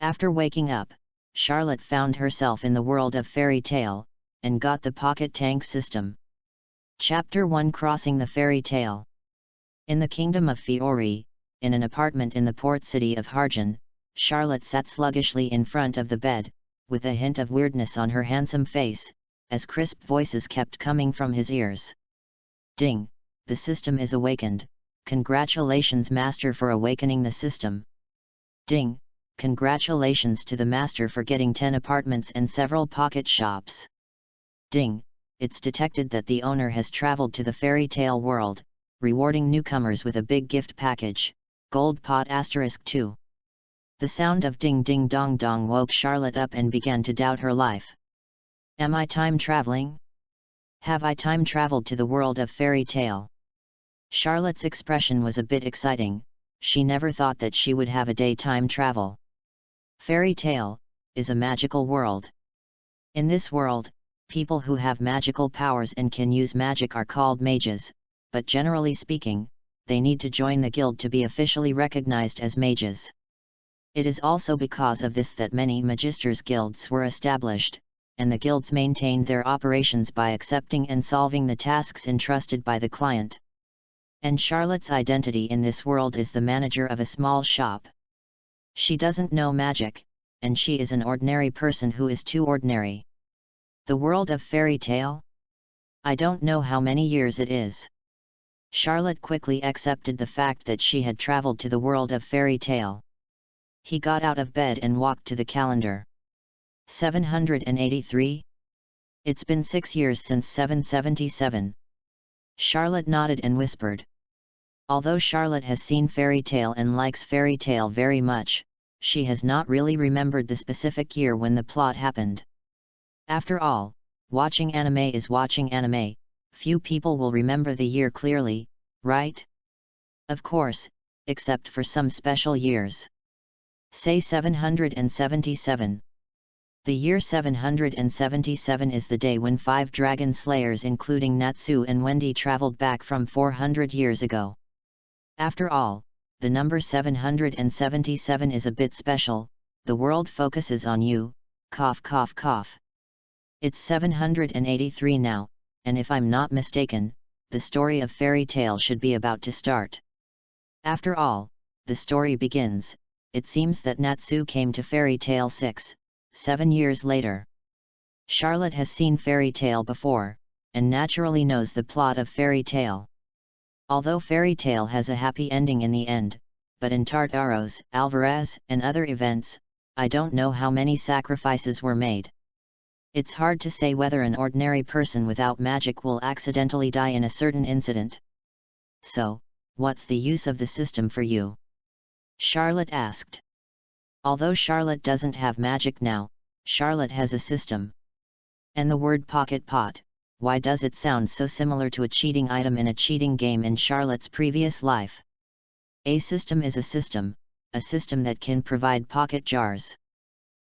After waking up, Charlotte found herself in the world of fairy tale, and got the pocket tank system. Chapter 1: Crossing the Fairy Tale. In the kingdom of Fiori, in an apartment in the port city of Harjan, Charlotte sat sluggishly in front of the bed, with a hint of weirdness on her handsome face, as crisp voices kept coming from his ears. Ding! The system is awakened. Congratulations, Master, for awakening the system. Ding! Congratulations to the Master for getting 10 apartments and several pocket shops. Ding! It's detected that the owner has traveled to the fairy tale world, rewarding newcomers with a big gift package, gold pot *2. The sound of ding ding dong dong woke Charlotte up and began to doubt her life. Am I time traveling? Have I time traveled to the world of fairy tale? Charlotte's expression was a bit exciting. She never thought that she would have a day time travel. Fairy tale is a magical world. In this world, people who have magical powers and can use magic are called mages, but generally speaking, they need to join the guild to be officially recognized as mages. It is also because of this that many magisters' guilds were established, and the guilds maintained their operations by accepting and solving the tasks entrusted by the client. And Charlotte's identity in this world is the manager of a small shop. She doesn't know magic, and she is an ordinary person who is too ordinary. The world of fairy tale? I don't know how many years it is. Charlotte quickly accepted the fact that she had traveled to the world of fairy tale. He got out of bed and walked to the calendar. 783? It's been 6 years since 777. Charlotte nodded and whispered. Although Charlotte has seen fairy tale and likes fairy tale very much, she has not really remembered the specific year when the plot happened. After all, watching anime is watching anime. Few people will remember the year clearly, right? Of course, except for some special years. Say 777. The year 777 is the day when 5 dragon slayers including Natsu and Wendy traveled back from 400 years ago. After all, the number 777 is a bit special. The world focuses on you, cough cough cough. It's 783 now, and if I'm not mistaken, the story of fairy tale should be about to start. After all, the story begins. It seems that Natsu came to fairy tale 7 years later. Charlotte has seen fairy tale before, and naturally knows the plot of fairy tale. Although fairy tale has a happy ending in the end, but in Tartaros, Alvarez, and other events, I don't know how many sacrifices were made. It's hard to say whether an ordinary person without magic will accidentally die in a certain incident. So, what's the use of the system for you? Charlotte asked. Although Charlotte doesn't have magic now, Charlotte has a system. And the word pocket pot, why does it sound so similar to a cheating item in a cheating game in Charlotte's previous life? A system is a system that can provide pocket jars.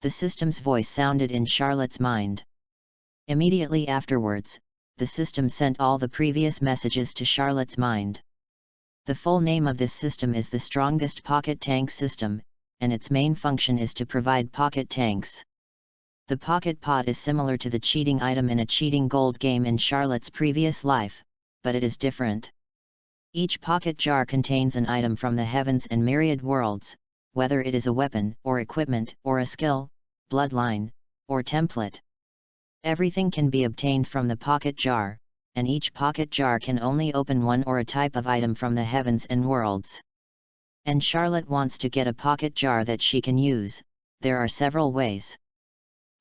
The system's voice sounded in Charlotte's mind. Immediately afterwards, the system sent all the previous messages to Charlotte's mind. The full name of this system is the Strongest Pocket Tank System, and its main function is to provide pocket tanks. The pocket pot is similar to the cheating item in a cheating gold game in Charlotte's previous life, but it is different. Each pocket jar contains an item from the heavens and myriad worlds, whether it is a weapon, or equipment, or a skill, bloodline, or template. Everything can be obtained from the pocket jar, and each pocket jar can only open one or a type of item from the heavens and worlds. And Charlotte wants to get a pocket jar that she can use. There are several ways.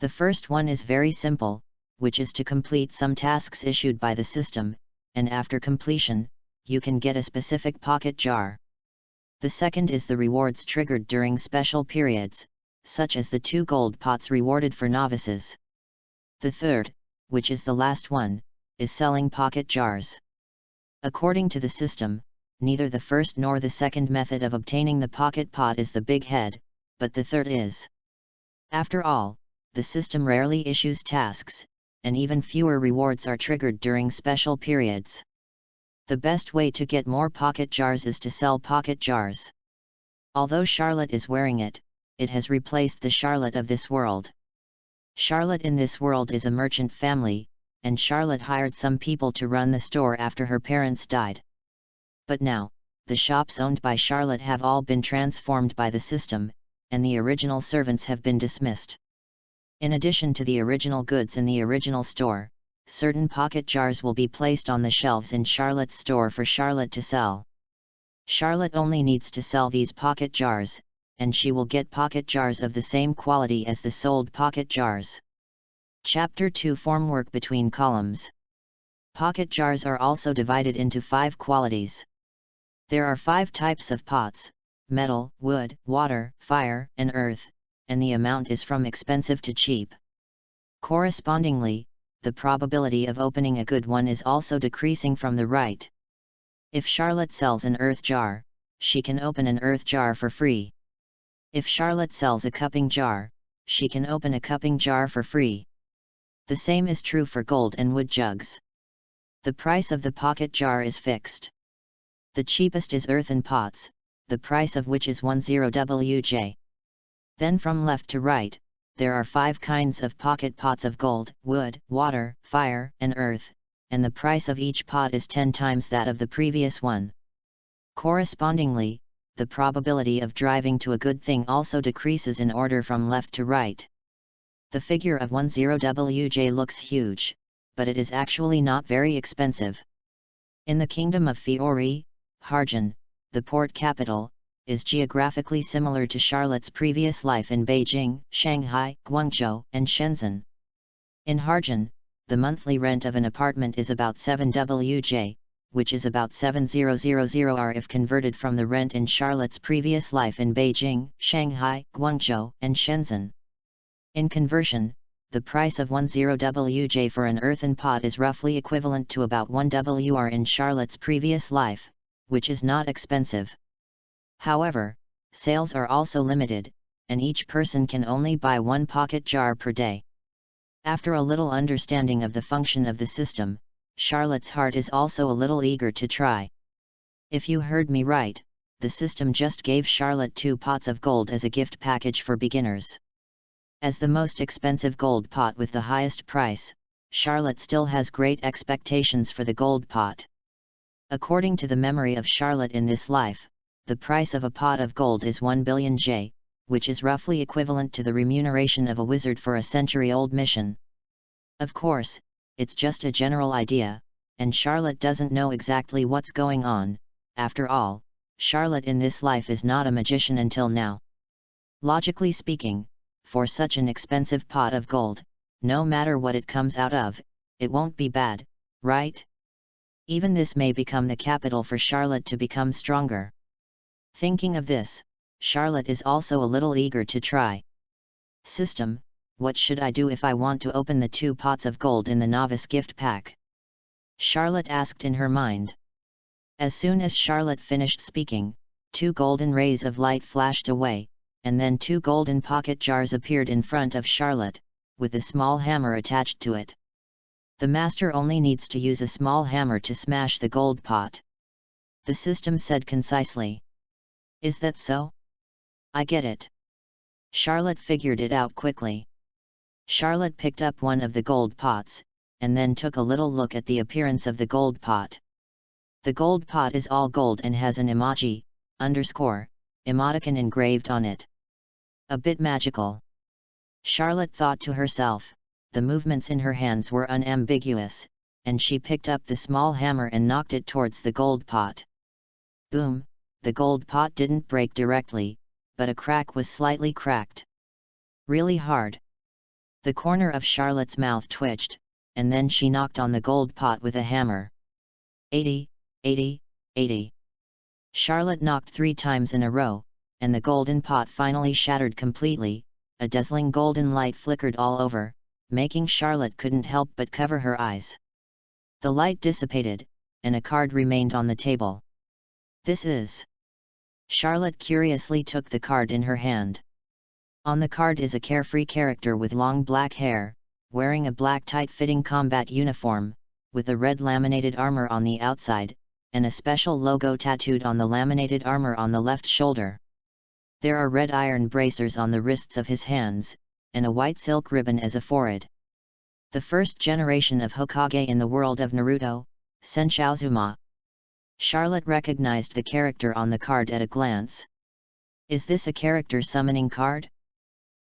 The first one is very simple, which is to complete some tasks issued by the system, and after completion, you can get a specific pocket jar. The second is the rewards triggered during special periods, such as the 2 gold pots rewarded for novices. The third, which is the last one, is selling pocket jars. According to the system, neither the first nor the second method of obtaining the pocket pot is the big head, but the third is. After all, the system rarely issues tasks, and even fewer rewards are triggered during special periods. The best way to get more pocket jars is to sell pocket jars. Although Charlotte is wearing it, it has replaced the Charlotte of this world. Charlotte in this world is a merchant family, and Charlotte hired some people to run the store after her parents died. But now, the shops owned by Charlotte have all been transformed by the system, and the original servants have been dismissed. In addition to the original goods in the original store, certain pocket jars will be placed on the shelves in Charlotte's store for Charlotte to sell. Charlotte only needs to sell these pocket jars, and she will get pocket jars of the same quality as the sold pocket jars. Chapter 2 Formwork between columns. Pocket jars are also divided into 5 qualities. There are 5 types of pots: metal, wood, water, fire, and earth, and the amount is from expensive to cheap. Correspondingly, the probability of opening a good one is also decreasing from the right. If Charlotte sells an earth jar, she can open an earth jar for free. If Charlotte sells a cupping jar, she can open a cupping jar for free. The same is true for gold and wood jugs. The price of the pocket jar is fixed. The cheapest is earthen pots, the price of which is 10 WJ. Then from left to right, there are 5 kinds of pocket pots of gold, wood, water, fire, and earth, and the price of each pot is 10 times that of the previous one. Correspondingly, the probability of driving to a good thing also decreases in order from left to right. The figure of 10 WJ looks huge, but it is actually not very expensive. In the kingdom of Fiori, Harjan, the port capital, is geographically similar to Charlotte's previous life in Beijing, Shanghai, Guangzhou, and Shenzhen. In Harjan, the monthly rent of an apartment is about 7 WJ, which is about 7,000 R if converted from the rent in Charlotte's previous life in Beijing, Shanghai, Guangzhou, and Shenzhen. In conversion, the price of 10 WJ for an earthen pot is roughly equivalent to about 1 WR in Charlotte's previous life, which is not expensive. However, sales are also limited, and each person can only buy 1 pocket jar per day. After a little understanding of the function of the system, Charlotte's heart is also a little eager to try. If you heard me right, the system just gave Charlotte 2 pots of gold as a gift package for beginners. As the most expensive gold pot with the highest price, Charlotte still has great expectations for the gold pot. According to the memory of Charlotte in this life, the price of a pot of gold is 1 billion J, which is roughly equivalent to the remuneration of a wizard for a century-old mission. Of course, it's just a general idea, and Charlotte doesn't know exactly what's going on. After all, Charlotte in this life is not a magician until now. Logically speaking, for such an expensive pot of gold, no matter what it comes out of, it won't be bad, right? Even this may become the capital for Charlotte to become stronger. Thinking of this, Charlotte is also a little eager to try. System, what should I do if I want to open the 2 pots of gold in the novice gift pack? Charlotte asked in her mind. As soon as Charlotte finished speaking, 2 golden rays of light flashed away, and then 2 golden pocket jars appeared in front of Charlotte, with a small hammer attached to it. The master only needs to use a small hammer to smash the gold pot. The system said concisely. Is that so? I get it. Charlotte figured it out quickly. Charlotte picked up one of the gold pots, and then took a little look at the appearance of the gold pot. The gold pot is all gold and has an emoji, emoticon engraved on it. A bit magical. Charlotte thought to herself, the movements in her hands were unambiguous, and she picked up the small hammer and knocked it towards the gold pot. Boom, the gold pot didn't break directly, but a crack was slightly cracked. Really hard. The corner of Charlotte's mouth twitched, and then she knocked on the gold pot with a hammer. 80, 80, 80. Charlotte knocked 3 times in a row, and the golden pot finally shattered completely. A dazzling golden light flickered all over, making Charlotte couldn't help but cover her eyes. The light dissipated, and a card remained on the table. This is... Charlotte curiously took the card in her hand. On the card is a carefree character with long black hair, wearing a black tight-fitting combat uniform, with a red laminated armor on the outside, and a special logo tattooed on the laminated armor on the left shoulder. There are red iron bracers on the wrists of his hands, and a white silk ribbon as a forehead. The first generation of Hokage in the world of Naruto, Senshou. Charlotte recognized the character on the card at a glance. Is this a character summoning card?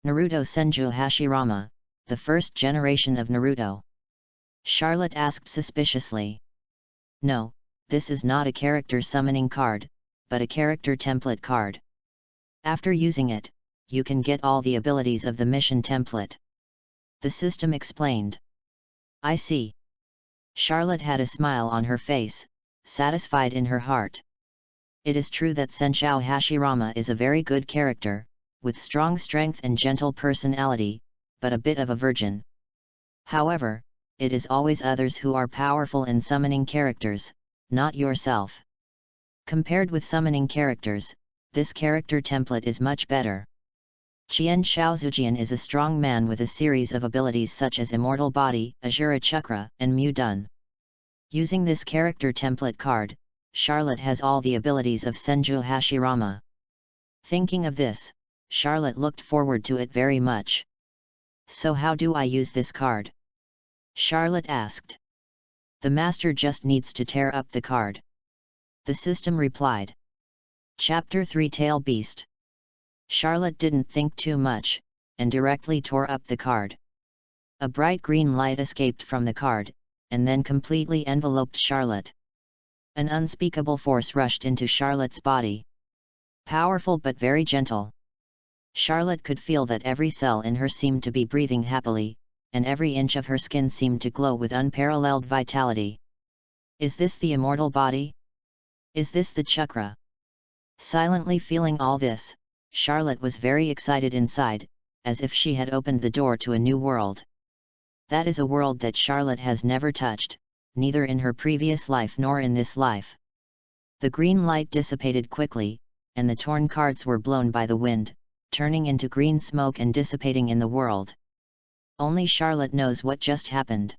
Naruto Senju Hashirama, the first generation of Naruto. Charlotte asked suspiciously. No, this is not a character summoning card, but a character template card. After using it, you can get all the abilities of the mission template. The system explained. I see. Charlotte had a smile on her face, satisfied in her heart. It is true that Senshou Hashirama is a very good character, with strong strength and gentle personality, but a bit of a virgin. However, it is always others who are powerful in summoning characters, not yourself. Compared with summoning characters, this character template is much better. Qian Shaozujian is a strong man with a series of abilities such as Immortal Body, Azura Chakra, and Mu Dun. Using this character template card, Charlotte has all the abilities of Senju Hashirama. Thinking of this, Charlotte looked forward to it very much. So how do I use this card? Charlotte asked. The master just needs to tear up the card. The system replied. Chapter 3 Tail Beast. Charlotte didn't think too much, and directly tore up the card. A bright green light escaped from the card, and then completely enveloped Charlotte. An unspeakable force rushed into Charlotte's body. Powerful but very gentle. Charlotte could feel that every cell in her seemed to be breathing happily, and every inch of her skin seemed to glow with unparalleled vitality. Is this the immortal body? Is this the chakra? Silently feeling all this, Charlotte was very excited inside, as if she had opened the door to a new world. That is a world that Charlotte has never touched, neither in her previous life nor in this life. The green light dissipated quickly, and the torn cards were blown by the wind, turning into green smoke and dissipating in the world. Only Charlotte knows what just happened.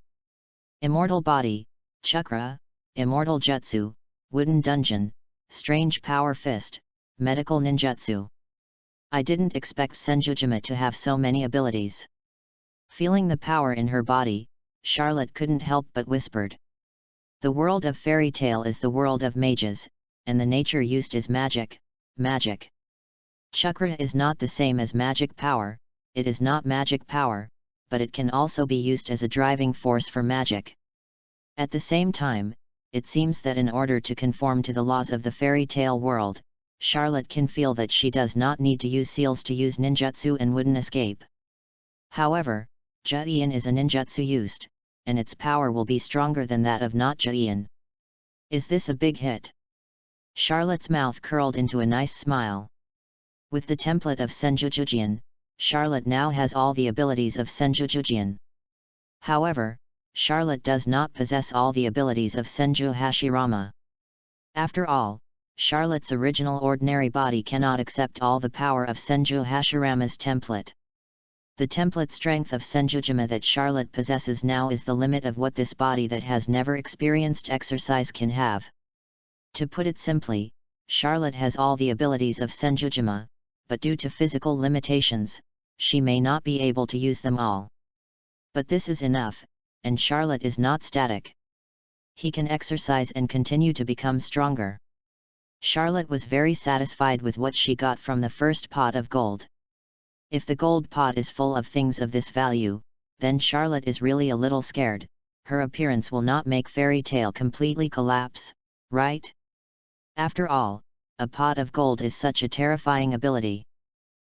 Immortal Body, Chakra, Immortal Jutsu, Wooden Dungeon, Strange Power Fist, Medical Ninjutsu. I didn't expect Senjujima to have so many abilities. Feeling the power in her body, Charlotte couldn't help but whispered. The world of fairy tale is the world of mages, and the nature used is magic, magic. Chakra is not the same as magic power, it is not magic power, but it can also be used as a driving force for magic. At the same time, it seems that in order to conform to the laws of the fairy tale world, Charlotte can feel that she does not need to use seals to use ninjutsu and wouldn't escape. However, Juien is a ninjutsu used, and its power will be stronger than that of not Juien. Is this a big hit? Charlotte's mouth curled into a nice smile. With the template of Senjujujien, Charlotte now has all the abilities of Senjujujien. However, Charlotte does not possess all the abilities of Senju Hashirama. After all, Charlotte's original ordinary body cannot accept all the power of Senju Hashirama's template. The template strength of Senjujima that Charlotte possesses now is the limit of what this body that has never experienced exercise can have. To put it simply, Charlotte has all the abilities of Senjujima, but due to physical limitations, she may not be able to use them all. But this is enough, and Charlotte is not static. He can exercise and continue to become stronger. Charlotte was very satisfied with what she got from the first pot of gold. If the gold pot is full of things of this value, then Charlotte is really a little scared. Her appearance will not make fairy tale completely collapse, right? After all, a pot of gold is such a terrifying ability.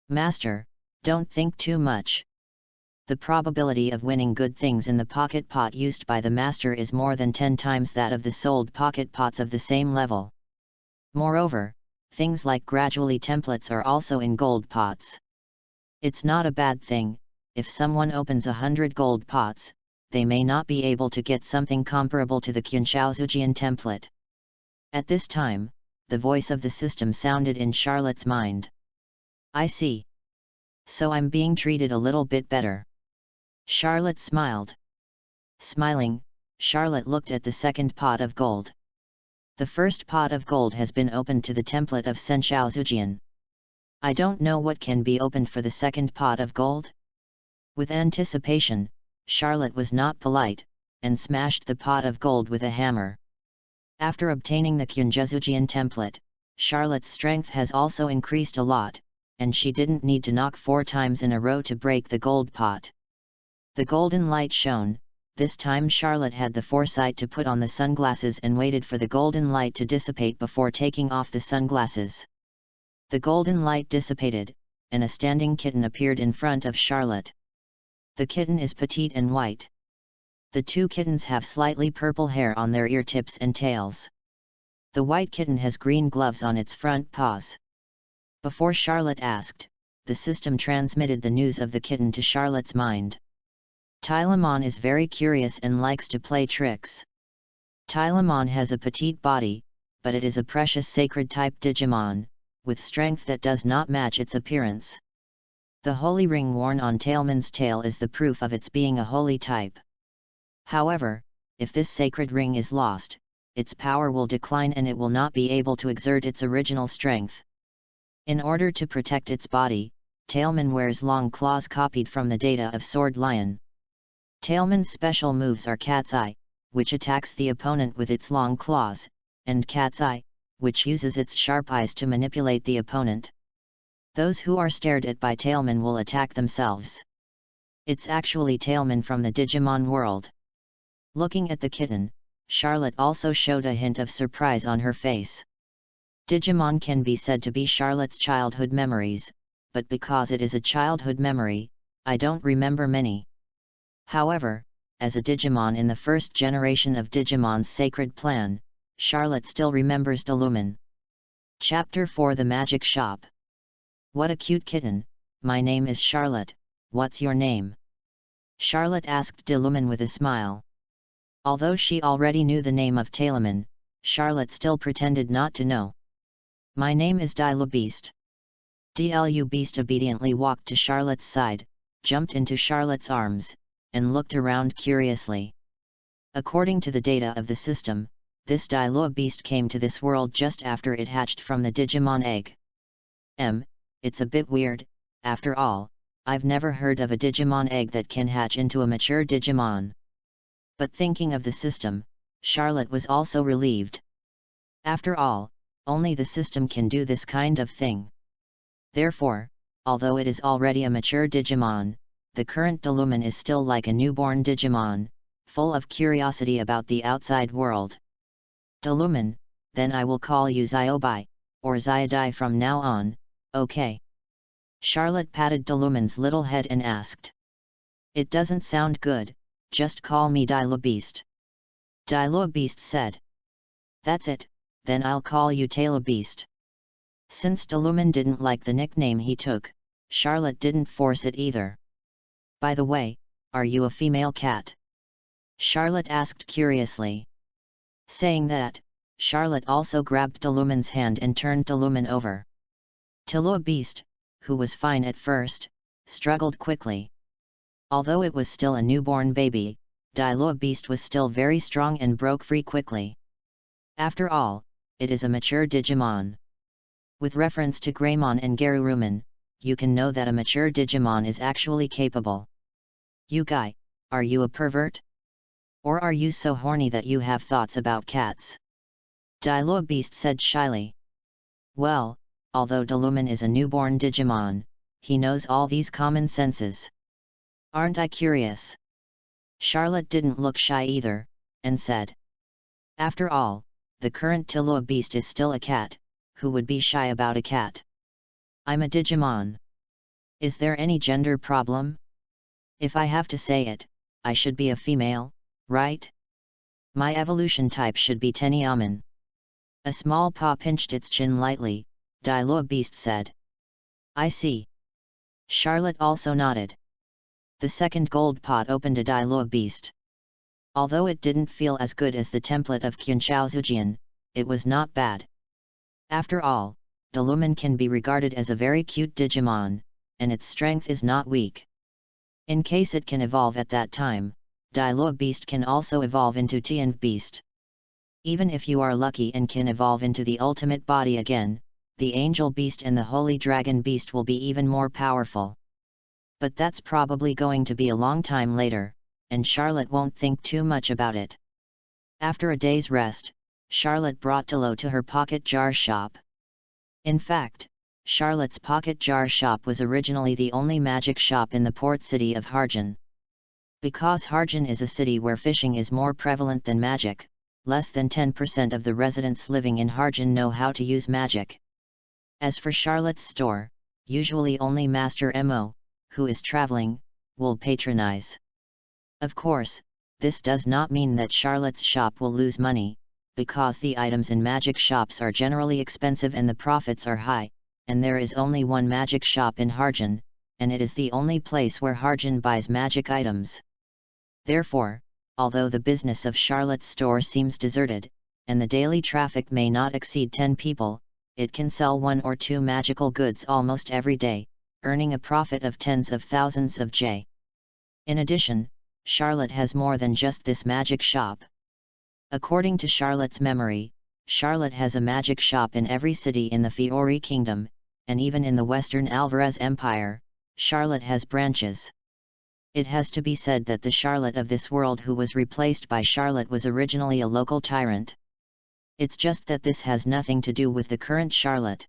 Master, don't think too much. The probability of winning good things in the pocket pot used by the master is more than 10 times that of the sold pocket pots of the same level. Moreover, things like gradually templates are also in gold pots. It's not a bad thing, if someone opens 100 gold pots, they may not be able to get something comparable to the Qianshaozujian template. At this time, the voice of the system sounded in Charlotte's mind. I see. So I'm being treated a little bit better. Charlotte smiled. Smiling, Charlotte looked at the second pot of gold. The first pot of gold has been opened to the template of Senshou Zujian. I don't know what can be opened for the second pot of gold? With anticipation, Charlotte was not polite, and smashed the pot of gold with a hammer. After obtaining the Kyunjesujian template, Charlotte's strength has also increased a lot, and she didn't need to knock 4 times in a row to break the gold pot. The golden light shone. This time Charlotte had the foresight to put on the sunglasses and waited for the golden light to dissipate before taking off the sunglasses. The golden light dissipated, and a standing kitten appeared in front of Charlotte. The kitten is petite and white. The 2 kittens have slightly purple hair on their ear tips and tails. The white kitten has green gloves on its front paws. Before Charlotte asked, the system transmitted the news of the kitten to Charlotte's mind. Tylemon is very curious and likes to play tricks. Tylemon has a petite body, but it is a precious sacred type Digimon, with strength that does not match its appearance. The holy ring worn on Talemon's tail is the proof of its being a holy type. However, if this sacred ring is lost, its power will decline and it will not be able to exert its original strength. In order to protect its body, Talemon wears long claws copied from the data of Sword Lion. Talemon's special moves are Cat's Eye, which attacks the opponent with its long claws, and Cat's Eye, which uses its sharp eyes to manipulate the opponent. Those who are stared at by Talemon will attack themselves. It's actually Talemon from the Digimon world. Looking at the kitten, Charlotte also showed a hint of surprise on her face. Digimon can be said to be Charlotte's childhood memories, but because it is a childhood memory, I don't remember many. However, as a Digimon in the first generation of Digimon's sacred plan, Charlotte still remembers Delumen. Chapter 4: The Magic Shop. What a cute kitten. My name is Charlotte, what's your name? Charlotte asked Delumen with a smile. Although she already knew the name of Talemon, Charlotte still pretended not to know. My name is Dilu Beast. Dlu Beast obediently walked to Charlotte's side, jumped into Charlotte's arms, and looked around curiously. According to the data of the system, this Dilu Beast came to this world just after it hatched from the Digimon egg. It's a bit weird, after all, I've never heard of a Digimon egg that can hatch into a mature Digimon. But thinking of the system, Charlotte was also relieved. After all, only the system can do this kind of thing. Therefore, although it is already a mature Digimon, the current Delumen is still like a newborn Digimon, full of curiosity about the outside world. Delumen, then I will call you Ziobai, or Ziadai from now on, okay? Charlotte patted Delumen's little head and asked. It doesn't sound good, just call me Dilu Beast. Dilu Beast said. That's it, then I'll call you Talu Beast. Since Delumen didn't like the nickname he took, Charlotte didn't force it either. By the way, are you a female cat? Charlotte asked curiously. Saying that, Charlotte also grabbed Delumen's hand and turned Delumen over. Talu Beast, who was fine at first, struggled quickly. Although it was still a newborn baby, Dilu Beast was still very strong and broke free quickly. After all, it is a mature Digimon. With reference to Greymon and Garurumon, you can know that a mature Digimon is actually capable. You guy, are you a pervert? Or are you so horny that you have thoughts about cats? Dilu Beast said shyly. Well, although Delumen is a newborn Digimon, he knows all these common senses. Aren't I curious? Charlotte didn't look shy either, and said. After all, the current Talu Beast is still a cat, who would be shy about a cat? I'm a Digimon. Is there any gender problem? If I have to say it, I should be a female, right? My evolution type should be Tenyaman. A small paw pinched its chin lightly, Dilu Beast said. I see. Charlotte also nodded. The second gold pot opened a Dilu Beast. Although it didn't feel as good as the template of Kyunchaozujian, it was not bad. After all, Delumen can be regarded as a very cute Digimon, and its strength is not weak. In case it can evolve at that time, Dilu Beast can also evolve into Tian Beast. Even if you are lucky and can evolve into the ultimate body again, the angel beast and the holy dragon beast will be even more powerful. But that's probably going to be a long time later, and Charlotte won't think too much about it. After a day's rest, Charlotte brought Tilo to her pocket jar shop. In fact, Charlotte's pocket jar shop was originally the only magic shop in the port city of Harjan. Because Harjan is a city where fishing is more prevalent than magic, less than 10% of the residents living in Harjan know how to use magic. As for Charlotte's store, usually only Master Mo, who is traveling, will patronize. Of course, this does not mean that Charlotte's shop will lose money, because the items in magic shops are generally expensive and the profits are high, and there is only one magic shop in Harjan, and it is the only place where Harjan buys magic items. Therefore, although the business of Charlotte's store seems deserted, and the daily traffic may not exceed 10 people, it can sell 1 or 2 magical goods almost every day, earning a profit of tens of thousands of J. In addition, Charlotte has more than just this magic shop. According to Charlotte's memory, Charlotte has a magic shop in every city in the Fiori Kingdom, and even in the Western Alvarez Empire, Charlotte has branches. It has to be said that the Charlotte of this world who was replaced by Charlotte was originally a local tyrant. It's just that this has nothing to do with the current Charlotte.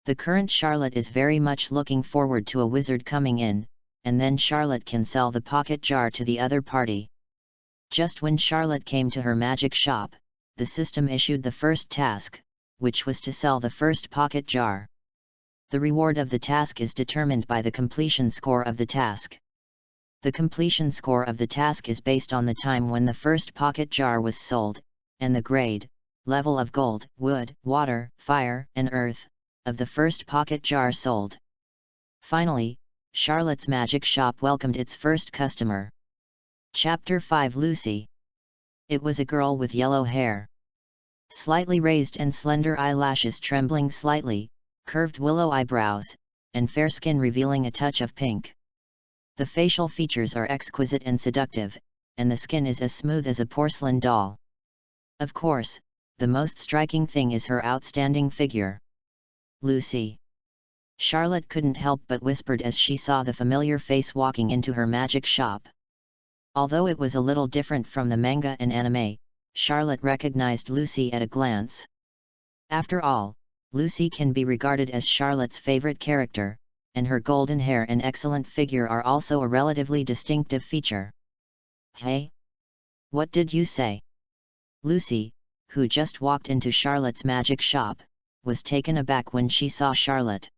The current Charlotte is very much looking forward to a wizard coming in, and then Charlotte can sell the pocket jar to the other party. Just when Charlotte came to her magic shop, the system issued the first task, which was to sell the first pocket jar. The reward of the task is determined by the completion score of the task. The completion score of the task is based on the time when the first pocket jar was sold, and the grade, level of gold, wood, water, fire, and earth, of the first pocket jar sold. Finally, Charlotte's magic shop welcomed its first customer. Chapter 5 Lucy. It was a girl with yellow hair. Slightly raised and slender eyelashes trembling slightly, curved willow eyebrows, and fair skin revealing a touch of pink. The facial features are exquisite and seductive, and the skin is as smooth as a porcelain doll. Of course, the most striking thing is her outstanding figure. Lucy. Charlotte couldn't help but whispered as she saw the familiar face walking into her magic shop. Although it was a little different from the manga and anime, Charlotte recognized Lucy at a glance. After all, Lucy can be regarded as Charlotte's favorite character, and her golden hair and excellent figure are also a relatively distinctive feature. Hey? What did you say? Lucy, who just walked into Charlotte's magic shop, was taken aback when she saw Charlotte.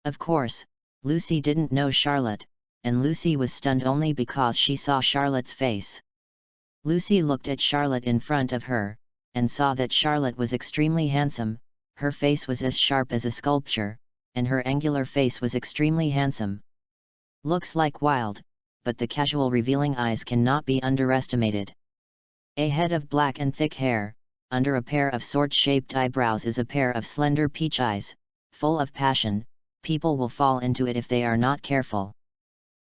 Of course, Lucy didn't know Charlotte, and Lucy was stunned only because she saw Charlotte's face. Lucy looked at Charlotte in front of her, and saw that Charlotte was extremely handsome, her face was as sharp as a sculpture, and her angular face was extremely handsome. Looks like wild, but the casual revealing eyes cannot be underestimated. A head of black and thick hair, under a pair of sword-shaped eyebrows is a pair of slender peach eyes, full of passion, people will fall into it if they are not careful.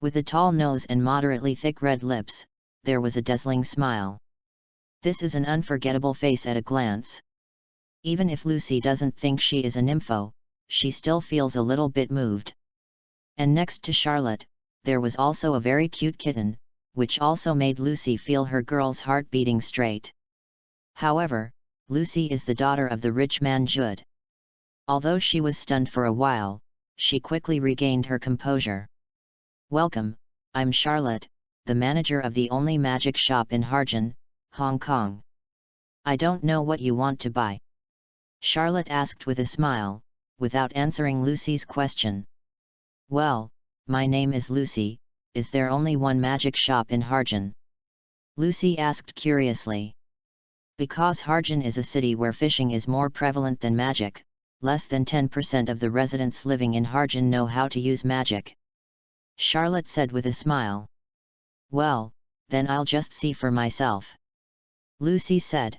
With a tall nose and moderately thick red lips, there was a dazzling smile. This is an unforgettable face at a glance. Even if Lucy doesn't think she is a nympho, she still feels a little bit moved. And next to Charlotte, there was also a very cute kitten, which also made Lucy feel her girl's heart beating straight. However, Lucy is the daughter of the rich man Jude. Although she was stunned for a while, she quickly regained her composure. Welcome, I'm Charlotte, the manager of the only magic shop in Harjan, Hong Kong. I don't know what you want to buy. Charlotte asked with a smile, without answering Lucy's question. Well, my name is Lucy, is there only one magic shop in Harjan? Lucy asked curiously. Because Harjan is a city where fishing is more prevalent than magic, less than 10% of the residents living in Harjan know how to use magic. Charlotte said with a smile. Well, then I'll just see for myself. Lucy said.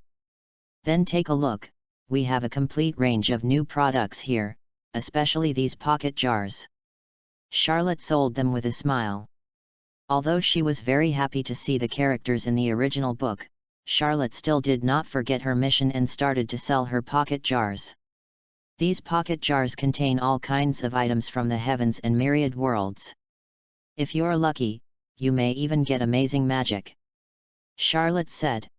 Then take a look, we have a complete range of new products here, especially these pocket jars. Charlotte sold them with a smile. Although she was very happy to see the characters in the original book, Charlotte still did not forget her mission and started to sell her pocket jars. These pocket jars contain all kinds of items from the heavens and myriad worlds. If you're lucky, you may even get amazing magic. Charlotte said.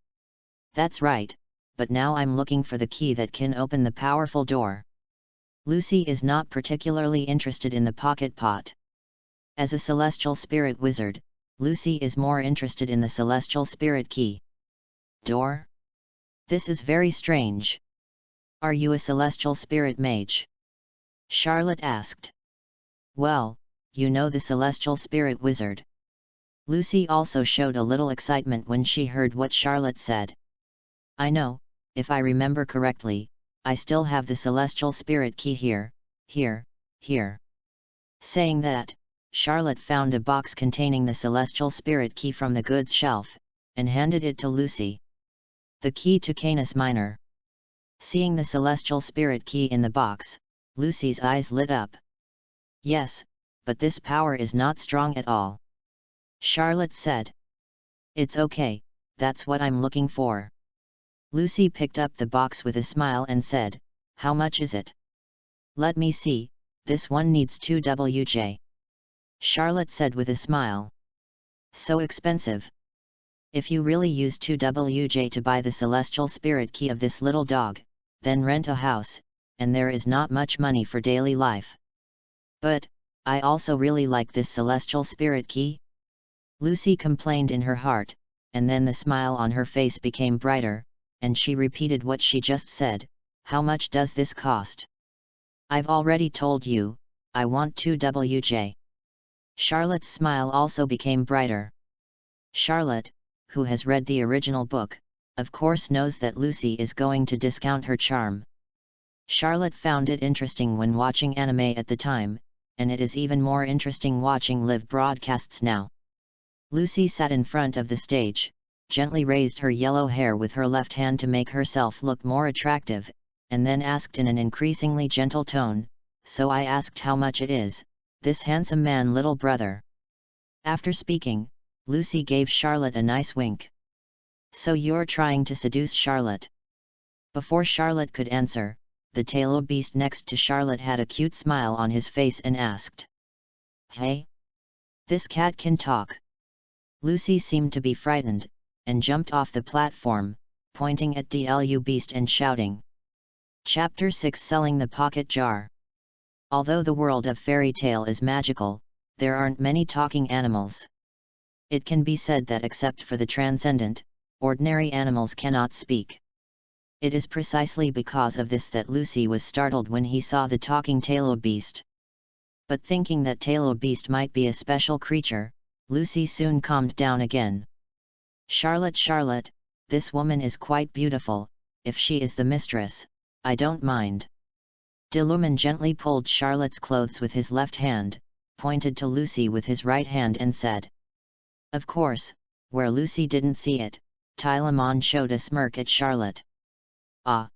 That's right, but now I'm looking for the key that can open the powerful door. Lucy is not particularly interested in the pocket pot. As a celestial spirit wizard, Lucy is more interested in the celestial spirit key. Door? This is very strange. Are you a celestial spirit mage? Charlotte asked. Well, you know the celestial spirit wizard. Lucy also showed a little excitement when she heard what Charlotte said. I know, if I remember correctly, I still have the celestial spirit key here. Saying that, Charlotte found a box containing the celestial spirit key from the goods shelf, and handed it to Lucy. The key to Canis Minor. Seeing the celestial spirit key in the box, Lucy's eyes lit up. Yes, but this power is not strong at all. Charlotte said. It's okay, that's what I'm looking for. Lucy picked up the box with a smile and said, how much is it? Let me see, this one needs 2 WJ. Charlotte said with a smile. So expensive. If you really use 2 WJ to buy the celestial spirit key of this little dog, then rent a house, and there is not much money for daily life. But, I also really like this celestial spirit key. Lucy complained in her heart, and then the smile on her face became brighter, and she repeated what she just said, how much does this cost? I've already told you, I want 2 WJ. Charlotte's smile also became brighter. Charlotte, who has read the original book, of course knows that Lucy is going to discount her charm. Charlotte found it interesting when watching anime at the time, and it is even more interesting watching live broadcasts now. Lucy sat in front of the stage, gently raised her yellow hair with her left hand to make herself look more attractive, and then asked in an increasingly gentle tone, so I asked how much it is, this handsome man little brother. After speaking, Lucy gave Charlotte a nice wink. So you're trying to seduce Charlotte? Before Charlotte could answer, the tailor beast next to Charlotte had a cute smile on his face and asked. Hey? This cat can talk. Lucy seemed to be frightened, and jumped off the platform, pointing at DLU beast and shouting. Chapter 6 Selling the Pocket Jar. Although the world of fairy tale is magical, there aren't many talking animals. It can be said that except for the transcendent, ordinary animals cannot speak. It is precisely because of this that Lucy was startled when he saw the talking tailor beast. But thinking that tailor beast might be a special creature, Lucy soon calmed down again. Charlotte, this woman is quite beautiful, if she is the mistress, I don't mind. Deluman gently pulled Charlotte's clothes with his left hand, pointed to Lucy with his right hand and said. Of course, where Lucy didn't see it, Tylemon showed a smirk at Charlotte. Ah!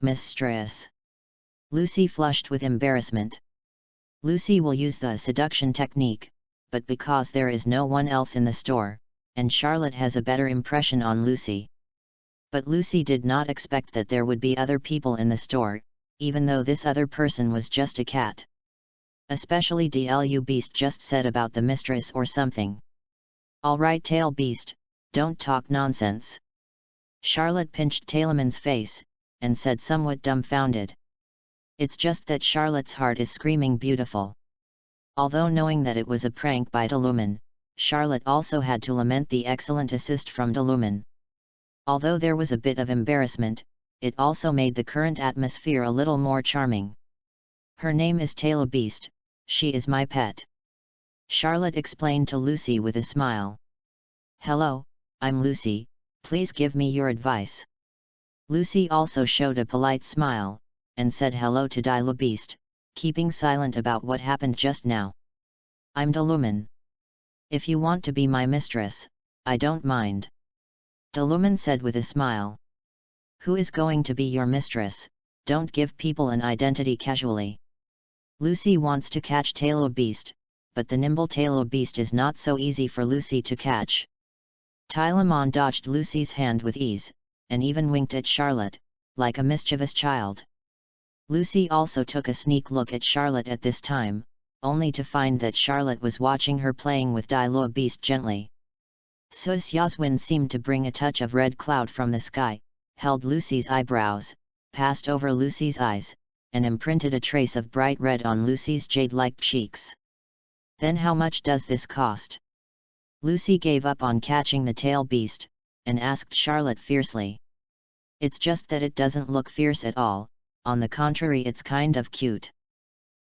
Mistress! Lucy flushed with embarrassment. Lucy will use the seduction technique, but because there is no one else in the store, and Charlotte has a better impression on Lucy. But Lucy did not expect that there would be other people in the store, even though this other person was just a cat. Especially DLU Beast just said about the mistress or something. Alright Tail Beast, don't talk nonsense. Charlotte pinched Talemon's face, and said somewhat dumbfounded. It's just that Charlotte's heart is screaming beautiful. Although knowing that it was a prank by Deluman, Charlotte also had to lament the excellent assist from Deluman. Although there was a bit of embarrassment, it also made the current atmosphere a little more charming. Her name is Tailor Beast, she is my pet. Charlotte explained to Lucy with a smile. Hello, I'm Lucy, please give me your advice. Lucy also showed a polite smile, and said hello to Tailor Beast, keeping silent about what happened just now. I'm Deluman. If you want to be my mistress, I don't mind. Deluman said with a smile. Who is going to be your mistress? Don't give people an identity casually. Lucy wants to catch Tailor Beast, but the nimble Tailor Beast is not so easy for Lucy to catch. Tylemon dodged Lucy's hand with ease, and even winked at Charlotte, like a mischievous child. Lucy also took a sneak look at Charlotte at this time, only to find that Charlotte was watching her playing with Dilo Beast gently. Sus Yaswin seemed to bring a touch of red cloud from the sky, held Lucy's eyebrows, passed over Lucy's eyes, and imprinted a trace of bright red on Lucy's jade-like cheeks. Then how much does this cost? Lucy gave up on catching the tail beast, and asked Charlotte fiercely. It's just that it doesn't look fierce at all, on the contrary it's kind of cute.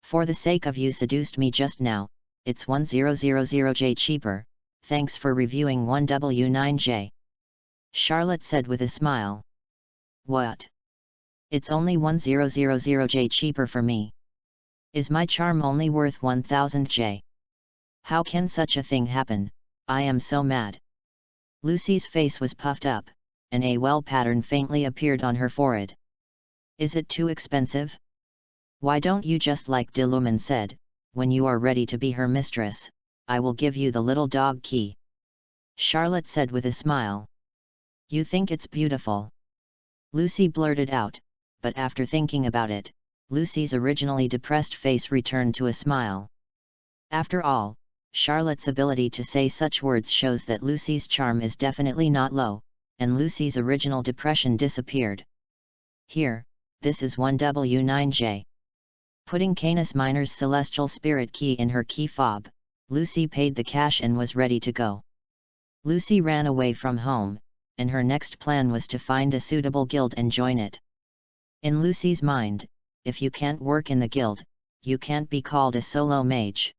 For the sake of you seduced me just now, it's 1000J cheaper, thanks for reviewing 1W9J. Charlotte said with a smile. What? It's only 1000J cheaper for me. Is my charm only worth 1000J? How can such a thing happen? I am so mad. Lucy's face was puffed up, and a well pattern faintly appeared on her forehead. Is it too expensive? Why don't you just like Dilumen said, when you are ready to be her mistress, I will give you the little dog key. Charlotte said with a smile. You think it's beautiful? Lucy blurted out, but after thinking about it, Lucy's originally depressed face returned to a smile. After all, Charlotte's ability to say such words shows that Lucy's charm is definitely not low, and Lucy's original depression disappeared. Here, this is 1W9J. Putting Canis Minor's celestial spirit key in her key fob, Lucy paid the cash and was ready to go. Lucy ran away from home, and her next plan was to find a suitable guild and join it. In Lucy's mind, if you can't work in the guild, you can't be called a solo mage.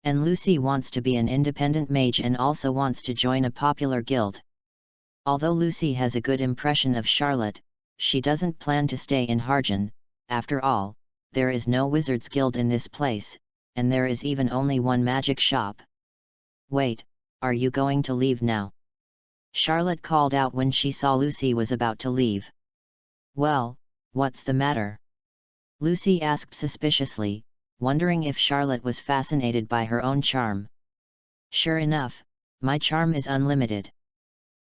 And Lucy wants to be an independent mage and also wants to join a popular guild. Although Lucy has a good impression of Charlotte, she doesn't plan to stay in Harjan. After all, there is no wizard's guild in this place, and there is even only one magic shop. Wait, are you going to leave now? Charlotte called out when she saw Lucy was about to leave. Well, what's the matter? Lucy asked suspiciously, wondering if Charlotte was fascinated by her own charm. Sure enough, my charm is unlimited.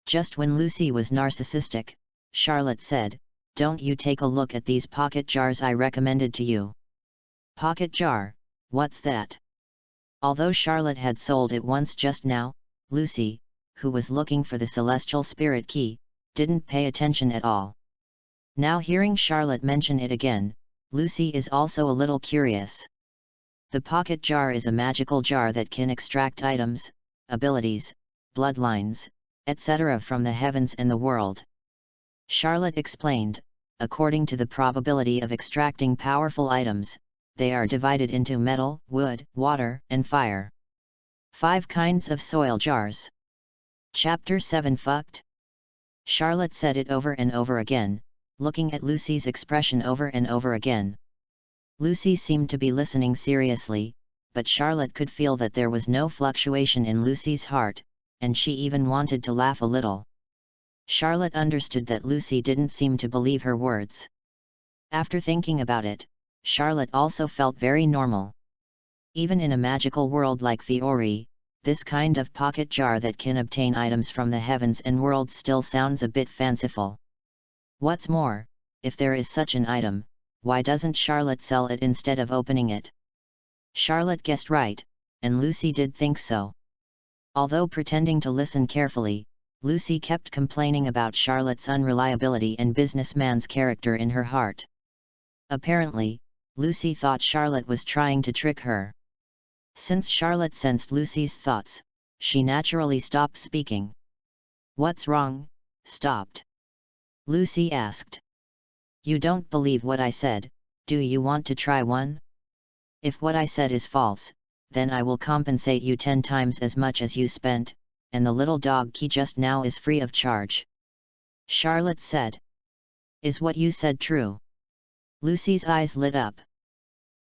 Just when Lucy was narcissistic, Charlotte said, don't you take a look at these pocket jars I recommended to you. Pocket jar, what's that? Although Charlotte had sold it once just now, Lucy, who was looking for the celestial spirit key, didn't pay attention at all. Now hearing Charlotte mention it again, Lucy is also a little curious. The pocket jar is a magical jar that can extract items, abilities, bloodlines, etc. from the heavens and the world. Charlotte explained, according to the probability of extracting powerful items, they are divided into metal, wood, water, and fire. 5 kinds of soil jars. Chapter 7 Fucked? Charlotte said it over and over again, looking at Lucy's expression over and over again. Lucy seemed to be listening seriously, but Charlotte could feel that there was no fluctuation in Lucy's heart, and she even wanted to laugh a little. Charlotte understood that Lucy didn't seem to believe her words. After thinking about it, Charlotte also felt very normal. Even in a magical world like Fiori, this kind of pocket jar that can obtain items from the heavens and world still sounds a bit fanciful. What's more, if there is such an item, why doesn't Charlotte sell it instead of opening it? Charlotte guessed right, and Lucy did think so. Although pretending to listen carefully, Lucy kept complaining about Charlotte's unreliability and businessman's character in her heart. Apparently, Lucy thought Charlotte was trying to trick her. Since Charlotte sensed Lucy's thoughts, she naturally stopped speaking. What's wrong? Stopped? Lucy asked. You don't believe what I said, do you want to try one? If what I said is false, then I will compensate you 10 times as much as you spent, and the little dog key just now is free of charge. Charlotte said. Is what you said true? Lucy's eyes lit up.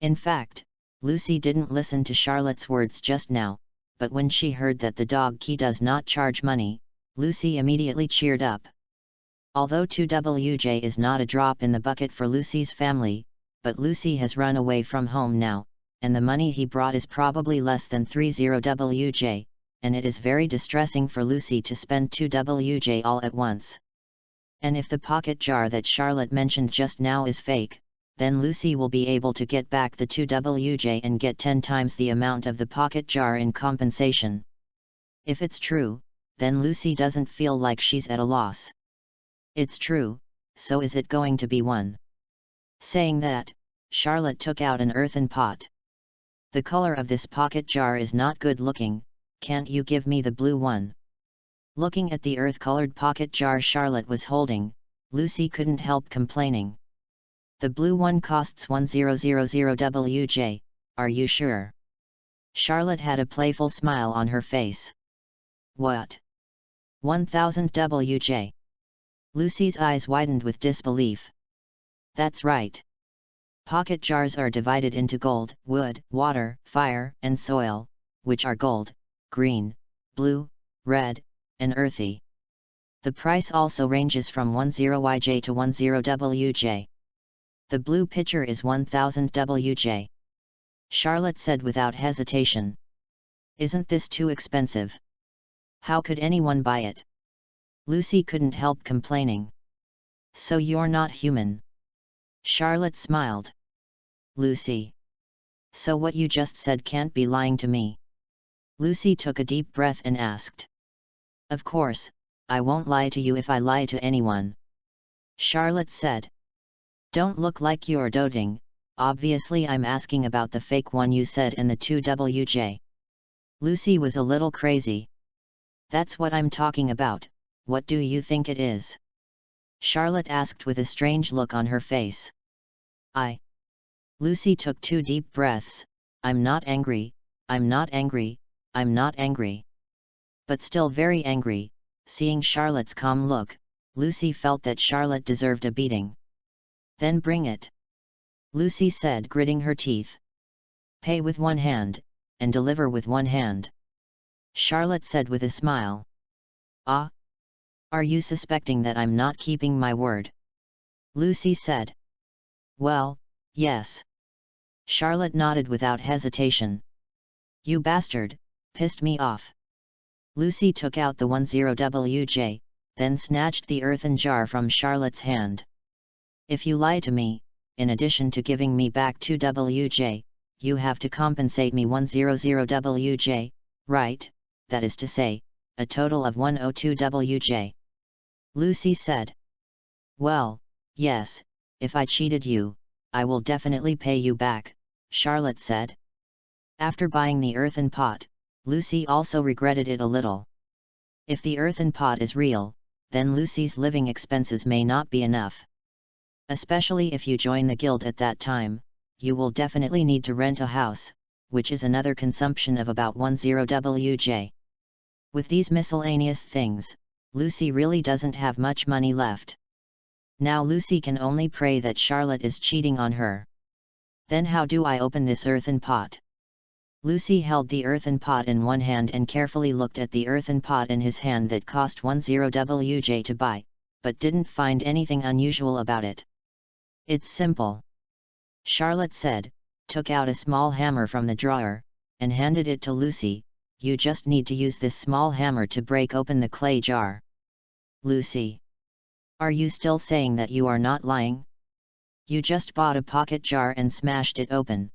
In fact, Lucy didn't listen to Charlotte's words just now, but when she heard that the dog key does not charge money, Lucy immediately cheered up. Although 2WJ is not a drop in the bucket for Lucy's family, but Lucy has run away from home now, and the money he brought is probably less than 30WJ, and it is very distressing for Lucy to spend 2WJ all at once. And if the pocket jar that Charlotte mentioned just now is fake, then Lucy will be able to get back the 2WJ and get 10 times the amount of the pocket jar in compensation. If it's true, then Lucy doesn't feel like she's at a loss. It's true, so is it going to be one? Saying that, Charlotte took out an earthen pot. The color of this pocket jar is not good looking, can't you give me the blue one? Looking at the earth-colored pocket jar Charlotte was holding, Lucy couldn't help complaining. The blue one costs 1000WJ, are you sure? Charlotte had a playful smile on her face. What? 1000 WJ? Lucy's eyes widened with disbelief. That's right. Pocket jars are divided into gold, wood, water, fire, and soil, which are gold, green, blue, red, and earthy. The price also ranges from 10YJ to 10WJ. The blue pitcher is 1000 WJ. Charlotte said without hesitation. Isn't this too expensive? How could anyone buy it? Lucy couldn't help complaining. So you're not human? Charlotte smiled. Lucy. So what you just said can't be lying to me? Lucy took a deep breath and asked. Of course, I won't lie to you if I lie to anyone. Charlotte said. Don't look like you're doting, obviously I'm asking about the fake one you said and the 2WJ. Lucy was a little crazy. That's what I'm talking about, what do you think it is? Charlotte asked with a strange look on her face. Lucy took 2 deep breaths. I'm not angry, I'm not angry, I'm not angry. But still very angry, seeing Charlotte's calm look, Lucy felt that Charlotte deserved a beating. Then bring it. Lucy said, gritting her teeth. Pay with one hand, and deliver with one hand. Charlotte said with a smile. Ah? Are you suspecting that I'm not keeping my word? Lucy said. Well, yes. Charlotte nodded without hesitation. You bastard, pissed me off. Lucy took out the 10WJ, then snatched the earthen jar from Charlotte's hand. If you lie to me, in addition to giving me back 2WJ, you have to compensate me 100WJ, right? That is to say, a total of 102WJ. Lucy said. Well, yes, if I cheated you, I will definitely pay you back, Charlotte said. After buying the earthen pot, Lucy also regretted it a little. If the earthen pot is real, then Lucy's living expenses may not be enough. Especially if you join the guild at that time, you will definitely need to rent a house, which is another consumption of about 10WJ. With these miscellaneous things, Lucy really doesn't have much money left. Now Lucy can only pray that Charlotte is cheating on her. Then how do I open this earthen pot? Lucy held the earthen pot in one hand and carefully looked at the earthen pot in his hand that cost 10WJ to buy, but didn't find anything unusual about it. It's simple. Charlotte said, took out a small hammer from the drawer, and handed it to Lucy. You just need to use this small hammer to break open the clay jar. Lucy. Are you still saying that you are not lying? You just bought a pocket jar and smashed it open.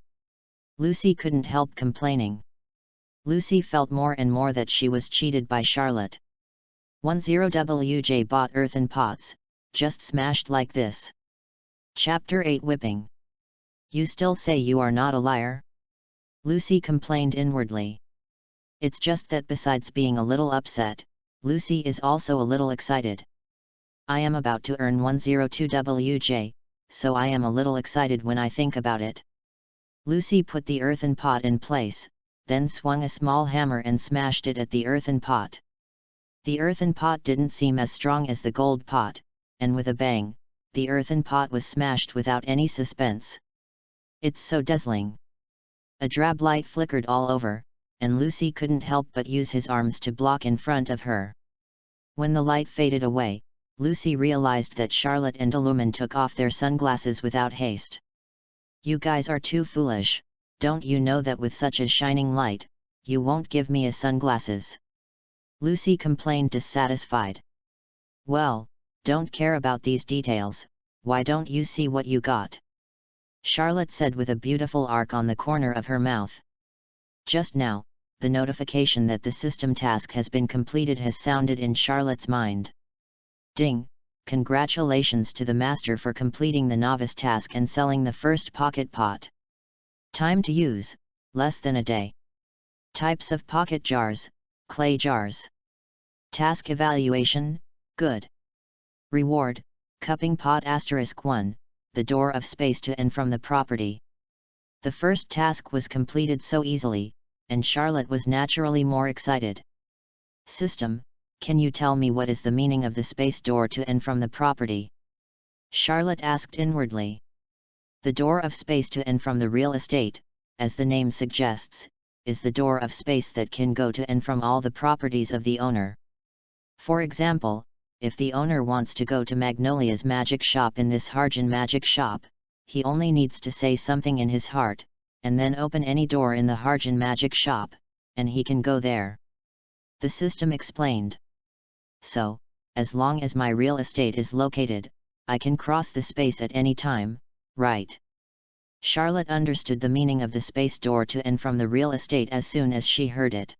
Lucy couldn't help complaining. Lucy felt more and more that she was cheated by Charlotte. 10WJ bought earthen pots, just smashed like this. Chapter 8 Whipping. You still say you are not a liar? Lucy complained inwardly. It's just that besides being a little upset, Lucy is also a little excited. I am about to earn 102WJ, so I am a little excited when I think about it. Lucy put the earthen pot in place, then swung a small hammer and smashed it at the earthen pot. The earthen pot didn't seem as strong as the gold pot, and with a bang, the earthen pot was smashed without any suspense. It's so dazzling. A drab light flickered all over, and Lucy couldn't help but use his arms to block in front of her. When the light faded away, Lucy realized that Charlotte and Illumin took off their sunglasses without haste. You guys are too foolish, don't you know that with such a shining light, you won't give me a sunglasses? Lucy complained dissatisfied. Well, don't care about these details, why don't you see what you got? Charlotte said with a beautiful arc on the corner of her mouth. Just now, the notification that the system task has been completed has sounded in Charlotte's mind. Ding! Congratulations to the master for completing the novice task and selling the first pocket pot. Time to use, less than a day. Types of pocket jars, clay jars. Task evaluation, good. Reward, cupping pot *1, the door of space to and from the property. The first task was completed so easily, and Charlotte was naturally more excited. System, can you tell me what is the meaning of the space door to and from the property? Charlotte asked inwardly. The door of space to and from the real estate, as the name suggests, is the door of space that can go to and from all the properties of the owner. For example, if the owner wants to go to Magnolia's magic shop in this Harjan magic shop, he only needs to say something in his heart, and then open any door in the Harjan magic shop, and he can go there. The system explained. So, as long as my real estate is located, I can cross the space at any time, right? Charlotte understood the meaning of the space door to and from the real estate as soon as she heard it.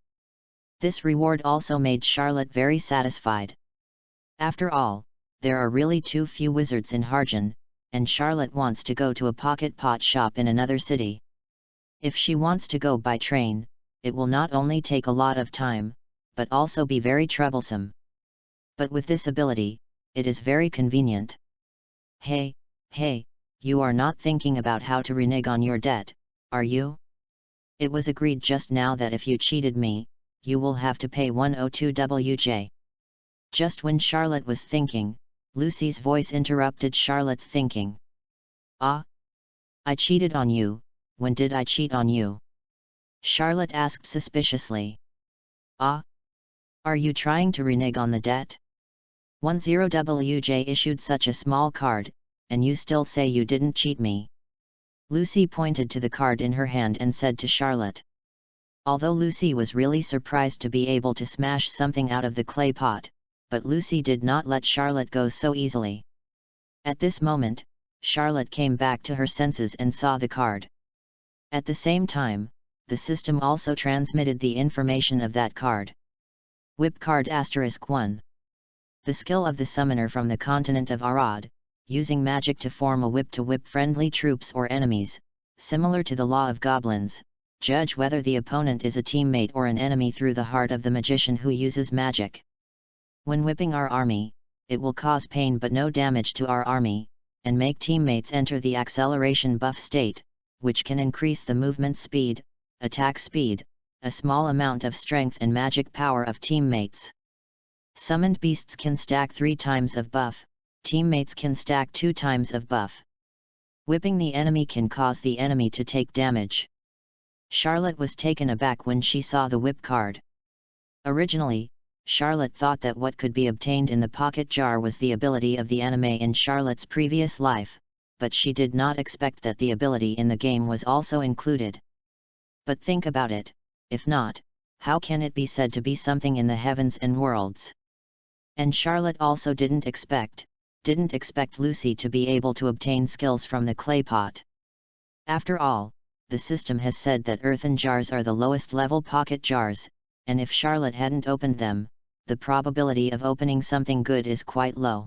This reward also made Charlotte very satisfied. After all, there are really too few wizards in Harjan, and Charlotte wants to go to a pocket pot shop in another city. If she wants to go by train, it will not only take a lot of time, but also be very troublesome. But with this ability, it is very convenient. Hey, you are not thinking about how to renege on your debt, are you? It was agreed just now that if you cheated me, you will have to pay 102 WJ. Just when Charlotte was thinking, Lucy's voice interrupted Charlotte's thinking. Ah? I cheated on you, when did I cheat on you? Charlotte asked suspiciously. Ah? Are you trying to renege on the debt? 10 WJ issued such a small card, and you still say you didn't cheat me. Lucy pointed to the card in her hand and said to Charlotte. Although Lucy was really surprised to be able to smash something out of the clay pot, but Lucy did not let Charlotte go so easily. At this moment, Charlotte came back to her senses and saw the card. At the same time, the system also transmitted the information of that card. Whip card *1. The skill of the summoner from the continent of Arad, using magic to form a whip to whip friendly troops or enemies, similar to the law of goblins, judge whether the opponent is a teammate or an enemy through the heart of the magician who uses magic. When whipping our army, it will cause pain but no damage to our army, and make teammates enter the acceleration buff state, which can increase the movement speed, attack speed, a small amount of strength and magic power of teammates. Summoned beasts can stack 3 times of buff, teammates can stack 2 times of buff. Whipping the enemy can cause the enemy to take damage. Charlotte was taken aback when she saw the whip card. Originally, Charlotte thought that what could be obtained in the pocket jar was the ability of the anime in Charlotte's previous life, but she did not expect that the ability in the game was also included. But think about it, if not, how can it be said to be something in the heavens and worlds? And Charlotte also didn't expect Lucy to be able to obtain skills from the clay pot. After all, the system has said that earthen jars are the lowest level pocket jars, and if Charlotte hadn't opened them, the probability of opening something good is quite low.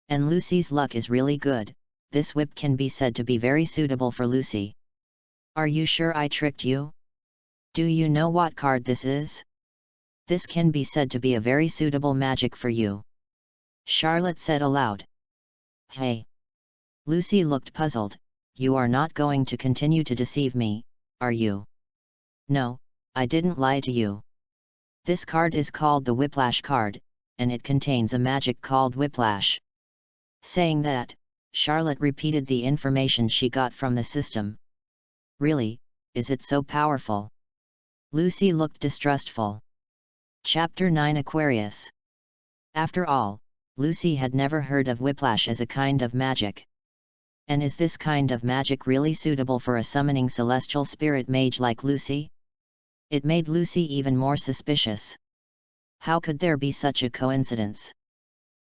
And Lucy's luck is really good, this whip can be said to be very suitable for Lucy. Are you sure I tricked you? Do you know what card this is? This can be said to be a very suitable magic for you. Charlotte said aloud. Hey! Lucy looked puzzled. You are not going to continue to deceive me, are you? No, I didn't lie to you. This card is called the Whiplash card, and it contains a magic called Whiplash. Saying that, Charlotte repeated the information she got from the system. Really, is it so powerful? Lucy looked distrustful. Chapter 9 Aquarius. After all, Lucy had never heard of Whiplash as a kind of magic. And is this kind of magic really suitable for a summoning celestial spirit mage like Lucy? It made Lucy even more suspicious. How could there be such a coincidence?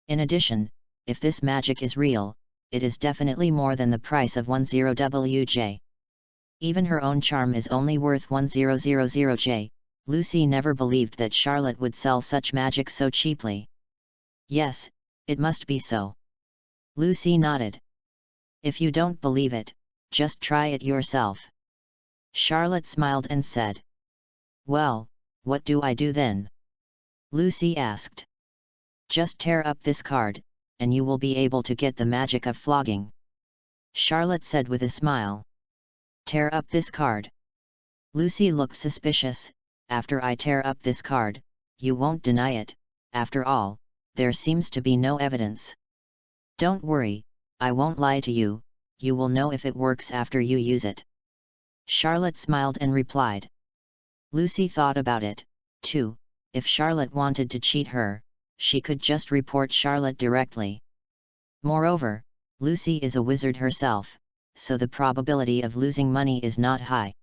In addition, if this magic is real, it is definitely more than the price of 10WJ. Even her own charm is only worth 1000J. Lucy never believed that Charlotte would sell such magic so cheaply. Yes, it must be so. Lucy nodded. If you don't believe it, just try it yourself. Charlotte smiled and said. Well, what do I do then? Lucy asked. Just tear up this card, and you will be able to get the magic of flogging. Charlotte said with a smile. Tear up this card. Lucy looked suspicious. After I tear up this card, you won't deny it, after all, there seems to be no evidence. Don't worry, I won't lie to you, you will know if it works after you use it. Charlotte smiled and replied. Lucy thought about it, too. If Charlotte wanted to cheat her, she could just report Charlotte directly. Moreover, Lucy is a wizard herself, so the probability of losing money is not high.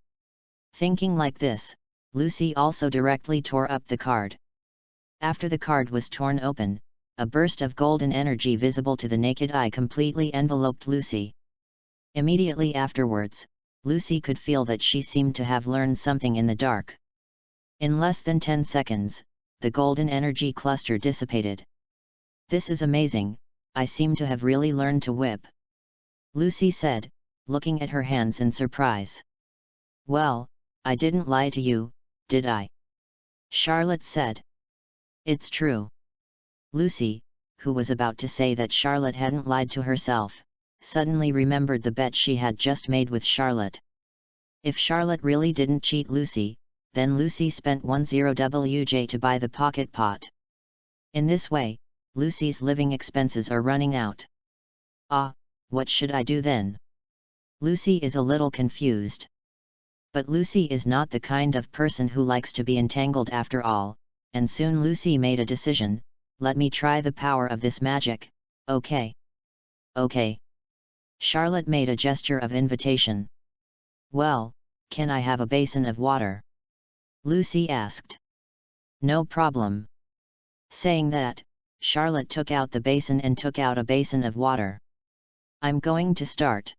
Thinking like this, Lucy also directly tore up the card. After the card was torn open, a burst of golden energy visible to the naked eye completely enveloped Lucy. Immediately afterwards, Lucy could feel that she seemed to have learned something in the dark. In less than 10 seconds, the golden energy cluster dissipated. This is amazing, I seem to have really learned to whip. Lucy said, looking at her hands in surprise. Well, I didn't lie to you, did I? Charlotte said. It's true. Lucy, who was about to say that Charlotte hadn't lied to herself, suddenly remembered the bet she had just made with Charlotte. If Charlotte really didn't cheat Lucy, then Lucy spent 10WJ to buy the pocket pot. In this way, Lucy's living expenses are running out. What should I do then? Lucy is a little confused. But Lucy is not the kind of person who likes to be entangled after all, and soon Lucy made a decision. Let me try the power of this magic, okay? Okay. Charlotte made a gesture of invitation. Well, can I have a basin of water? Lucy asked. No problem. Saying that, Charlotte took out the basin and took out a basin of water. I'm going to start.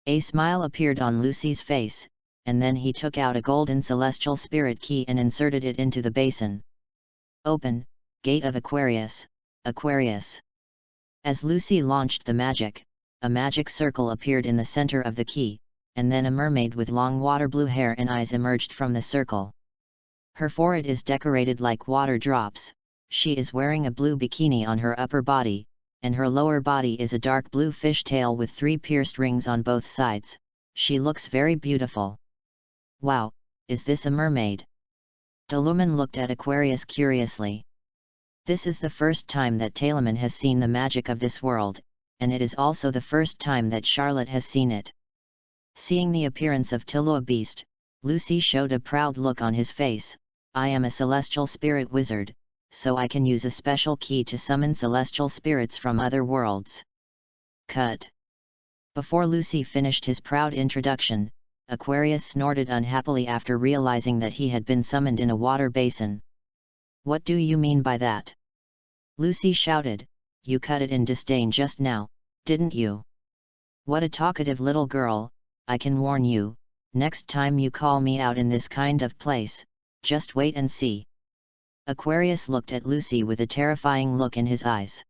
A smile appeared on Lucy's face, and then he took out a golden celestial spirit key and inserted it into the basin. Open, Gate of Aquarius, Aquarius. As Lucy launched the magic, a magic circle appeared in the center of the key, and then a mermaid with long water blue hair and eyes emerged from the circle. Her forehead is decorated like water drops, she is wearing a blue bikini on her upper body, and her lower body is a dark blue fishtail with 3 pierced rings on both sides. She looks very beautiful. Wow, is this a mermaid? Telemann looked at Aquarius curiously. This is the first time that Telemann has seen the magic of this world, and it is also the first time that Charlotte has seen it. Seeing the appearance of Tilo Beast, Lucy showed a proud look on his face. I am a celestial spirit wizard, so I can use a special key to summon celestial spirits from other worlds. Cut. Before Lucy finished his proud introduction, Aquarius snorted unhappily after realizing that he had been summoned in a water basin. What do you mean by that? Lucy shouted, you cut it in disdain just now, didn't you? What a talkative little girl, I can warn you, next time you call me out in this kind of place, just wait and see. Aquarius looked at Lucy with a terrifying look in his eyes.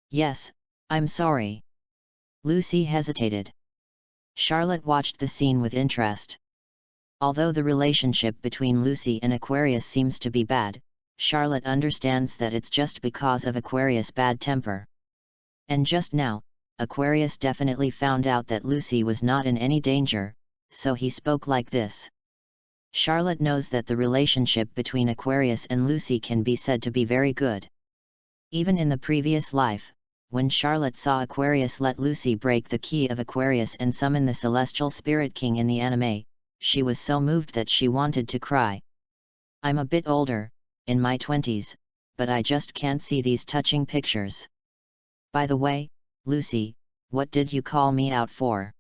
Yes, I'm sorry. Lucy hesitated. Charlotte watched the scene with interest. Although the relationship between Lucy and Aquarius seems to be bad, Charlotte understands that it's just because of Aquarius' bad temper. And just now, Aquarius definitely found out that Lucy was not in any danger, so he spoke like this. Charlotte knows that the relationship between Aquarius and Lucy can be said to be very good. Even in the previous life, when Charlotte saw Aquarius let Lucy break the key of Aquarius and summon the Celestial Spirit King in the anime, she was so moved that she wanted to cry. I'm a bit older, in my 20s, but I just can't see these touching pictures. By the way, Lucy, what did you call me out for?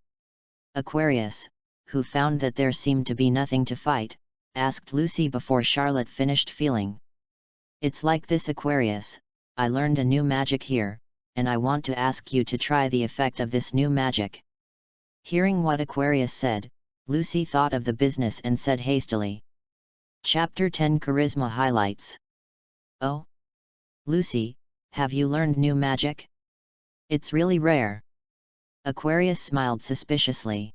Aquarius, who found that there seemed to be nothing to fight, asked Lucy before Charlotte finished feeling. It's like this, Aquarius, I learned a new magic here, and I want to ask you to try the effect of this new magic." Hearing what Aquarius said, Lucy thought of the business and said hastily. Chapter 10 Charisma Highlights. "Oh? Lucy, have you learned new magic? It's really rare." Aquarius smiled suspiciously.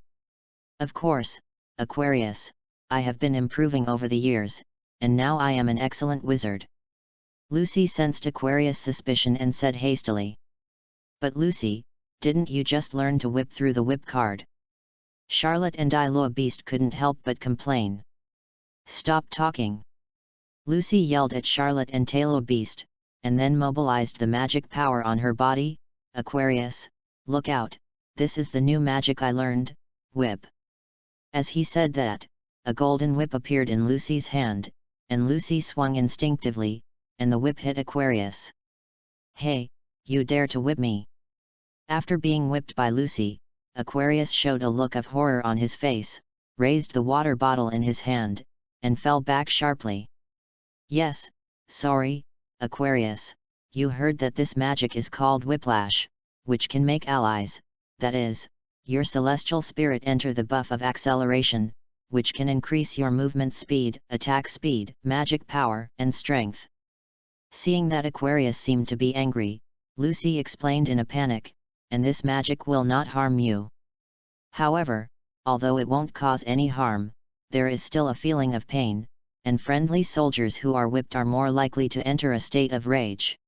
"Of course, Aquarius, I have been improving over the years, and now I am an excellent wizard." Lucy sensed Aquarius' suspicion and said hastily. "But Lucy, didn't you just learn to whip through the whip card?" Charlotte and Beast couldn't help but complain. "Stop talking!" Lucy yelled at Charlotte and Beast, and then mobilized the magic power on her body. "Aquarius, look out, this is the new magic I learned, whip." As he said that, a golden whip appeared in Lucy's hand, and Lucy swung instinctively, and the whip hit Aquarius. "Hey, you dare to whip me!" After being whipped by Lucy, Aquarius showed a look of horror on his face, raised the water bottle in his hand, and fell back sharply. "Yes, sorry, Aquarius, you heard that this magic is called whiplash, which can make allies, that is, your celestial spirit enter the buff of acceleration, which can increase your movement speed, attack speed, magic power, and strength." Seeing that Aquarius seemed to be angry, Lucy explained in a panic, "And this magic will not harm you. However, although it won't cause any harm, there is still a feeling of pain, and friendly soldiers who are whipped are more likely to enter a state of rage."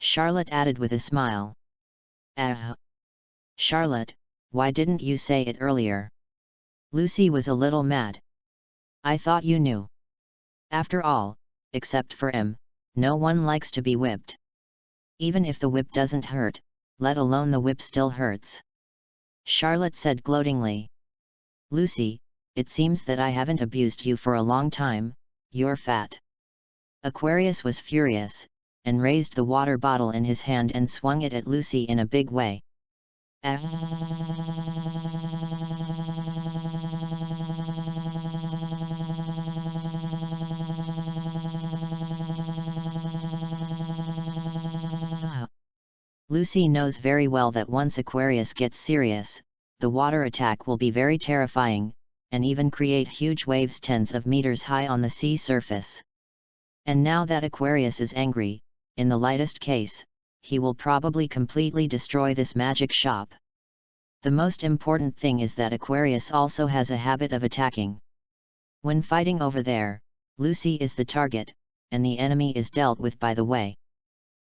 Charlotte added with a smile. Charlotte, why didn't you say it earlier?" Lucy was a little mad. "I thought you knew. After all, except for him, no one likes to be whipped. Even if the whip doesn't hurt, let alone the whip still hurts." Charlotte said gloatingly. "Lucy, it seems that I haven't abused you for a long time, you're fat." Aquarius was furious, and raised the water bottle in his hand and swung it at Lucy in a big way. Lucy knows very well that once Aquarius gets serious, the water attack will be very terrifying, and even create huge waves tens of meters high on the sea surface. And now that Aquarius is angry, in the lightest case, he will probably completely destroy this magic shop. The most important thing is that Aquarius also has a habit of attacking. When fighting over there, Lucy is the target, and the enemy is dealt with by the way.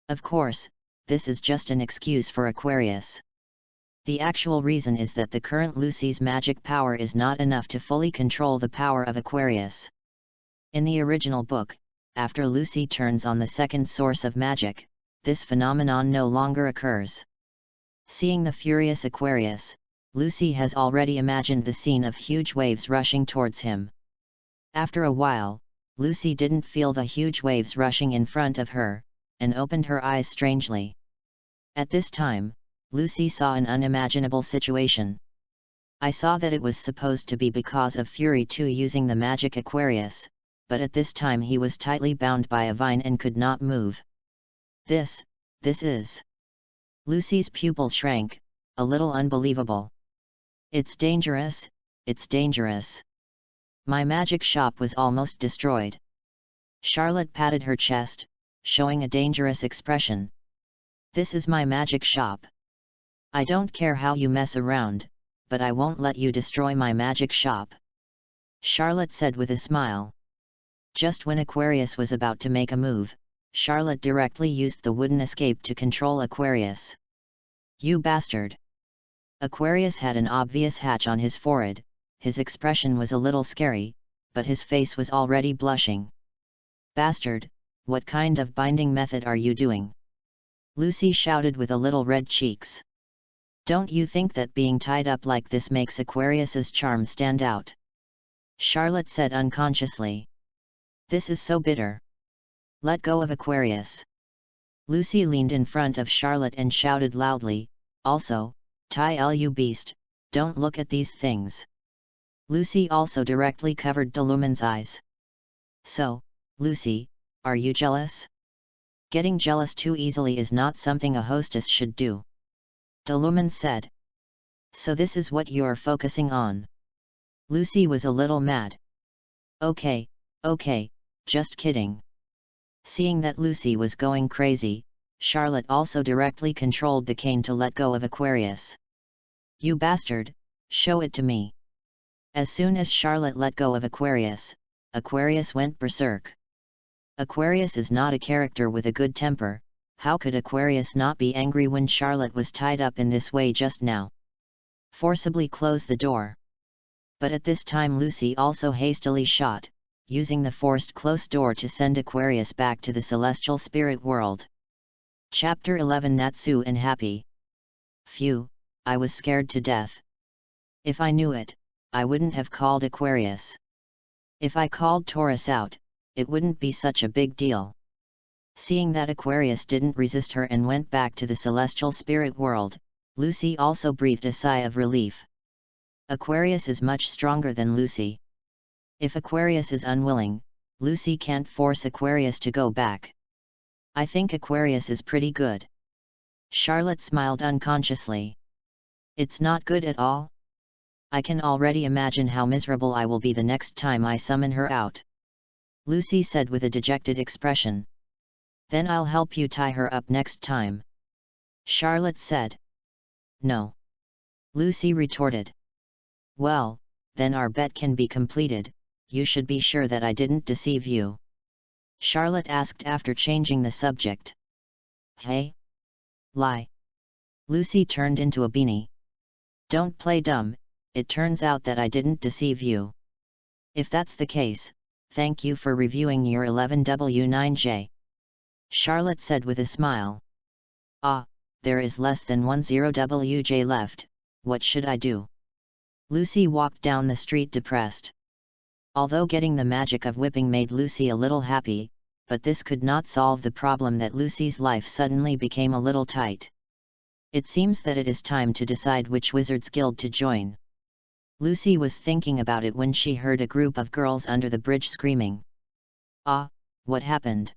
Of course, this is just an excuse for Aquarius. The actual reason is that the current Lucy's magic power is not enough to fully control the power of Aquarius. In the original book, after Lucy turns on the second source of magic, this phenomenon no longer occurs. Seeing the furious Aquarius, Lucy has already imagined the scene of huge waves rushing towards him. After a while, Lucy didn't feel the huge waves rushing in front of her, and opened her eyes strangely. At this time, Lucy saw an unimaginable situation. "I saw that it was supposed to be because of Fury 2 using the magic Aquarius, but at this time he was tightly bound by a vine and could not move. This is..." Lucy's pupils shrank, a little unbelievable. It's dangerous. My magic shop was almost destroyed." Charlotte patted her chest, showing a dangerous expression. "This is my magic shop. I don't care how you mess around, but I won't let you destroy my magic shop," Charlotte said with a smile. Just when Aquarius was about to make a move, Charlotte directly used the wooden escape to control Aquarius. "You bastard!" Aquarius had an obvious hatch on his forehead, his expression was a little scary, but his face was already blushing. "Bastard, what kind of binding method are you doing?" Lucy shouted with a little red cheeks. "Don't you think that being tied up like this makes Aquarius's charm stand out?" Charlotte said unconsciously. "This is so bitter. Let go of Aquarius." Lucy leaned in front of Charlotte and shouted loudly, "Also, tie beast, don't look at these things." Lucy also directly covered Delumen's eyes. "So, Lucy, are you jealous? Getting jealous too easily is not something a hostess should do. Deluman said. So this is what you're focusing on? Lucy was a little mad. Okay, just kidding. Seeing that Lucy was going crazy, Charlotte also directly controlled the cane to let go of Aquarius. You bastard, show it to me. As soon as Charlotte let go of Aquarius, Aquarius went berserk. Aquarius is not a character with a good temper. How could Aquarius not be angry when Charlotte was tied up in this way just now? Forcibly close the door. But at this time Lucy also hastily shot, using the forced closed door to send Aquarius back to the celestial spirit world. Chapter 11 Natsu and Happy. Phew, I was scared to death. If I knew it, I wouldn't have called Aquarius. If I called Taurus out, it wouldn't be such a big deal. Seeing that Aquarius didn't resist her and went back to the celestial spirit world, Lucy also breathed a sigh of relief. Aquarius is much stronger than Lucy. If Aquarius is unwilling, Lucy can't force Aquarius to go back. I think Aquarius is pretty good. Charlotte smiled unconsciously. It's not good at all? I can already imagine how miserable I will be the next time I summon her out. Lucy said with a dejected expression. Then I'll help you tie her up next time. Charlotte said. No. Lucy retorted. Well, then our bet can be completed. You should be sure that I didn't deceive you. Charlotte asked after changing the subject. Hey? Lie. Lucy turned into a beanie. Don't play dumb, it turns out that I didn't deceive you. If that's the case, thank you for reviewing your 11W9J. Charlotte said with a smile. Ah, there is less than 10WJ left, what should I do? Lucy walked down the street depressed. Although getting the magic of whipping made Lucy a little happy, but this could not solve the problem that Lucy's life suddenly became a little tight. It seems that it is time to decide which Wizards Guild to join. Lucy was thinking about it when she heard a group of girls under the bridge screaming. Ah, what happened?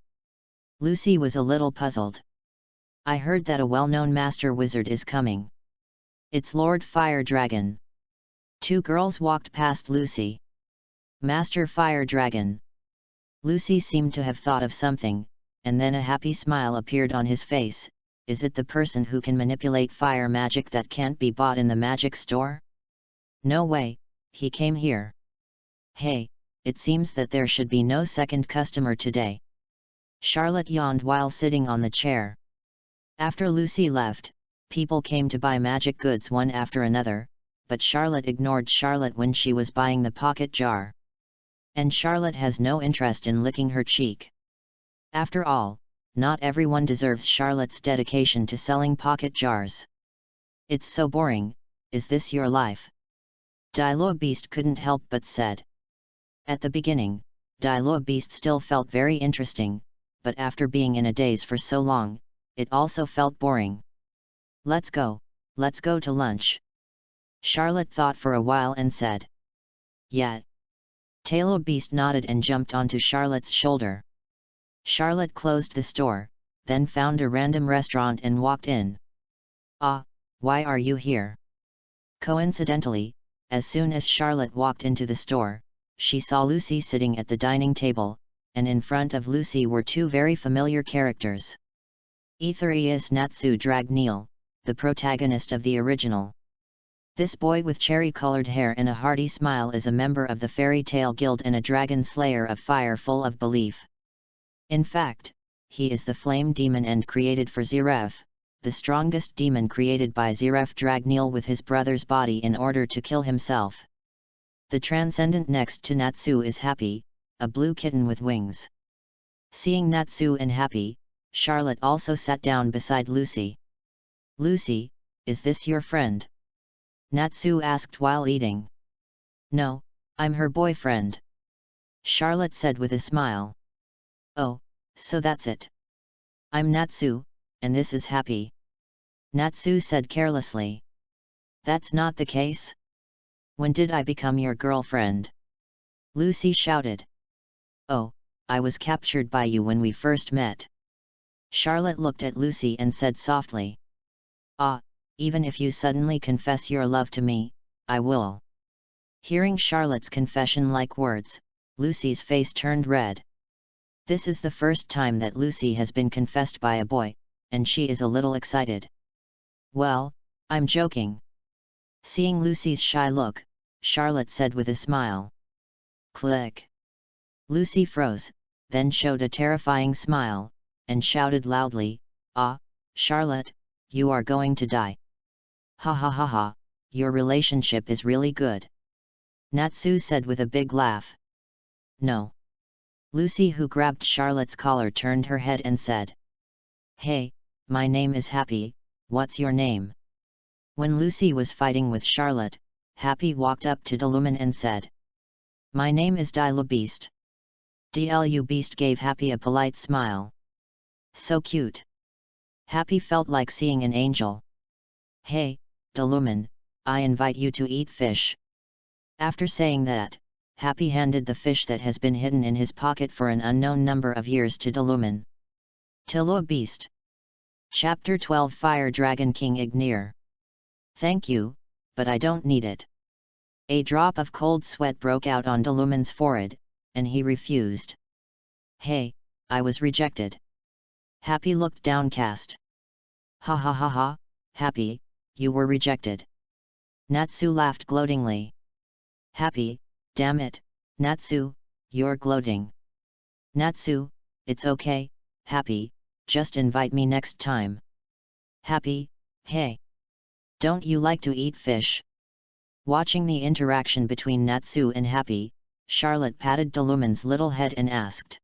Lucy was a little puzzled. I heard that a well-known master wizard is coming. It's Lord Fire Dragon. Two girls walked past Lucy. Master Fire Dragon. Lucy seemed to have thought of something, and then a happy smile appeared on his face. Is it the person who can manipulate fire magic that can't be bought in the magic store? No way, he came here. Hey, it seems that there should be no second customer today. Charlotte yawned while sitting on the chair. After Lucy left, people came to buy magic goods one after another, but Charlotte ignored Charlotte when she was buying the pocket jar. And Charlotte has no interest in licking her cheek. After all, not everyone deserves Charlotte's dedication to selling pocket jars. It's so boring, is this your life? Dialogue Beast couldn't help but said. At the beginning, Dialogue Beast still felt very interesting, but after being in a daze for so long, it also felt boring. Let's go to lunch. Charlotte thought for a while and said. Yeah. Dialogue Beast nodded and jumped onto Charlotte's shoulder. Charlotte closed the store, then found a random restaurant and walked in. Ah, why are you here? Coincidentally, as soon as Charlotte walked into the store, she saw Lucy sitting at the dining table, and in front of Lucy were two very familiar characters. Aetherius Natsu Dragneel, the protagonist of the original. This boy with cherry-colored hair and a hearty smile is a member of the Fairy Tale Guild and a dragon slayer of fire full of belief. In fact, he is the flame demon and created for Zeref, the strongest demon created by Zeref Dragneel with his brother's body in order to kill himself. The transcendent next to Natsu is Happy, a blue kitten with wings. Seeing Natsu and Happy, Charlotte also sat down beside Lucy. Lucy, is this your friend? Natsu asked while eating. No, I'm her boyfriend. Charlotte said with a smile. Oh, so that's it. I'm Natsu, and this is Happy. Natsu said carelessly. That's not the case. When did I become your girlfriend? Lucy shouted. Oh, I was captured by you when we first met. Charlotte looked at Lucy and said softly. Ah, even if you suddenly confess your love to me, I will. Hearing Charlotte's confession-like words, Lucy's face turned red. This is the first time that Lucy has been confessed by a boy, and she is a little excited. Well, I'm joking. Seeing Lucy's shy look, Charlotte said with a smile. Click. Lucy froze, then showed a terrifying smile, and shouted loudly, Ah, Charlotte, you are going to die. Ha ha ha ha, your relationship is really good. Natsu said with a big laugh. No. Lucy, who grabbed Charlotte's collar, turned her head and said. Hey, my name is Happy, what's your name? When Lucy was fighting with Charlotte, Happy walked up to Delumen and said. My name is Dilu Beast. Dlu Beast gave Happy a polite smile. So cute. Happy felt like seeing an angel. Hey, Delumen, I invite you to eat fish. After saying that, Happy handed the fish that has been hidden in his pocket for an unknown number of years to Delumen. Dilu Beast. Chapter 12 Fire Dragon King Ignir. Thank you, but I don't need it. A drop of cold sweat broke out on Delumen's forehead, and he refused. Hey, I was rejected. Happy looked downcast. Ha ha ha ha, Happy, you were rejected. Natsu laughed gloatingly. Happy, damn it, Natsu, you're gloating. Natsu, it's okay, Happy, just invite me next time. Happy, hey. Don't you like to eat fish? Watching the interaction between Natsu and Happy, Charlotte patted Delumen's little head and asked.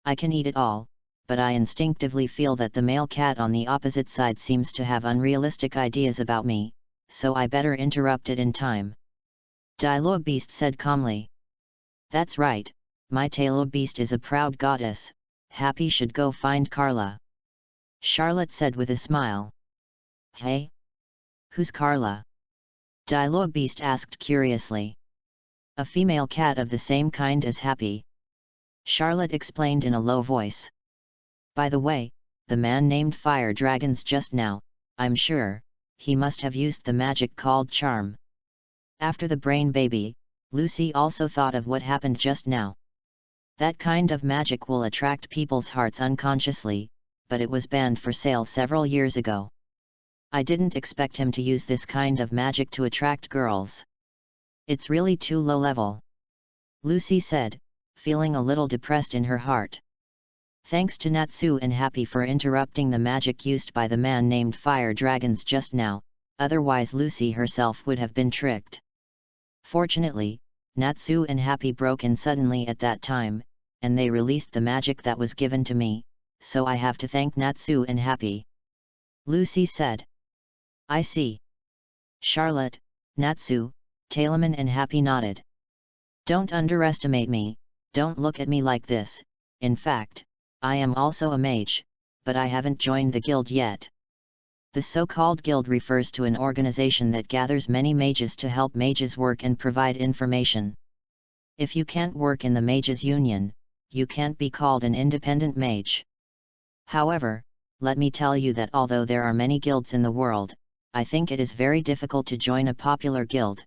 I can eat it all, but I instinctively feel that the male cat on the opposite side seems to have unrealistic ideas about me, so I better interrupt it in time. Dilu Beast said calmly. That's right, my Dilu Beast is a proud goddess, Happy should go find Carla. Charlotte said with a smile. Hey? Who's Carla? Dilu Beast asked curiously. A female cat of the same kind as Happy. Charlotte explained in a low voice. By the way, the man named Fire Dragons just now, I'm sure, he must have used the magic called charm. After the brain baby, Lucy also thought of what happened just now. That kind of magic will attract people's hearts unconsciously, but it was banned for sale several years ago. I didn't expect him to use this kind of magic to attract girls. It's really too low level. Lucy said, feeling a little depressed in her heart. Thanks to Natsu and Happy for interrupting the magic used by the man named Fire Dragons just now, otherwise Lucy herself would have been tricked. Fortunately, Natsu and Happy broke in suddenly at that time, and they released the magic that was given to me, so I have to thank Natsu and Happy. Lucy said. I see. Charlotte, Natsu, Delumen and Happy nodded. Don't underestimate me, don't look at me like this, in fact, I am also a mage, but I haven't joined the guild yet. The so-called guild refers to an organization that gathers many mages to help mages work and provide information. If you can't work in the mages union, you can't be called an independent mage. However, let me tell you that although there are many guilds in the world, I think it is very difficult to join a popular guild.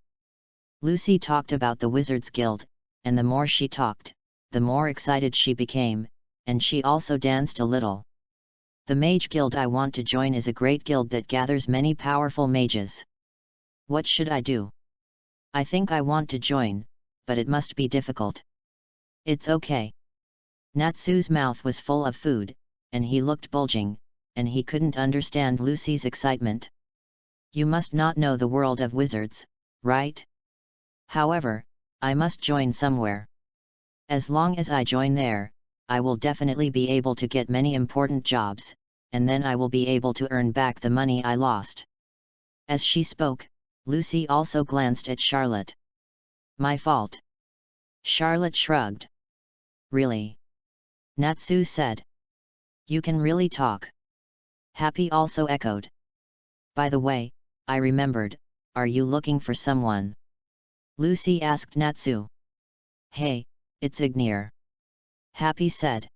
Lucy talked about the Wizards Guild, and the more she talked, the more excited she became, and she also danced a little. The Mage Guild I want to join is a great guild that gathers many powerful mages. What should I do? I think I want to join, but it must be difficult. It's okay. Natsu's mouth was full of food, and he looked bulging, and he couldn't understand Lucy's excitement. You must not know the world of wizards, right? However, I must join somewhere. As long as I join there, I will definitely be able to get many important jobs, and then I will be able to earn back the money I lost. As she spoke, Lucy also glanced at Charlotte. My fault. Charlotte shrugged. Really? Natsu said. You can really talk. Happy also echoed. By the way, I remembered, are you looking for someone? Lucy asked Natsu. Hey, it's Ignir. Happy said.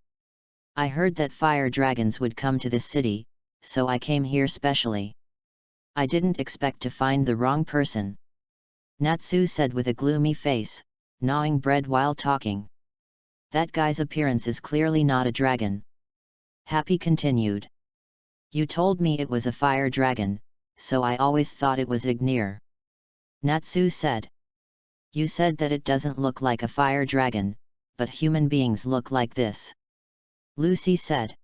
I heard that fire dragons would come to this city, so I came here specially. I didn't expect to find the wrong person," Natsu said with a gloomy face, gnawing bread while talking. "That guy's appearance is clearly not a dragon." Happy continued. "You told me it was a fire dragon, so I always thought it was Ignir," Natsu said. "You said that it doesn't look like a fire dragon, but human beings look like this," Lucy said.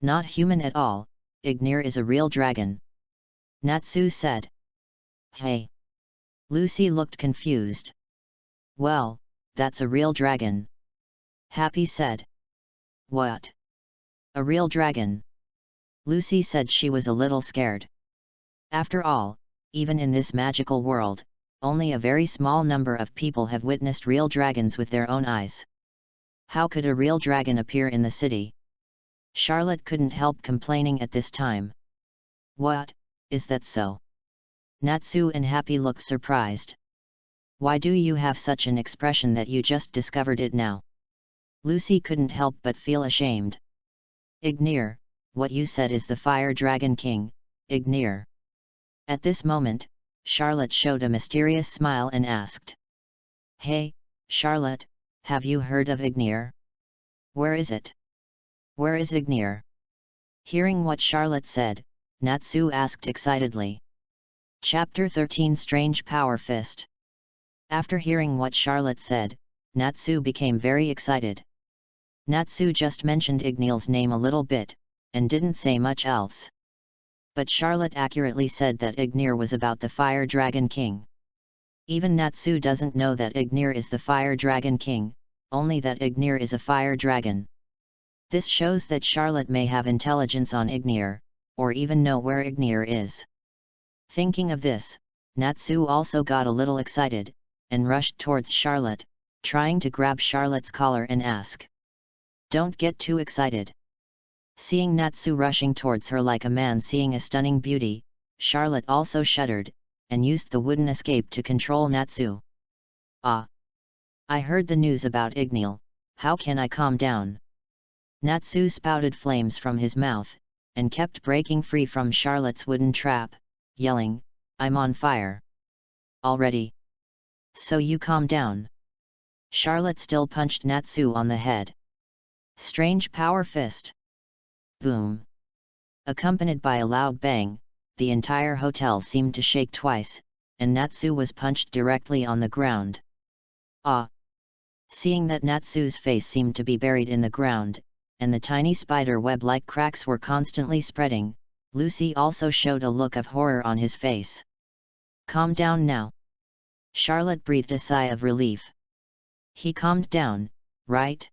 "Not human at all, Ignir is a real dragon," Natsu said. "Hey!" Lucy looked confused. "Well, that's a real dragon," Happy said. "What? A real dragon?" Lucy said she was a little scared. After all, even in this magical world, only a very small number of people have witnessed real dragons with their own eyes. How could a real dragon appear in the city? Charlotte couldn't help complaining at this time. "What, is that so?" Natsu and Happy looked surprised. "Why do you have such an expression that you just discovered it now?" Lucy couldn't help but feel ashamed. "Ignir, what you said is the Fire Dragon King, Ignir." At this moment, Charlotte showed a mysterious smile and asked, "Hey, Charlotte, have you heard of Ignir? Where is it? Where is Ignir?" Hearing what Charlotte said, Natsu asked excitedly. Chapter 13 Strange Power Fist. After hearing what Charlotte said, Natsu became very excited. Natsu just mentioned Ignir's name a little bit, and didn't say much else. But Charlotte accurately said that Ignir was about the Fire Dragon King. Even Natsu doesn't know that Ignir is the Fire Dragon King, only that Ignir is a fire dragon. This shows that Charlotte may have intelligence on Ignir, or even know where Ignir is. Thinking of this, Natsu also got a little excited, and rushed towards Charlotte, trying to grab Charlotte's collar and ask, "Don't get too excited." Seeing Natsu rushing towards her like a man seeing a stunning beauty, Charlotte also shuddered, and used the wooden escape to control Natsu. "Ah! I heard the news about Ignir, how can I calm down?" Natsu spouted flames from his mouth, and kept breaking free from Charlotte's wooden trap, yelling, "I'm on fire already! So you calm down." Charlotte still punched Natsu on the head. Strange Power Fist. Boom! Accompanied by a loud bang, the entire hotel seemed to shake twice, and Natsu was punched directly on the ground. "Ah!" Seeing that Natsu's face seemed to be buried in the ground, and the tiny spider web-like cracks were constantly spreading, Lucy also showed a look of horror on his face. "Calm down now." Charlotte breathed a sigh of relief. "He calmed down, right?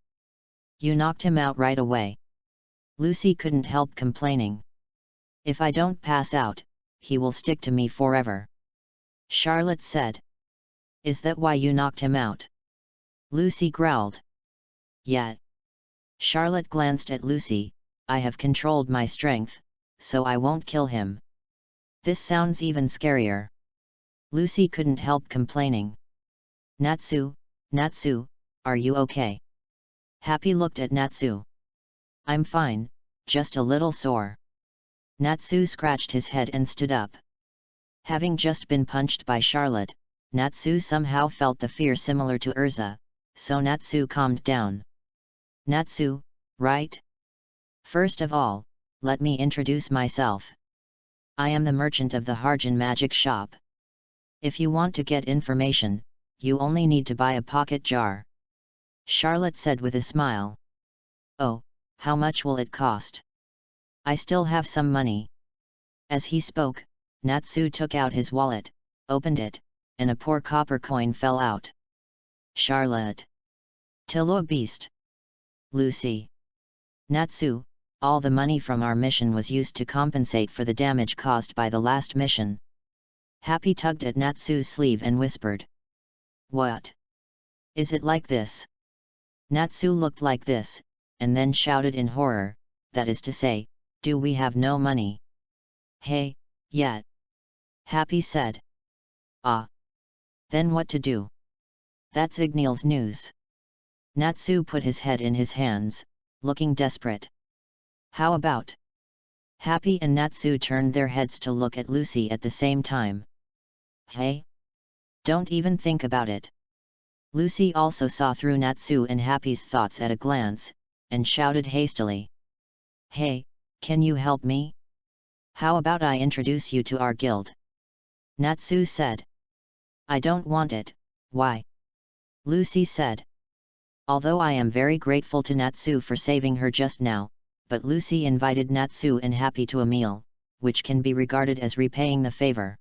You knocked him out right away." Lucy couldn't help complaining. "If I don't pass out, he will stick to me forever," Charlotte said. "Is that why you knocked him out?" Lucy growled. "Yeah." Charlotte glanced at Lucy. "I have controlled my strength, so I won't kill him." This sounds even scarier. Lucy couldn't help complaining. Natsu, are you okay?" Happy looked at Natsu. "I'm fine, just a little sore." Natsu scratched his head and stood up. Having just been punched by Charlotte, Natsu somehow felt the fear similar to Urza, so Natsu calmed down. "Natsu, right? First of all, let me introduce myself. I am the merchant of the Harjan magic shop. If you want to get information, you only need to buy a pocket jar," Charlotte said with a smile. "Oh, how much will it cost? I still have some money." As he spoke, Natsu took out his wallet, opened it, and a poor copper coin fell out. "Charlotte! Tillo beast! Lucy! Natsu, all the money from our mission was used to compensate for the damage caused by the last mission." Happy tugged at Natsu's sleeve and whispered. "What? Is it like this?" Natsu looked like this, and then shouted in horror, "That is to say, do we have no money?" "Hey, yeah," Happy said. "Ah. Then what to do? That's Ignil's news." Natsu put his head in his hands, looking desperate. How about? Happy and Natsu turned their heads to look at Lucy at the same time. Hey! Don't even think about it. Lucy also saw through Natsu and Happy's thoughts at a glance, and shouted hastily. Hey, can you help me? How about I introduce you to our guild? Natsu said. I don't want it, why? Lucy said. Although I am very grateful to Natsu for saving her just now, but Lucy invited Natsu and Happy to a meal, which can be regarded as repaying the favor.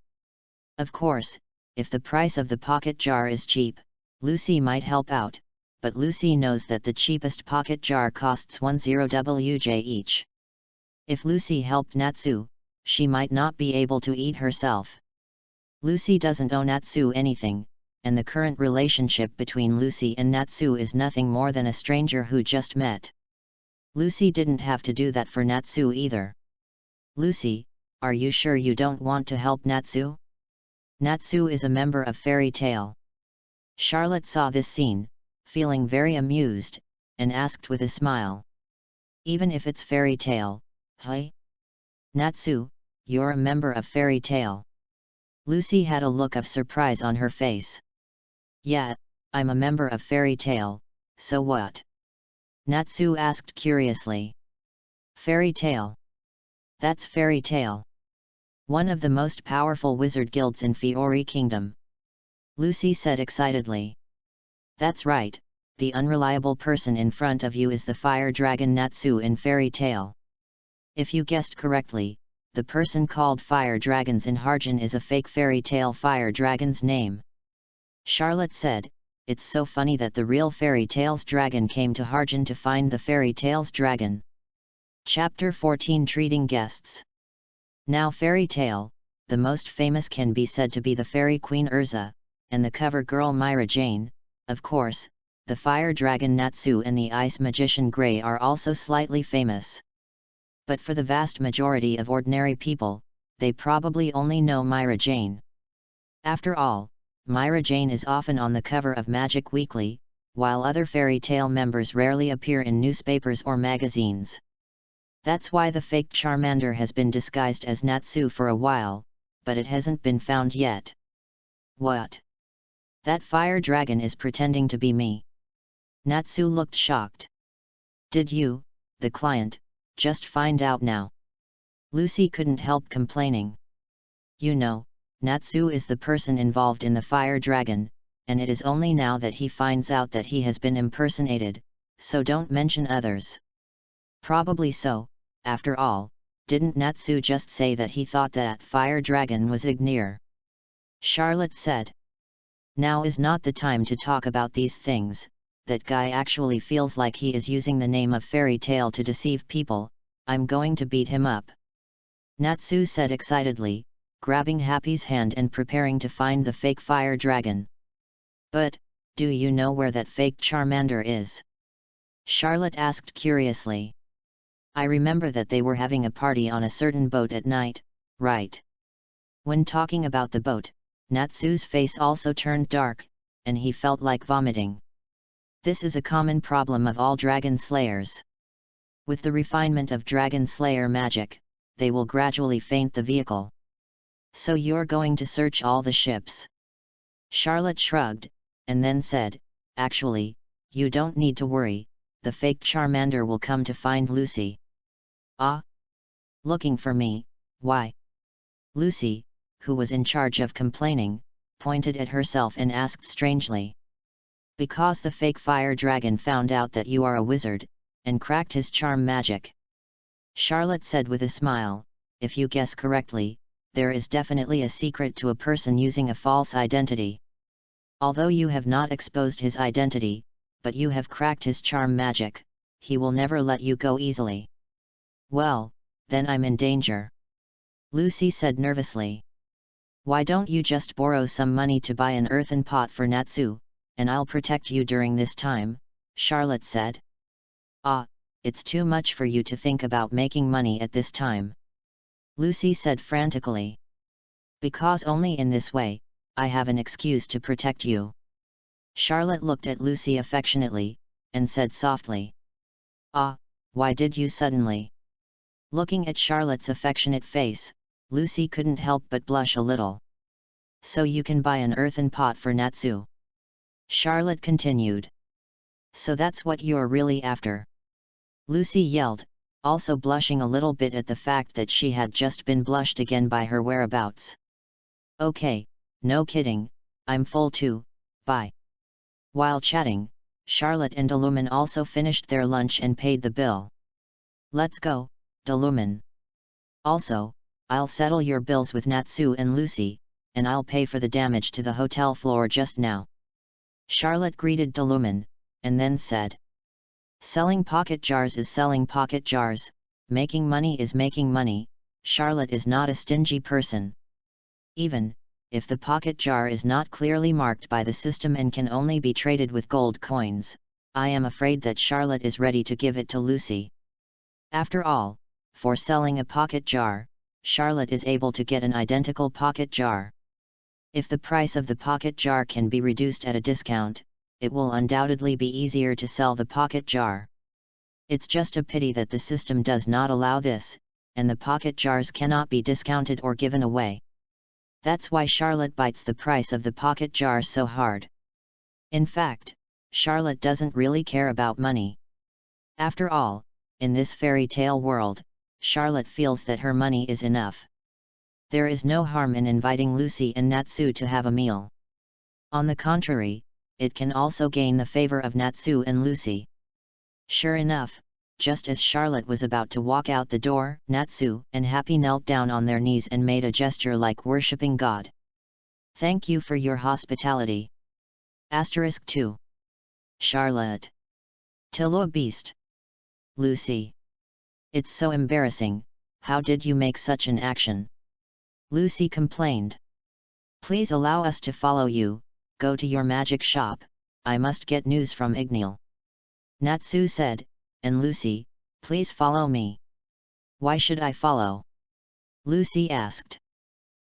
Of course, if the price of the pocket jar is cheap, Lucy might help out, but Lucy knows that the cheapest pocket jar costs 10 WJ each. If Lucy helped Natsu, she might not be able to eat herself. Lucy doesn't owe Natsu anything, and the current relationship between Lucy and Natsu is nothing more than a stranger who just met. Lucy didn't have to do that for Natsu either. Lucy, are you sure you don't want to help Natsu? Natsu is a member of Fairy Tale. Charlotte saw this scene, feeling very amused, and asked with a smile. Even if it's Fairy Tale, hey? Natsu, you're a member of Fairy Tale. Lucy had a look of surprise on her face. Yeah, I'm a member of Fairy Tale, so what? Natsu asked curiously. Fairy Tale. That's Fairy Tale. One of the most powerful wizard guilds in Fiori Kingdom. Lucy said excitedly. That's right, the unreliable person in front of you is the fire dragon Natsu in Fairy Tale. If you guessed correctly, the person called Fire Dragons in Harjan is a fake Fairy Tale fire dragon's name. Charlotte said, it's so funny that the real Fairy Tale's dragon came to Harjan to find the Fairy Tale's dragon. Chapter 14 Treating Guests. Now Fairy Tale, the most famous can be said to be the Fairy Queen Urza, and the cover girl Myra Jane, of course, the fire dragon Natsu and the ice magician Grey are also slightly famous. But for the vast majority of ordinary people, they probably only know Myra Jane. After all, Myra Jane is often on the cover of Magic Weekly, while other Fairy Tale members rarely appear in newspapers or magazines. That's why the fake Charmander has been disguised as Natsu for a while, but it hasn't been found yet. What? That fire dragon is pretending to be me. Natsu looked shocked. Did you, the client, just find out now? Lucy couldn't help complaining. You know, Natsu is the person involved in the fire dragon, and it is only now that he finds out that he has been impersonated, so don't mention others. Probably so, after all, didn't Natsu just say that he thought that fire dragon was Ignir? Charlotte said. Now is not the time to talk about these things, that guy actually feels like he is using the name of Fairy Tale to deceive people, I'm going to beat him up. Natsu said excitedly, grabbing Happy's hand and preparing to find the fake fire dragon. But, do you know where that fake Charmander is? Charlotte asked curiously. I remember that they were having a party on a certain boat at night, right? When talking about the boat, Natsu's face also turned dark, and he felt like vomiting. This is a common problem of all dragon slayers. With the refinement of dragon slayer magic, they will gradually faint the vehicle. So you're going to search all the ships? Charlotte shrugged, and then said, actually, you don't need to worry, the fake Charmander will come to find Lucy. Ah? Looking for me, why? Lucy, who was in charge of complaining, pointed at herself and asked strangely. Because the fake fire dragon found out that you are a wizard, and cracked his charm magic. Charlotte said with a smile, if you guess correctly, there is definitely a secret to a person using a false identity. Although you have not exposed his identity, but you have cracked his charm magic, he will never let you go easily. Well, then I'm in danger. Lucy said nervously. Why don't you just borrow some money to buy an earthen pot for Natsu, and I'll protect you during this time, Charlotte said. Ah, it's too much for you to think about making money at this time. Lucy said frantically. Because only in this way, I have an excuse to protect you. Charlotte looked at Lucy affectionately, and said softly. Ah, why did you suddenly? Looking at Charlotte's affectionate face, Lucy couldn't help but blush a little. So you can buy an earthen pot for Natsu? Charlotte continued. So that's what you're really after? Lucy yelled, also blushing a little bit at the fact that she had just been blushed again by her whereabouts. Okay, no kidding, I'm full too, bye. While chatting, Charlotte and Deluman also finished their lunch and paid the bill. Let's go, Deluman. Also, I'll settle your bills with Natsu and Lucy, and I'll pay for the damage to the hotel floor just now. Charlotte greeted Deluman, and then said. Selling pocket jars is selling pocket jars, making money is making money. Charlotte is not a stingy person. Even if the pocket jar is not clearly marked by the system and can only be traded with gold coins, I am afraid that Charlotte is ready to give it to Lucy. After all, for selling a pocket jar, Charlotte is able to get an identical pocket jar. If the price of the pocket jar can be reduced at a discount, it will undoubtedly be easier to sell the pocket jar. It's just a pity that the system does not allow this, and the pocket jars cannot be discounted or given away. That's why Charlotte bites the price of the pocket jar so hard. In fact, Charlotte doesn't really care about money. After all, in this fairy tale world, Charlotte feels that her money is enough. There is no harm in inviting Lucy and Natsu to have a meal. On the contrary, it can also gain the favor of Natsu and Lucy. Sure enough, just as Charlotte was about to walk out the door, Natsu and Happy knelt down on their knees and made a gesture like worshipping God. Thank you for your hospitality. Asterisk 2. Charlotte. Tillo beast. Lucy. It's so embarrassing, how did you make such an action? Lucy complained. Please allow us to follow you, go to your magic shop, I must get news from Ignil. Natsu said, and Lucy, please follow me. Why should I follow? Lucy asked.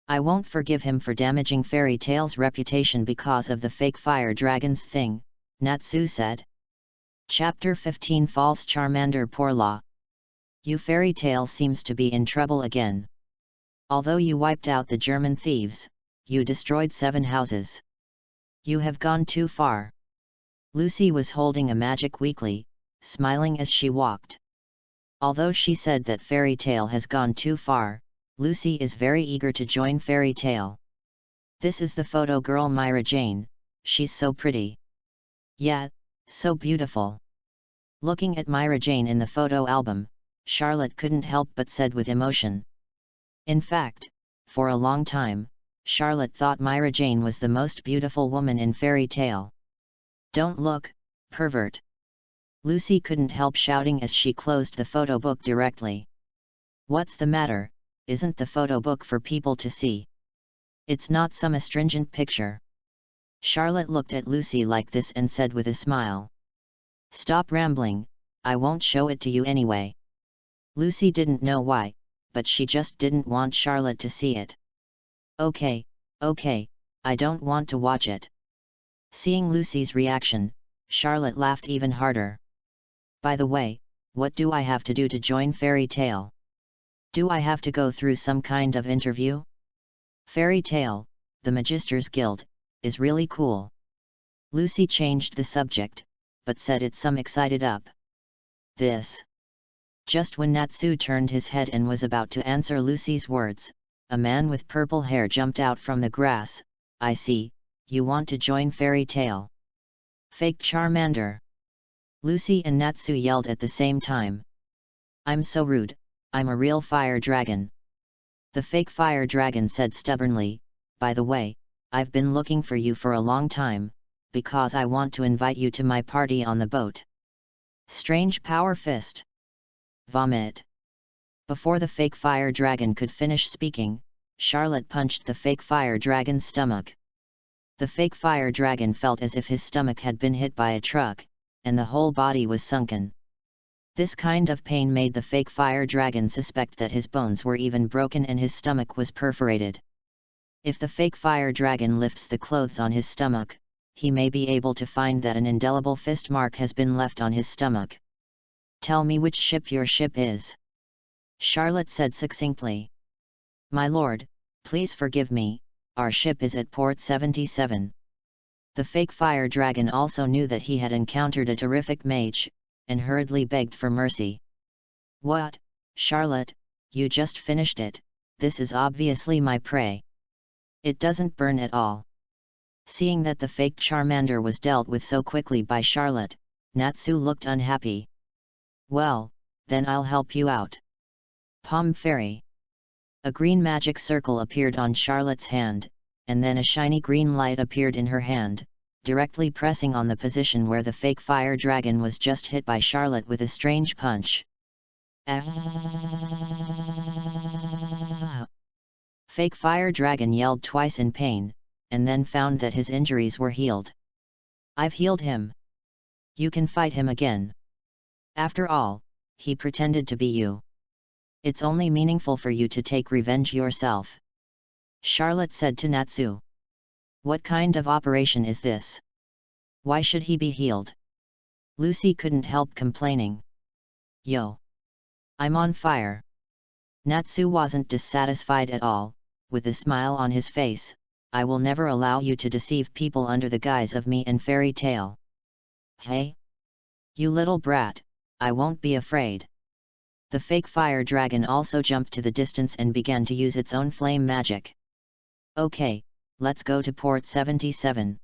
I won't forgive him for damaging Fairy Tale's reputation because of the fake fire dragons thing, Natsu said. Chapter 15 False Charmander Poor Law. You Fairy Tale seems to be in trouble again. Although you wiped out the German thieves, you destroyed 7 houses. You have gone too far. Lucy was holding a magic weekly, smiling as she walked. Although she said that Fairy Tale has gone too far, Lucy is very eager to join Fairy Tale. This is the photo girl Myra Jane, she's so pretty. Yeah, so beautiful. Looking at Myra Jane in the photo album, Charlotte couldn't help but said with emotion. In fact, for a long time, Charlotte thought Myra Jane was the most beautiful woman in Fairy Tale. Don't look, pervert. Lucy couldn't help shouting as she closed the photo book directly. What's the matter, isn't the photo book for people to see? It's not some astringent picture. Charlotte looked at Lucy like this and said with a smile. Stop rambling, I won't show it to you anyway. Lucy didn't know why, but she just didn't want Charlotte to see it. Okay, I don't want to watch it. Seeing Lucy's reaction, Charlotte laughed even harder. By the way, what do I have to do to join Fairy Tale? Do I have to go through some kind of interview? Fairy Tale, the Magisters Guild, is really cool. Lucy changed the subject, but said it some excited up. This. Just when Natsu turned his head and was about to answer Lucy's words, a man with purple hair jumped out from the grass. I see, you want to join Fairy Tale. Fake Charmander. Lucy and Natsu yelled at the same time. I'm so rude, I'm a real fire dragon. The fake fire dragon said stubbornly, by the way, I've been looking for you for a long time, because I want to invite you to my party on the boat. Strange power fist. Vomit. Before the fake fire dragon could finish speaking, Charlotte punched the fake fire dragon's stomach. The fake fire dragon felt as if his stomach had been hit by a truck, and the whole body was sunken. This kind of pain made the fake fire dragon suspect that his bones were even broken and his stomach was perforated. If the fake fire dragon lifts the clothes on his stomach, he may be able to find that an indelible fist mark has been left on his stomach. Tell me which ship your ship is. Charlotte said succinctly. My lord, please forgive me, our ship is at port 77. The fake fire dragon also knew that he had encountered a terrific mage, and hurriedly begged for mercy. What, Charlotte, you just finished it, this is obviously my prey. It doesn't burn at all. Seeing that the fake Charmander was dealt with so quickly by Charlotte, Natsu looked unhappy. Well, then I'll help you out. Palm Fairy. A green magic circle appeared on Charlotte's hand, and then a shiny green light appeared in her hand, directly pressing on the position where the fake fire dragon was just hit by Charlotte with a strange punch. Fake fire dragon yelled twice in pain, and then found that his injuries were healed. I've healed him. You can fight him again. After all, he pretended to be you. It's only meaningful for you to take revenge yourself. Charlotte said to Natsu. What kind of operation is this? Why should he be healed? Lucy couldn't help complaining. Yo! I'm on fire. Natsu wasn't dissatisfied at all, with a smile on his face. I will never allow you to deceive people under the guise of me and fairy tale. Hey! You little brat, I won't be afraid. The fake fire dragon also jumped to the distance and began to use its own flame magic. Okay, let's go to port 77.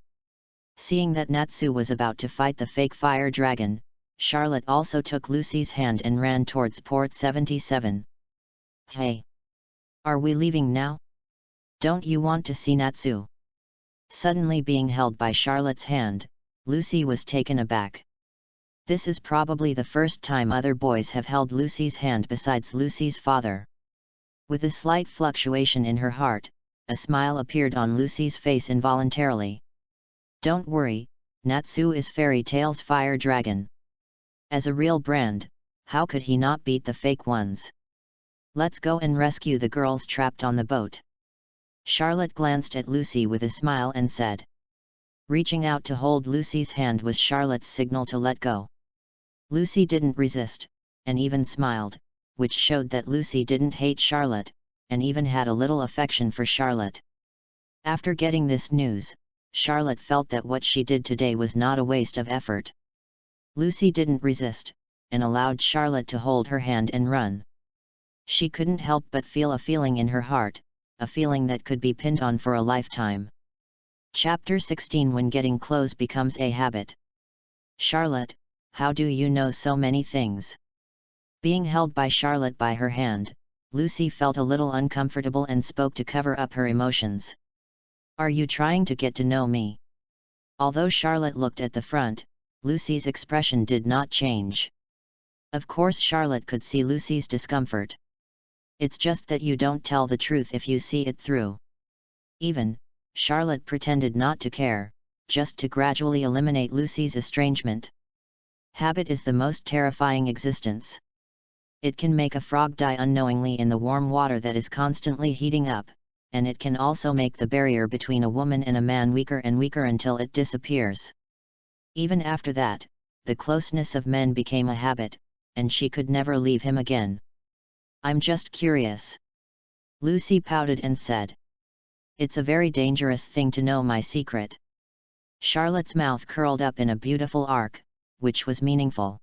Seeing that Natsu was about to fight the fake fire dragon, Charlotte also took Lucy's hand and ran towards port 77. Hey! Are we leaving now? Don't you want to see Natsu? Suddenly being held by Charlotte's hand, Lucy was taken aback. This is probably the first time other boys have held Lucy's hand besides Lucy's father. With a slight fluctuation in her heart, a smile appeared on Lucy's face involuntarily. Don't worry, Natsu is fairy tale's fire dragon. As a real brand, how could he not beat the fake ones? Let's go and rescue the girls trapped on the boat. Charlotte glanced at Lucy with a smile and said. Reaching out to hold Lucy's hand was Charlotte's signal to let go. Lucy didn't resist, and even smiled, which showed that Lucy didn't hate Charlotte, and even had a little affection for Charlotte. After getting this news, Charlotte felt that what she did today was not a waste of effort. Lucy didn't resist, and allowed Charlotte to hold her hand and run. She couldn't help but feel a feeling in her heart, a feeling that could be pinned on for a lifetime. Chapter 16 When Getting Close Becomes a Habit. Charlotte, how do you know so many things? Being held by Charlotte by her hand, Lucy felt a little uncomfortable and spoke to cover up her emotions. Are you trying to get to know me? Although Charlotte looked at the front, Lucy's expression did not change. Of course Charlotte could see Lucy's discomfort. It's just that you don't tell the truth if you see it through. Even, Charlotte pretended not to care, just to gradually eliminate Lucy's estrangement. Habit is the most terrifying existence. It can make a frog die unknowingly in the warm water that is constantly heating up, and it can also make the barrier between a woman and a man weaker and weaker until it disappears. Even after that, the closeness of men became a habit, and she could never leave him again. I'm just curious. Lucy pouted and said. It's a very dangerous thing to know my secret. Charlotte's mouth curled up in a beautiful arc, which was meaningful.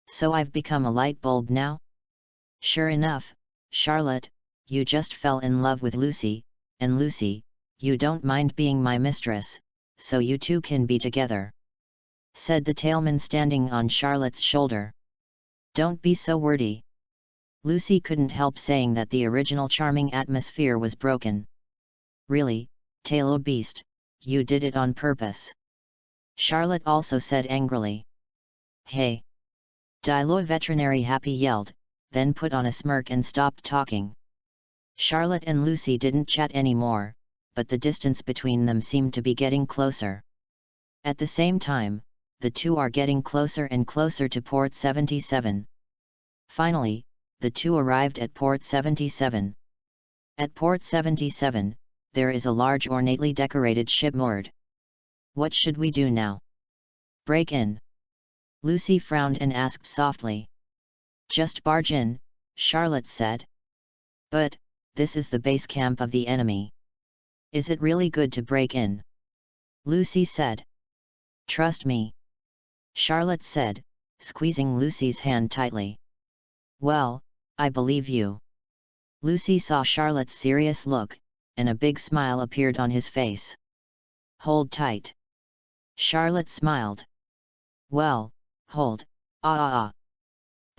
So I've become a light bulb now? Sure enough, Charlotte, you just fell in love with Lucy, and Lucy, you don't mind being my mistress, so you two can be together. Said the tailman standing on Charlotte's shoulder. Don't be so wordy. Lucy couldn't help saying that the original charming atmosphere was broken. Really, Tailo beast, you did it on purpose. Charlotte also said angrily. Hey! Dilo veterinary happy yelled, then put on a smirk and stopped talking. Charlotte and Lucy didn't chat anymore, but the distance between them seemed to be getting closer. At the same time, the two are getting closer and closer to port 77. Finally, the two arrived at port 77. At port 77, there is a large ornately decorated ship moored. What should we do now? Break in. Lucy frowned and asked softly. Just barge in, Charlotte said. But, this is the base camp of the enemy. Is it really good to break in? Lucy said. Trust me. Charlotte said, squeezing Lucy's hand tightly. Well, I believe you. Lucy saw Charlotte's serious look, and a big smile appeared on his face. Hold tight. Charlotte smiled. Well, hold,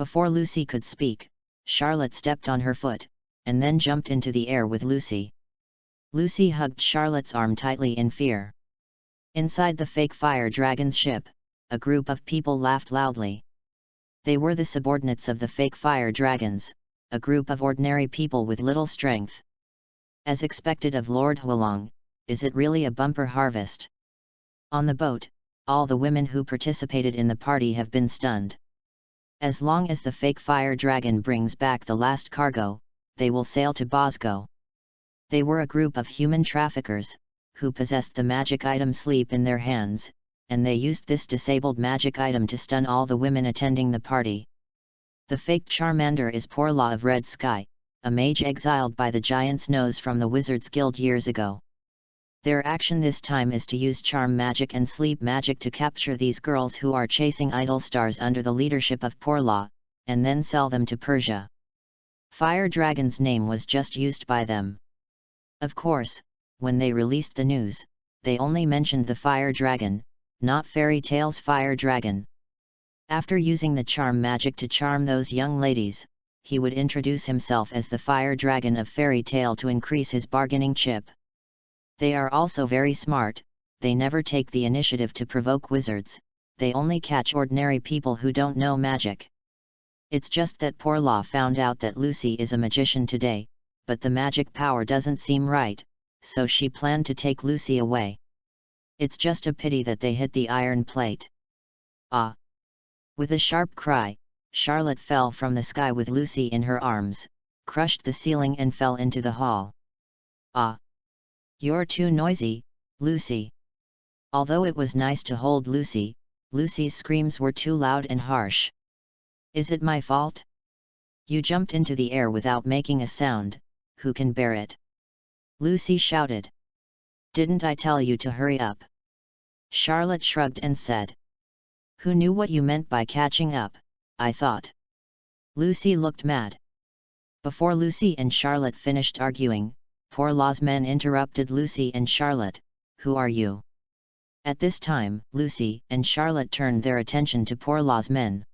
Before Lucy could speak, Charlotte stepped on her foot, and then jumped into the air with Lucy. Lucy hugged Charlotte's arm tightly in fear. Inside the fake fire dragon's ship, a group of people laughed loudly. They were the subordinates of the fake fire dragons, a group of ordinary people with little strength. As expected of Lord Huolong, is it really a bumper harvest? On the boat, all the women who participated in the party have been stunned. As long as the fake fire dragon brings back the last cargo, they will sail to Bosco. They were a group of human traffickers, who possessed the magic item sleep in their hands, and they used this disabled magic item to stun all the women attending the party. The fake Charmander is Porlaw of Red Sky, a mage exiled by the Giant's Nose from the Wizards Guild years ago. Their action this time is to use charm magic and sleep magic to capture these girls who are chasing idol stars under the leadership of Porlaw, and then sell them to Persia. Fire Dragon's name was just used by them. Of course, when they released the news, they only mentioned the Fire Dragon, not Fairy Tale's Fire Dragon. After using the charm magic to charm those young ladies, he would introduce himself as the Fire Dragon of Fairy Tale to increase his bargaining chip. They are also very smart, they never take the initiative to provoke wizards, they only catch ordinary people who don't know magic. It's just that Porlaw found out that Lucy is a magician today, but the magic power doesn't seem right, so she planned to take Lucy away. It's just a pity that they hit the iron plate. Ah! With a sharp cry, Charlotte fell from the sky with Lucy in her arms, crushed the ceiling and fell into the hall. Ah! You're too noisy, Lucy. Although it was nice to hold Lucy, Lucy's screams were too loud and harsh. Is it my fault? You jumped into the air without making a sound, who can bear it? Lucy shouted. Didn't I tell you to hurry up? Charlotte shrugged and said. Who knew what you meant by catching up, I thought. Lucy looked mad. Before Lucy and Charlotte finished arguing, Porlaw's men interrupted Lucy and Charlotte. Who are you? At this time, Lucy and Charlotte turned their attention to Porlaw's men.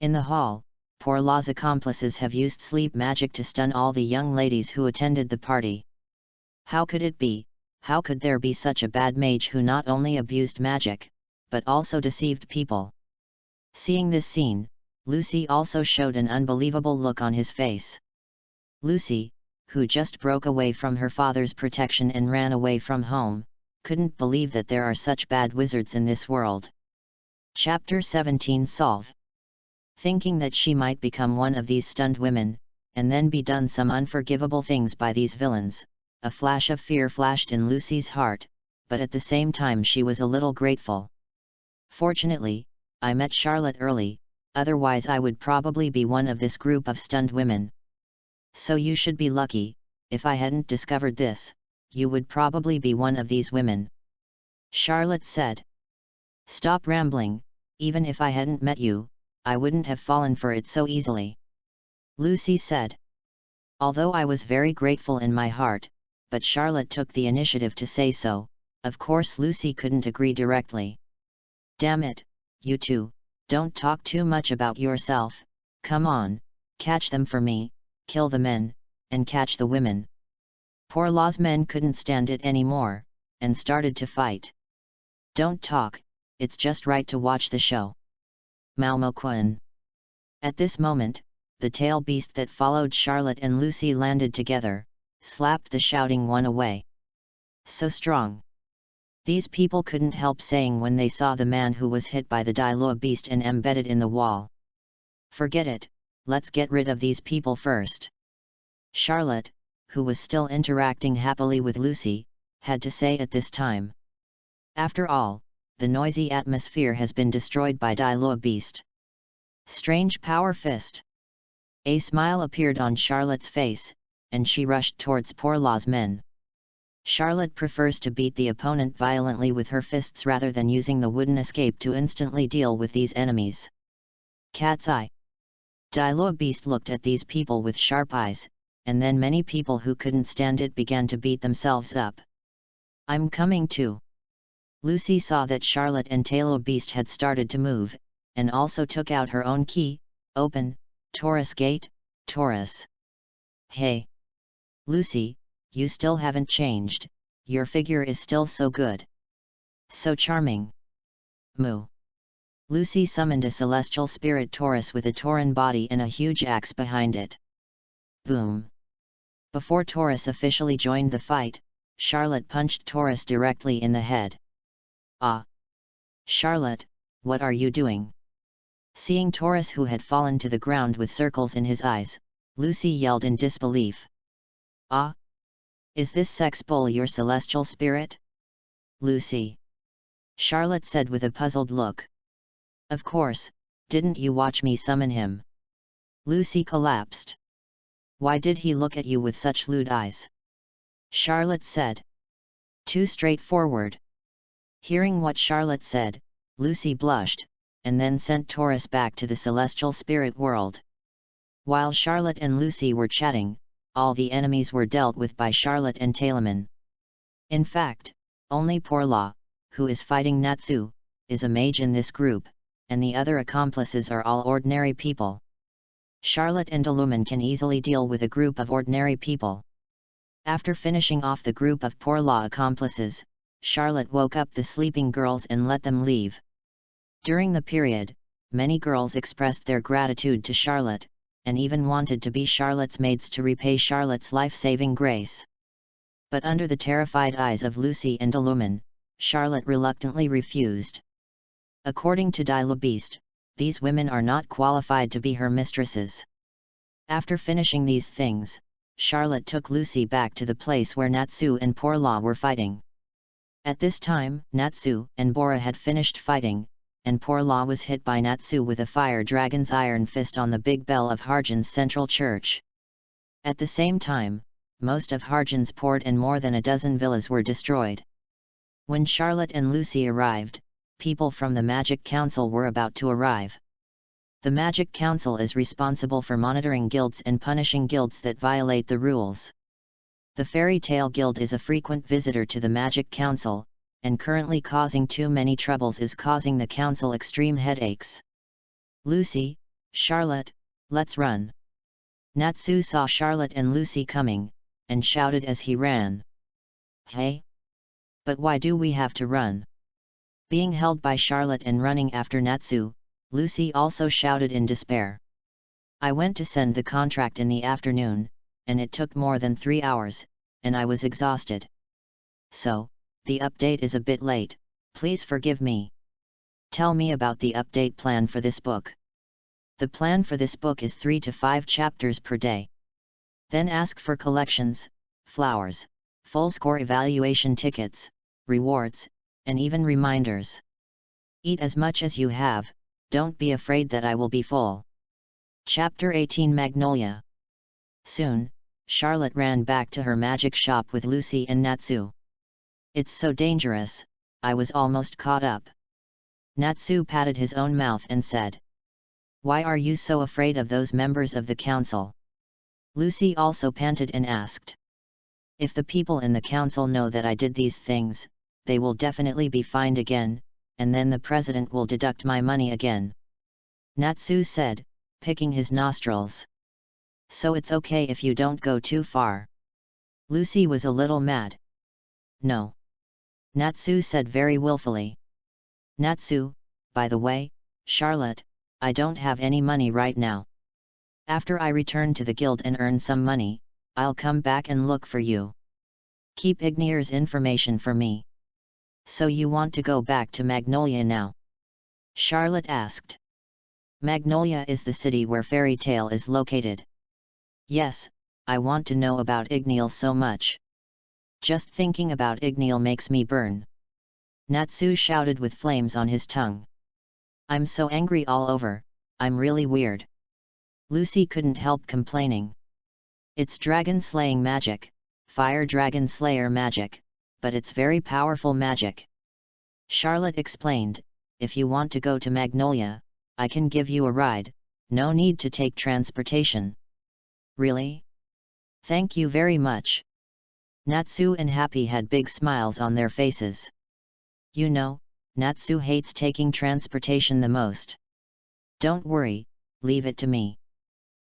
In the hall, Porlaw's accomplices have used sleep magic to stun all the young ladies who attended the party. How could it be? How could there be such a bad mage who not only abused magic, but also deceived people? Seeing this scene, Lucy also showed an unbelievable look on his face. Lucy, who just broke away from her father's protection and ran away from home, couldn't believe that there are such bad wizards in this world. Chapter 17 Solve. Thinking that she might become one of these stunned women, and then be done some unforgivable things by these villains, a flash of fear flashed in Lucy's heart, but at the same time she was a little grateful. Fortunately, I met Charlotte early, otherwise I would probably be one of this group of stunned women. So you should be lucky, if I hadn't discovered this, you would probably be one of these women. Charlotte said. Stop rambling, even if I hadn't met you, I wouldn't have fallen for it so easily. Lucy said. Although I was very grateful in my heart, but Charlotte took the initiative to say so, of course Lucy couldn't agree directly. Damn it, you two, don't talk too much about yourself, come on, catch them for me. Kill the men, and catch the women. Porlaw's men couldn't stand it anymore, and started to fight. Don't talk, it's just right to watch the show. Malmo Quinn. At this moment, the tail beast that followed Charlotte and Lucy landed together, slapped the shouting one away. So strong. These people couldn't help saying when they saw the man who was hit by the Dialogue beast and embedded in the wall. Forget it. Let's get rid of these people first. Charlotte, who was still interacting happily with Lucy, had to say at this time. After all, the noisy atmosphere has been destroyed by Dialogue Beast. Strange Power Fist. A smile appeared on Charlotte's face, and she rushed towards Poor Law's men. Charlotte prefers to beat the opponent violently with her fists rather than using the wooden escape to instantly deal with these enemies. Cat's eye. Dialoguebeast looked at these people with sharp eyes, and then many people who couldn't stand it began to beat themselves up. I'm coming too. Lucy saw that Charlotte and Dialoguebeast had started to move, and also took out her own key. Open, Taurus gate, Taurus. Hey! Lucy, you still haven't changed, your figure is still so good. So charming. Moo. Lucy summoned a celestial spirit Taurus with a Tauran body and a huge axe behind it. Boom. Before Taurus officially joined the fight, Charlotte punched Taurus directly in the head. Ah! Charlotte, what are you doing? Seeing Taurus, who had fallen to the ground with circles in his eyes, Lucy yelled in disbelief. Ah! Is this sex bull your celestial spirit? Lucy. Charlotte said with a puzzled look. Of course, didn't you watch me summon him? Lucy collapsed. Why did he look at you with such lewd eyes? Charlotte said. Too straightforward. Hearing what Charlotte said, Lucy blushed, and then sent Taurus back to the celestial spirit world. While Charlotte and Lucy were chatting, all the enemies were dealt with by Charlotte and Talaman. In fact, only Poor Law, who is fighting Natsu, is a mage in this group, and the other accomplices are all ordinary people. Charlotte and Talaman can easily deal with a group of ordinary people. After finishing off the group of Poor Law accomplices, Charlotte woke up the sleeping girls and let them leave. During the period, many girls expressed their gratitude to Charlotte, and even wanted to be Charlotte's maids to repay Charlotte's life-saving grace. But under the terrified eyes of Lucy and Talaman, Charlotte reluctantly refused. According to Dialoguebeast, these women are not qualified to be her mistresses. After finishing these things, Charlotte took Lucy back to the place where Natsu and Poor Law were fighting. At this time, Natsu and Bora had finished fighting, and Poor Law was hit by Natsu with a fire dragon's iron fist on the big bell of Harjan's central church. At the same time, most of Harjan's port and more than a dozen villas were destroyed. When Charlotte and Lucy arrived, people from the Magic Council were about to arrive. The Magic Council is responsible for monitoring guilds and punishing guilds that violate the rules. The Fairy Tale Guild is a frequent visitor to the Magic Council, and currently causing too many troubles is causing the council extreme headaches. Lucy, Charlotte, let's run. Natsu saw Charlotte and Lucy coming, and shouted as he ran. Hey! But why do we have to run? Being held by Charlotte and running after Natsu, Lucy also shouted in despair. I went to send the contract in the afternoon, and it took more than 3 hours, and I was exhausted. So, the update is a bit late, please forgive me. Tell me about the update plan for this book. The plan for this book is 3 to 5 chapters per day. Then ask for collections, flowers, full score evaluation tickets, rewards, and even reminders. Eat as much as you have, don't be afraid that I will be full. Chapter 18 Magnolia. Soon, Charlotte ran back to her magic shop with Lucy and Natsu. It's so dangerous, I was almost caught up. Natsu patted his own mouth and said. Why are you so afraid of those members of the council? Lucy also panted and asked. If the people in the council know that I did these things, they will definitely be fined again, and then the president will deduct my money again. Natsu said, picking his nostrils. So it's okay if you don't go too far. Lucy was a little mad. No. Natsu said very willfully. Natsu, by the way, Charlotte, I don't have any money right now. After I return to the guild and earn some money, I'll come back and look for you. Keep Ignier's information for me. So you want to go back to Magnolia now? Charlotte asked. Magnolia is the city where Fairy Tale is located. Yes, I want to know about Igniel so much. Just thinking about Igniel makes me burn. Natsu shouted with flames on his tongue. I'm so angry all over, I'm really weird. Lucy couldn't help complaining. It's dragon-slaying magic, fire dragon slayer magic, but it's very powerful magic. Charlotte explained, if you want to go to Magnolia, I can give you a ride, no need to take transportation. Really? Thank you very much. Natsu and Happy had big smiles on their faces. You know, Natsu hates taking transportation the most. Don't worry, leave it to me.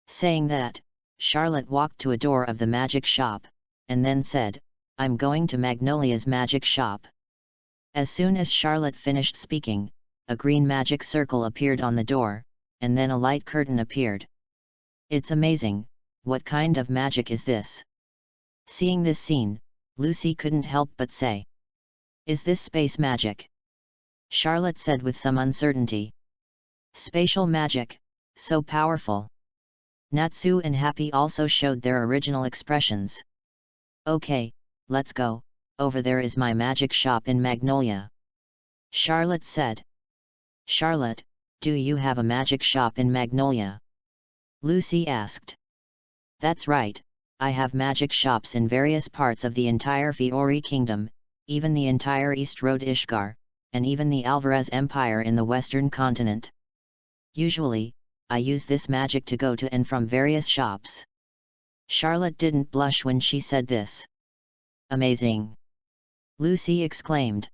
Saying that, Charlotte walked to a door of the magic shop, and then said, I'm going to Magnolia's magic shop. As soon as Charlotte finished speaking, a green magic circle appeared on the door, and then a light curtain appeared. It's amazing, what kind of magic is this? Seeing this scene, Lucy couldn't help but say. Is this space magic? Charlotte said with some uncertainty. Spatial magic, so powerful. Natsu and Happy also showed their original expressions. Okay, let's go, over there is my magic shop in Magnolia. Charlotte said. Charlotte, do you have a magic shop in Magnolia? Lucy asked. That's right, I have magic shops in various parts of the entire Fiori Kingdom, even the entire East Road Ishgar, and even the Alvarez Empire in the Western Continent. Usually, I use this magic to go to and from various shops. Charlotte didn't blush when she said this. Amazing! Lucy exclaimed.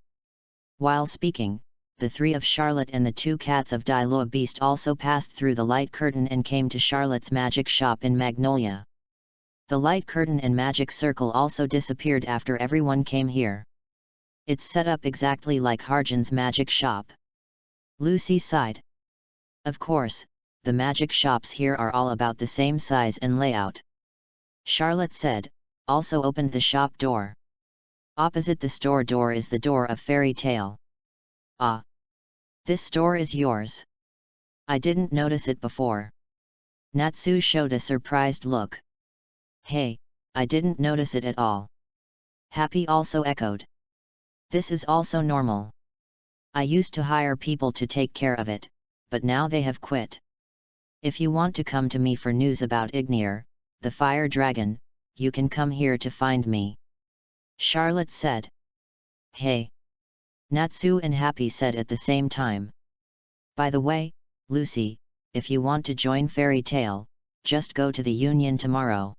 While speaking, the three of Charlotte and the two cats of Dilo Beast also passed through the light curtain and came to Charlotte's magic shop in Magnolia. The light curtain and magic circle also disappeared after everyone came here. It's set up exactly like Harjan's magic shop. Lucy sighed. Of course, the magic shops here are all about the same size and layout. Charlotte said, also opened the shop door. Opposite the store door is the door of Fairy Tale. Ah! This store is yours. I didn't notice it before. Natsu showed a surprised look. Hey, I didn't notice it at all. Happy also echoed. This is also normal. I used to hire people to take care of it, but now they have quit. If you want to come to me for news about Ignir, the fire dragon, you can come here to find me. Charlotte said. Hey! Natsu and Happy said at the same time. By the way, Lucy, if you want to join Fairy Tale, just go to the Union tomorrow.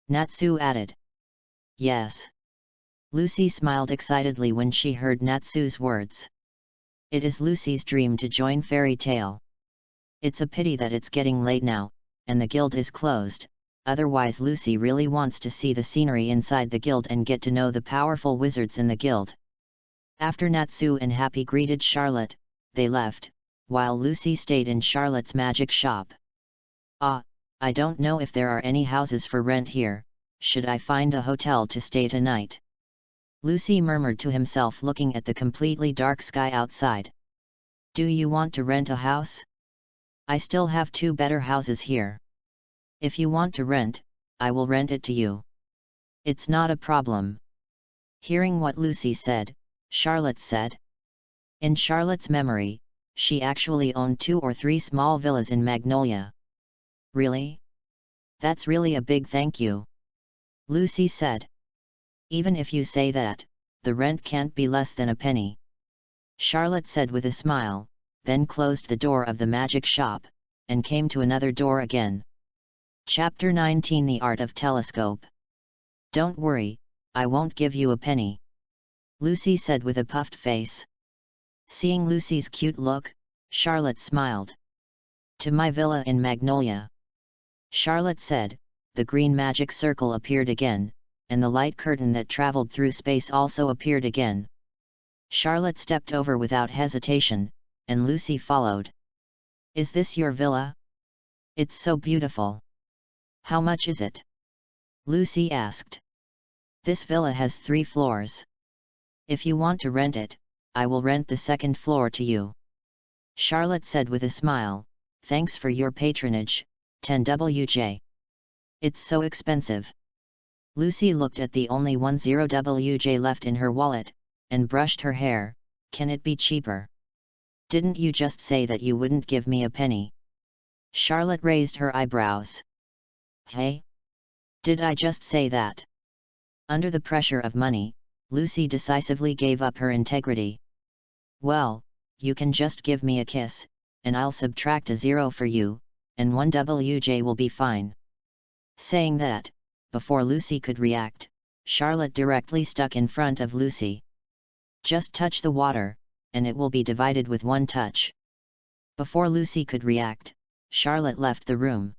Natsu added. Yes. Lucy smiled excitedly when she heard Natsu's words. It is Lucy's dream to join Fairy Tale. It's a pity that it's getting late now, and the guild is closed, otherwise Lucy really wants to see the scenery inside the guild and get to know the powerful wizards in the guild. After Natsu and Happy greeted Charlotte, they left, while Lucy stayed in Charlotte's magic shop. Ah, I don't know if there are any houses for rent here, should I find a hotel to stay tonight? Lucy murmured to himself looking at the completely dark sky outside. Do you want to rent a house? I still have two better houses here. If you want to rent, I will rent it to you. It's not a problem. Hearing what Lucy said, Charlotte said. In Charlotte's memory, she actually owned 2 or 3 small villas in Magnolia. Really? That's really a big thank you. Lucy said. Even if you say that, the rent can't be less than a penny. Charlotte said with a smile, then closed the door of the magic shop, and came to another door again. Chapter 19 The Art of Telescope. Don't worry, I won't give you a penny. Lucy said with a puffed face. Seeing Lucy's cute look, Charlotte smiled. To my villa in Magnolia. Charlotte said, the green magic circle appeared again, and the light curtain that traveled through space also appeared again. Charlotte stepped over without hesitation, and Lucy followed. Is this your villa? It's so beautiful. How much is it? Lucy asked. This villa has 3 floors. If you want to rent it, I will rent the 2nd floor to you. Charlotte said with a smile, thanks for your patronage, 10 WJ. It's so expensive. Lucy looked at the only 10 WJ left in her wallet, and brushed her hair. Can it be cheaper? Didn't you just say that you wouldn't give me a penny? Charlotte raised her eyebrows. Hey? Did I just say that? Under the pressure of money, Lucy decisively gave up her integrity. Well, you can just give me a kiss, and I'll subtract a 0 for you, and 1 WJ will be fine. Saying that, before Lucy could react, Charlotte directly stuck in front of Lucy. Just touch the water, and it will be divided with 1 touch. Before Lucy could react, Charlotte left the room.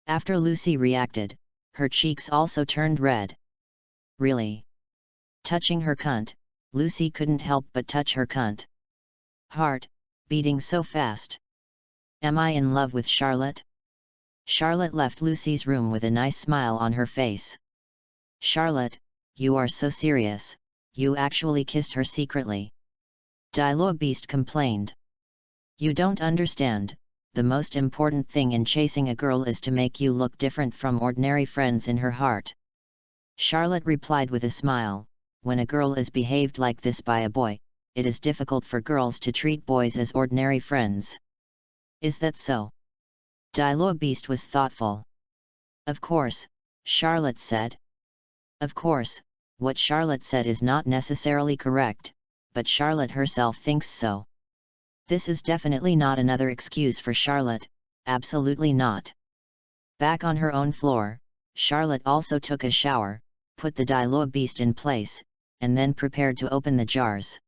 After Lucy reacted, her cheeks also turned red. Really? Touching her cunt, Lucy couldn't help but touch her cunt. Heart, beating so fast. Am I in love with Charlotte? Charlotte left Lucy's room with a nice smile on her face. Charlotte, you are so serious, you actually kissed her secretly. Dialogue Beast complained. You don't understand, the most important thing in chasing a girl is to make you look different from ordinary friends in her heart. Charlotte replied with a smile, when a girl is behaved like this by a boy, it is difficult for girls to treat boys as ordinary friends. Is that so? Dialogue Beast was thoughtful. Of course, Charlotte said. Of course, what Charlotte said is not necessarily correct, but Charlotte herself thinks so. This is definitely not another excuse for Charlotte, absolutely not. Back on her own floor, Charlotte also took a shower, put the Dialogue Beast in place, and then prepared to open the jars.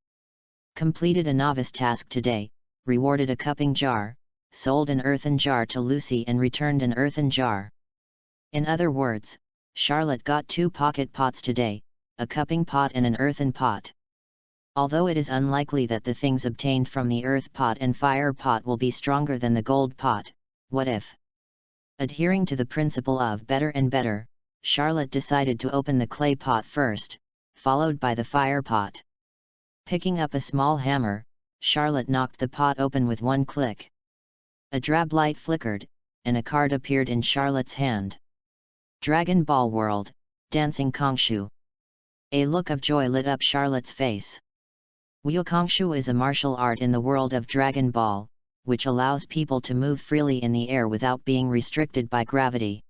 Completed a novice task today, rewarded a cupping jar, sold an earthen jar to Lucy and returned an earthen jar. In other words, Charlotte got 2 pocket pots today, a cupping pot and an earthen pot. Although it is unlikely that the things obtained from the earth pot and fire pot will be stronger than the gold pot, what if? Adhering to the principle of better and better, Charlotte decided to open the clay pot first, followed by the fire pot. Picking up a small hammer, Charlotte knocked the pot open with 1 click. A drab light flickered, and a card appeared in Charlotte's hand. Dragon Ball World, Dancing Kongshu. A look of joy lit up Charlotte's face. Wukong is a martial art in the world of Dragon Ball, which allows people to move freely in the air without being restricted by gravity.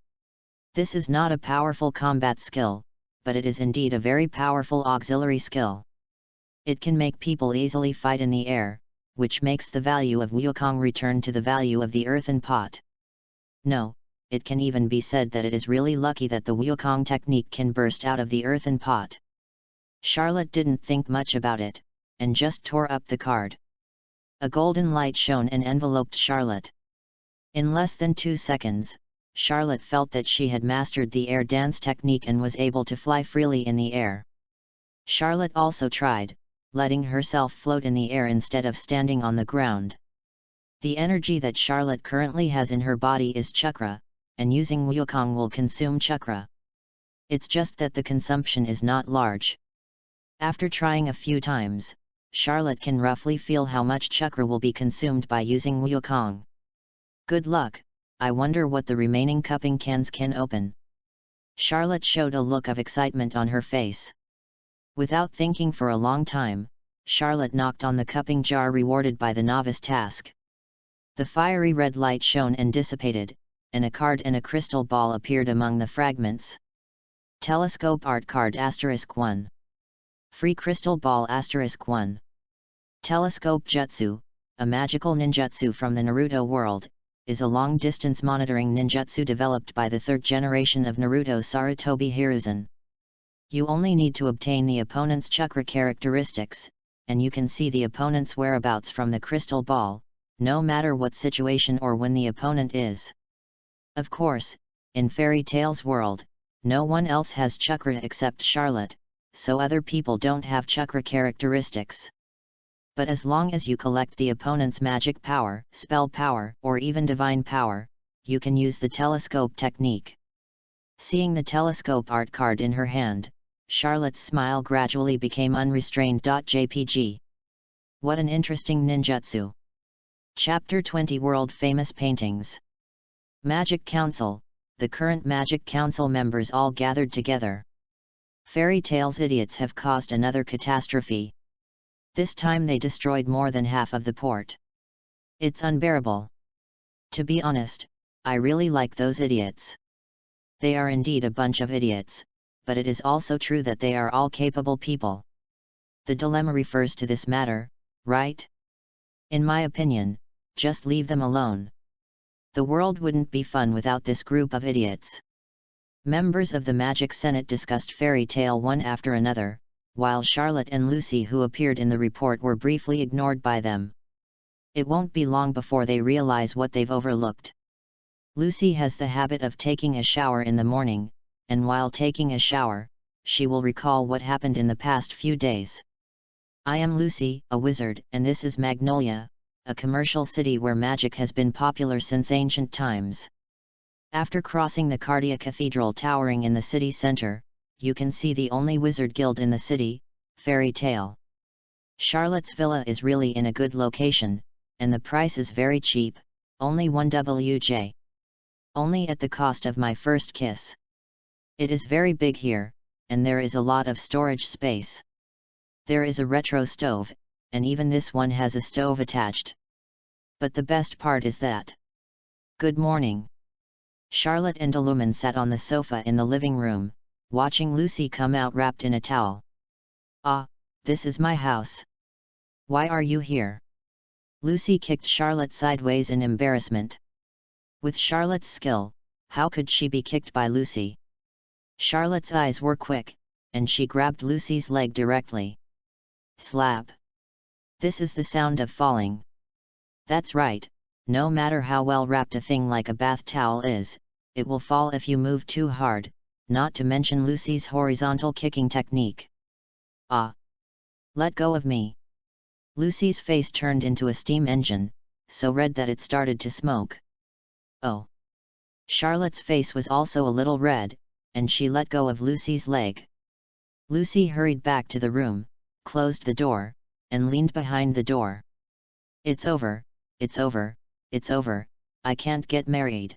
This is not a powerful combat skill, but it is indeed a very powerful auxiliary skill. It can make people easily fight in the air, which makes the value of Wukong return to the value of the earthen pot. No, it can even be said that it is really lucky that the Wukong technique can burst out of the earthen pot. Charlotte didn't think much about it, and just tore up the card. A golden light shone and enveloped Charlotte. In less than 2 seconds, Charlotte felt that she had mastered the air dance technique and was able to fly freely in the air. Charlotte also tried, letting herself float in the air instead of standing on the ground. The energy that Charlotte currently has in her body is chakra, and using Wukong will consume chakra. It's just that the consumption is not large. After trying a few times, Charlotte can roughly feel how much chakra will be consumed by using Wukong. Good luck, I wonder what the remaining cupping cans can open. Charlotte showed a look of excitement on her face. Without thinking for a long time, Charlotte knocked on the cupping jar rewarded by the novice task. The fiery red light shone and dissipated, and a card and a crystal ball appeared among the fragments. Telescope Art Card *1. Free Crystal Ball *1. Telescope Jutsu, a magical ninjutsu from the Naruto world, is a long-distance monitoring ninjutsu developed by the 3rd generation of Naruto Sarutobi Hiruzen. You only need to obtain the opponent's chakra characteristics, and you can see the opponent's whereabouts from the crystal ball, no matter what situation or when the opponent is. Of course, in Fairy Tail's world, no one else has chakra except Charlotte, so other people don't have chakra characteristics. But as long as you collect the opponent's magic power, spell power, or even divine power, you can use the telescope technique. Seeing the telescope art card in her hand, Charlotte's smile gradually became unrestrained. JPG. What an interesting ninjutsu! Chapter 20 World Famous Paintings. Magic Council. The current Magic Council members all gathered together. Fairy Tail's idiots have caused another catastrophe. This time they destroyed more than half of the port. It's unbearable. To be honest, I really like those idiots. They are indeed a bunch of idiots, but it is also true that they are all capable people. The dilemma refers to this matter, right? In my opinion, just leave them alone. The world wouldn't be fun without this group of idiots. Members of the Magic Senate discussed fairy tale one after another, while Charlotte and Lucy, who appeared in the report, were briefly ignored by them. It won't be long before they realize what they've overlooked. Lucy has the habit of taking a shower in the morning, and while taking a shower, she will recall what happened in the past few days. I am Lucy, a wizard, and this is Magnolia, a commercial city where magic has been popular since ancient times. After crossing the Cardia Cathedral towering in the city center, you can see the only wizard guild in the city, Fairy Tale. Charlotte's villa is really in a good location, and the price is very cheap, only 1 WJ. Only at the cost of my first kiss. It is very big here, and there is a lot of storage space. There is a retro stove, and even this one has a stove attached. But the best part is that. Good morning. Charlotte and Illumin sat on the sofa in the living room, watching Lucy come out wrapped in a towel. Ah, this is my house. Why are you here? Lucy kicked Charlotte sideways in embarrassment. With Charlotte's skill, how could she be kicked by Lucy? Charlotte's eyes were quick, and she grabbed Lucy's leg directly. Slap! This is the sound of falling. That's right, no matter how well wrapped a thing like a bath towel is, it will fall if you move too hard, not to mention Lucy's horizontal kicking technique. Ah! Let go of me! Lucy's face turned into a steam engine, so red that it started to smoke. Oh! Charlotte's face was also a little red, and she let go of Lucy's leg. Lucy hurried back to the room, closed the door, and leaned behind the door. It's over, it's over, it's over, I can't get married.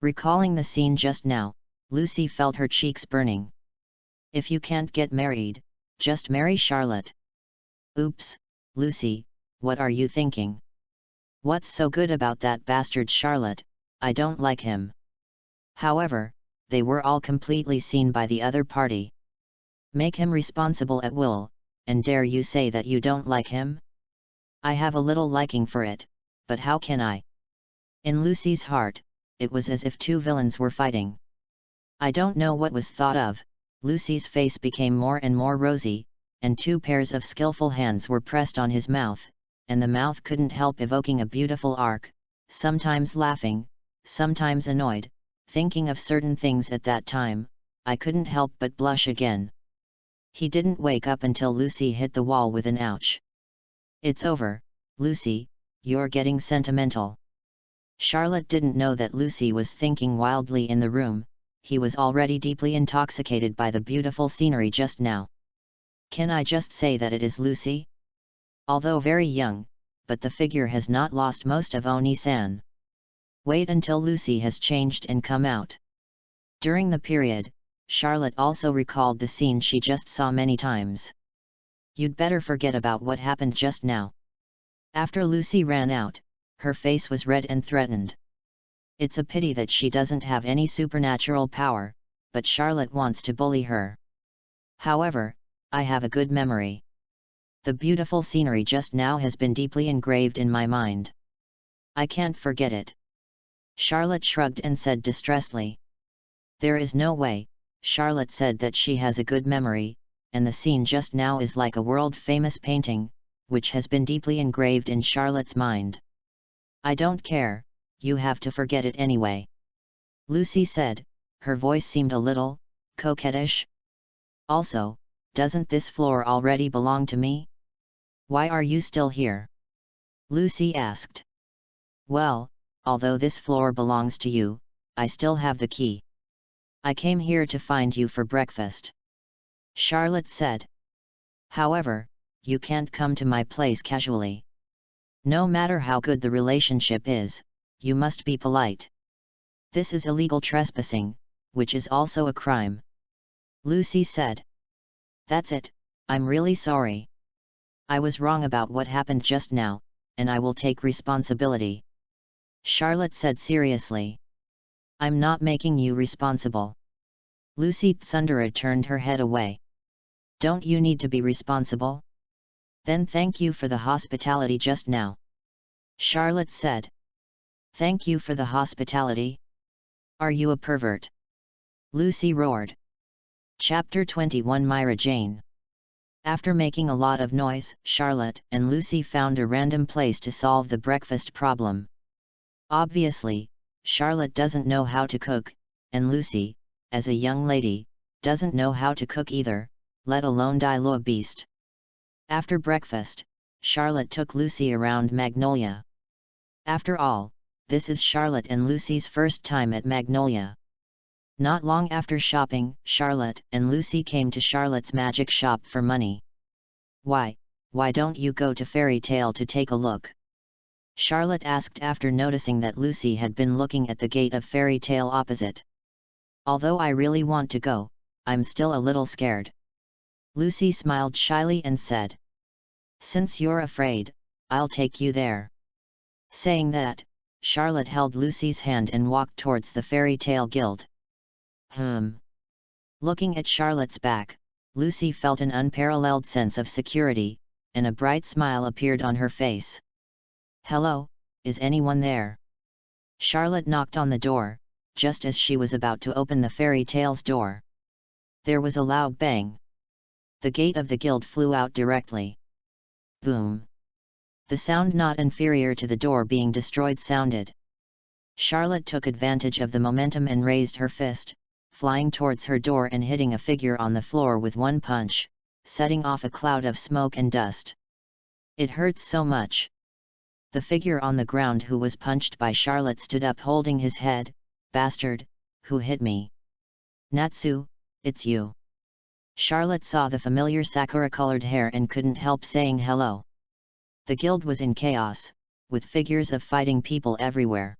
Recalling the scene just now, Lucy felt her cheeks burning. If you can't get married, just marry Charlotte. Oops, Lucy, what are you thinking? What's so good about that bastard Charlotte? I don't like him. However, they were all completely seen by the other party. Make him responsible at will, and dare you say that you don't like him? I have a little liking for it, but how can I? In Lucy's heart, it was as if two villains were fighting. I don't know what was thought of. Lucy's face became more and more rosy, and two pairs of skillful hands were pressed on his mouth, and the mouth couldn't help evoking a beautiful arc, sometimes laughing, sometimes annoyed, thinking of certain things at that time. I couldn't help but blush again. He didn't wake up until Lucy hit the wall with an ouch. It's over, Lucy, you're getting sentimental. Charlotte didn't know that Lucy was thinking wildly in the room. He was already deeply intoxicated by the beautiful scenery just now. Can I just say that it is Lucy? Although very young, but the figure has not lost most of Oni-san. Wait until Lucy has changed and come out. During the period, Charlotte also recalled the scene she just saw many times. You'd better forget about what happened just now. After Lucy ran out, her face was red and threatened. It's a pity that she doesn't have any supernatural power, but Charlotte wants to bully her. However, I have a good memory. The beautiful scenery just now has been deeply engraved in my mind. I can't forget it. Charlotte shrugged and said distressedly. There is no way. Charlotte said that she has a good memory, and the scene just now is like a world-famous painting, which has been deeply engraved in Charlotte's mind. I don't care, you have to forget it anyway. Lucy said, her voice seemed a little coquettish. Also, doesn't this floor already belong to me? Why are you still here? Lucy asked. Well, although this floor belongs to you, I still have the key. I came here to find you for breakfast. Charlotte said. However, you can't come to my place casually. No matter how good the relationship is, you must be polite. This is illegal trespassing, which is also a crime. Lucy said. That's it, I'm really sorry. I was wrong about what happened just now, and I will take responsibility. Charlotte said seriously. I'm not making you responsible. Lucy Tsundere turned her head away. Don't you need to be responsible? Then thank you for the hospitality just now. Charlotte said. Thank you for the hospitality? Are you a pervert? Lucy roared. Chapter 21 Myra Jane. After making a lot of noise, Charlotte and Lucy found a random place to solve the breakfast problem. Obviously, Charlotte doesn't know how to cook, and Lucy, as a young lady, doesn't know how to cook either, let alone die lo beast. After breakfast, Charlotte took Lucy around Magnolia. After all, this is Charlotte and Lucy's first time at Magnolia. Not long after shopping, Charlotte and Lucy came to Charlotte's magic shop for money. Why don't you go to Fairy Tale to take a look? Charlotte asked after noticing that Lucy had been looking at the gate of Fairy Tale opposite. Although I really want to go, I'm still a little scared. Lucy smiled shyly and said. Since you're afraid, I'll take you there. Saying that, Charlotte held Lucy's hand and walked towards the Fairy Tale Guild. Looking at Charlotte's back, Lucy felt an unparalleled sense of security, and a bright smile appeared on her face. Hello, is anyone there? Charlotte knocked on the door, just as she was about to open the Fairy Tale's door. There was a loud bang. The gate of the guild flew out directly. Boom. The sound not inferior to the door being destroyed sounded. Charlotte took advantage of the momentum and raised her fist, flying towards her door and hitting a figure on the floor with one punch, setting off a cloud of smoke and dust. It hurts so much. The figure on the ground who was punched by Charlotte stood up holding his head. Bastard, who hit me? Natsu, it's you. Charlotte saw the familiar sakura-colored hair and couldn't help saying hello. The guild was in chaos, with figures of fighting people everywhere.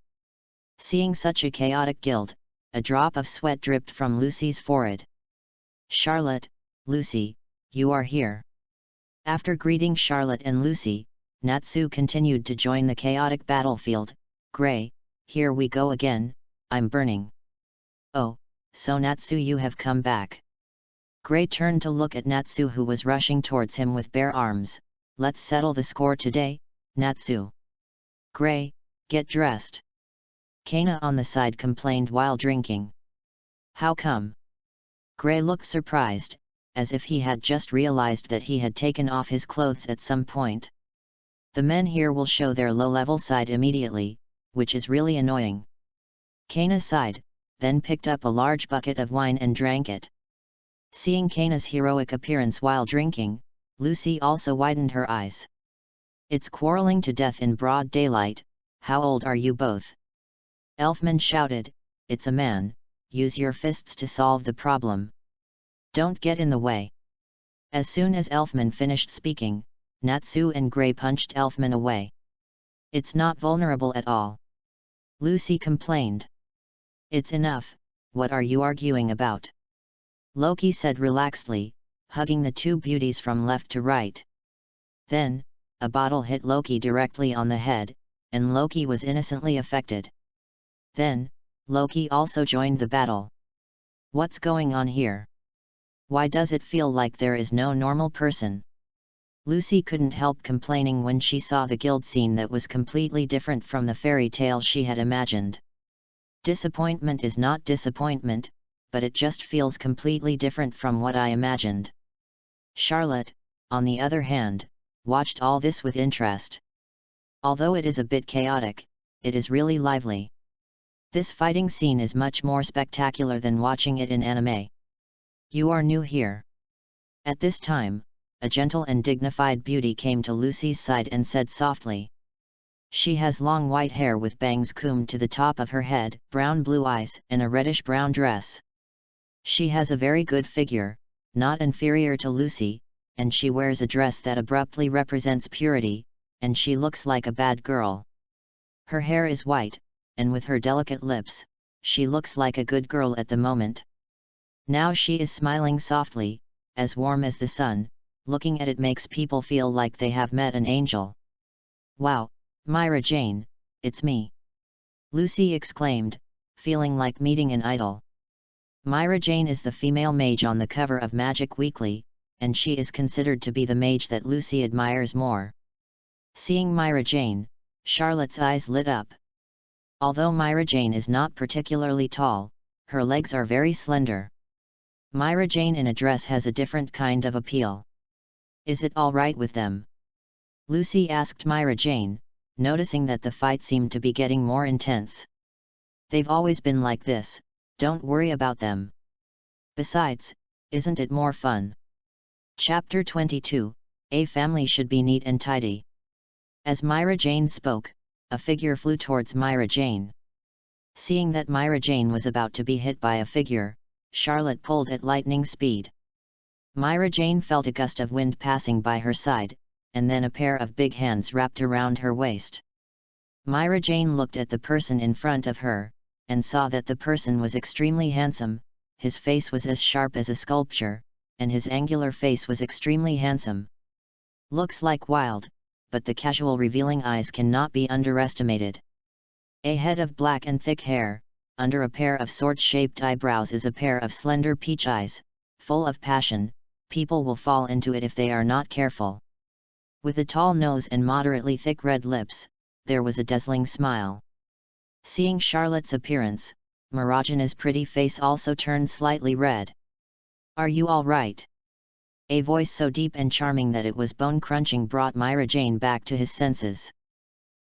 Seeing such a chaotic guild, a drop of sweat dripped from Lucy's forehead. Charlotte, Lucy, you are here. After greeting Charlotte and Lucy, Natsu continued to join the chaotic battlefield. Gray, here we go again, I'm burning. Oh, so Natsu, you have come back. Gray turned to look at Natsu who was rushing towards him with bare arms. Let's settle the score today, Natsu. Gray, get dressed. Kana on the side complained while drinking. How come? Gray looked surprised, as if he had just realized that he had taken off his clothes at some point. The men here will show their low-level side immediately, which is really annoying. Kana sighed, then picked up a large bucket of wine and drank it. Seeing Kana's heroic appearance while drinking, Lucy also widened her eyes. It's quarreling to death in broad daylight. How old are you both? Elfman shouted, it's a man, use your fists to solve the problem. Don't get in the way. As soon as Elfman finished speaking, Natsu and Gray punched Elfman away. It's not vulnerable at all. Lucy complained. It's enough, what are you arguing about? Loki said relaxedly, hugging the two beauties from left to right. Then, a bottle hit Loki directly on the head, and Loki was innocently affected. Then, Loki also joined the battle. What's going on here? Why does it feel like there is no normal person? Lucy couldn't help complaining when she saw the guild scene that was completely different from the fairy tale she had imagined. Disappointment is not disappointment, but it just feels completely different from what I imagined. Charlotte, on the other hand, watched all this with interest. Although it is a bit chaotic, it is really lively. This fighting scene is much more spectacular than watching it in anime. You are new here. At this time, a gentle and dignified beauty came to Lucy's side and said softly. She has long white hair with bangs combed to the top of her head, brown-blue eyes, and a reddish-brown dress. She has a very good figure, not inferior to Lucy, and she wears a dress that abruptly represents purity, and she looks like a bad girl. Her hair is white, and with her delicate lips, she looks like a good girl at the moment. Now she is smiling softly, as warm as the sun. Looking at it makes people feel like they have met an angel. Wow, Myra Jane, it's me. Lucy exclaimed, feeling like meeting an idol. Myra Jane is the female mage on the cover of Magic Weekly, and she is considered to be the mage that Lucy admires more. Seeing Myra Jane, Charlotte's eyes lit up. Although Myra Jane is not particularly tall, her legs are very slender. Myra Jane in a dress has a different kind of appeal. Is it all right with them? Lucy asked Myra Jane, noticing that the fight seemed to be getting more intense. They've always been like this, don't worry about them. Besides, isn't it more fun? Chapter 22, A family should be neat and tidy. As Myra Jane spoke, a figure flew towards Myra Jane. Seeing that Myra Jane was about to be hit by a figure, Charlotte pulled at lightning speed. Myra Jane felt a gust of wind passing by her side, and then a pair of big hands wrapped around her waist. Myra Jane looked at the person in front of her, and saw that the person was extremely handsome. His face was as sharp as a sculpture, and his angular face was extremely handsome. Looks like wild, but the casual revealing eyes cannot be underestimated. A head of black and thick hair, under a pair of sword-shaped eyebrows is a pair of slender peach eyes, full of passion. People will fall into it if they are not careful. With a tall nose and moderately thick red lips, there was a dazzling smile. Seeing Charlotte's appearance, Marajana's pretty face also turned slightly red. Are you all right? A voice so deep and charming that it was bone-crunching brought Myra Jane back to his senses.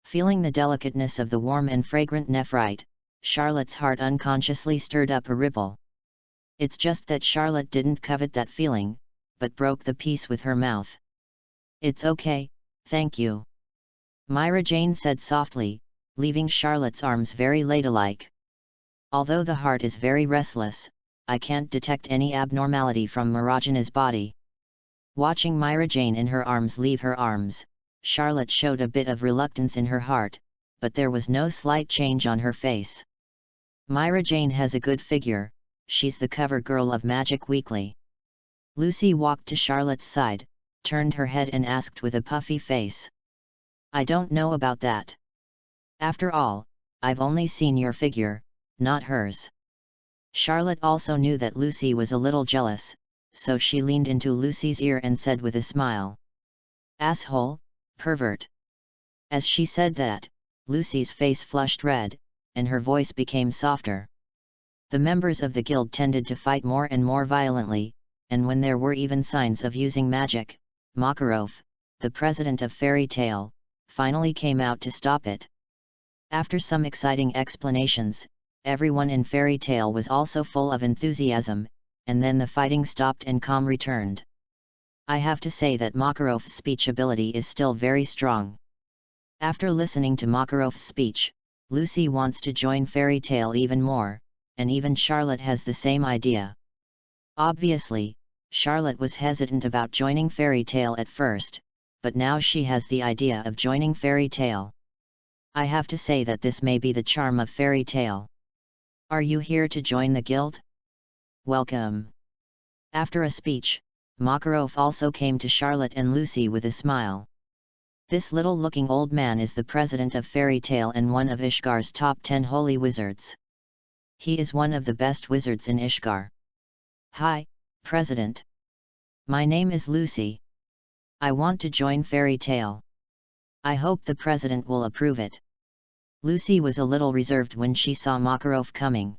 Feeling the delicateness of the warm and fragrant nephrite, Charlotte's heart unconsciously stirred up a ripple. It's just that Charlotte didn't covet that feeling, but broke the peace with her mouth. It's okay, thank you. Myra Jane said softly, leaving Charlotte's arms very ladylike. Although the heart is very restless, I can't detect any abnormality from Marajana's body. Watching Myra Jane in her arms leave her arms, Charlotte showed a bit of reluctance in her heart, but there was no slight change on her face. Myra Jane has a good figure, she's the cover girl of Magic Weekly. Lucy walked to Charlotte's side, turned her head and asked with a puffy face. I don't know about that. After all, I've only seen your figure, not hers. Charlotte also knew that Lucy was a little jealous, so she leaned into Lucy's ear and said with a smile. Asshole, pervert. As she said that, Lucy's face flushed red, and her voice became softer. The members of the guild tended to fight more and more violently, and when there were even signs of using magic, Makarov, the president of Fairy Tale, finally came out to stop it. After some exciting explanations, everyone in Fairy Tale was also full of enthusiasm, and then the fighting stopped and calm returned. I have to say that Makarov's speech ability is still very strong. After listening to Makarov's speech, Lucy wants to join Fairy Tale even more, and even Charlotte has the same idea. Obviously, Charlotte was hesitant about joining Fairy Tale at first, but now she has the idea of joining Fairy Tale. I have to say that this may be the charm of Fairy Tale. Are you here to join the guild? Welcome. After a speech, Makarov also came to Charlotte and Lucy with a smile. This little-looking old man is the president of Fairy Tale and one of Ishgar's top 10 holy wizards. He is one of the best wizards in Ishgar. Hi, President. My name is Lucy. I want to join Fairy Tale. I hope the president will approve it. Lucy was a little reserved when she saw Makarov coming.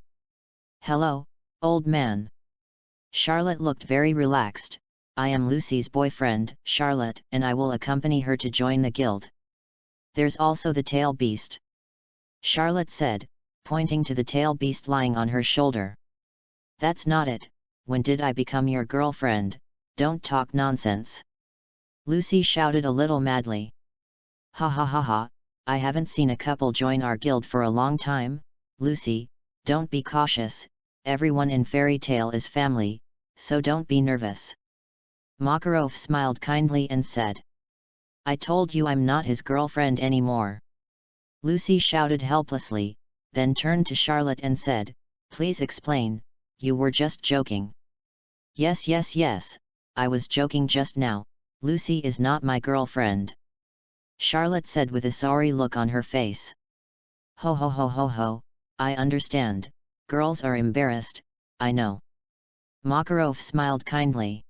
Hello, old man. Charlotte looked very relaxed. I am Lucy's boyfriend, Charlotte, and I will accompany her to join the guild. There's also the tail beast. Charlotte said, pointing to the tail beast lying on her shoulder. That's not it. When did I become your girlfriend? Don't talk nonsense. Lucy shouted a little madly. Ha ha ha ha, I haven't seen a couple join our guild for a long time. Lucy, don't be cautious, everyone in Fairy Tale is family, so don't be nervous. Makarov smiled kindly and said. I told you I'm not his girlfriend anymore. Lucy shouted helplessly, then turned to Charlotte and said, please explain, you were just joking. Yes, I was joking just now, Lucy is not my girlfriend. Charlotte said with a sorry look on her face. Ho ho ho ho ho, I understand, girls are embarrassed, I know. Makarov smiled kindly.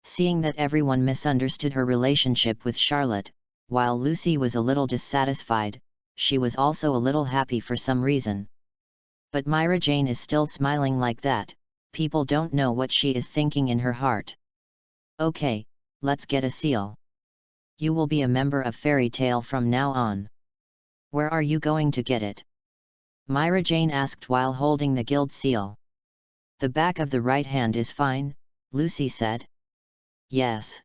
Seeing that everyone misunderstood her relationship with Charlotte, while Lucy was a little dissatisfied, she was also a little happy for some reason. But Myra Jane is still smiling like that, people don't know what she is thinking in her heart. Okay, let's get a seal. You will be a member of Fairy Tale from now on. Where are you going to get it? Myra Jane asked while holding the guild seal. The back of the right hand is fine, Lucy said. Yes.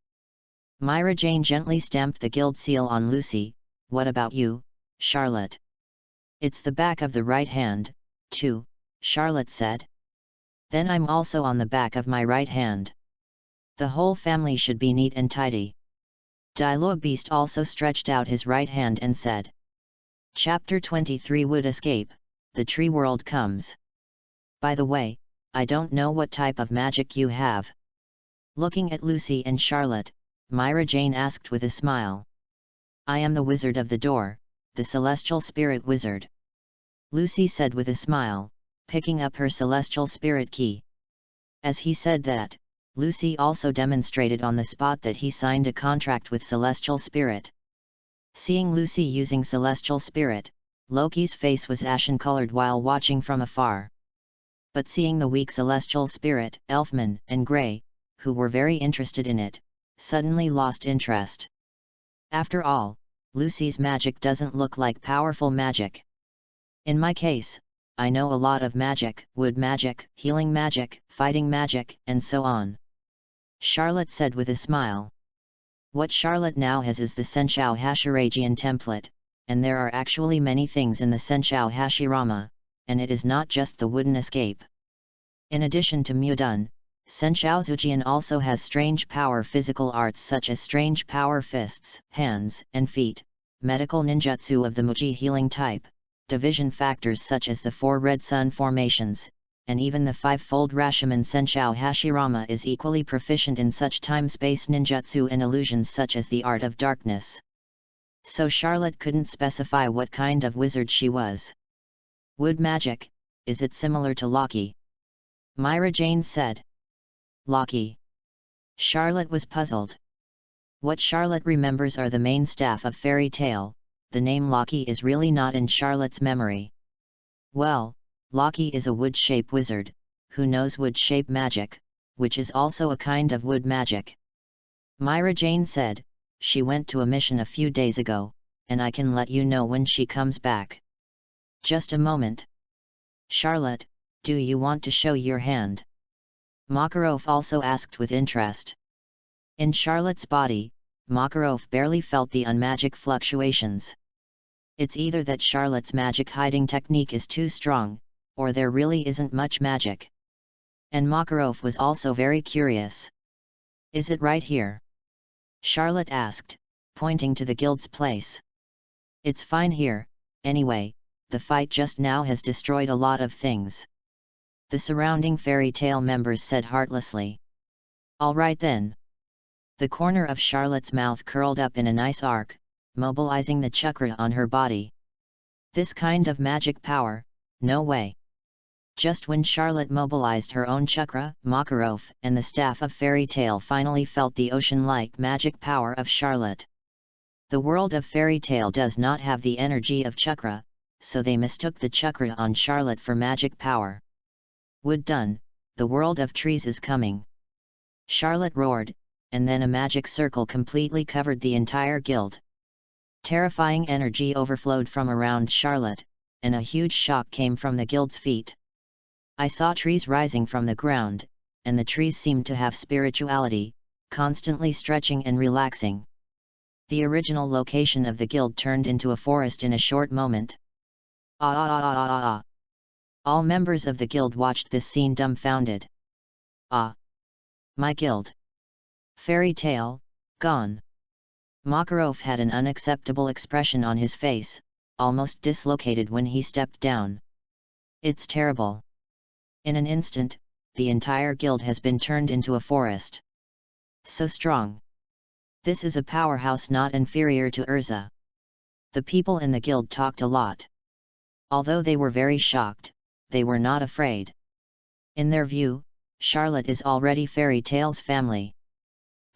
Myra Jane gently stamped the guild seal on Lucy. What about you, Charlotte? It's the back of the right hand, too, Charlotte said. Then I'm also on the back of my right hand. The whole family should be neat and tidy. Dialogue Beast also stretched out his right hand and said. Chapter 23 Would Escape, the Tree World Comes. By the way, I don't know what type of magic you have. Looking at Lucy and Charlotte, Myra Jane asked with a smile. I am the Wizard of the Door, the Celestial Spirit Wizard. Lucy said with a smile, picking up her Celestial Spirit key. As he said that, Lucy also demonstrated on the spot that he signed a contract with Celestial Spirit. Seeing Lucy using Celestial Spirit, Loki's face was ashen-colored while watching from afar. But seeing the weak Celestial Spirit, Elfman and Grey, who were very interested in it, suddenly lost interest. After all, Lucy's magic doesn't look like powerful magic. In my case, I know a lot of magic, wood magic, healing magic, fighting magic, and so on. Charlotte said with a smile. What Charlotte now has is the Senshou Hashiragian template, and there are actually many things in the Senshou Hashirama, and it is not just the wooden escape. In addition to Mudun, Senshou Zujian also has strange power physical arts such as strange power fists, hands, and feet, medical ninjutsu of the Muji healing type, division factors such as the 4 red sun formations, and even the 5-fold Rashomon Senshou Hashirama is equally proficient in such time-space ninjutsu and illusions such as the art of darkness. So Charlotte couldn't specify what kind of wizard she was. Wood magic, is it similar to Loki? Myra Jane said. Loki. Charlotte was puzzled. What Charlotte remembers are the main staff of Fairy Tale. The name Loki is really not in Charlotte's memory. Well, Loki is a wood-shape wizard, who knows wood-shape magic, which is also a kind of wood magic. Myra Jane said, she went to a mission a few days ago, and I can let you know when she comes back. Just a moment. Charlotte, do you want to show your hand? Makarov also asked with interest. In Charlotte's body, Makarov barely felt the unmagic fluctuations. It's either that Charlotte's magic hiding technique is too strong, or there really isn't much magic. And Makarov was also very curious. Is it right here? Charlotte asked, pointing to the guild's place. It's fine here, anyway, the fight just now has destroyed a lot of things. The surrounding Fairy Tale members said heartlessly. All right then. The corner of Charlotte's mouth curled up in a nice arc, mobilizing the chakra on her body. This kind of magic power, no way. Just when Charlotte mobilized her own chakra, Makarov and the staff of Fairy Tale finally felt the ocean-like magic power of Charlotte. The world of Fairy Tale does not have the energy of chakra, so they mistook the chakra on Charlotte for magic power. Wood done, the world of trees is coming. Charlotte roared, and then a magic circle completely covered the entire guild. Terrifying energy overflowed from around Charlotte, and a huge shock came from the guild's feet. I saw trees rising from the ground, and the trees seemed to have spirituality, constantly stretching and relaxing. The original location of the guild turned into a forest in a short moment. Ah ah ah ah ah ah. All members of the guild watched this scene dumbfounded. Ah! My guild! Fairy Tale, gone! Makarov had an unacceptable expression on his face, almost dislocated when he stepped down. It's terrible. In an instant, the entire guild has been turned into a forest. So strong. This is a powerhouse not inferior to Urza. The people in the guild talked a lot. Although they were very shocked, they were not afraid. In their view, Charlotte is already Fairy Tale's family.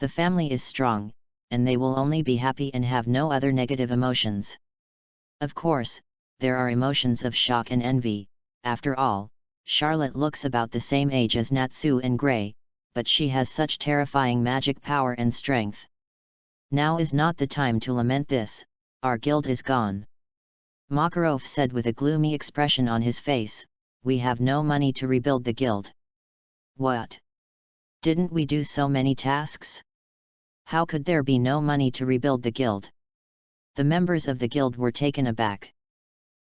The family is strong, and they will only be happy and have no other negative emotions. Of course, there are emotions of shock and envy. After all, Charlotte looks about the same age as Natsu and Grey, but she has such terrifying magic power and strength. Now is not the time to lament this, our guild is gone. Makarov said with a gloomy expression on his face, we have no money to rebuild the guild. What? Didn't we do so many tasks? How could there be no money to rebuild the guild? The members of the guild were taken aback.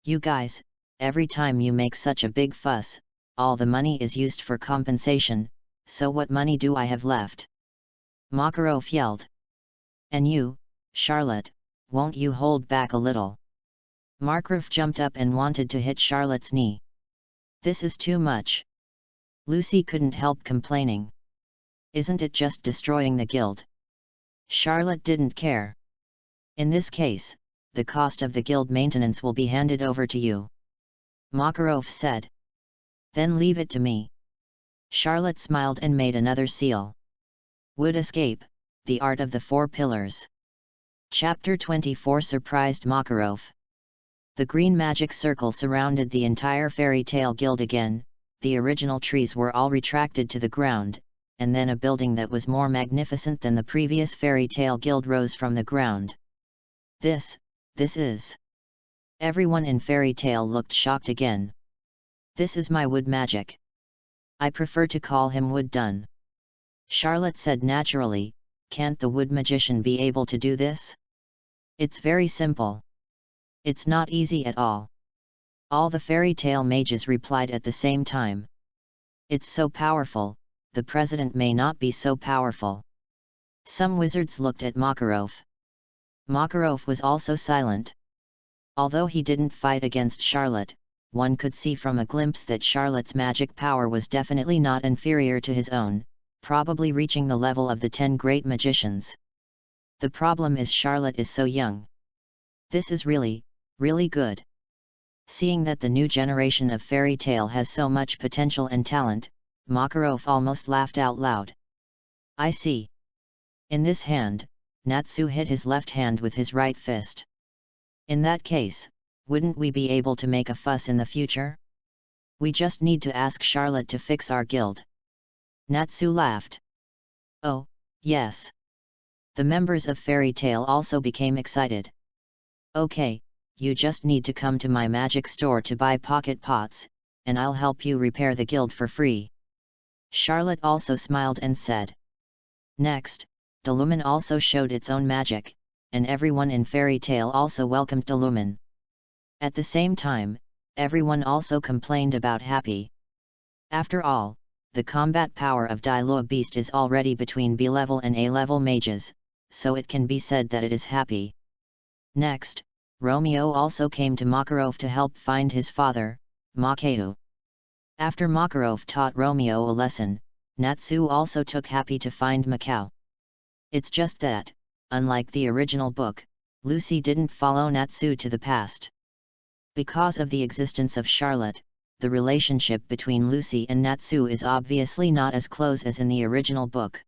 You guys, every time you make such a big fuss, all the money is used for compensation, so what money do I have left? Makarov yelled. And you, Charlotte, won't you hold back a little? Makarov jumped up and wanted to hit Charlotte's knee. This is too much. Lucy couldn't help complaining. Isn't it just destroying the guild? Charlotte didn't care. In this case, the cost of the guild maintenance will be handed over to you. Makarov said. Then leave it to me. Charlotte smiled and made another seal. Wood escape, the art of the four pillars. Chapter 24 surprised Makarov. The green magic circle surrounded the entire fairy tale guild again, the original trees were all retracted to the ground, and then a building that was more magnificent than the previous fairy tale guild rose from the ground. This is... Everyone in Fairy Tale looked shocked again. This is my wood magic. I prefer to call him Wood Done. Charlotte said naturally, can't the wood magician be able to do this? It's very simple. It's not easy at all. All the Fairy Tale mages replied at the same time. It's so powerful, the president may not be so powerful. Some wizards looked at Makarov. Makarov was also silent. Although he didn't fight against Charlotte, one could see from a glimpse that Charlotte's magic power was definitely not inferior to his own, probably reaching the level of the 10 great magicians. The problem is Charlotte is so young. This is really, really good. Seeing that the new generation of Fairy Tale has so much potential and talent, Makarov almost laughed out loud. I see. In this hand, Natsu hit his left hand with his right fist. In that case, wouldn't we be able to make a fuss in the future? We just need to ask Charlotte to fix our guild. Natsu laughed. Oh, yes. The members of Fairy Tale also became excited. Okay, you just need to come to my magic store to buy pocket pots, and I'll help you repair the guild for free. Charlotte also smiled and said. Next, Delumen also showed its own magic, and everyone in Fairy Tale also welcomed Delumen. At the same time, everyone also complained about Happy. After all, the combat power of Diluo Beast is already between B-level and A-level mages, so it can be said that it is Happy. Next, Romeo also came to Makarov to help find his father, Makehu. After Makarov taught Romeo a lesson, Natsu also took Happy to find Macau. It's just that, unlike the original book, Lucy didn't follow Natsu to the past. Because of the existence of Charlotte, the relationship between Lucy and Natsu is obviously not as close as in the original book.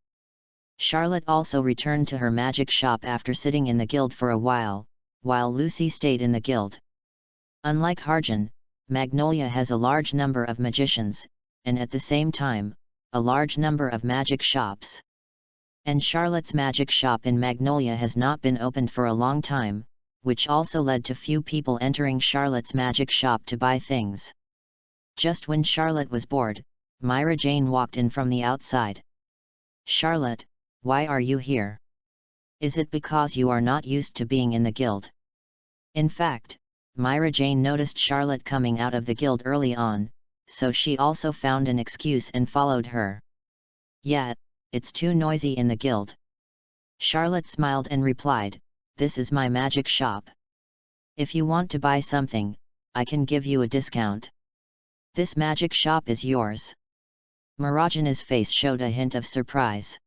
Charlotte also returned to her magic shop after sitting in the guild for a while Lucy stayed in the guild. Unlike Harjan, Magnolia has a large number of magicians, and at the same time, a large number of magic shops. And Charlotte's magic shop in Magnolia has not been opened for a long time, which also led to few people entering Charlotte's magic shop to buy things. Just when Charlotte was bored, Myra Jane walked in from the outside. Charlotte, why are you here? Is it because you are not used to being in the guild? In fact, Myra Jane noticed Charlotte coming out of the guild early on, so she also found an excuse and followed her. Yeah, it's too noisy in the guild. Charlotte smiled and replied, this is my magic shop. If you want to buy something, I can give you a discount. This magic shop is yours. Marajana's face showed a hint of surprise.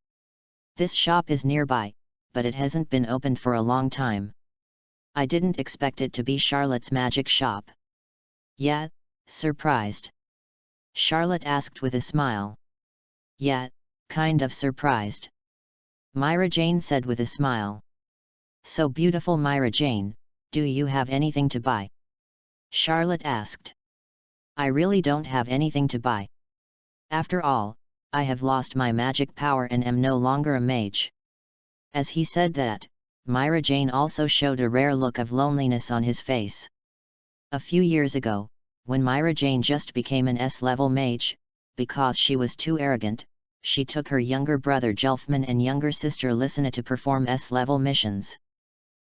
This shop is nearby, but it hasn't been opened for a long time. I didn't expect it to be Charlotte's magic shop. Yet, surprised? Charlotte asked with a smile. Yet, kind of surprised. Myra Jane said with a smile. So beautiful, Myra Jane, do you have anything to buy? Charlotte asked. I really don't have anything to buy. After all, I have lost my magic power and am no longer a mage. As he said that, Myra Jane also showed a rare look of loneliness on his face. A few years ago, when Myra Jane just became an S-level mage, because she was too arrogant, she took her younger brother Jelfman and younger sister Lysina to perform S-level missions.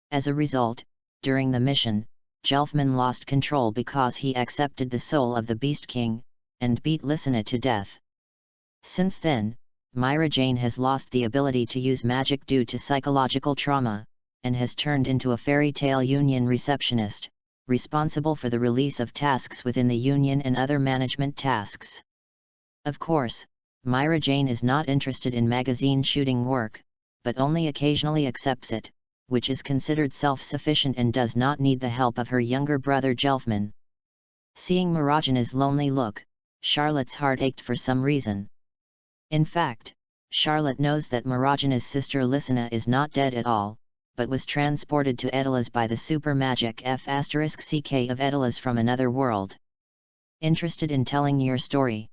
As a result, during the mission, Jelfman lost control because he accepted the soul of the Beast King, and beat Lysina to death. Since then, Myra Jane has lost the ability to use magic due to psychological trauma, and has turned into a fairy tale union receptionist, responsible for the release of tasks within the union and other management tasks. Of course, Myra Jane is not interested in magazine shooting work, but only occasionally accepts it, which is considered self-sufficient and does not need the help of her younger brother Jelfman. Seeing Mirajana's lonely look, Charlotte's heart ached for some reason. In fact, Charlotte knows that Mirajana's sister Lysina is not dead at all, but was transported to Edelas by the super magic F***ck of Edelas from another world. Interested in telling your story?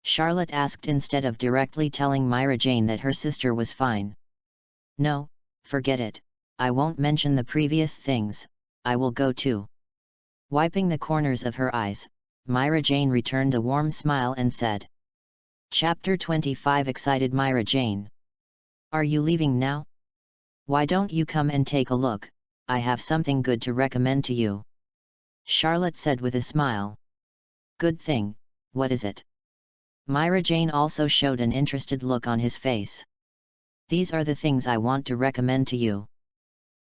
Charlotte asked instead of directly telling Myra Jane that her sister was fine. No, forget it, I won't mention the previous things, I will go too. Wiping the corners of her eyes, Myra Jane returned a warm smile and said. Chapter 25 excited Myra Jane. Are you leaving now? Why don't you come and take a look, I have something good to recommend to you. Charlotte said with a smile. Good thing, what is it? Myra Jane also showed an interested look on his face. These are the things I want to recommend to you.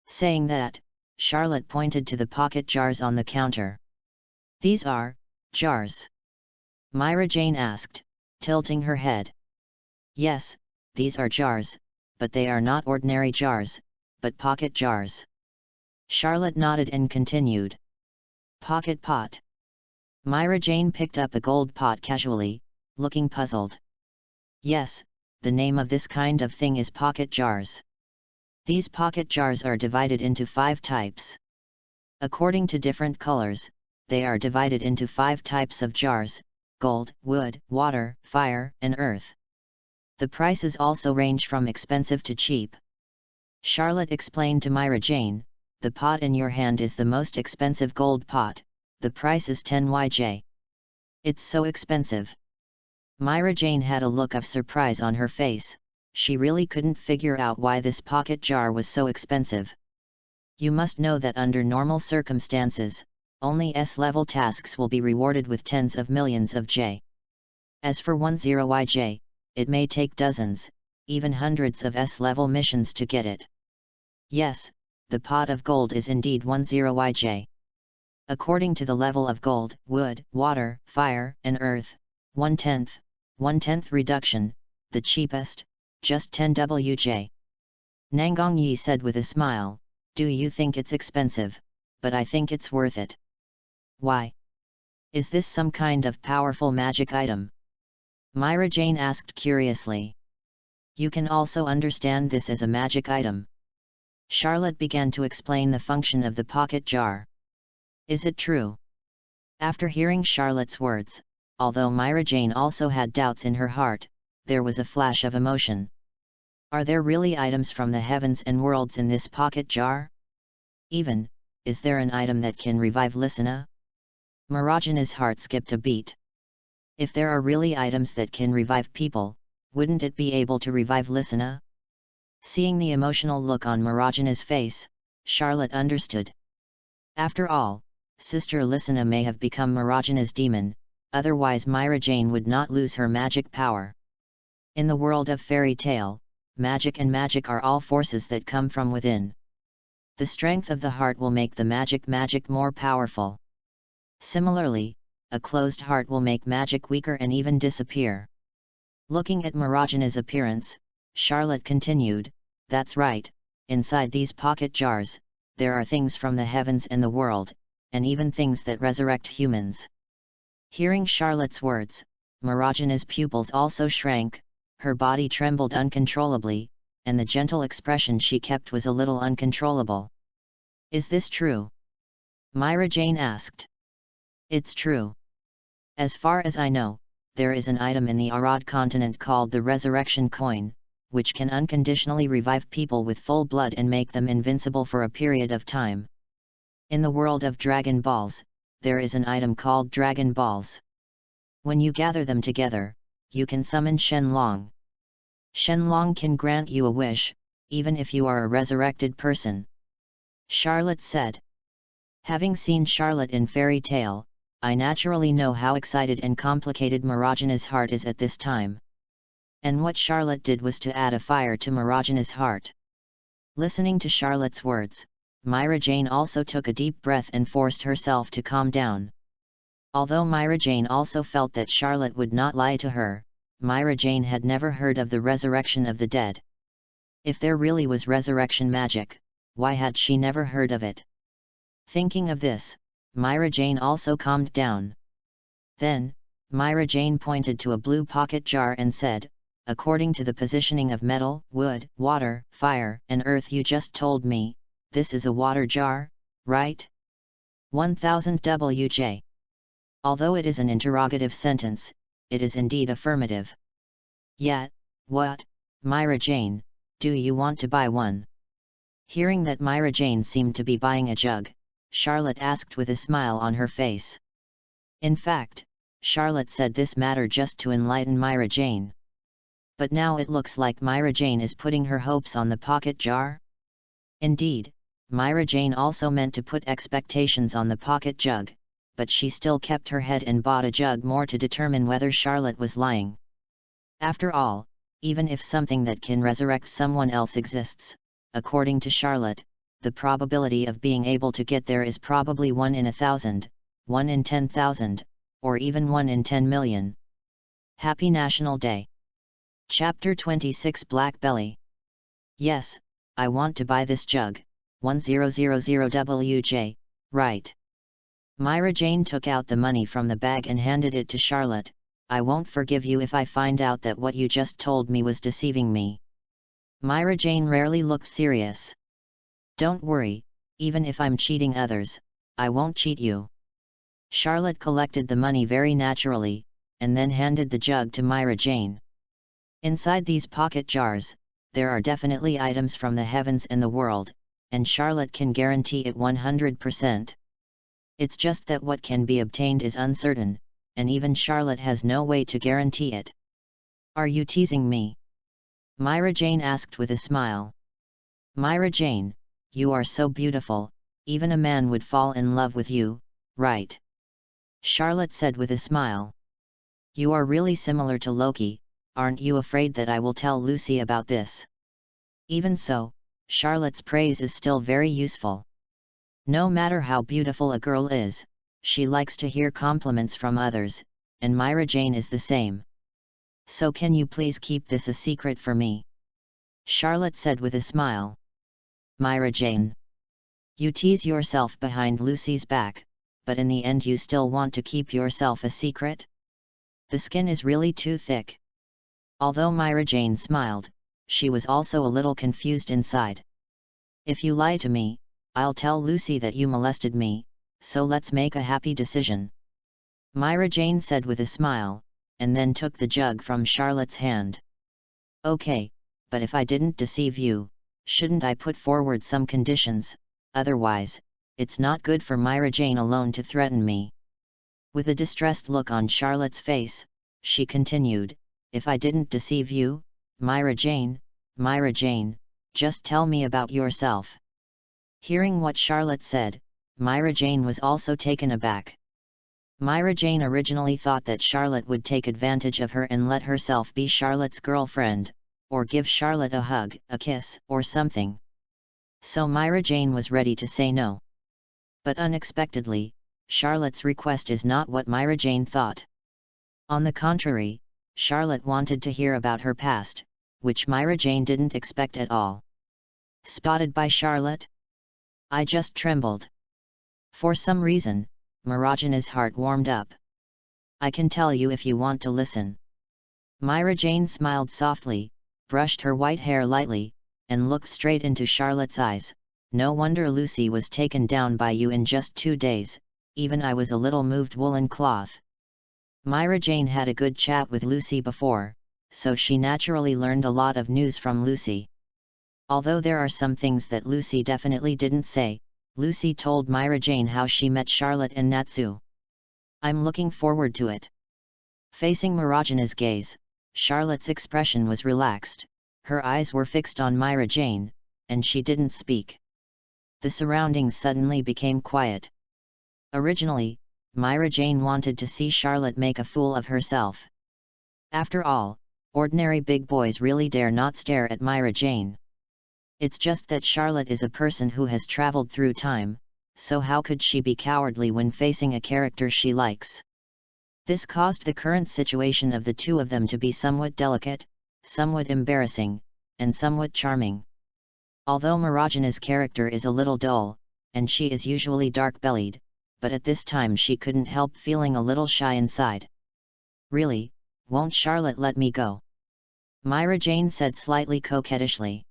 Saying that, Charlotte pointed to the pocket jars on the counter. These are jars? Myra Jane asked, tilting her head. Yes, these are jars, but they are not ordinary jars, but pocket jars. Charlotte nodded and continued. Pocket pot. Myra Jane picked up a gold pot casually, looking puzzled. Yes, the name of this kind of thing is pocket jars. These pocket jars are divided into 5 types. According to different colors, they are divided into 5 types of jars: gold, wood, water, fire, and earth. The prices also range from expensive to cheap. Charlotte explained to Myra Jane, the pot in your hand is the most expensive gold pot, the price is 10 YJ. It's so expensive. Myra Jane had a look of surprise on her face, she really couldn't figure out why this pocket jar was so expensive. You must know that under normal circumstances, only S-level tasks will be rewarded with tens of millions of J. As for 10 YJ, it may take dozens, even hundreds of S-level missions to get it. Yes, the pot of gold is indeed 10 YJ. According to the level of gold, wood, water, fire, and earth, 1/10 reduction, the cheapest, just 10 WJ. Nangang Yi said with a smile, do you think it's expensive? But I think it's worth it. Why? Is this some kind of powerful magic item? Myra Jane asked curiously. You can also understand this as a magic item. Charlotte began to explain the function of the pocket jar. Is it true? After hearing Charlotte's words, although Myra Jane also had doubts in her heart, there was a flash of emotion. Are there really items from the heavens and worlds in this pocket jar? Even, is there an item that can revive Lysina? Mirajana's heart skipped a beat. If there are really items that can revive people, wouldn't it be able to revive Lysina? Seeing the emotional look on Mirajana's face, Charlotte understood. After all, Sister Lysina may have become Mirajana's demon, otherwise Myra Jane would not lose her magic power. In the world of fairy tale, magic and magic are all forces that come from within. The strength of the heart will make the magic more powerful. Similarly, a closed heart will make magic weaker and even disappear. Looking at Mirajana's appearance, Charlotte continued, that's right, inside these pocket jars, there are things from the heavens and the world, and even things that resurrect humans. Hearing Charlotte's words, Marajana's pupils also shrank, her body trembled uncontrollably, and the gentle expression she kept was a little uncontrollable. "Is this true?" Myra Jane asked. "It's true. As far as I know, there is an item in the Arad continent called the Resurrection Coin, which can unconditionally revive people with full blood and make them invincible for a period of time. In the world of Dragon Balls, there is an item called Dragon Balls. When you gather them together, you can summon Shenlong. Shenlong can grant you a wish, even if you are a resurrected person," Charlotte said. Having seen Charlotte in Fairy Tale, I naturally know how excited and complicated Marajana's heart is at this time. And what Charlotte did was to add a fire to Marajana's heart. Listening to Charlotte's words, Myra Jane also took a deep breath and forced herself to calm down. Although Myra Jane also felt that Charlotte would not lie to her, Myra Jane had never heard of the resurrection of the dead. If there really was resurrection magic, why had she never heard of it? Thinking of this, Myra Jane also calmed down. Then, Myra Jane pointed to a blue pocket jar and said, "According to the positioning of metal, wood, water, fire, and earth you just told me, this is a water jar, right?" 1000 WJ. Although it is an interrogative sentence, it is indeed affirmative. "Yet, what, Myra Jane, do you want to buy one?" Hearing that Myra Jane seemed to be buying a jug, Charlotte asked with a smile on her face. In fact, Charlotte said this matter just to enlighten Myra Jane. But now it looks like Myra Jane is putting her hopes on the pocket jar. Indeed, Myra Jane also meant to put expectations on the pocket jug, but she still kept her head and bought a jug more to determine whether Charlotte was lying. After all, even if something that can resurrect someone else exists, according to Charlotte, the probability of being able to get there is probably 1 in 1,000, 1 in 10,000, or even 1 in 10 million. Happy National Day! Chapter 26 Black Belly. "Yes, I want to buy this jug, 1000 WJ, right?" Myra Jane took out the money from the bag and handed it to Charlotte. "I won't forgive you if I find out that what you just told me was deceiving me." Myra Jane rarely looked serious. "Don't worry, even if I'm cheating others, I won't cheat you." Charlotte collected the money very naturally, and then handed the jug to Myra Jane. Inside these pocket jars, there are definitely items from the heavens and the world, and Charlotte can guarantee it 100%. It's just that what can be obtained is uncertain, and even Charlotte has no way to guarantee it. "Are you teasing me?" Myra Jane asked with a smile. "Myra Jane, you are so beautiful, even a man would fall in love with you, right?" Charlotte said with a smile. "You are really similar to Loki, aren't you afraid that I will tell Lucy about this?" Even so, Charlotte's praise is still very useful. No matter how beautiful a girl is, she likes to hear compliments from others, and Myra Jane is the same. "So can you please keep this a secret for me?" Charlotte said with a smile. "Myra Jane, you tease yourself behind Lucy's back, but in the end you still want to keep yourself a secret? The skin is really too thick." Although Myra Jane smiled, she was also a little confused inside. "If you lie to me, I'll tell Lucy that you molested me, so let's make a happy decision," Myra Jane said with a smile, and then took the jug from Charlotte's hand. "Okay, but if I didn't deceive you, shouldn't I put forward some conditions? Otherwise, it's not good for Myra Jane alone to threaten me." With a distressed look on Charlotte's face, she continued, "If I didn't deceive you, Myra Jane, just tell me about yourself." Hearing what Charlotte said, Myra Jane was also taken aback. Myra Jane originally thought that Charlotte would take advantage of her and let herself be Charlotte's girlfriend, or give Charlotte a hug, a kiss, or something. So Myra Jane was ready to say no. But unexpectedly, Charlotte's request is not what Myra Jane thought. On the contrary, Charlotte wanted to hear about her past, which Myra Jane didn't expect at all. Spotted by Charlotte? I just trembled. For some reason, Mirajana's heart warmed up. I can tell you if you want to listen. Myra Jane smiled softly, brushed her white hair lightly, and looked straight into Charlotte's eyes. No wonder Lucy was taken down by you in just 2 days, even I was a little moved. Woolen cloth. Myra Jane had a good chat with Lucy before, so she naturally learned a lot of news from Lucy. Although there are some things that Lucy definitely didn't say, Lucy told Myra Jane how she met Charlotte and Natsu. I'm looking forward to it. Facing Mirajana's gaze, Charlotte's expression was relaxed, her eyes were fixed on Myra Jane, and she didn't speak. The surroundings suddenly became quiet. Originally, Myra Jane wanted to see Charlotte make a fool of herself. After all, ordinary big boys really dare not stare at Myra Jane. It's just that Charlotte is a person who has traveled through time, so how could she be cowardly when facing a character she likes? This caused the current situation of the two of them to be somewhat delicate, somewhat embarrassing, and somewhat charming. Although Mirajana's character is a little dull, and she is usually dark-bellied, but at this time she couldn't help feeling a little shy inside. Really, won't Charlotte let me go? Myra Jane said slightly coquettishly.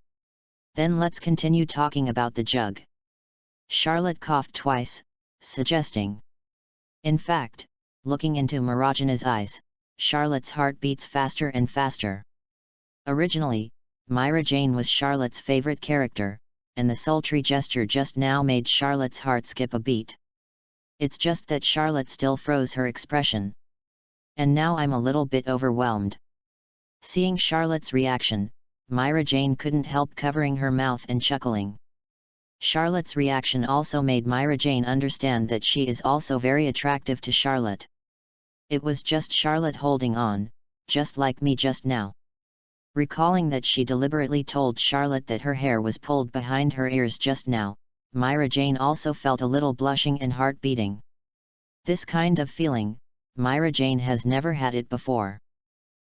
Then let's continue talking about the jug. Charlotte coughed twice, suggesting. In fact, looking into Mirajana's eyes, Charlotte's heart beats faster and faster. Originally, Myra Jane was Charlotte's favorite character, and the sultry gesture just now made Charlotte's heart skip a beat. It's just that Charlotte still froze her expression. And now I'm a little bit overwhelmed. Seeing Charlotte's reaction, Myra Jane couldn't help covering her mouth and chuckling. Charlotte's reaction also made Myra Jane understand that she is also very attractive to Charlotte. It was just Charlotte holding on, just like me just now. Recalling that she deliberately told Charlotte that her hair was pulled behind her ears just now, Myra Jane also felt a little blushing and heart beating. This kind of feeling, Myra Jane has never had it before.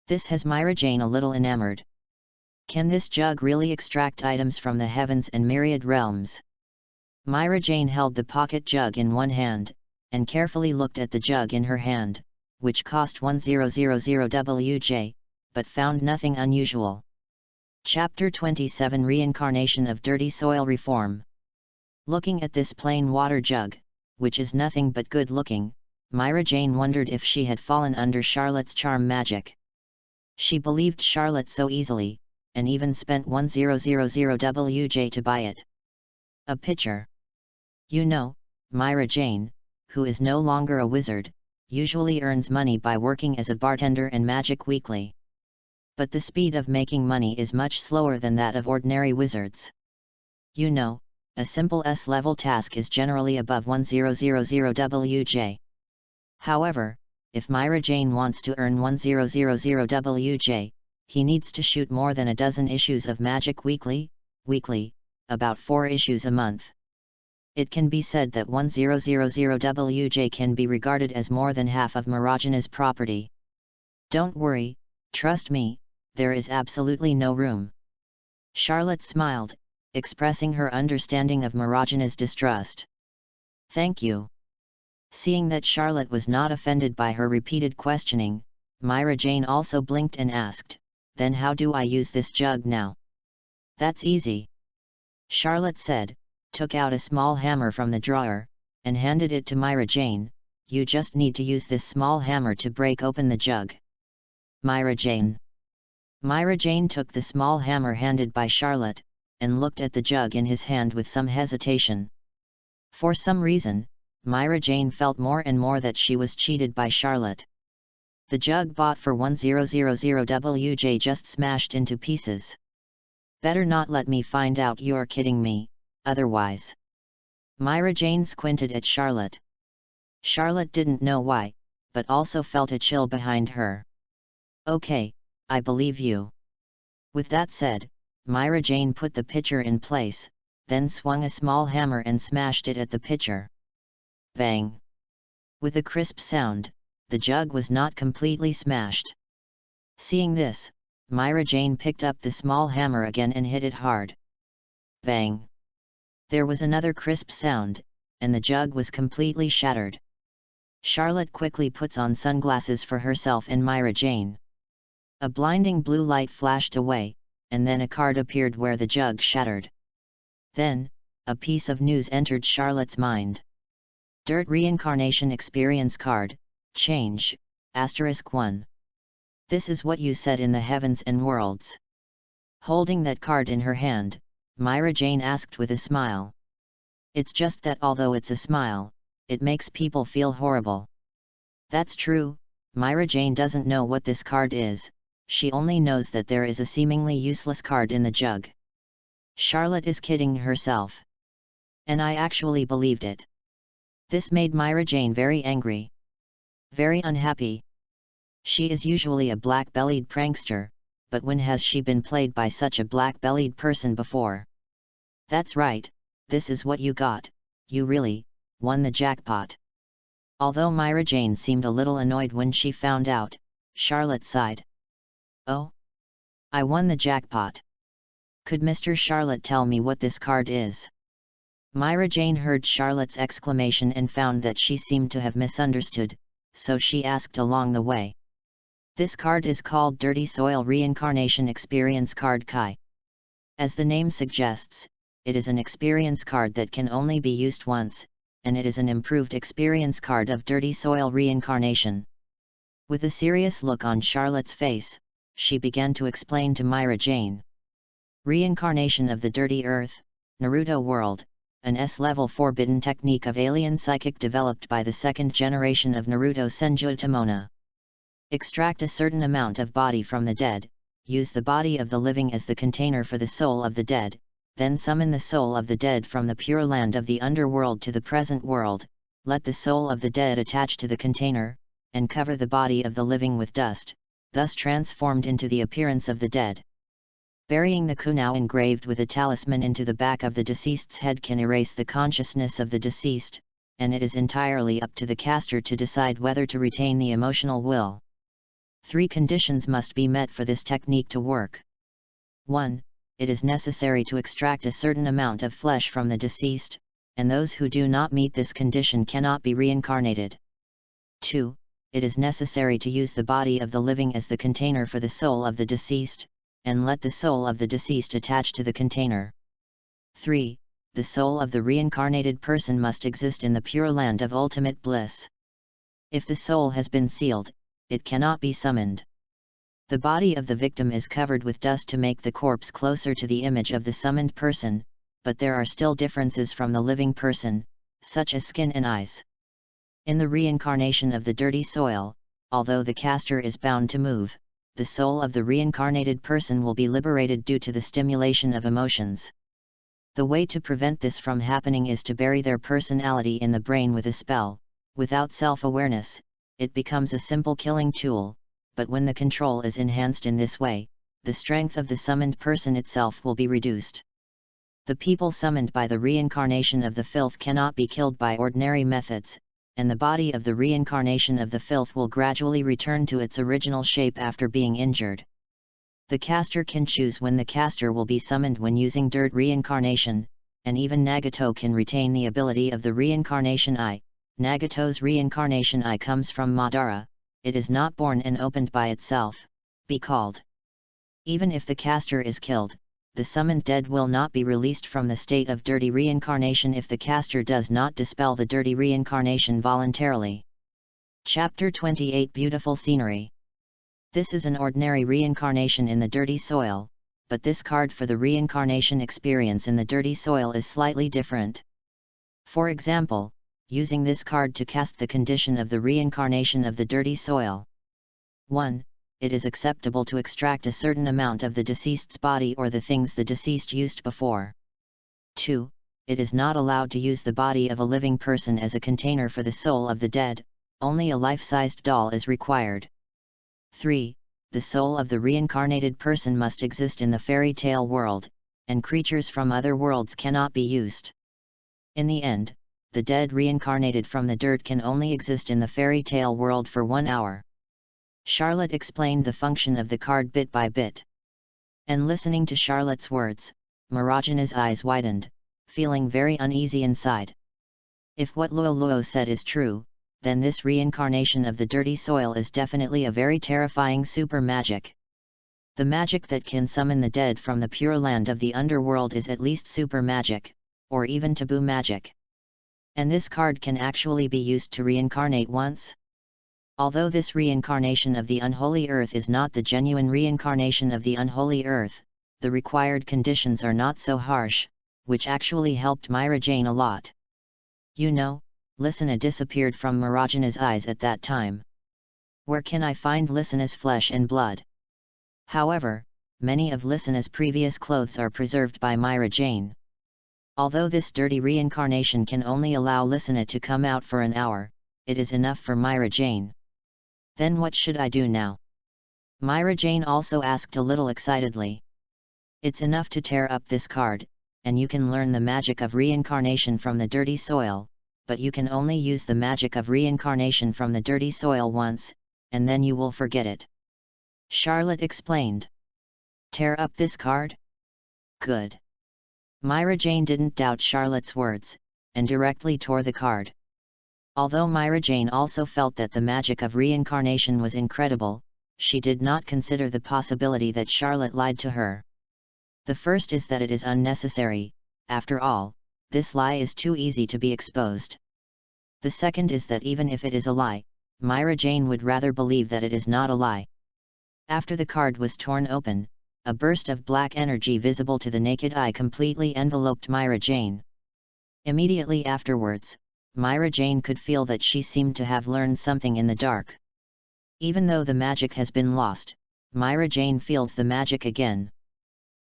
This has Myra Jane a little enamored. Can this jug really extract items from the heavens and myriad realms? Myra Jane held the pocket jug in one hand, and carefully looked at the jug in her hand, which cost 1000 WJ, but found nothing unusual. Chapter 27 Reincarnation of Dirty Soil Reform. Looking at this plain water jug, which is nothing but good looking, Myra Jane wondered if she had fallen under Charlotte's charm magic. She believed Charlotte so easily, and even spent 1000 WJ to buy it. A pitcher. You know, Myra Jane, who is no longer a wizard, usually earns money by working as a bartender and Magic Weekly. But the speed of making money is much slower than that of ordinary wizards. You know, a simple S-level task is generally above 1000 WJ. However, if Myra Jane wants to earn 1000 WJ, he needs to shoot more than a dozen issues of Magic Weekly, about 4 issues a month. It can be said that 1000 WJ can be regarded as more than half of Mirajana's property. Don't worry, trust me, there is absolutely no room. Charlotte smiled, expressing her understanding of Mirajana's distrust. Thank you. Seeing that Charlotte was not offended by her repeated questioning, Myra Jane also blinked and asked, then how do I use this jug now? That's easy. Charlotte said, took out a small hammer from the drawer, and handed it to Myra Jane. You just need to use this small hammer to break open the jug. Myra Jane. Myra Jane took the small hammer handed by Charlotte, and looked at the jug in his hand with some hesitation. For some reason, Myra Jane felt more and more that she was cheated by Charlotte. The jug bought for 1000 WJ just smashed into pieces. Better not let me find out you're kidding me, otherwise. Myra Jane squinted at Charlotte. Charlotte didn't know why, but also felt a chill behind her. Okay, I believe you. With that said, Myra Jane put the pitcher in place, then swung a small hammer and smashed it at the pitcher. Bang! With a crisp sound, the jug was not completely smashed. Seeing this, Myra Jane picked up the small hammer again and hit it hard. Bang! There was another crisp sound, and the jug was completely shattered. Charlotte quickly puts on sunglasses for herself and Myra Jane. A blinding blue light flashed away, and then a card appeared where the jug shattered. Then, a piece of news entered Charlotte's mind. Dirt Reincarnation Experience Card, Change, *1. This is what you said in the heavens and worlds. Holding that card in her hand, Myra Jane asked with a smile. It's just that although it's a smile, it makes people feel horrible. That's true, Myra Jane doesn't know what this card is, she only knows that there is a seemingly useless card in the jug. Charlotte is kidding herself. And I actually believed it. This made Myra Jane very angry. Very unhappy. She is usually a black-bellied prankster, but when has she been played by such a black-bellied person before? That's right, this is what you got, you really won the jackpot. Although Myra Jane seemed a little annoyed when she found out, Charlotte sighed. Oh? I won the jackpot. Could Mr. Charlotte tell me what this card is? Myra Jane heard Charlotte's exclamation and found that she seemed to have misunderstood, so she asked along the way. This card is called Dirty Soil Reincarnation Experience Card Kai. As the name suggests, it is an experience card that can only be used once, and it is an improved experience card of Dirty Soil Reincarnation. With a serious look on Charlotte's face, she began to explain to Myra Jane. Reincarnation of the Dirty Earth, Naruto World, an S-level forbidden technique of alien psychic developed by the second generation of Naruto Senju Utamona. Extract a certain amount of body from the dead, use the body of the living as the container for the soul of the dead, then summon the soul of the dead from the pure land of the underworld to the present world, let the soul of the dead attach to the container, and cover the body of the living with dust, thus transformed into the appearance of the dead. Burying the kunao engraved with a talisman into the back of the deceased's head can erase the consciousness of the deceased, and it is entirely up to the caster to decide whether to retain the emotional will. 3 conditions must be met for this technique to work. 1. It is necessary to extract a certain amount of flesh from the deceased, and those who do not meet this condition cannot be reincarnated. 2. It is necessary to use the body of the living as the container for the soul of the deceased, and let the soul of the deceased attach to the container. 3. The soul of the reincarnated person must exist in the pure land of ultimate bliss. If the soul has been sealed, it cannot be summoned. The body of the victim is covered with dust to make the corpse closer to the image of the summoned person, but there are still differences from the living person, such as skin and eyes. In the reincarnation of the dirty soil, although the caster is bound to move, the soul of the reincarnated person will be liberated due to the stimulation of emotions. The way to prevent this from happening is to bury their personality in the brain with a spell. Without self-awareness, it becomes a simple killing tool, but when the control is enhanced in this way, the strength of the summoned person itself will be reduced. The people summoned by the reincarnation of the filth cannot be killed by ordinary methods, and the body of the reincarnation of the filth will gradually return to its original shape after being injured. The caster can choose when the caster will be summoned when using dirt reincarnation, and even Nagato can retain the ability of the reincarnation eye. Nagato's reincarnation eye comes from Madara. It is not born and opened by itself, be called. Even if the caster is killed, the summoned dead will not be released from the state of dirty reincarnation if the caster does not dispel the dirty reincarnation voluntarily. Chapter 28 Beautiful Scenery. This is an ordinary reincarnation in the dirty soil, but this card for the reincarnation experience in the dirty soil is slightly different. For example, using this card to cast the condition of the reincarnation of the dirty soil. 1. It is acceptable to extract a certain amount of the deceased's body or the things the deceased used before. 2. It is not allowed to use the body of a living person as a container for the soul of the dead, only a life-sized doll is required. 3. The soul of the reincarnated person must exist in the fairy tale world, and creatures from other worlds cannot be used. In the end, the dead reincarnated from the dirt can only exist in the fairy tale world for 1 hour. Charlotte explained the function of the card bit by bit. And listening to Charlotte's words, Marajana's eyes widened, feeling very uneasy inside. If what Luo said is true, then this reincarnation of the dirty soil is definitely a very terrifying super magic. The magic that can summon the dead from the pure land of the underworld is at least super magic, or even taboo magic. And this card can actually be used to reincarnate once. Although this reincarnation of the unholy earth is not the genuine reincarnation of the unholy earth, the required conditions are not so harsh, which actually helped Myra Jane a lot. You know, Lysina disappeared from Mirajana's eyes at that time. Where can I find Lysina's flesh and blood? However, many of Lysina's previous clothes are preserved by Myra Jane. Although this dirty reincarnation can only allow Lysina to come out for an hour, it is enough for Myra Jane. Then what should I do now? Myra Jane also asked a little excitedly. It's enough to tear up this card, and you can learn the magic of reincarnation from the dirty soil, but you can only use the magic of reincarnation from the dirty soil once, and then you will forget it. Charlotte explained. Tear up this card? Good. Myra Jane didn't doubt Charlotte's words, and directly tore the card. Although Myra Jane also felt that the magic of reincarnation was incredible, she did not consider the possibility that Charlotte lied to her. The first is that it is unnecessary, after all, this lie is too easy to be exposed. The second is that even if it is a lie, Myra Jane would rather believe that it is not a lie. After the card was torn open, a burst of black energy visible to the naked eye completely enveloped Myra Jane. Immediately afterwards, Myra Jane could feel that she seemed to have learned something in the dark. Even though the magic has been lost, Myra Jane feels the magic again.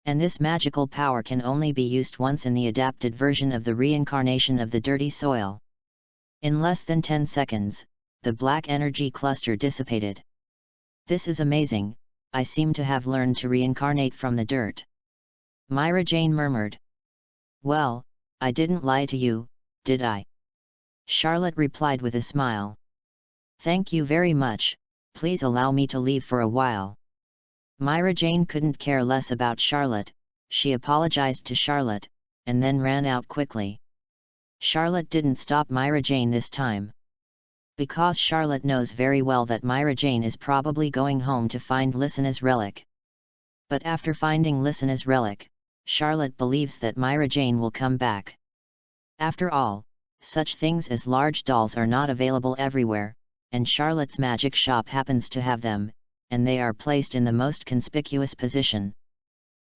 And this magical power can only be used once in the adapted version of the reincarnation of the dirty soil. In less than 10 seconds, the black energy cluster dissipated. This is amazing, I seem to have learned to reincarnate from the dirt. Myra Jane murmured. Well, I didn't lie to you, did I? Charlotte replied with a smile. Thank you very much, please allow me to leave for a while. Myra Jane couldn't care less about Charlotte, she apologized to Charlotte, and then ran out quickly. Charlotte didn't stop Myra Jane this time. Because Charlotte knows very well that Myra Jane is probably going home to find Lysina's relic. But after finding Lysina's relic, Charlotte believes that Myra Jane will come back. After all, such things as large dolls are not available everywhere, and Charlotte's magic shop happens to have them, and they are placed in the most conspicuous position.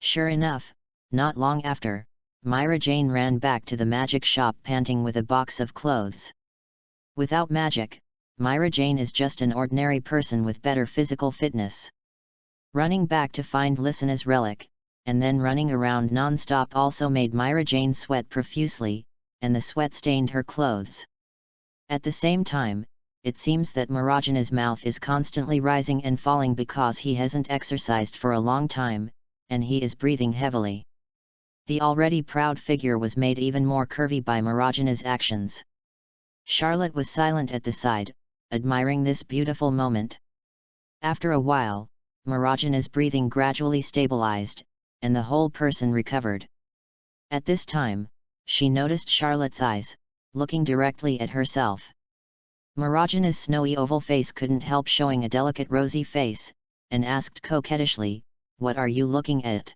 Sure enough, not long after, Myra Jane ran back to the magic shop panting with a box of clothes. Without magic, Myra Jane is just an ordinary person with better physical fitness. Running back to find Lysina's relic, and then running around non-stop also made Myra Jane sweat profusely, and the sweat stained her clothes. At the same time, it seems that Mirajana's mouth is constantly rising and falling because he hasn't exercised for a long time, and he is breathing heavily. The already proud figure was made even more curvy by Mirajana's actions. Charlotte was silent at the side, admiring this beautiful moment. After a while, Mirajana's breathing gradually stabilized, and the whole person recovered. At this time, she noticed Charlotte's eyes, looking directly at herself. Mirajana's snowy oval face couldn't help showing a delicate rosy face, and asked coquettishly, "What are you looking at?"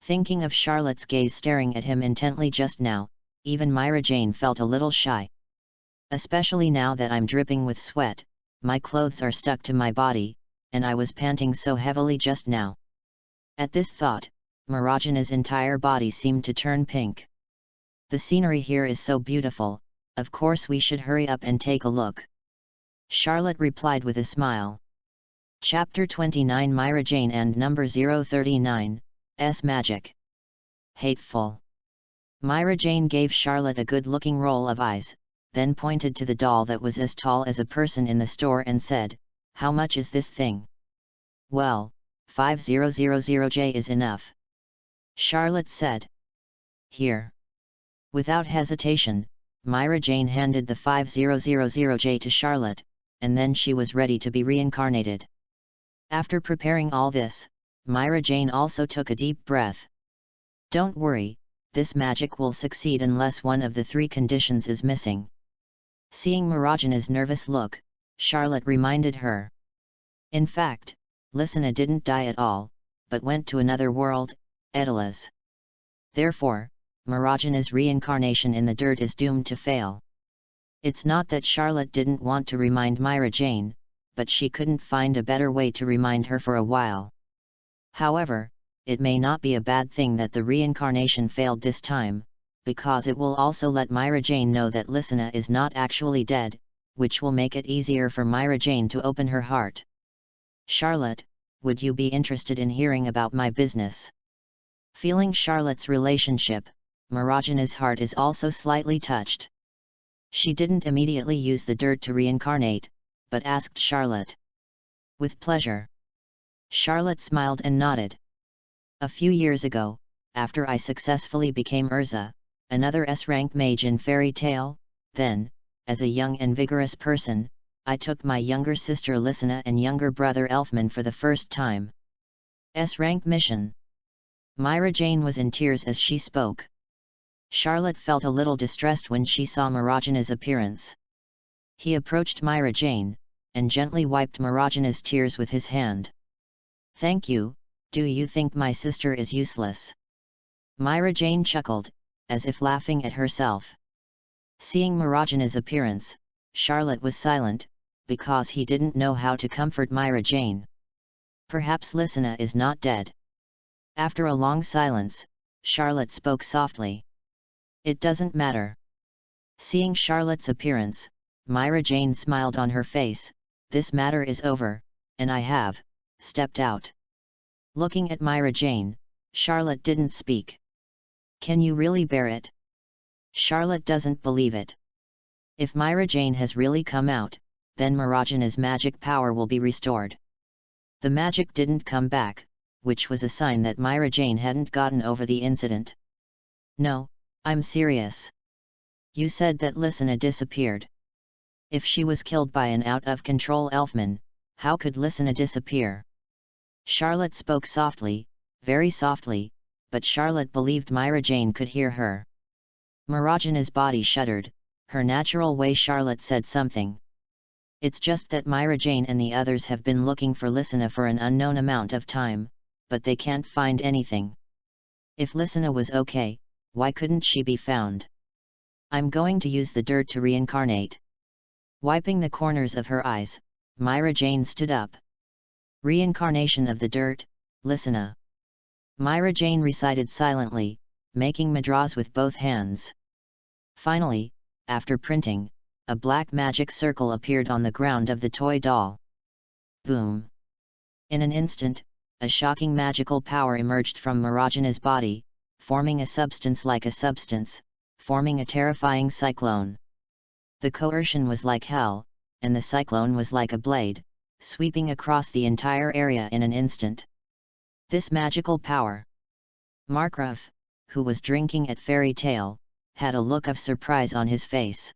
Thinking of Charlotte's gaze staring at him intently just now, even Myra Jane felt a little shy. Especially now that I'm dripping with sweat, my clothes are stuck to my body, and I was panting so heavily just now. At this thought, Mirajana's entire body seemed to turn pink. The scenery here is so beautiful, of course we should hurry up and take a look. Charlotte replied with a smile. Chapter 29 Myra Jane and Number 039, S Magic. Hateful. Myra Jane gave Charlotte a good-looking roll of eyes, then pointed to the doll that was as tall as a person in the store and said, "How much is this thing?" "Well, 5000J is enough," Charlotte said. "Here." Without hesitation, Myra Jane handed the 5000J to Charlotte, and then she was ready to be reincarnated. After preparing all this, Myra Jane also took a deep breath. "Don't worry, this magic will succeed unless one of the three conditions is missing. Seeing Marajana's nervous look, Charlotte reminded her. In fact, Lysina didn't die at all, but went to another world, Edala's. Therefore, Marajana's reincarnation in the dirt is doomed to fail. It's not that Charlotte didn't want to remind Myra Jane, but she couldn't find a better way to remind her for a while. However, it may not be a bad thing that the reincarnation failed this time, because it will also let Myra Jane know that Lysina is not actually dead, which will make it easier for Myra Jane to open her heart. Charlotte, would you be interested in hearing about my business? Feeling Charlotte's relationship, Marajana's heart is also slightly touched. She didn't immediately use the dirt to reincarnate, but asked Charlotte. With pleasure. Charlotte smiled and nodded. A few years ago, after I successfully became Urza, another S-rank mage in Fairy Tale, then, as a young and vigorous person, I took my younger sister Lysina and younger brother Elfman for the first time. S-rank mission. Myra Jane was in tears as she spoke. Charlotte felt a little distressed when she saw Marajana's appearance. He approached Myra Jane, and gently wiped Marajana's tears with his hand. Thank you, do you think my sister is useless? Myra Jane chuckled, as if laughing at herself. Seeing Marajana's appearance, Charlotte was silent, because he didn't know how to comfort Myra Jane. Perhaps Lysina is not dead. After a long silence, Charlotte spoke softly. It doesn't matter. Seeing Charlotte's appearance, Myra Jane smiled on her face. This matter is over, and I have stepped out. Looking at Myra Jane, Charlotte didn't speak. Can you really bear it? Charlotte doesn't believe it. If Myra Jane has really come out, then Marajana's magic power will be restored. The magic didn't come back, which was a sign that Myra Jane hadn't gotten over the incident. No, I'm serious. You said that Lysina disappeared. If she was killed by an out-of-control elfman, how could Lysina disappear? Charlotte spoke softly, very softly, but Charlotte believed Myra Jane could hear her. Marajana's body shuddered. Her natural way Charlotte said something. It's just that Myra Jane and the others have been looking for Lysina for an unknown amount of time, but they can't find anything. If Lysina was okay, why couldn't she be found? I'm going to use the dirt to reincarnate. Wiping the corners of her eyes, Myra Jane stood up. Reincarnation of the dirt, Lysina. Myra Jane recited silently, making mudras with both hands. Finally, after printing, a black magic circle appeared on the ground of the toy doll. Boom! In an instant, a shocking magical power emerged from Marajana's body, forming a substance like a substance, forming a terrifying cyclone. The coercion was like hell, and the cyclone was like a blade, sweeping across the entire area in an instant. This magical power. Markov, who was drinking at Fairy Tale, had a look of surprise on his face.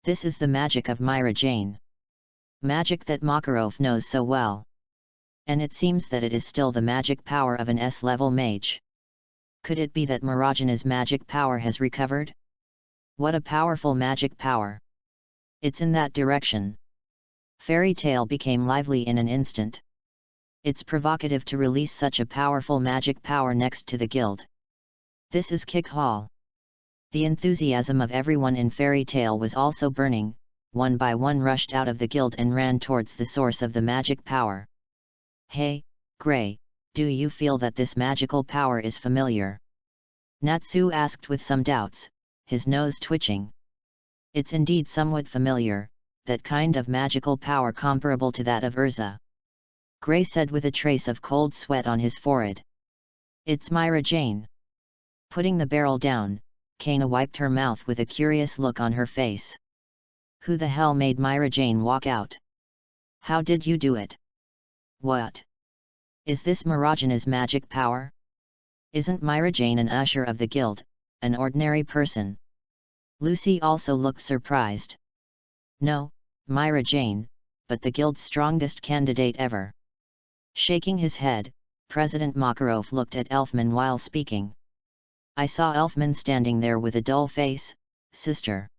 This is the magic of Myra Jane. Magic that Makarov knows so well. And it seems that it is still the magic power of an S-level mage. Could it be that Marajana's magic power has recovered? What a powerful magic power! It's in that direction. Fairy Tale became lively in an instant. It's provocative to release such a powerful magic power next to the guild. This is Kick Hall. The enthusiasm of everyone in Fairy Tale was also burning. One by one rushed out of the guild and ran towards the source of the magic power. Hey, Gray, do you feel that this magical power is familiar? Natsu asked with some doubts, his nose twitching. It's indeed somewhat familiar, that kind of magical power comparable to that of Urza. Gray said with a trace of cold sweat on his forehead. It's Myra Jane. Putting the barrel down, Kana wiped her mouth with a curious look on her face. Who the hell made Myra Jane walk out? How did you do it? What? Is this Marajana's magic power? Isn't Myra Jane an usher of the guild, an ordinary person? Lucy also looked surprised. No, Myra Jane, but the guild's strongest candidate ever. Shaking his head, President Makarov looked at Elfman while speaking. I saw Elfman standing there with a dull face. Sister.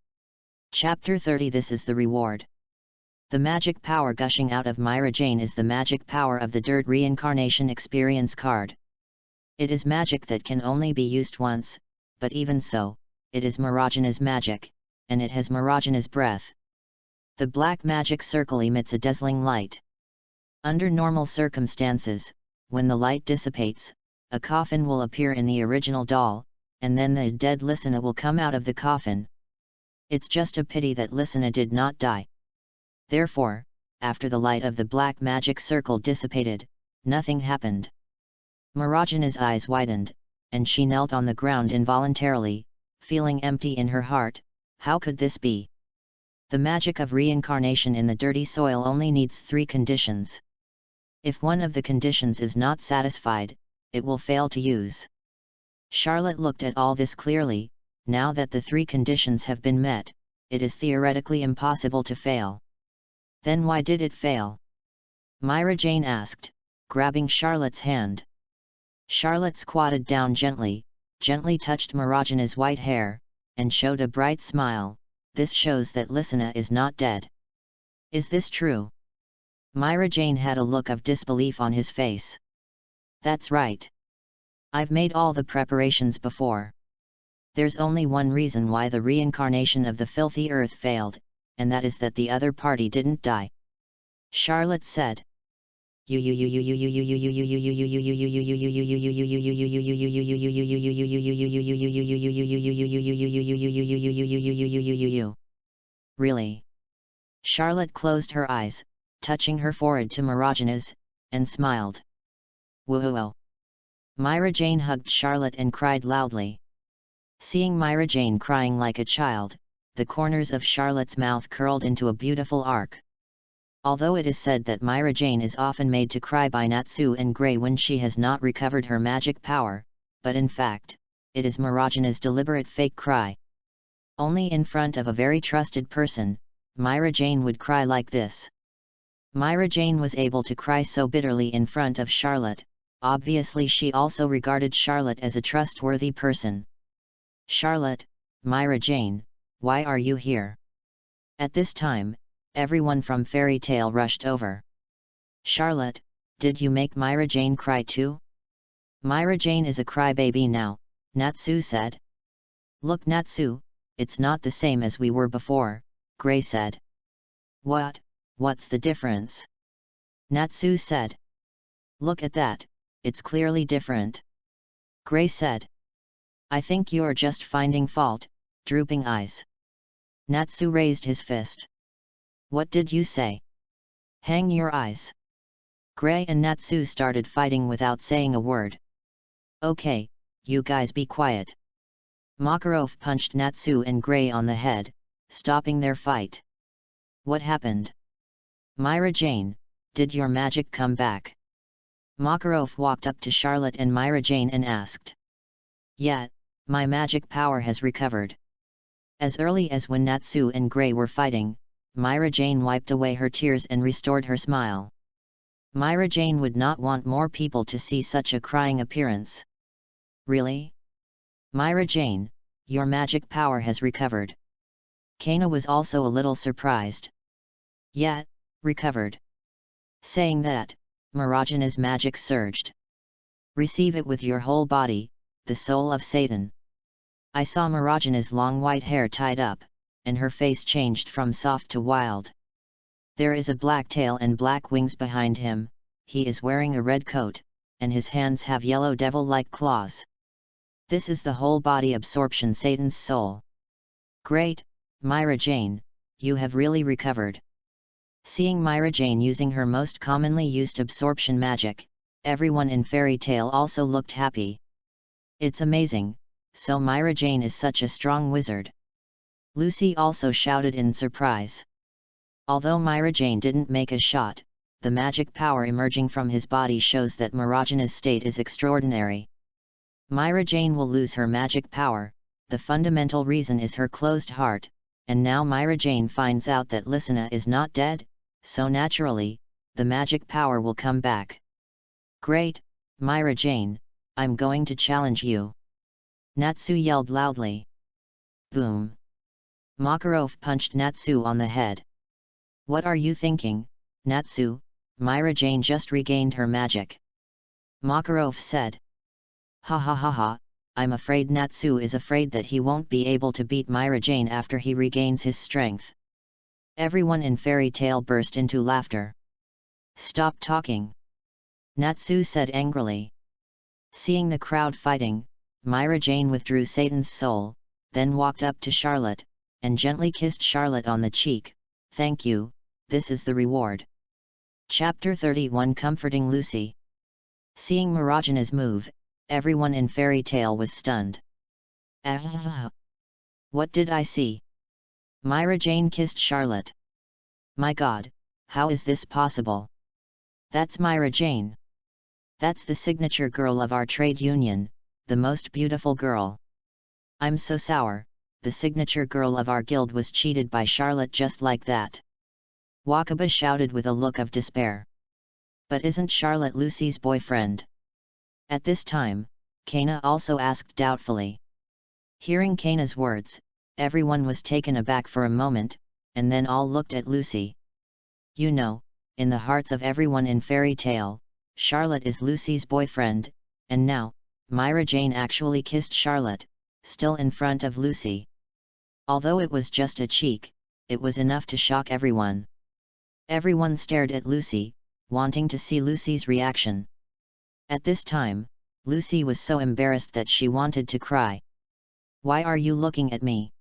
Chapter 30. This is the reward. The magic power gushing out of Myra Jane is the magic power of the Dirt Reincarnation Experience card. It is magic that can only be used once, but even so, it is Miragina's magic, and it has Miragina's breath. The black magic circle emits a dazzling light. Under normal circumstances, when the light dissipates, a coffin will appear in the original doll, and then the dead listener will come out of the coffin. It's just a pity that listener did not die. Therefore, after the light of the black magic circle dissipated, nothing happened. Miragina's eyes widened, and she knelt on the ground involuntarily, feeling empty in her heart. How could this be? The magic of reincarnation in the dirty soil only needs 3 conditions. If one of the conditions is not satisfied, it will fail to use. Charlotte looked at all this clearly. Now that the 3 conditions have been met, it is theoretically impossible to fail. Then why did it fail? Myra Jane asked, grabbing Charlotte's hand. Charlotte squatted down gently touched Miragina's white hair, and showed a bright smile. This shows that Lysina is not dead. Is this true? Myra Jane had a look of disbelief on his face. That's right. I've made all the preparations before. There's only one reason why the reincarnation of the filthy earth failed, and that is that the other party didn't die. Charlotte said. Really? Charlotte closed her eyes, touching her forehead to Miragina's, and smiled. Whoa! Myra Jane hugged Charlotte and cried loudly. Seeing Myra Jane crying like a child, the corners of Charlotte's mouth curled into a beautiful arc. Although it is said that Myra Jane is often made to cry by Natsu and Grey when she has not recovered her magic power, but in fact, it is Miragina's deliberate fake cry. Only in front of a very trusted person, Myra Jane would cry like this. Myra Jane was able to cry so bitterly in front of Charlotte. Obviously she also regarded Charlotte as a trustworthy person. Charlotte, Myra Jane, why are you here? At this time, everyone from Fairy Tale rushed over. Charlotte, did you make Myra Jane cry too? Myra Jane is a crybaby now, Natsu said. Look Natsu, it's not the same as we were before, Grey said. What's the difference? Natsu said. Look at that, it's clearly different. Grey said. I think you're just finding fault, drooping eyes. Natsu raised his fist. What did you say? Hang your eyes. Grey and Natsu started fighting without saying a word. Okay, you guys be quiet. Makarov punched Natsu and Grey on the head, stopping their fight. What happened? Myra Jane, did your magic come back? Makarov walked up to Charlotte and Myra Jane and asked. Yeah, my magic power has recovered. As early as when Natsu and Grey were fighting, Myra Jane wiped away her tears and restored her smile. Myra Jane would not want more people to see such a crying appearance. Really? Myra Jane, your magic power has recovered. Kana was also a little surprised. Yeah, recovered. Saying that, Miragina's magic surged. Receive it with your whole body, the soul of Satan. I saw Miragina's long white hair tied up, and her face changed from soft to wild. There is a black tail and black wings behind him, he is wearing a red coat, and his hands have yellow devil-like claws. This is the whole body absorption Satan's soul. Great, Myra Jane, you have really recovered. Seeing Myra Jane using her most commonly used absorption magic, everyone in Fairy Tale also looked happy. It's amazing, so Myra Jane is such a strong wizard. Lucy also shouted in surprise. Although Myra Jane didn't make a shot, the magic power emerging from his body shows that Miragina's state is extraordinary. Myra Jane will lose her magic power, the fundamental reason is her closed heart, and now Myra Jane finds out that Lysina is not dead, so naturally, the magic power will come back. Great, Myra Jane, I'm going to challenge you. Natsu yelled loudly. Boom! Makarov punched Natsu on the head. What are you thinking, Natsu? Myra Jane just regained her magic. Makarov said. Ha ha ha ha, I'm afraid Natsu is afraid that he won't be able to beat Myra Jane after he regains his strength. Everyone in Fairy Tale burst into laughter. Stop talking! Natsu said angrily. Seeing the crowd fighting, Myra Jane withdrew Satan's soul, then walked up to Charlotte, and gently kissed Charlotte on the cheek. Thank you, this is the reward. Chapter 31 Comforting Lucy. Seeing Mirajana's move, everyone in Fairy Tale was stunned. Ah! What did I see? Myra Jane kissed Charlotte. My God, how is this possible? That's Myra Jane. That's the signature girl of our trade union, the most beautiful girl. I'm so sour, the signature girl of our guild was cheated by Charlotte just like that. Wakaba shouted with a look of despair. But isn't Charlotte Lucy's boyfriend? At this time, Kana also asked doubtfully. Hearing Kana's words, everyone was taken aback for a moment, and then all looked at Lucy. You know, in the hearts of everyone in Fairy Tale, Charlotte is Lucy's boyfriend, and now, Myra Jane actually kissed Charlotte, still in front of Lucy. Although it was just a cheek, it was enough to shock everyone. Everyone stared at Lucy, wanting to see Lucy's reaction. At this time, Lucy was so embarrassed that she wanted to cry. Why are you looking at me?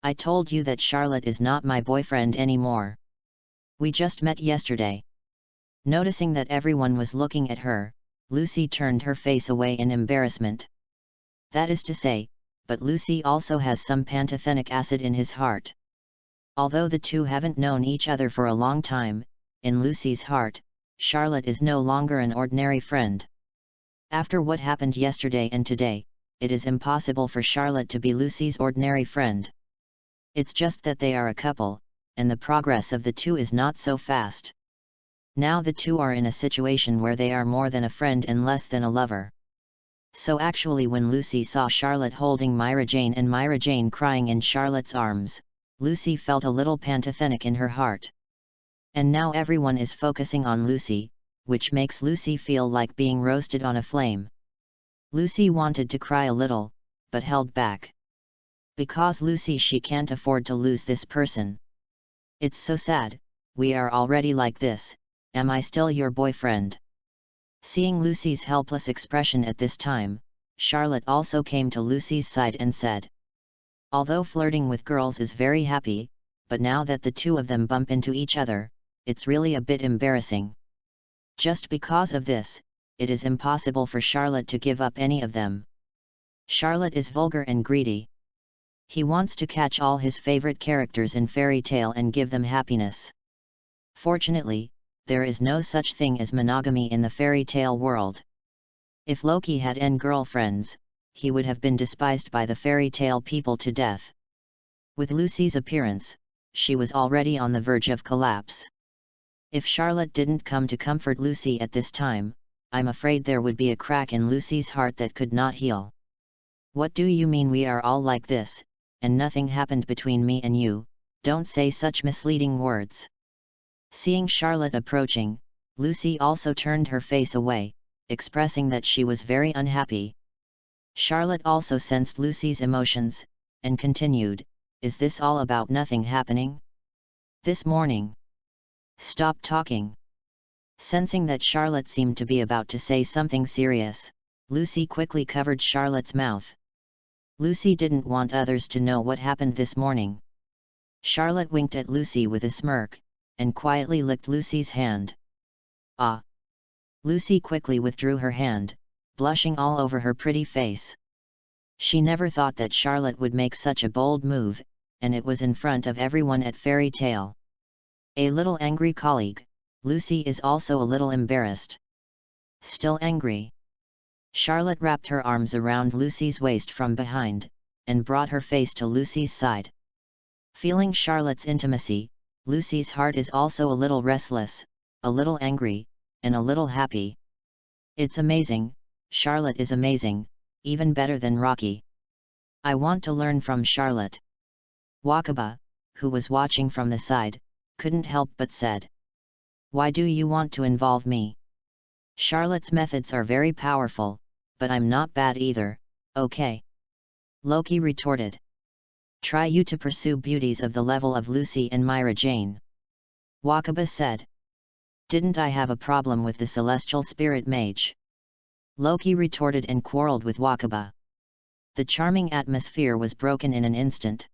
I told you that Charlotte is not my boyfriend anymore. We just met yesterday. Noticing that everyone was looking at her, Lucy turned her face away in embarrassment. That is to say, but Lucy also has some pantothenic acid in his heart. Although the two haven't known each other for a long time, in Lucy's heart, Charlotte is no longer an ordinary friend. After what happened yesterday and today, it is impossible for Charlotte to be Lucy's ordinary friend. It's just that they are a couple, and the progress of the two is not so fast. Now the two are in a situation where they are more than a friend and less than a lover. So actually when Lucy saw Charlotte holding Myra Jane and Myra Jane crying in Charlotte's arms, Lucy felt a little pantothenic in her heart. And now everyone is focusing on Lucy, which makes Lucy feel like being roasted on a flame. Lucy wanted to cry a little, but held back. Because Lucy she can't afford to lose this person. It's so sad, we are already like this, am I still your boyfriend? Seeing Lucy's helpless expression at this time, Charlotte also came to Lucy's side and said. Although flirting with girls is very happy, but now that the two of them bump into each other, it's really a bit embarrassing. Just because of this, it is impossible for Charlotte to give up any of them. Charlotte is vulgar and greedy. He wants to catch all his favorite characters in Fairy Tale and give them happiness. Fortunately, there is no such thing as monogamy in the Fairy Tale world. If Loki had n girlfriends, he would have been despised by the Fairy Tale people to death. With Lucy's appearance, she was already on the verge of collapse. If Charlotte didn't come to comfort Lucy at this time, I'm afraid there would be a crack in Lucy's heart that could not heal. What do you mean we are all like this, and nothing happened between me and you? Don't say such misleading words. Seeing Charlotte approaching, Lucy also turned her face away, expressing that she was very unhappy. Charlotte also sensed Lucy's emotions, and continued, is this all about nothing happening? This morning. Stop talking. Sensing that Charlotte seemed to be about to say something serious, Lucy quickly covered Charlotte's mouth. Lucy didn't want others to know what happened this morning. Charlotte winked at Lucy with a smirk, and quietly licked Lucy's hand. Ah! Lucy quickly withdrew her hand, blushing all over her pretty face. She never thought that Charlotte would make such a bold move, and it was in front of everyone at Fairy Tale. A little angry colleague, Lucy is also a little embarrassed. Still angry. Charlotte wrapped her arms around Lucy's waist from behind, and brought her face to Lucy's side. Feeling Charlotte's intimacy, Lucy's heart is also a little restless, a little angry, and a little happy. It's amazing, Charlotte is amazing, even better than Rocky. I want to learn from Charlotte. Wakaba, who was watching from the side, couldn't help but said. Why do you want to involve me? Charlotte's methods are very powerful, but I'm not bad either, okay? Loki retorted. Try you to pursue beauties of the level of Lucy and Myra Jane. Wakaba said. Didn't I have a problem with the celestial spirit mage? Loki retorted and quarreled with Wakaba. The charming atmosphere was broken in an instant.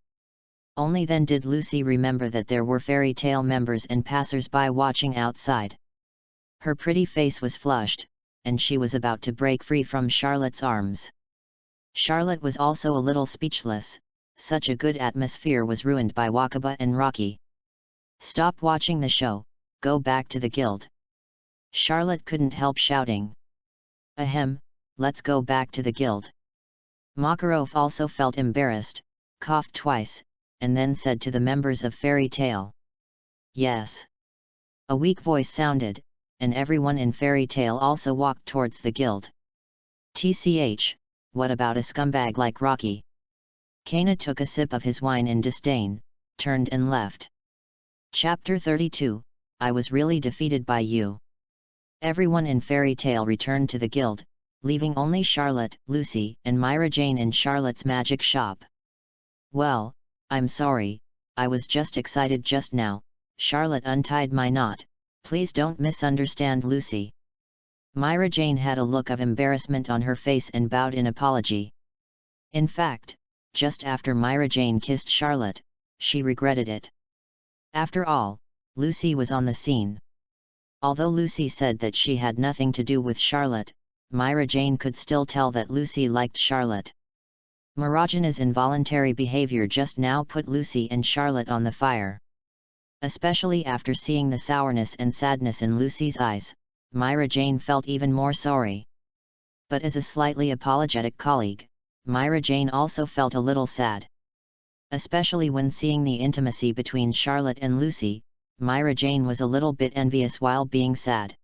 Only then did Lucy remember that there were fairy tale members and passers-by watching outside. Her pretty face was flushed, and she was about to break free from Charlotte's arms. Charlotte was also a little speechless, such a good atmosphere was ruined by Wakaba and Rocky. Stop watching the show, go back to the guild. Charlotte couldn't help shouting. Ahem, let's go back to the guild. Makarov also felt embarrassed, coughed twice, and then said to the members of Fairy Tale. Yes. A weak voice sounded, and everyone in Fairy Tale also walked towards the guild. TCH, what about a scumbag like Rocky? Kana took a sip of his wine in disdain, turned and left. Chapter 32, I was really defeated by you. Everyone in Fairy Tale returned to the guild, leaving only Charlotte, Lucy, and Myra Jane in Charlotte's magic shop. Well, I'm sorry, I was just excited just now. Charlotte untied my knot, please don't misunderstand Lucy. Myra Jane had a look of embarrassment on her face and bowed in apology. In fact, just after Myra Jane kissed Charlotte, she regretted it. After all, Lucy was on the scene. Although Lucy said that she had nothing to do with Charlotte, Myra Jane could still tell that Lucy liked Charlotte. Marajana's involuntary behavior just now put Lucy and Charlotte on the fire. Especially after seeing the sourness and sadness in Lucy's eyes, Myra Jane felt even more sorry. But as a slightly apologetic colleague, Myra Jane also felt a little sad. Especially when seeing the intimacy between Charlotte and Lucy, Myra Jane was a little bit envious while being sad.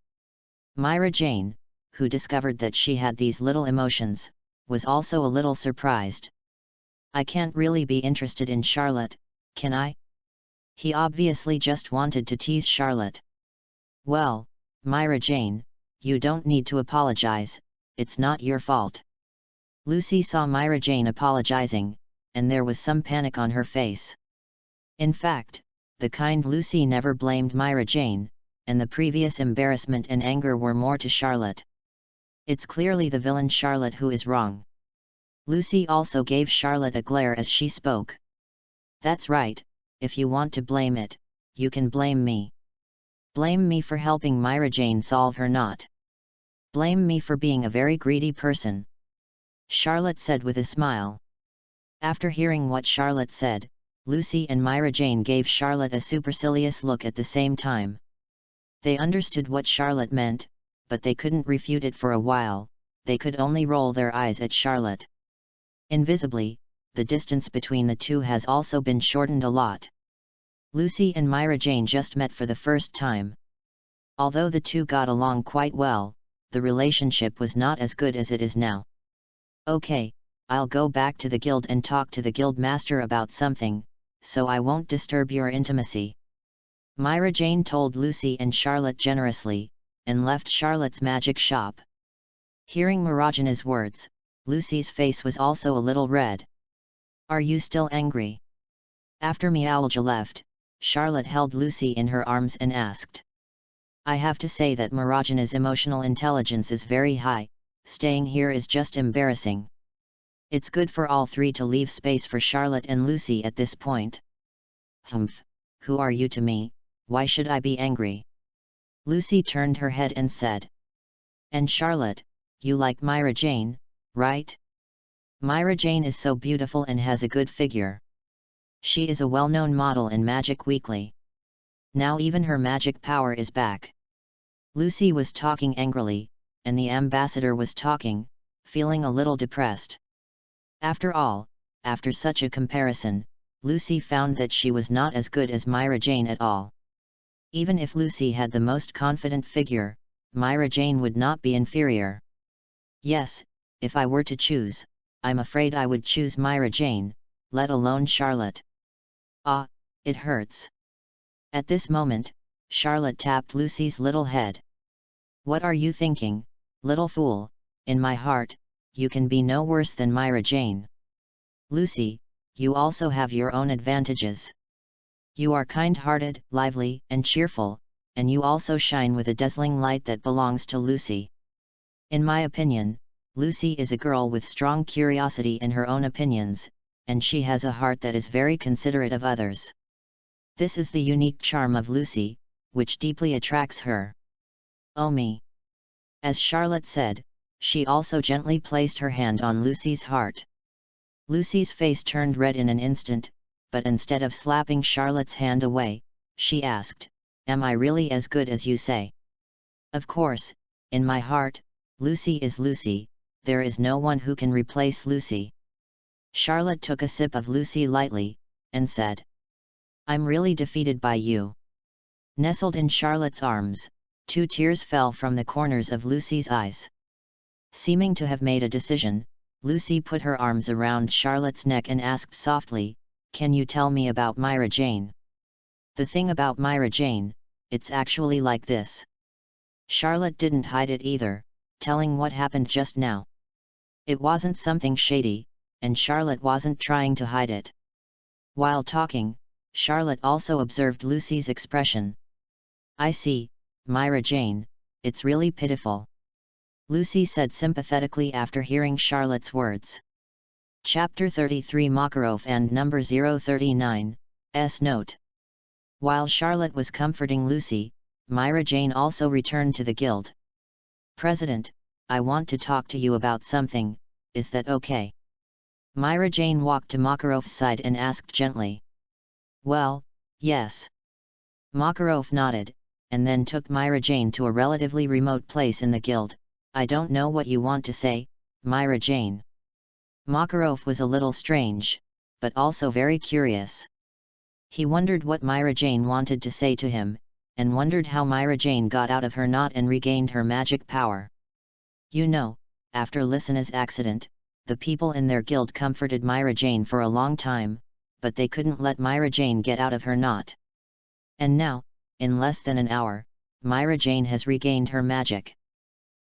Myra Jane, who discovered that she had these little emotions, was also a little surprised. I can't really be interested in Charlotte, can I? He obviously just wanted to tease Charlotte. Well, Myra Jane, you don't need to apologize, it's not your fault. Lucy saw Myra Jane apologizing, and there was some panic on her face. In fact, the kind Lucy never blamed Myra Jane, and the previous embarrassment and anger were more to Charlotte. It's clearly the villain Charlotte who is wrong. Lucy also gave Charlotte a glare as she spoke. That's right, if you want to blame it, you can blame me. Blame me for helping Myra Jane solve her knot. Blame me for being a very greedy person. Charlotte said with a smile. After hearing what Charlotte said, Lucy and Myra Jane gave Charlotte a supercilious look at the same time. They understood what Charlotte meant, but they couldn't refute it for a while, they could only roll their eyes at Charlotte. Invisibly, the distance between the two has also been shortened a lot. Lucy and Myra Jane just met for the first time. Although the two got along quite well, the relationship was not as good as it is now. Okay, I'll go back to the guild and talk to the guild master about something, so I won't disturb your intimacy. Myra Jane told Lucy and Charlotte generously, and left Charlotte's magic shop. Hearing Marajana's words, Lucy's face was also a little red. Are you still angry? After Meowlja left, Charlotte held Lucy in her arms and asked. I have to say that Marajana's emotional intelligence is very high, staying here is just embarrassing. It's good for all three to leave space for Charlotte and Lucy at this point. Humph, who are you to me, why should I be angry? Lucy turned her head and said. And Charlotte, you like Myra Jane, right? Myra Jane is so beautiful and has a good figure. She is a well-known model in Magic Weekly. Now even her magic power is back. Lucy was talking angrily, and the ambassador was talking, feeling a little depressed. After all, after such a comparison, Lucy found that she was not as good as Myra Jane at all. Even if Lucy had the most confident figure, Myra Jane would not be inferior. Yes, if I were to choose, I'm afraid I would choose Myra Jane, let alone Charlotte. Ah, it hurts. At this moment, Charlotte tapped Lucy's little head. What are you thinking, little fool? In my heart, you can be no worse than Myra Jane. Lucy, you also have your own advantages. You are kind-hearted, lively, and cheerful, and you also shine with a dazzling light that belongs to Lucy. In my opinion, Lucy is a girl with strong curiosity in her own opinions, and she has a heart that is very considerate of others. This is the unique charm of Lucy, which deeply attracts her. Oh me! As Charlotte said, she also gently placed her hand on Lucy's heart. Lucy's face turned red in an instant, but instead of slapping Charlotte's hand away, she asked, "Am I really as good as you say?" Of course, in my heart, Lucy is Lucy, there is no one who can replace Lucy. Charlotte took a sip of Lucy lightly, and said, "I'm really defeated by you." Nestled in Charlotte's arms, 2 tears fell from the corners of Lucy's eyes. Seeming to have made a decision, Lucy put her arms around Charlotte's neck and asked softly, "Can you tell me about Myra Jane?" "The thing about Myra Jane, it's actually like this." Charlotte didn't hide it either, telling what happened just now. It wasn't something shady, and Charlotte wasn't trying to hide it. While talking, Charlotte also observed Lucy's expression. "I see, Myra Jane, it's really pitiful," Lucy said sympathetically after hearing Charlotte's words. Chapter 33 Makarov and number 039, S note. While Charlotte was comforting Lucy, Myra Jane also returned to the guild. "President, I want to talk to you about something, is that okay?" Myra Jane walked to Makarov's side and asked gently. "Well, yes." Makarov nodded, and then took Myra Jane to a relatively remote place in the guild. "I don't know what you want to say, Myra Jane." Makarov was a little strange, but also very curious. He wondered what Myra Jane wanted to say to him, and wondered how Myra Jane got out of her knot and regained her magic power. You know, after Lysana's accident, the people in their guild comforted Myra Jane for a long time, but they couldn't let Myra Jane get out of her knot. And now, in less than an hour, Myra Jane has regained her magic.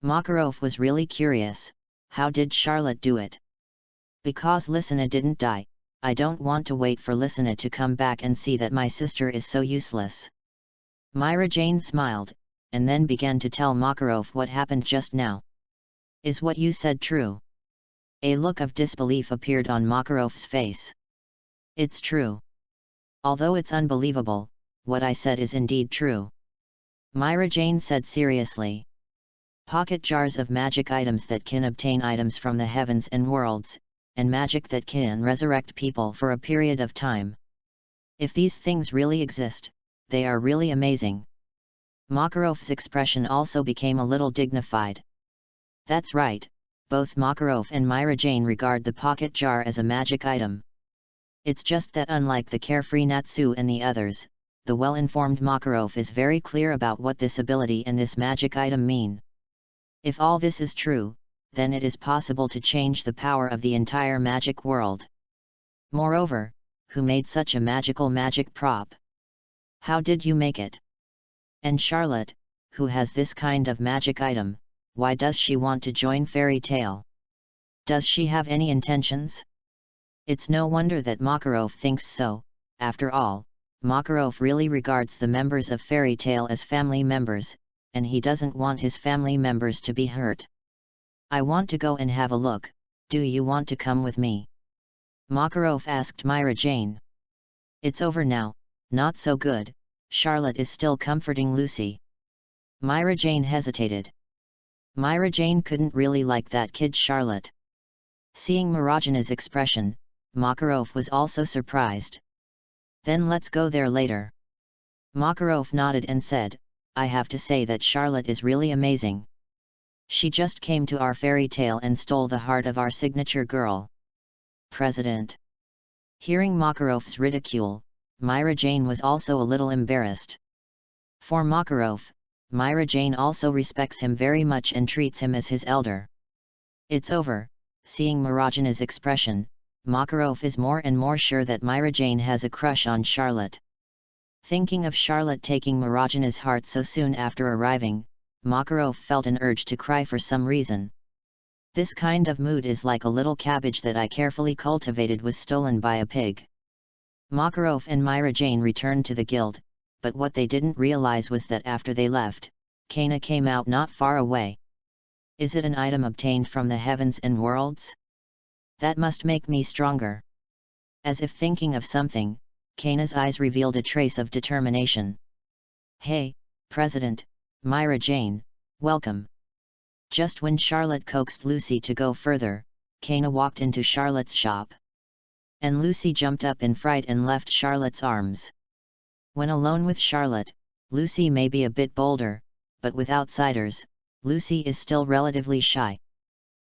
Makarov was really curious, how did Charlotte do it? "Because Lysana didn't die, I don't want to wait for Lysana to come back and see that my sister is so useless." Myra Jane smiled, and then began to tell Makarov what happened just now. "Is what you said true?" A look of disbelief appeared on Makarov's face. "It's true. Although it's unbelievable, what I said is indeed true," Myra Jane said seriously. "Pocket jars of magic items that can obtain items from the heavens and worlds, and magic that can resurrect people for a period of time. If these things really exist, they are really amazing." Makarov's expression also became a little dignified. That's right, both Makarov and Myra Jane regard the pocket jar as a magic item. It's just that unlike the carefree Natsu and the others, the well-informed Makarov is very clear about what this ability and this magic item mean. If all this is true, then it is possible to change the power of the entire magic world. Moreover, who made such a magical magic prop? How did you make it? And Charlotte, who has this kind of magic item, why does she want to join Fairy Tale? Does she have any intentions? It's no wonder that Makarov thinks so. After all, Makarov really regards the members of Fairy Tale as family members, and he doesn't want his family members to be hurt. "I want to go and have a look, do you want to come with me?" Makarov asked Myra Jane. "It's over now, not so good, Charlotte is still comforting Lucy." Myra Jane hesitated. Myra Jane couldn't really like that kid Charlotte. Seeing Marajana's expression, Makarov was also surprised. "Then let's go there later." Makarov nodded and said, "I have to say that Charlotte is really amazing. She just came to our fairy tale and stole the heart of our signature girl." President. Hearing Makarov's ridicule, Myra Jane was also a little embarrassed. For Makarov, Myra Jane also respects him very much and treats him as his elder. "It's over, seeing Marajana's expression, Makarov is more and more sure that Myra Jane has a crush on Charlotte. Thinking of Charlotte taking Marajana's heart so soon after arriving, Makarov felt an urge to cry for some reason. This kind of mood is like a little cabbage that I carefully cultivated was stolen by a pig. Makarov and Myra Jane returned to the guild, but what they didn't realize was that after they left, Kana came out not far away. Is it an item obtained from the heavens and worlds? That must make me stronger. As if thinking of something, Kana's eyes revealed a trace of determination. Hey, President, Myra Jane, welcome. Just when Charlotte coaxed Lucy to go further, Kana walked into Charlotte's shop. And Lucy jumped up in fright and left Charlotte's arms. When alone with Charlotte, Lucy may be a bit bolder, but with outsiders, Lucy is still relatively shy.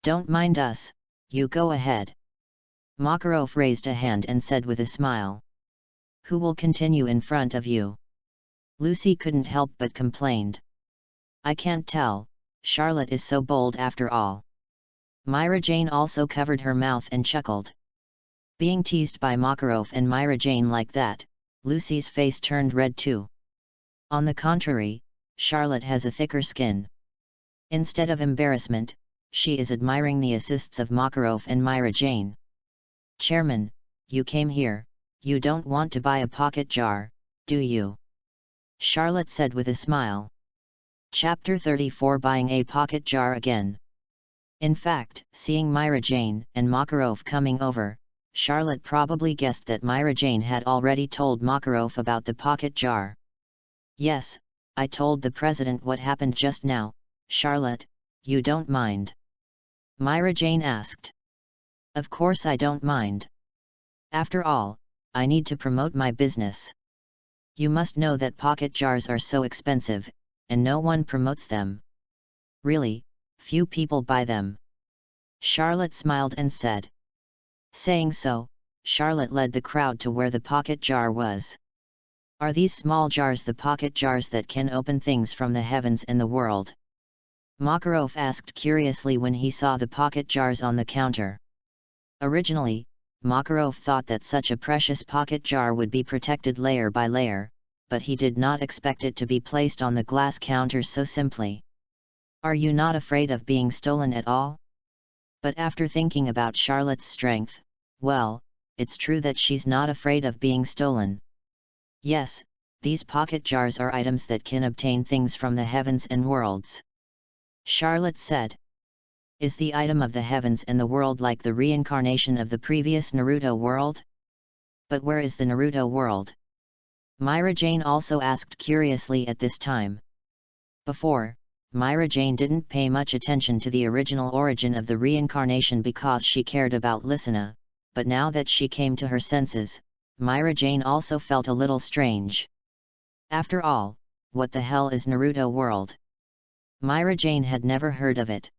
Don't mind us, you go ahead. Makarov raised a hand and said with a smile. Who will continue in front of you? Lucy couldn't help but complained. I can't tell, Charlotte is so bold after all. Myra Jane also covered her mouth and chuckled. Being teased by Makarov and Myra Jane like that, Lucy's face turned red too. On the contrary, Charlotte has a thicker skin. Instead of embarrassment, she is admiring the assists of Makarov and Myra Jane. Chairman, you came here, you don't want to buy a pocket jar, do you? Charlotte said with a smile. Chapter 34 Buying a Pocket Jar Again. In fact, seeing Myra Jane and Makarov coming over, Charlotte probably guessed that Myra Jane had already told Makarov about the pocket jar. Yes, I told the president what happened just now, Charlotte, you don't mind? Myra Jane asked. Of course I don't mind. After all, I need to promote my business. You must know that pocket jars are so expensive, and no one promotes them. Really, few people buy them. Charlotte smiled and said. Saying so, Charlotte led the crowd to where the pocket jar was. Are these small jars the pocket jars that can open things from the heavens and the world? Makarov asked curiously when he saw the pocket jars on the counter. Originally, Makarov thought that such a precious pocket jar would be protected layer by layer, but he did not expect it to be placed on the glass counter so simply. Are you not afraid of being stolen at all? But after thinking about Charlotte's strength, well, it's true that she's not afraid of being stolen. Yes, these pocket jars are items that can obtain things from the heavens and worlds. Charlotte said. Is the item of the heavens and the world like the reincarnation of the previous Naruto world? But where is the Naruto world? Myra Jane also asked curiously at this time. Before, Myra Jane didn't pay much attention to the original origin of the reincarnation because she cared about Lysina, but now that she came to her senses, Myra Jane also felt a little strange. After all, what the hell is Naruto world? Myra Jane had never heard of it.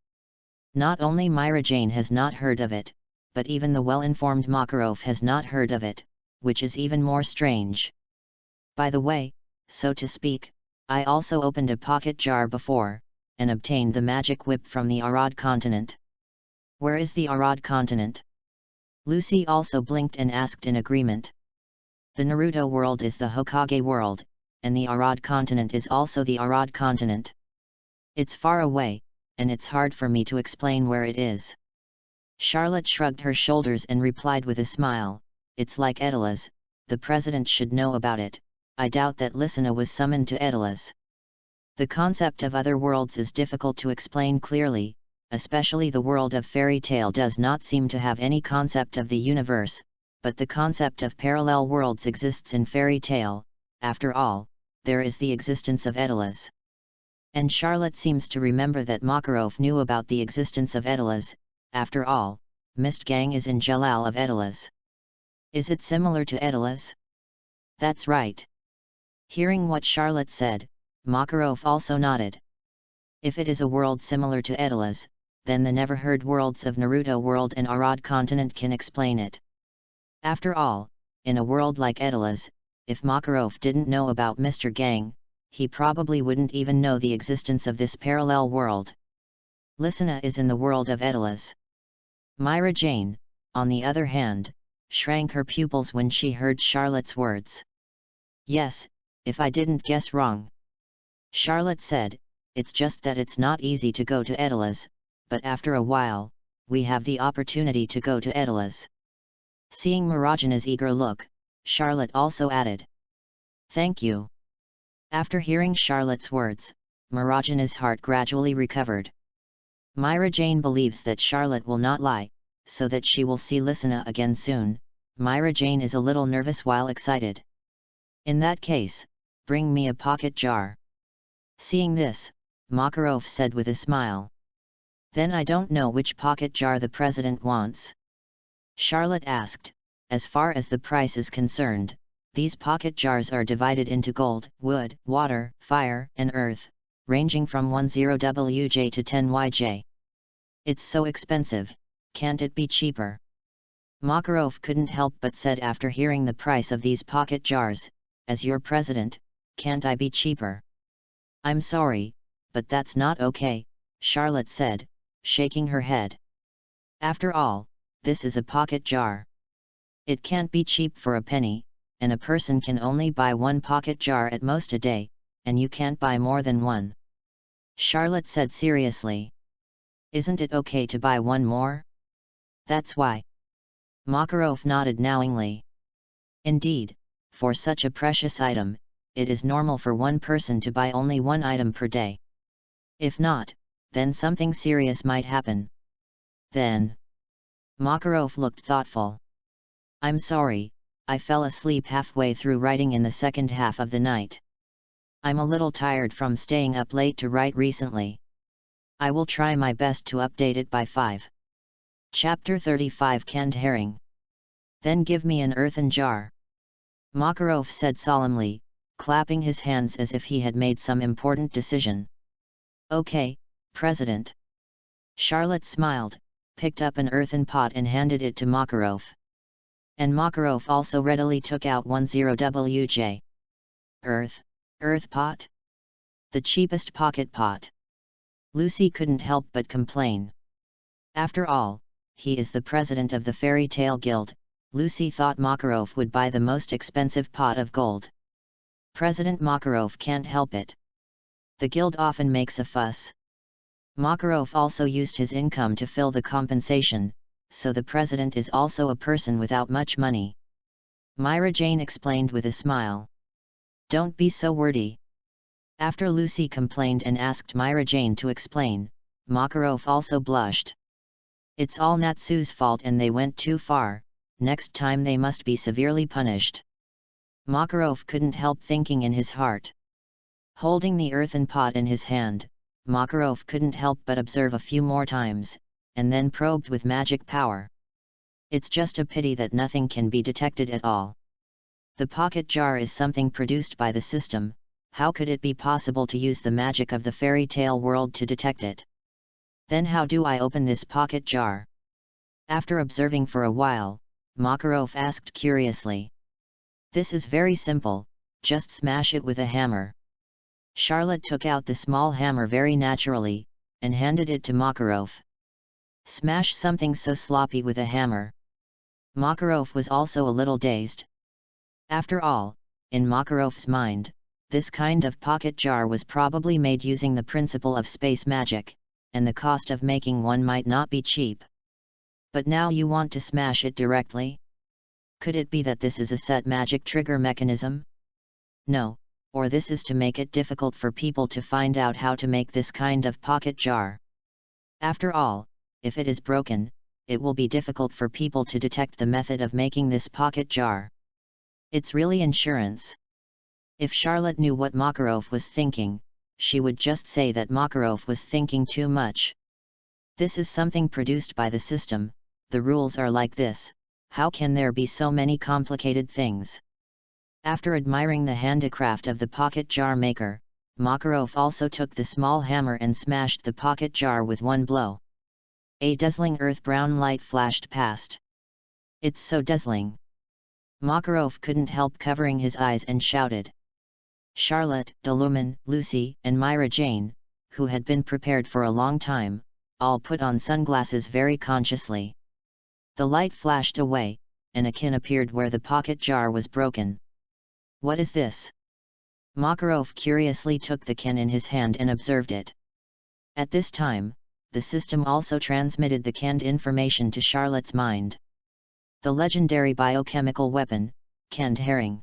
Not only Myra Jane has not heard of it, but even the well-informed Makarov has not heard of it, which is even more strange. By the way, so to speak, I also opened a pocket jar before, and obtained the magic whip from the Arad continent. Where is the Arad continent? Lucy also blinked and asked in agreement. The Naruto world is the Hokage world, and the Arad continent is also the Arad continent. It's far away, and it's hard for me to explain where it is. Charlotte shrugged her shoulders and replied with a smile, it's like Edela's, the president should know about it. I doubt that Lysina was summoned to Edela's. The concept of other worlds is difficult to explain clearly, especially the world of fairy tale does not seem to have any concept of the universe, but the concept of parallel worlds exists in fairy tale. After all, there is the existence of Edela's. And Charlotte seems to remember that Makarov knew about the existence of Edela's. After all, Mist Gang is in Jalal of Edela's. Is it similar to Edela's? That's right. Hearing what Charlotte said, Makarov also nodded. If it is a world similar to Edela's, then the never-heard worlds of Naruto world and Arad continent can explain it. After all, in a world like Edela's, if Makarov didn't know about Mr. Gang, he probably wouldn't even know the existence of this parallel world. Lysina is in the world of Edela's. Myra Jane, on the other hand, shrank her pupils when she heard Charlotte's words. "Yes, if I didn't guess wrong," Charlotte said, "it's just that it's not easy to go to Edela's, but after a while, we have the opportunity to go to Edela's." Seeing Marajana's eager look, Charlotte also added, "Thank you." After hearing Charlotte's words, Marajana's heart gradually recovered. Myra Jane believes that Charlotte will not lie, so that she will see Lisanna again soon. Myra Jane is a little nervous while excited. "In that case, bring me a pocket jar." Seeing this, Makarov said with a smile. "Then I don't know which pocket jar the president wants?" Charlotte asked. "As far as the price is concerned, these pocket jars are divided into gold, wood, water, fire, and earth, ranging from 10WJ to 10YJ. It's so expensive, can't it be cheaper?" Makarov couldn't help but said after hearing the price of these pocket jars, "As your president, can't I be cheaper?" "I'm sorry, but that's not okay," Charlotte said, shaking her head. "After all, this is a pocket jar. It can't be cheap for a penny, and a person can only buy one pocket jar at most a day, and you can't buy more than one." Charlotte said seriously. "Isn't it okay to buy one more?" "That's why." Makarov nodded knowingly. "Indeed, for such a precious item, it is normal for one person to buy only one item per day. If not, then something serious might happen." "Then?" Makarov looked thoughtful. "I'm sorry, I fell asleep halfway through writing in the second half of the night. I'm a little tired from staying up late to write recently. I will try my best to update it by 5. Chapter 35 Canned Herring. Then give me an earthen jar," Makarov said solemnly, clapping his hands as if he had made some important decision. "Okay, President." Charlotte smiled, picked up an earthen pot and handed it to Makarov. And Makarov also readily took out 10WJ. Earth pot? The cheapest pocket pot. Lucy couldn't help but complain. After all, he is the president of the Fairy Tale Guild. Lucy thought Makarov would buy the most expensive pot of gold. President Makarov can't help it. The guild often makes a fuss. Makarov also used his income to fill the compensation, so the president is also a person without much money. Myra Jane explained with a smile. "Don't be so wordy." After Lucy complained and asked Myra Jane to explain, Makarov also blushed. "It's all Natsu's fault and they went too far, next time they must be severely punished." Makarov couldn't help thinking in his heart. Holding the earthen pot in his hand, Makarov couldn't help but observe a few more times, and then probed with magic power. It's just a pity that nothing can be detected at all. The pocket jar is something produced by the system. How could it be possible to use the magic of the fairy tale world to detect it? Then how do I open this pocket jar? After observing for a while, Makarov asked curiously. "This is very simple, just smash it with a hammer." Charlotte took out the small hammer very naturally, and handed it to Makarov. Smash something so sloppy with a hammer. Makarov was also a little dazed. After all, in Makarov's mind, this kind of pocket jar was probably made using the principle of space magic, and the cost of making one might not be cheap. But now you want to smash it directly? Could it be that this is a set magic trigger mechanism? No, or this is to make it difficult for people to find out how to make this kind of pocket jar. After all, if it is broken, it will be difficult for people to detect the method of making this pocket jar. It's really insurance. If Charlotte knew what Makarov was thinking, she would just say that Makarov was thinking too much. This is something produced by the system, the rules are like this, how can there be so many complicated things? After admiring the handicraft of the pocket jar maker, Makarov also took the small hammer and smashed the pocket jar with one blow. A dazzling earth-brown light flashed past. "It's so dazzling!" Makarov couldn't help covering his eyes and shouted. Charlotte, Deluman, Lucy, and Myra Jane, who had been prepared for a long time, all put on sunglasses very consciously. The light flashed away, and a kin appeared where the pocket jar was broken. "What is this?" Makarov curiously took the kin in his hand and observed it. At this time, the system also transmitted the canned information to Charlotte's mind. The legendary biochemical weapon, canned herring.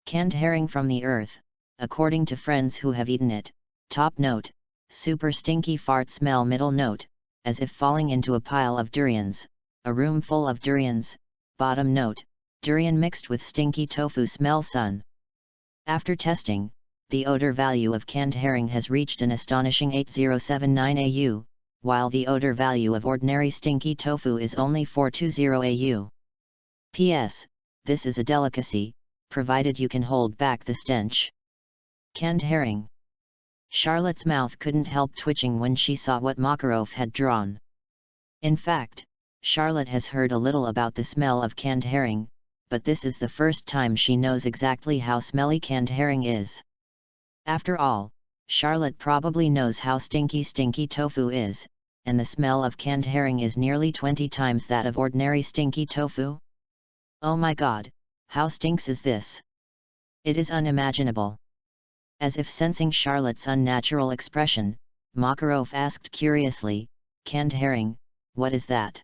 Canned herring from the earth, according to friends who have eaten it. Top note, super stinky fart smell. Middle note, as if falling into a pile of durians, a room full of durians. Bottom note, durian mixed with stinky tofu smell. Sun. After testing, the odor value of canned herring has reached an astonishing 8079 AU, while the odor value of ordinary stinky tofu is only 420 AU. P.S. This is a delicacy, provided you can hold back the stench. Canned herring. Charlotte's mouth couldn't help twitching when she saw what Makarov had drawn. In fact, Charlotte has heard a little about the smell of canned herring, but this is the first time she knows exactly how smelly canned herring is. After all, Charlotte probably knows how stinky tofu is, and the smell of canned herring is nearly 20 times that of ordinary stinky tofu. Oh my god, how stinks is this? It is unimaginable. As if sensing Charlotte's unnatural expression, Makarov asked curiously, "Canned herring, what is that?"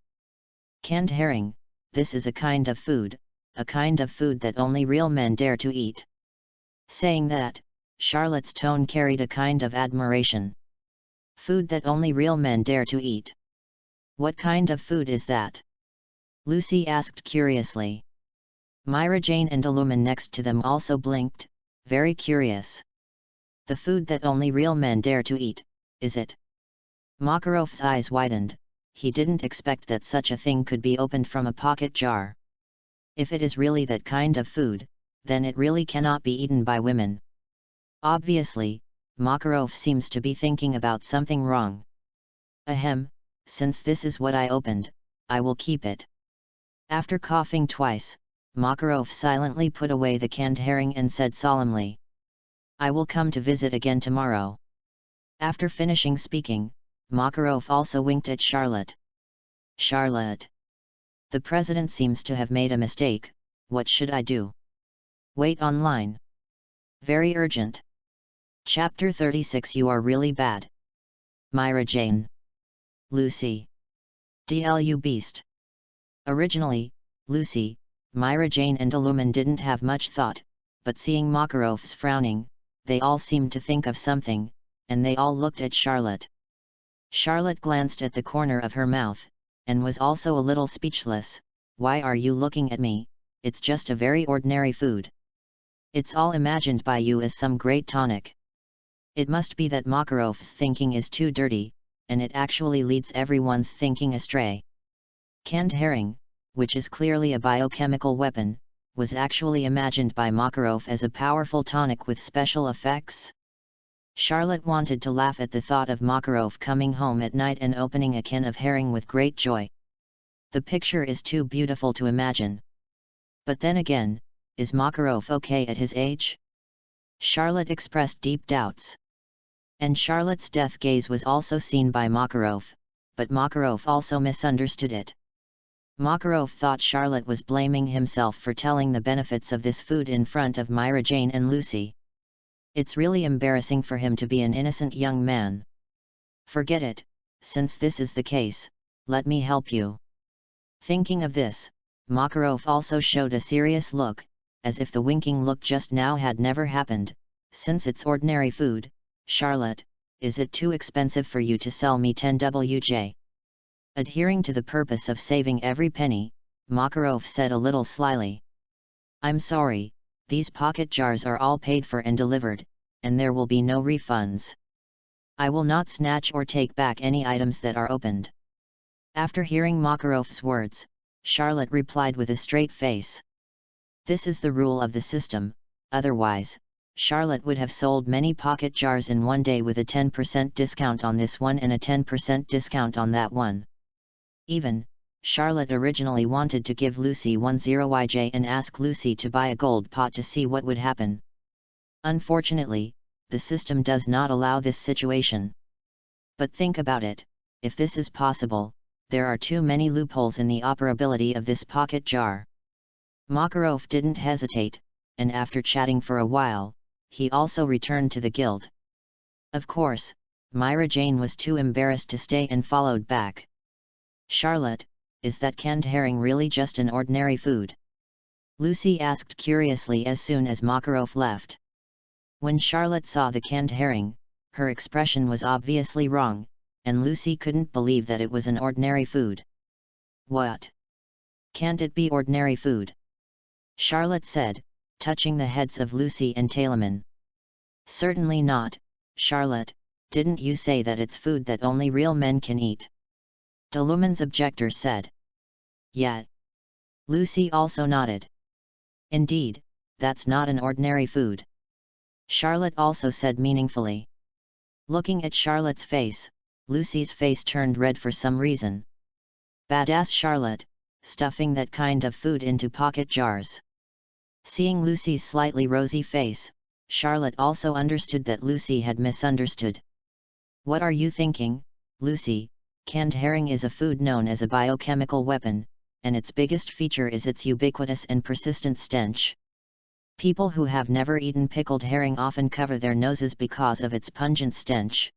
"Canned herring, this is a kind of food that only real men dare to eat." Saying that, Charlotte's tone carried a kind of admiration. "Food that only real men dare to eat? What kind of food is that?" Lucy asked curiously. Myra Jane and Illumin next to them also blinked, very curious. "The food that only real men dare to eat, is it?" Makarov's eyes widened. He didn't expect that such a thing could be opened from a pocket jar. If it is really that kind of food, then it really cannot be eaten by women. Obviously, Makarov seems to be thinking about something wrong. "Ahem, since this is what I opened, I will keep it." After coughing twice, Makarov silently put away the canned herring and said solemnly, "I will come to visit again tomorrow." After finishing speaking, Makarov also winked at Charlotte. "Charlotte. The president seems to have made a mistake. What should I do?" "Wait online. Very urgent. Chapter 36. You are really bad." Myra Jane. Lucy. DLU Beast. Originally, Lucy, Myra Jane and Illumin didn't have much thought, but seeing Makarov's frowning, they all seemed to think of something, and they all looked at Charlotte. Charlotte glanced at the corner of her mouth, and was also a little speechless. "Why are you looking at me? It's just a very ordinary food. It's all imagined by you as some great tonic." It must be that Makarov's thinking is too dirty, and it actually leads everyone's thinking astray. Canned herring, which is clearly a biochemical weapon, was actually imagined by Makarov as a powerful tonic with special effects. Charlotte wanted to laugh at the thought of Makarov coming home at night and opening a can of herring with great joy. The picture is too beautiful to imagine. But then again, is Makarov okay at his age? Charlotte expressed deep doubts. And Charlotte's death gaze was also seen by Makarov, but Makarov also misunderstood it. Makarov thought Charlotte was blaming himself for telling the benefits of this food in front of Myra Jane and Lucy. It's really embarrassing for him to be an innocent young man. "Forget it, since this is the case, let me help you." Thinking of this, Makarov also showed a serious look, as if the winking look just now had never happened. "Since it's ordinary food, Charlotte, is it too expensive for you to sell me 10 WJ? Adhering to the purpose of saving every penny, Makarov said a little slyly. "I'm sorry, these pocket jars are all paid for and delivered, and there will be no refunds. I will not snatch or take back any items that are opened." After hearing Makarov's words, Charlotte replied with a straight face. This is the rule of the system, otherwise, Charlotte would have sold many pocket jars in one day with a 10% discount on this one and a 10% discount on that one. Even, Charlotte originally wanted to give Lucy 10YJ and ask Lucy to buy a gold pot to see what would happen. Unfortunately, the system does not allow this situation. But think about it, if this is possible, there are too many loopholes in the operability of this pocket jar. Makarov didn't hesitate, and after chatting for a while, he also returned to the guild. Of course, Myra Jane was too embarrassed to stay and followed back. "Charlotte, is that canned herring really just an ordinary food?" Lucy asked curiously as soon as Makarov left. When Charlotte saw the canned herring, her expression was obviously wrong, and Lucy couldn't believe that it was an ordinary food. "What? Can't it be ordinary food?" Charlotte said, touching the heads of Lucy and Talaman. "Certainly not, Charlotte, didn't you say that it's food that only real men can eat?" Deluman's objector said. "Yeah." Lucy also nodded. "Indeed, that's not an ordinary food," Charlotte also said meaningfully. Looking at Charlotte's face, Lucy's face turned red for some reason. "Badass Charlotte, stuffing that kind of food into pocket jars." Seeing Lucy's slightly rosy face, Charlotte also understood that Lucy had misunderstood. "What are you thinking, Lucy? Canned herring is a food known as a biochemical weapon, and its biggest feature is its ubiquitous and persistent stench. People who have never eaten pickled herring often cover their noses because of its pungent stench.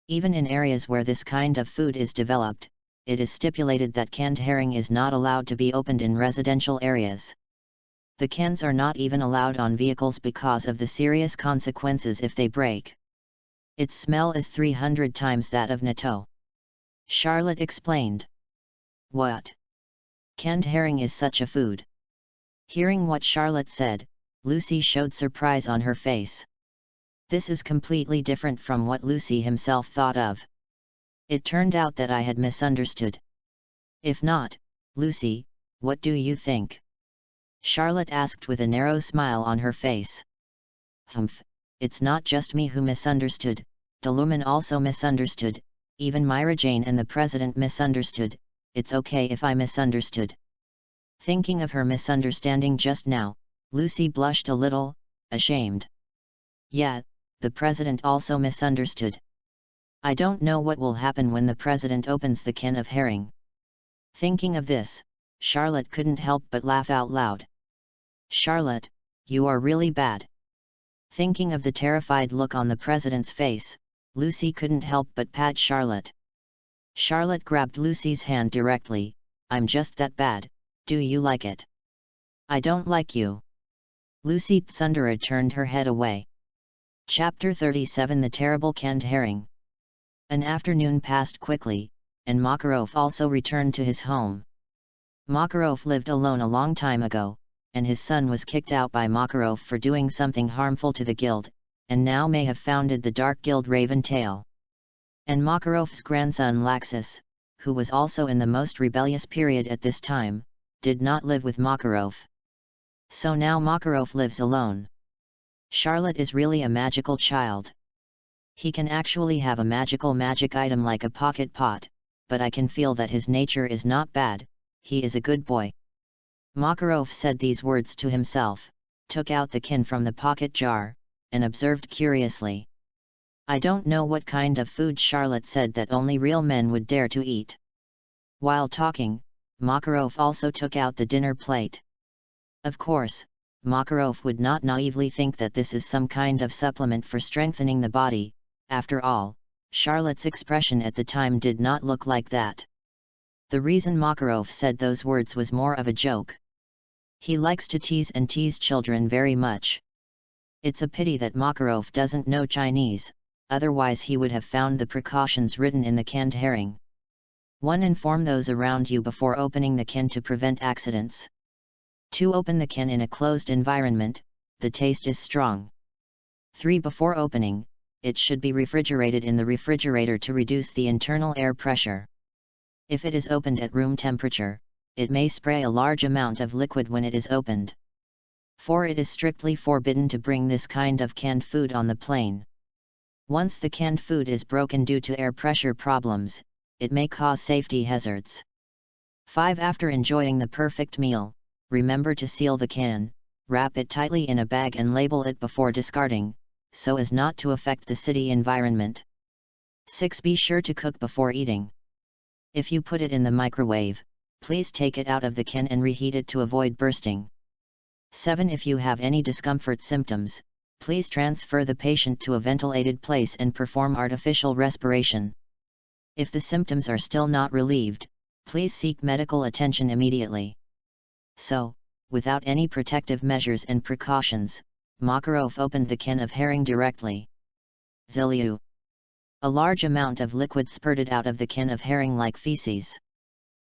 Even in areas where this kind of food is developed, it is stipulated that canned herring is not allowed to be opened in residential areas. The cans are not even allowed on vehicles because of the serious consequences if they break. Its smell is 300 times that of natto," Charlotte explained. "What? Canned herring is such a food?" Hearing what Charlotte said, Lucy showed surprise on her face. This is completely different from what Lucy himself thought of. It turned out that I had misunderstood. "If not, Lucy, what do you think?" Charlotte asked with a narrow smile on her face. "Humph, it's not just me who misunderstood, Deluman also misunderstood, even Myra Jane and the president misunderstood. It's okay if I misunderstood." Thinking of her misunderstanding just now, Lucy blushed a little, ashamed. "Yeah, the president also misunderstood. I don't know what will happen when the president opens the can of herring." Thinking of this, Charlotte couldn't help but laugh out loud. "Charlotte, you are really bad." Thinking of the terrified look on the president's face, Lucy couldn't help but pat Charlotte. Charlotte grabbed Lucy's hand directly. "I'm just that bad, do you like it?" "I don't like you." Lucy Tsundere turned her head away. Chapter 37 The Terrible Canned Herring. An afternoon passed quickly, and Makarov also returned to his home. Makarov lived alone a long time ago, and his son was kicked out by Makarov for doing something harmful to the guild, and now may have founded the Dark Guild Raven Tail. And Makarov's grandson Laxus, who was also in the most rebellious period at this time, did not live with Makarov. So now Makarov lives alone. Charlotte is really a magical child. He can actually have a magic item like a pocket pot, but I can feel that his nature is not bad, he is a good boy. Makarov said these words to himself, took out the kin from the pocket jar, and observed curiously. "I don't know what kind of food Charlotte said that only real men would dare to eat." While talking, Makarov also took out the dinner plate. Of course, Makarov would not naively think that this is some kind of supplement for strengthening the body. After all, Charlotte's expression at the time did not look like that. The reason Makarov said those words was more of a joke. He likes to tease children very much. It's a pity that Makarov doesn't know Chinese, otherwise he would have found the precautions written in the canned herring. 1. Inform those around you before opening the can to prevent accidents. 2. Open the can in a closed environment, the taste is strong. 3. Before opening, it should be refrigerated in the refrigerator to reduce the internal air pressure. If it is opened at room temperature, it may spray a large amount of liquid when it is opened. 4. It is strictly forbidden to bring this kind of canned food on the plane. Once the canned food is broken due to air pressure problems, it may cause safety hazards. 5. After enjoying the perfect meal, remember to seal the can, wrap it tightly in a bag and label it before discarding, so as not to affect the city environment. 6. Be sure to cook before eating. If you put it in the microwave, please take it out of the can and reheat it to avoid bursting. 7. If you have any discomfort symptoms, please transfer the patient to a ventilated place and perform artificial respiration. If the symptoms are still not relieved, please seek medical attention immediately. So, without any protective measures and precautions, Makarov opened the can of herring directly. Ziliu. A large amount of liquid spurted out of the can of herring like feces.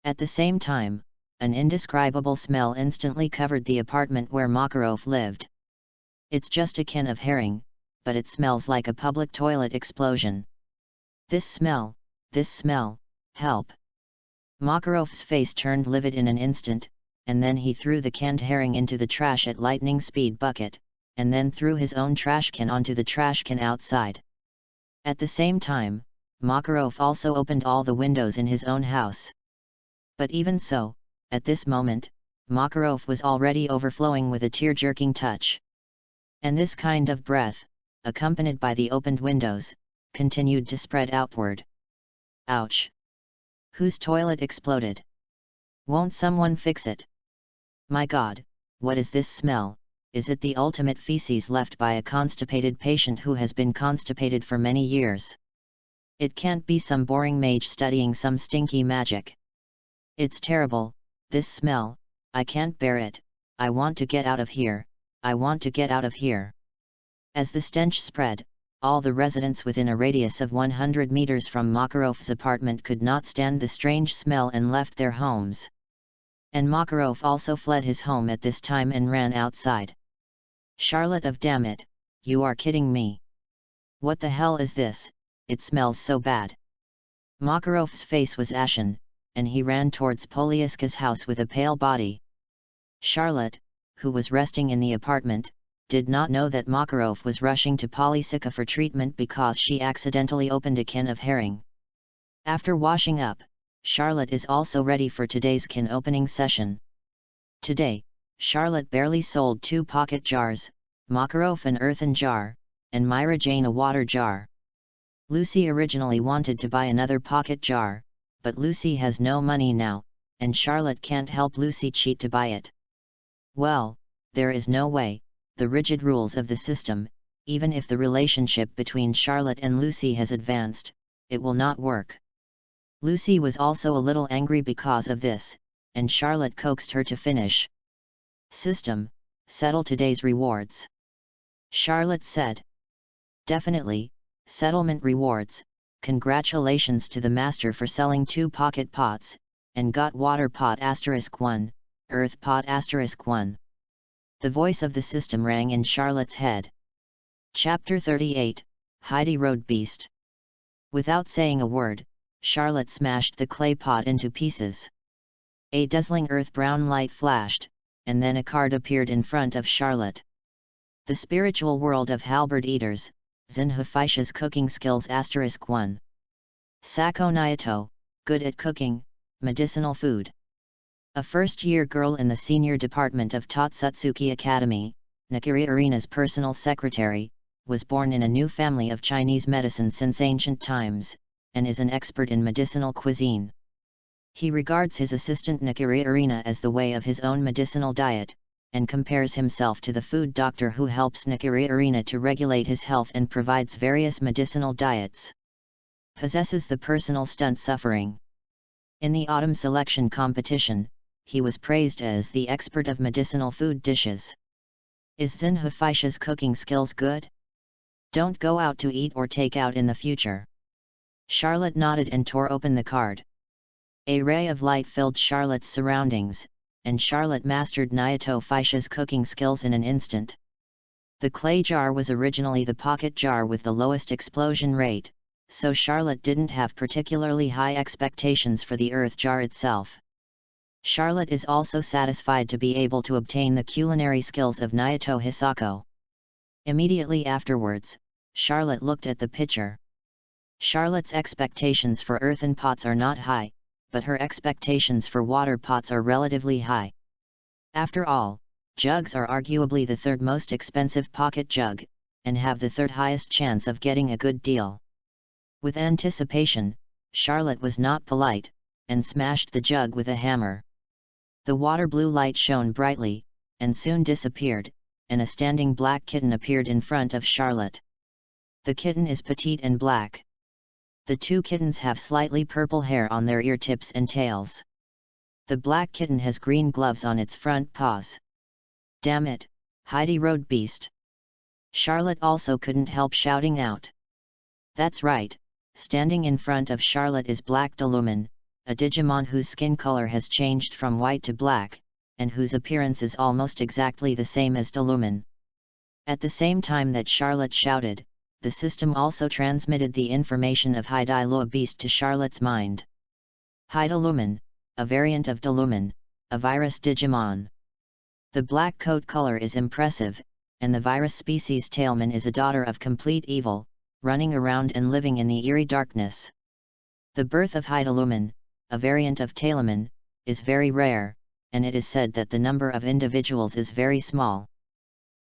At the same time, an indescribable smell instantly covered the apartment where Makarov lived. It's just a can of herring, but it smells like a public toilet explosion. This smell, help! Makarov's face turned livid in an instant, and then he threw the canned herring into the trash at lightning speed bucket, and then threw his own trash can onto the trash can outside. At the same time, Makarov also opened all the windows in his own house. But even so, at this moment, Makarov was already overflowing with a tear-jerking touch. And this kind of breath, accompanied by the opened windows, continued to spread outward. Ouch! Whose toilet exploded? Won't someone fix it? My God, what is this smell? Is it the ultimate feces left by a constipated patient who has been constipated for many years? It can't be some boring mage studying some stinky magic. It's terrible, this smell, I can't bear it, I want to get out of here, I want to get out of here. As the stench spread, all the residents within a radius of 100 meters from Makarov's apartment could not stand the strange smell and left their homes. And Makarov also fled his home at this time and ran outside. Charlotte of damn it, you are kidding me. What the hell is this, it smells so bad. Makarov's face was ashen, and he ran towards Polyaska's house with a pale body. Charlotte, who was resting in the apartment, did not know that Makarov was rushing to Polyaska for treatment because she accidentally opened a can of herring. After washing up, Charlotte is also ready for today's can opening session. Today, Charlotte barely sold 2 pocket jars, Makarov an earthen jar, and Myra Jane a water jar. Lucy originally wanted to buy another pocket jar, but Lucy has no money now, and Charlotte can't help Lucy cheat to buy it. Well, there is no way, the rigid rules of the system, even if the relationship between Charlotte and Lucy has advanced, it will not work. Lucy was also a little angry because of this, and Charlotte coaxed her to finish. System, settle today's rewards. Charlotte said. Definitely, settlement rewards, congratulations to the master for selling 2 pocket pots, and got water pot *1, earth pot *1. The voice of the system rang in Charlotte's head. Chapter 38, Heidi Road Beast. Without saying a word, Charlotte smashed the clay pot into pieces. A dazzling earth-brown light flashed, and then a card appeared in front of Charlotte. The Spiritual World of Halberd Eaters, Zinhufisha's Cooking Skills *1. Sako Nyato, good at cooking, medicinal food. A first-year girl in the senior department of Tatsutsuki Academy, Nakiri Arina's personal secretary, was born in a new family of Chinese medicine since ancient times, and is an expert in medicinal cuisine. He regards his assistant Nakiri Arina as the way of his own medicinal diet, and compares himself to the food doctor who helps Nakiri Arina to regulate his health and provides various medicinal diets. Possesses the personal stunt suffering. In the autumn selection competition, he was praised as the expert of medicinal food dishes. Is Zinhufisha's cooking skills good? Don't go out to eat or take out in the future. Charlotte nodded and tore open the card. A ray of light filled Charlotte's surroundings, and Charlotte mastered Nyato Fisha's cooking skills in an instant. The clay jar was originally the pocket jar with the lowest explosion rate, so Charlotte didn't have particularly high expectations for the earth jar itself. Charlotte is also satisfied to be able to obtain the culinary skills of Nyato Hisako. Immediately afterwards, Charlotte looked at the picture. Charlotte's expectations for earthen pots are not high, but her expectations for water pots are relatively high. After all, jugs are arguably the 3rd most expensive pocket jug, and have the 3rd highest chance of getting a good deal. With anticipation, Charlotte was not polite, and smashed the jug with a hammer. The water blue light shone brightly, and soon disappeared, and a standing black kitten appeared in front of Charlotte. The kitten is petite and black. The two kittens have slightly purple hair on their ear tips and tails. The black kitten has green gloves on its front paws. Damn it, Heidi Road Beast! Charlotte also couldn't help shouting out. That's right, standing in front of Charlotte is Black Delumen, a Digimon whose skin color has changed from white to black, and whose appearance is almost exactly the same as Delumen. At the same time that Charlotte shouted, the system also transmitted the information of Heidi Road Beast to Charlotte's mind. Heidelumen, a variant of Delumen, a virus Digimon. The black coat color is impressive, and the virus species Tailman is a daughter of complete evil, running around and living in the eerie darkness. The birth of Heidelumen, a variant of Tailman, is very rare, and it is said that the number of individuals is very small.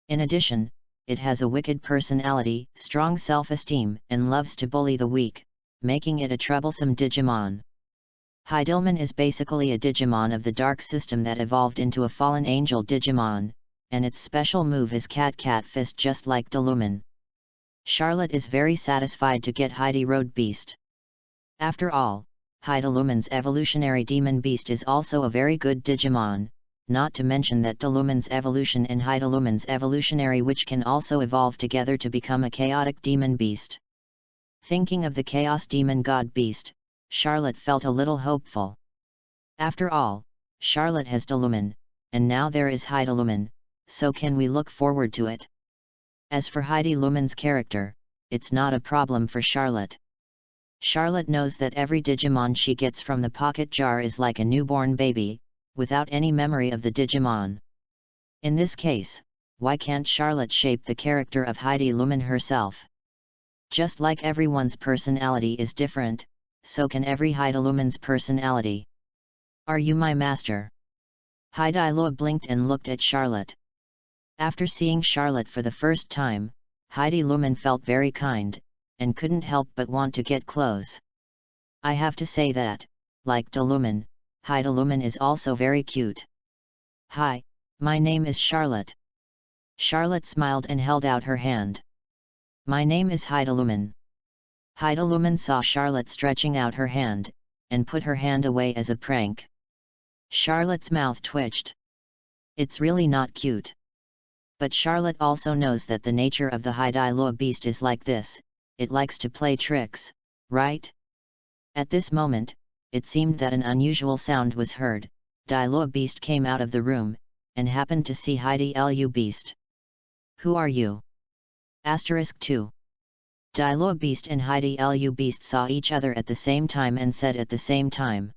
In addition, it has a wicked personality, strong self-esteem, and loves to bully the weak, making it a troublesome Digimon. Heidelman is basically a Digimon of the Dark System that evolved into a fallen angel Digimon, and its special move is Cat Fist just like Delumen. Charlotte is very satisfied to get Heidi Road Beast. After all, Heidelumen's evolutionary demon beast is also a very good Digimon, not to mention that Delumen's evolution and Heidelumen's evolutionary witch can also evolve together to become a chaotic demon beast. Thinking of the chaos demon god beast, Charlotte felt a little hopeful. After all, Charlotte has Delumen, and now there is Heidelumen, so can we look forward to it? As for Heidelumen's character, it's not a problem for Charlotte. Charlotte knows that every Digimon she gets from the pocket jar is like a newborn baby, without any memory of the Digimon. In this case, why can't Charlotte shape the character of Heidelumen herself? Just like everyone's personality is different, so can every Heidelumen's personality. Are you my master? Heidelumen blinked and looked at Charlotte. After seeing Charlotte for the first time, Heidelumen felt very kind, and couldn't help but want to get close. I have to say that, like Delumen, Heidelumen is also very cute. Hi, my name is Charlotte. Charlotte smiled and held out her hand. My name is Heidelumen. Heidelumen saw Charlotte stretching out her hand, and put her hand away as a prank. Charlotte's mouth twitched. It's really not cute. But Charlotte also knows that the nature of the Heidelumen beast is like this, it likes to play tricks, right? At this moment, it seemed that an unusual sound was heard. Heidelumen beast came out of the room, and happened to see Heidelumen beast. Who are you? *2. Heidelumen beast and Heidelumen beast saw each other at the same time and said at the same time.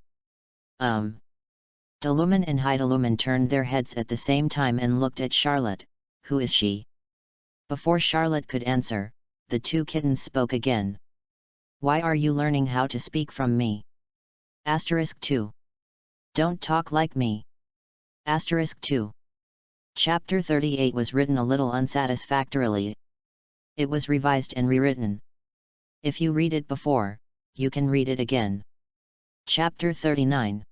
Delumen and Heidelumen turned their heads at the same time and looked at Charlotte. Who is she? Before Charlotte could answer, the two kittens spoke again. Why are you learning how to speak from me? *2. Don't talk like me. *2. Chapter 38 was written a little unsatisfactorily. It was revised and rewritten. If you read it before, you can read it again. Chapter 39.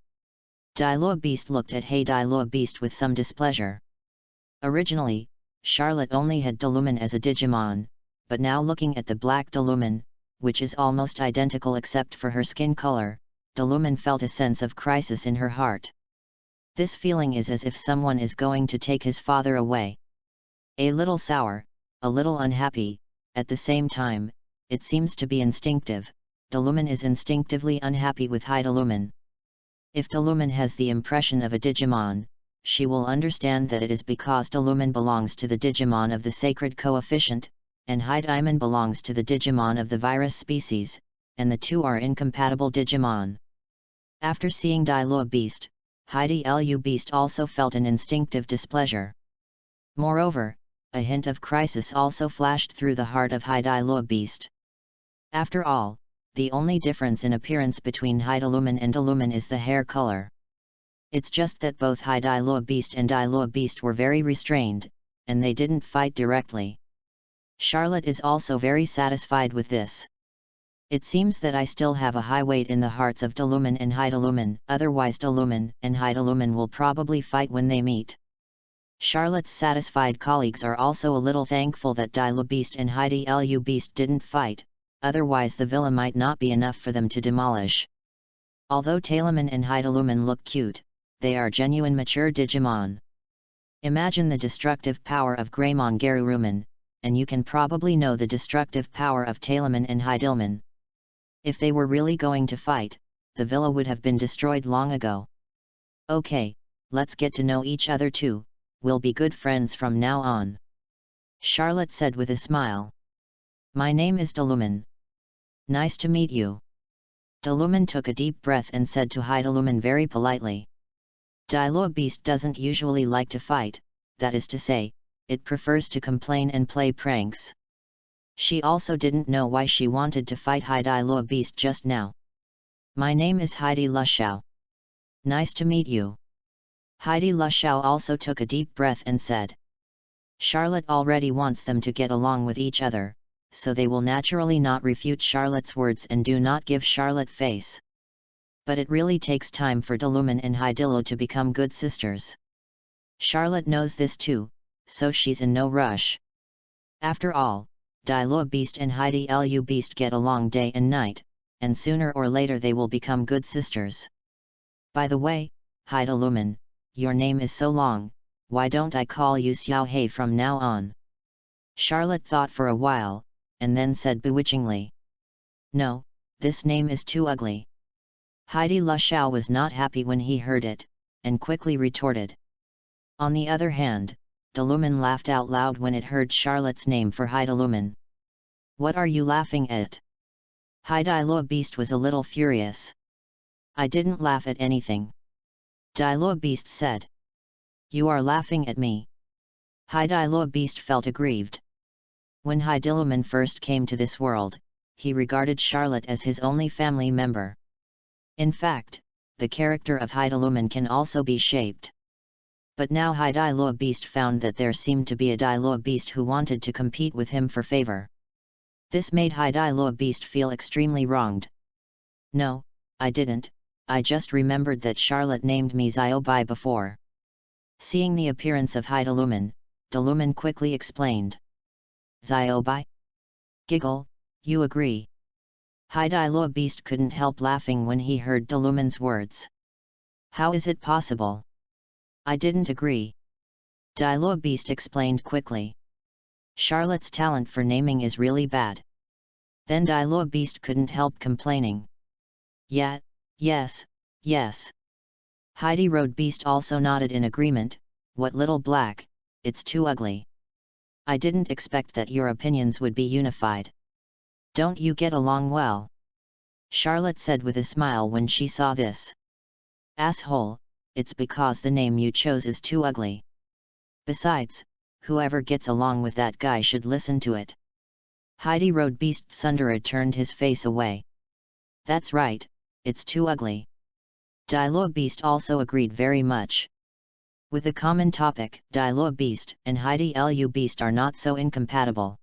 Heidelumen beast looked at Heidelumen beast with some displeasure. Originally, Charlotte only had Delumen as a Digimon, but now looking at the black Delumen, which is almost identical except for her skin color, Delumen felt a sense of crisis in her heart. This feeling is as if someone is going to take his father away. A little sour, a little unhappy, at the same time, it seems to be instinctive. Delumen is instinctively unhappy with Heidelumen. If Delumen has the impression of a Digimon, she will understand that it is because Delumen belongs to the Digimon of the sacred coefficient, and Heidelumen belongs to the Digimon of the virus species, and the two are incompatible Digimon. After seeing Heidelumen beast, Heidelumen beast also felt an instinctive displeasure. Moreover, a hint of crisis also flashed through the heart of Heidelumen beast. After all, the only difference in appearance between Heidelumen and Delumen is the hair color. It's just that both Heidelumen beast and Heidelumen beast were very restrained, and they didn't fight directly. Charlotte is also very satisfied with this. It seems that I still have a high weight in the hearts of Delumen and Heidelumen, otherwise Delumen and Heidelumen will probably fight when they meet. Charlotte's satisfied colleagues are also a little thankful that Beast and Heidi Lu Beast didn't fight, otherwise the villa might not be enough for them to demolish. Although Taleman and Heidelumen look cute, they are genuine mature Digimon. Imagine the destructive power of Greymon Geruruman, and you can probably know the destructive power of Taleman and Heidelman. If they were really going to fight, the villa would have been destroyed long ago. Okay, let's get to know each other too, we'll be good friends from now on. Charlotte said with a smile. My name is Delumen. Nice to meet you. Delumen took a deep breath and said to Heidelumen very politely. Beast doesn't usually like to fight, that is to say, it prefers to complain and play pranks. She also didn't know why she wanted to fight Heidi Beast just now. My name is Heidi Lushao. Nice to meet you. Heidi Lushao also took a deep breath and said. Charlotte already wants them to get along with each other, so they will naturally not refute Charlotte's words and do not give Charlotte face. But it really takes time for Delumen and Heidilu to become good sisters. Charlotte knows this too, so she's in no rush. After all, Beast and Heidi Lu Beast get along day and night, and sooner or later they will become good sisters. By the way, Heidelumen, your name is so long, why don't I call you Xiao Hei from now on? Charlotte thought for a while, and then said bewitchingly. No, this name is too ugly. Heidi Lushao was not happy when he heard it, and quickly retorted. On the other hand, Delumen laughed out loud when it heard Charlotte's name for Heidelumen. What are you laughing at? Heidi Beast was a little furious. I didn't laugh at anything. Beast said. You are laughing at me. Heidi Beast felt aggrieved. When Heidelumen first came to this world, he regarded Charlotte as his only family member. In fact, the character of Heidelumen can also be shaped. But now Heidi Beast found that there seemed to be a Beast who wanted to compete with him for favor. This made Heidi Beast feel extremely wronged. No, I didn't, I just remembered that Charlotte named me Xiaobai before. Seeing the appearance of Heidelumen, Delumen quickly explained. Xiaobai? Giggle, you agree? Heidi Beast couldn't help laughing when he heard Delumen's words. How is it possible? I didn't agree. Beast explained quickly. Charlotte's talent for naming is really bad. Then Beast couldn't help complaining. Yeah, yes, yes. Heidi Beast also nodded in agreement. What little black, it's too ugly. I didn't expect that your opinions would be unified. Don't you get along well? Charlotte said with a smile when she saw this. Asshole, it's because the name you chose is too ugly. Besides, whoever gets along with that guy should listen to it. Heidi Beast Sundara turned his face away. That's right, it's too ugly. Beast also agreed very much. With a common topic, Beast and Heidi Lu Beast are not so incompatible.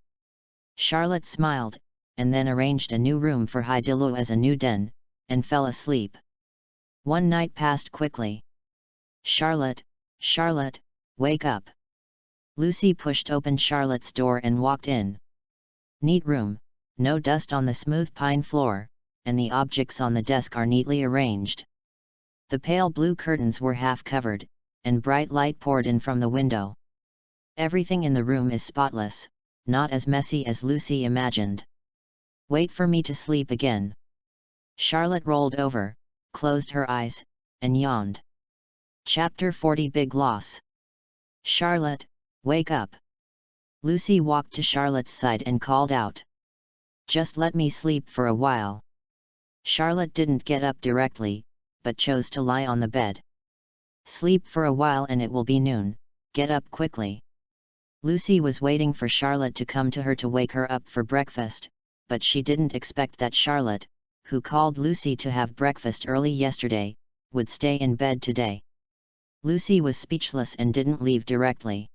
Charlotte smiled, and then arranged a new room for Heidilu as a new den, and fell asleep. One night passed quickly. Charlotte, wake up. Lucy pushed open Charlotte's door and walked in. Neat room, no dust on the smooth pine floor, and the objects on the desk are neatly arranged. The pale blue curtains were half covered, and bright light poured in from the window. Everything in the room is spotless, not as messy as Lucy imagined. Wait for me to sleep again. Charlotte rolled over, closed her eyes, and yawned. Chapter 40 Big Loss. Charlotte, wake up. Lucy walked to Charlotte's side and called out. Just let me sleep for a while. Charlotte didn't get up directly, but chose to lie on the bed. Sleep for a while and it will be noon, get up quickly. Lucy was waiting for Charlotte to come to her to wake her up for breakfast, but she didn't expect that Charlotte, who called Lucy to have breakfast early yesterday, would stay in bed today. Lucy was speechless and didn't leave directly.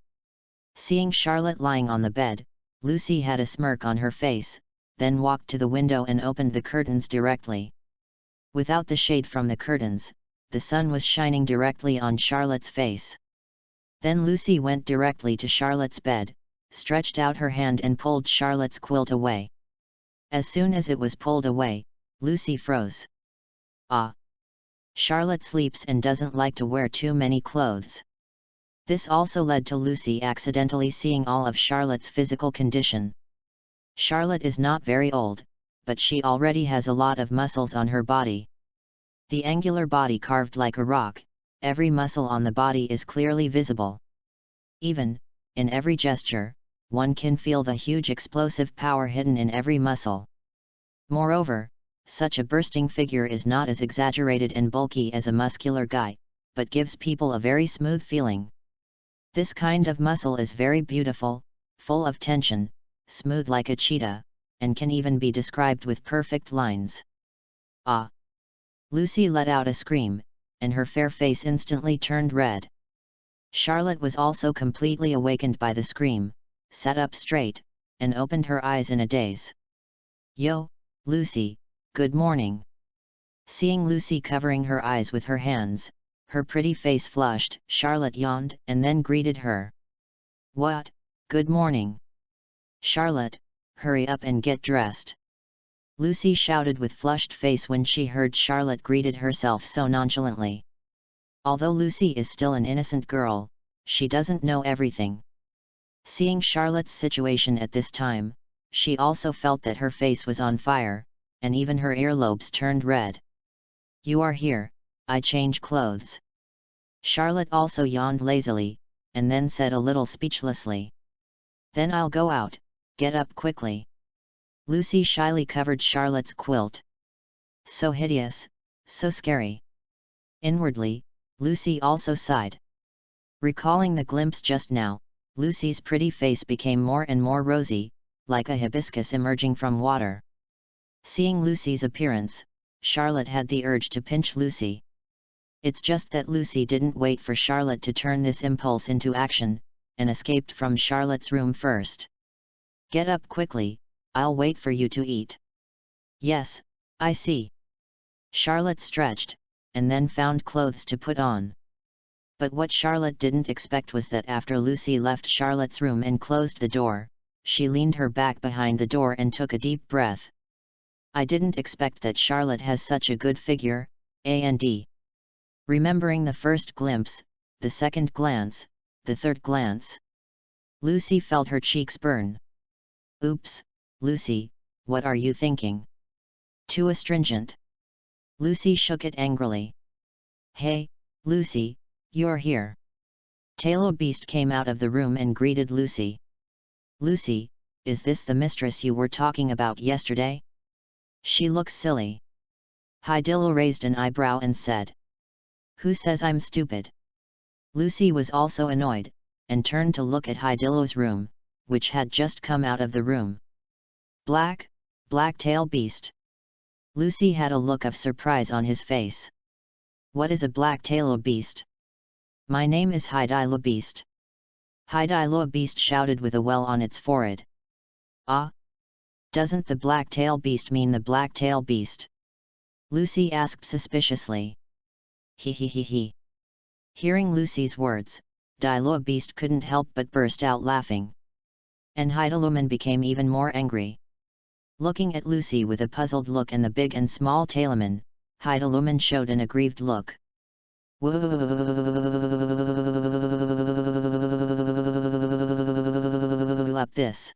Seeing Charlotte lying on the bed, Lucy had a smirk on her face, then walked to the window and opened the curtains directly. Without the shade from the curtains, the sun was shining directly on Charlotte's face. Then Lucy went directly to Charlotte's bed, stretched out her hand and pulled Charlotte's quilt away. As soon as it was pulled away, Lucy froze. Ah! Charlotte sleeps and doesn't like to wear too many clothes. This also led to Lucy accidentally seeing all of Charlotte's physical condition. Charlotte is not very old, but she already has a lot of muscles on her body. The angular body carved like a rock, every muscle on the body is clearly visible. Even, in every gesture, one can feel the huge explosive power hidden in every muscle. Moreover, such a bursting figure is not as exaggerated and bulky as a muscular guy, but gives people a very smooth feeling. This kind of muscle is very beautiful, full of tension, smooth like a cheetah, and can even be described with perfect lines. Ah! Lucy let out a scream, and her fair face instantly turned red. Charlotte was also completely awakened by the scream, sat up straight, and opened her eyes in a daze. "Yo, Lucy, good morning." Seeing Lucy covering her eyes with her hands, her pretty face flushed, Charlotte yawned and then greeted her. "What, good morning." "Charlotte, hurry up and get dressed," Lucy shouted with flushed face when she heard Charlotte greeted herself so nonchalantly. Although Lucy is still an innocent girl, she doesn't know everything. Seeing Charlotte's situation at this time, she also felt that her face was on fire, and even her earlobes turned red. "You are here, I change clothes." Charlotte also yawned lazily, and then said a little speechlessly. "Then I'll go out, get up quickly." Lucy shyly covered Charlotte's quilt. So hideous, so scary. Inwardly, Lucy also sighed. Recalling the glimpse just now, Lucy's pretty face became more and more rosy, like a hibiscus emerging from water. Seeing Lucy's appearance, Charlotte had the urge to pinch Lucy. It's just that Lucy didn't wait for Charlotte to turn this impulse into action, and escaped from Charlotte's room first. "Get up quickly, I'll wait for you to eat." "Yes, I see." Charlotte stretched, and then found clothes to put on. But what Charlotte didn't expect was that after Lucy left Charlotte's room and closed the door, she leaned her back behind the door and took a deep breath. "I didn't expect that Charlotte has such a good figure, and." Remembering the first glimpse, the second glance, the third glance, Lucy felt her cheeks burn. "Oops, Lucy, what are you thinking? Too astringent." Lucy shook it angrily. "Hey, Lucy, you're here." Talo Beast came out of the room and greeted Lucy. "Lucy, is this the mistress you were talking about yesterday? She looks silly." Hydillo raised an eyebrow and said. "Who says I'm stupid?" Lucy was also annoyed, and turned to look at Hydillo's room, which had just come out of the room. Black tail beast." Lucy had a look of surprise on his face. "What is a black tail beast?" "My name is Hydillo Beast." Hydillo Beast shouted with a well on its forehead. "Ah? Doesn't the black tail beast mean the black tail beast?" Lucy asked suspiciously. He. Hearing Lucy's words, Hydillo Beast couldn't help but burst out laughing. And Hydilloman became even more angry. Looking at Lucy with a puzzled look and the big and small Tailoman, Hydilloman showed an aggrieved look. "Up this!"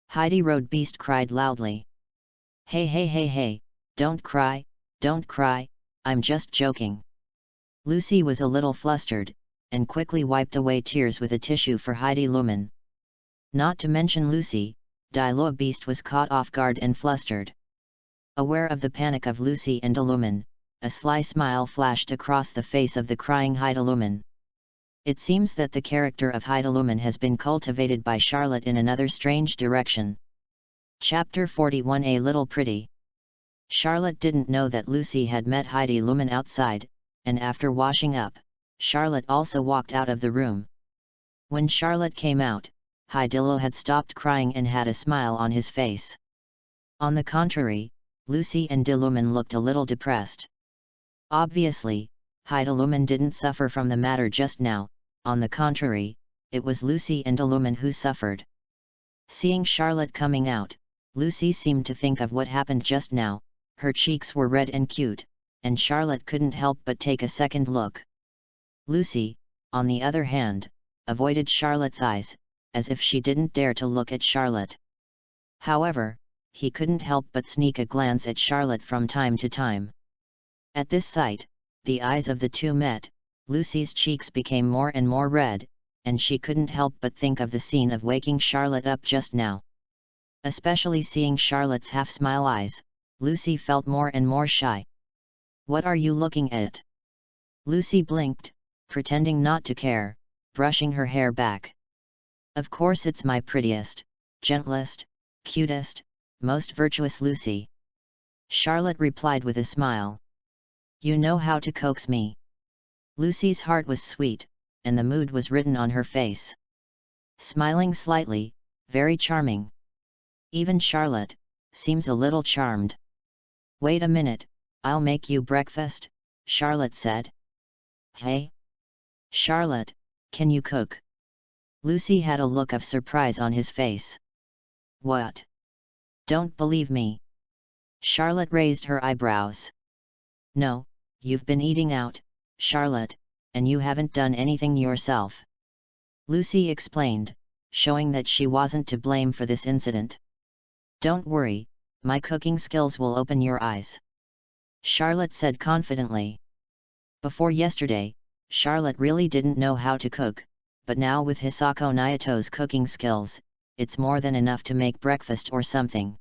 Heidi Road Beast cried loudly. Hey, don't cry, I'm just joking." Lucy was a little flustered, and quickly wiped away tears with a tissue for Heidi Lumen. Not to mention Lucy, Hydillo Beast was caught off guard and flustered. Aware of the panic of Lucy and Lumen, a sly smile flashed across the face of the crying Hydilloman. It seems that the character of Hydilloman has been cultivated by Charlotte in another strange direction. Chapter 41 A Little Pretty. Charlotte didn't know that Lucy had met Hydilloman outside, and after washing up, Charlotte also walked out of the room. When Charlotte came out, Hydillo had stopped crying and had a smile on his face. On the contrary, Lucy and Dilumen looked a little depressed. Obviously, Heidelumen didn't suffer from the matter just now, on the contrary, it was Lucy and Dilumen who suffered. Seeing Charlotte coming out, Lucy seemed to think of what happened just now, her cheeks were red and cute, and Charlotte couldn't help but take a second look. Lucy, on the other hand, avoided Charlotte's eyes, as if she didn't dare to look at Charlotte. However, he couldn't help but sneak a glance at Charlotte from time to time. At this sight, the eyes of the two met, Lucy's cheeks became more and more red, and she couldn't help but think of the scene of waking Charlotte up just now. Especially seeing Charlotte's half-smile eyes, Lucy felt more and more shy. "What are you looking at?" Lucy blinked, pretending not to care, brushing her hair back. "Of course it's my prettiest, gentlest, cutest, most virtuous Lucy," Charlotte replied with a smile. "You know how to coax me." Lucy's heart was sweet, and the mood was written on her face. Smiling slightly, very charming. Even Charlotte seems a little charmed. "Wait a minute, I'll make you breakfast," Charlotte said. "Hey? Charlotte, can you cook?" Lucy had a look of surprise on his face. "What? Don't believe me?" Charlotte raised her eyebrows. "No, you've been eating out, Charlotte, and you haven't done anything yourself," Lucy explained, showing that she wasn't to blame for this incident. "Don't worry, my cooking skills will open your eyes," Charlotte said confidently. Before yesterday, Charlotte really didn't know how to cook, but now with Hisako Nayato's cooking skills, it's more than enough to make breakfast or something.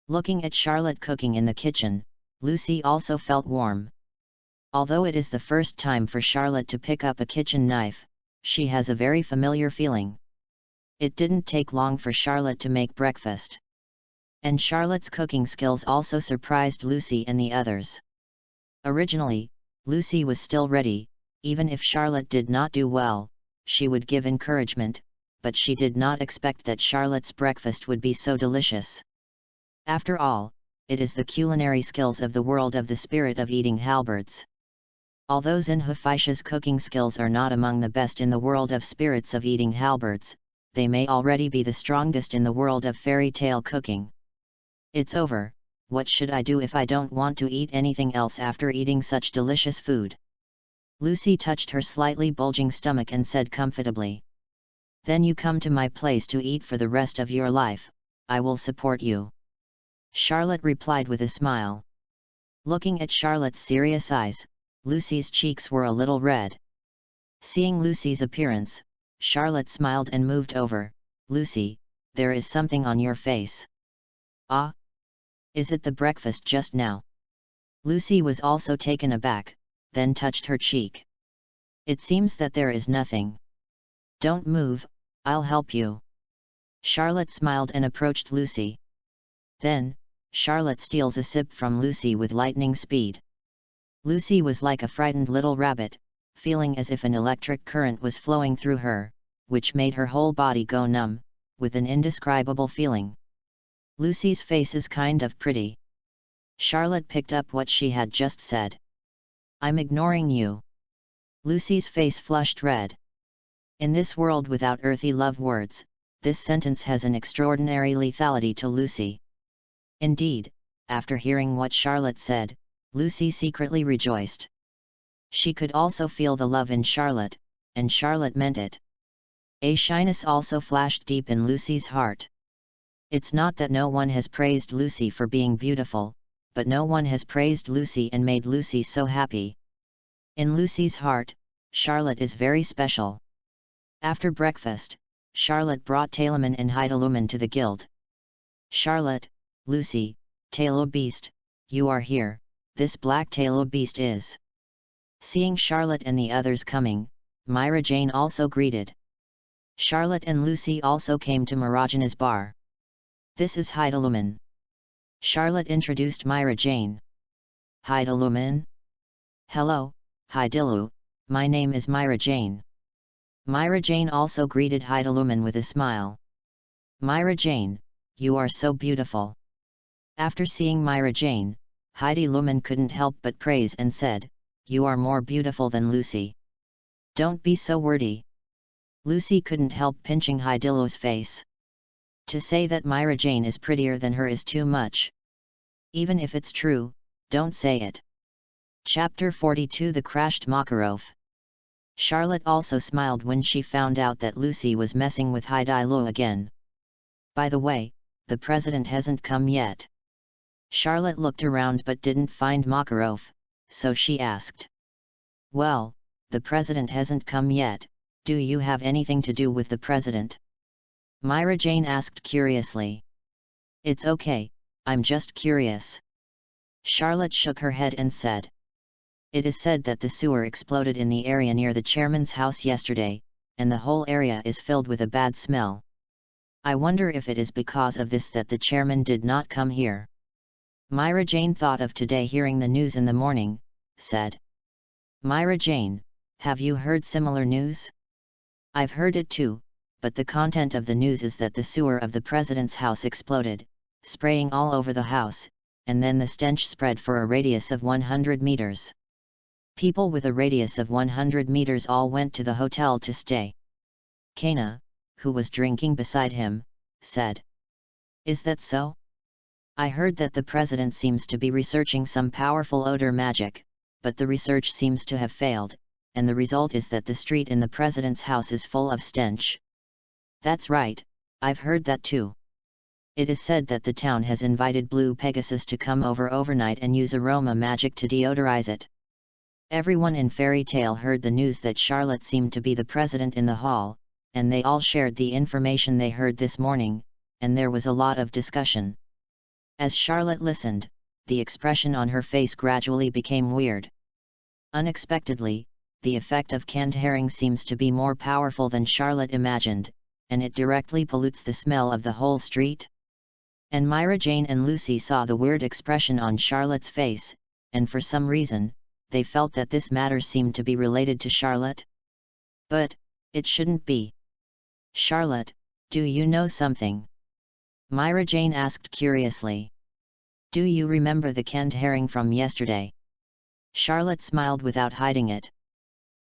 Looking at Charlotte cooking in the kitchen, Lucy also felt warm. Although it is the first time for Charlotte to pick up a kitchen knife, she has a very familiar feeling. It didn't take long for Charlotte to make breakfast. And Charlotte's cooking skills also surprised Lucy and the others. Originally, Lucy was still ready, even if Charlotte did not do well, she would give encouragement, but she did not expect that Charlotte's breakfast would be so delicious. After all, it is the culinary skills of the world of the spirit of eating halberds. Although Zinhufisha's cooking skills are not among the best in the world of spirits of eating halberds, they may already be the strongest in the world of fairy tale cooking. "It's over, what should I do if I don't want to eat anything else after eating such delicious food?" Lucy touched her slightly bulging stomach and said comfortably. "Then you come to my place to eat for the rest of your life, I will support you," Charlotte replied with a smile. Looking at Charlotte's serious eyes, Lucy's cheeks were a little red. Seeing Lucy's appearance, Charlotte smiled and moved over. "Lucy, there is something on your face." "Ah? Is it the breakfast just now?" Lucy was also taken aback, then touched her cheek. "It seems that there is nothing. Don't move, I'll help you." Charlotte smiled and approached Lucy. Then, Charlotte steals a sip from Lucy with lightning speed. Lucy was like a frightened little rabbit, feeling as if an electric current was flowing through her, which made her whole body go numb, with an indescribable feeling. "Lucy's face is kind of pretty." Charlotte picked up what she had just said. "I'm ignoring you." Lucy's face flushed red. In this world without earthy love words, this sentence has an extraordinary lethality to Lucy. Indeed, after hearing what Charlotte said, Lucy secretly rejoiced. She could also feel the love in Charlotte, and Charlotte meant it. A shyness also flashed deep in Lucy's heart. It's not that no one has praised Lucy for being beautiful, but no one has praised Lucy and made Lucy so happy. In Lucy's heart, Charlotte is very special. After breakfast, Charlotte brought Tayluman and Heideluman to the guild. "Charlotte, Lucy, Talo Beast, you are here, this black Talo Beast is." Seeing Charlotte and the others coming, Myra Jane also greeted. Charlotte and Lucy also came to Marajana's bar. "This is Heideluman." Charlotte introduced Myra Jane. "Heideluman?" "Hello, Heidilu, my name is Myra Jane." Myra Jane also greeted Heideluman with a smile. "Myra Jane, you are so beautiful." After seeing Myra Jane, Heidi Lumen couldn't help but praise and said, "You are more beautiful than Lucy. Don't be so wordy." Lucy couldn't help pinching Heidilo's face. To say that Myra Jane is prettier than her is too much. Even if it's true, don't say it. Chapter 42 The Crashed Makarov. Charlotte also smiled when she found out that Lucy was messing with Heidilo again. "By the way, the president hasn't come yet." Charlotte looked around but didn't find Makarov, so she asked. "Well, the president hasn't come yet, do you have anything to do with the president?" Myra Jane asked curiously. "It's okay, I'm just curious." Charlotte shook her head and said. "It is said that the sewer exploded in the area near the chairman's house yesterday, and the whole area is filled with a bad smell. I wonder if it is because of this that the chairman did not come here." Myra Jane thought of today hearing the news in the morning, said. "Myra Jane, have you heard similar news?" "I've heard it too, but the content of the news is that the sewer of the president's house exploded, spraying all over the house, and then the stench spread for a radius of 100 meters. People with a radius of 100 meters all went to the hotel to stay." Kana, who was drinking beside him, said. "Is that so? I heard that the president seems to be researching some powerful odor magic, but the research seems to have failed, and the result is that the street in the president's house is full of stench." "That's right, I've heard that too. It is said that the town has invited Blue Pegasus to come over overnight and use aroma magic to deodorize it." Everyone in Fairy Tale heard the news that Charlotte seemed to be the president in the hall, and they all shared the information they heard this morning, and there was a lot of discussion. As Charlotte listened, the expression on her face gradually became weird. Unexpectedly, the effect of canned herring seems to be more powerful than Charlotte imagined, and it directly pollutes the smell of the whole street. And Myra Jane and Lucy saw the weird expression on Charlotte's face, and for some reason, they felt that this matter seemed to be related to Charlotte. But it shouldn't be. "Charlotte, do you know something?" Myra Jane asked curiously. "Do you remember the canned herring from yesterday?" Charlotte smiled without hiding it.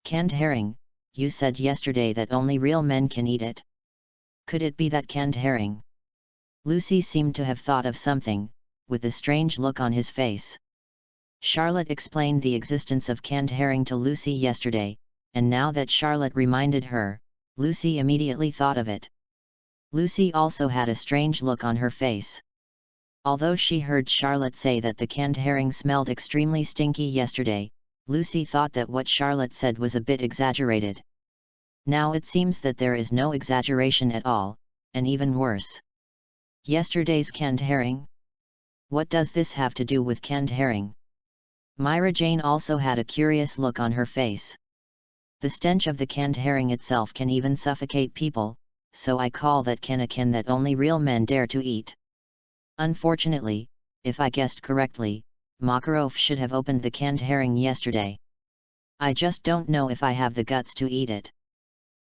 "Canned herring, you said yesterday that only real men can eat it. Could it be that canned herring?" Lucy seemed to have thought of something, with a strange look on his face. Charlotte explained the existence of canned herring to Lucy yesterday, and now that Charlotte reminded her, Lucy immediately thought of it. Lucy also had a strange look on her face. Although she heard Charlotte say that the canned herring smelled extremely stinky yesterday, Lucy thought that what Charlotte said was a bit exaggerated. Now it seems that there is no exaggeration at all, and even worse. Yesterday's canned herring? What does this have to do with canned herring? Myra Jane also had a curious look on her face. "The stench of the canned herring itself can even suffocate people, so I call that can a can that only real men dare to eat. Unfortunately, if I guessed correctly, Makarov should have opened the canned herring yesterday. I just don't know if I have the guts to eat it."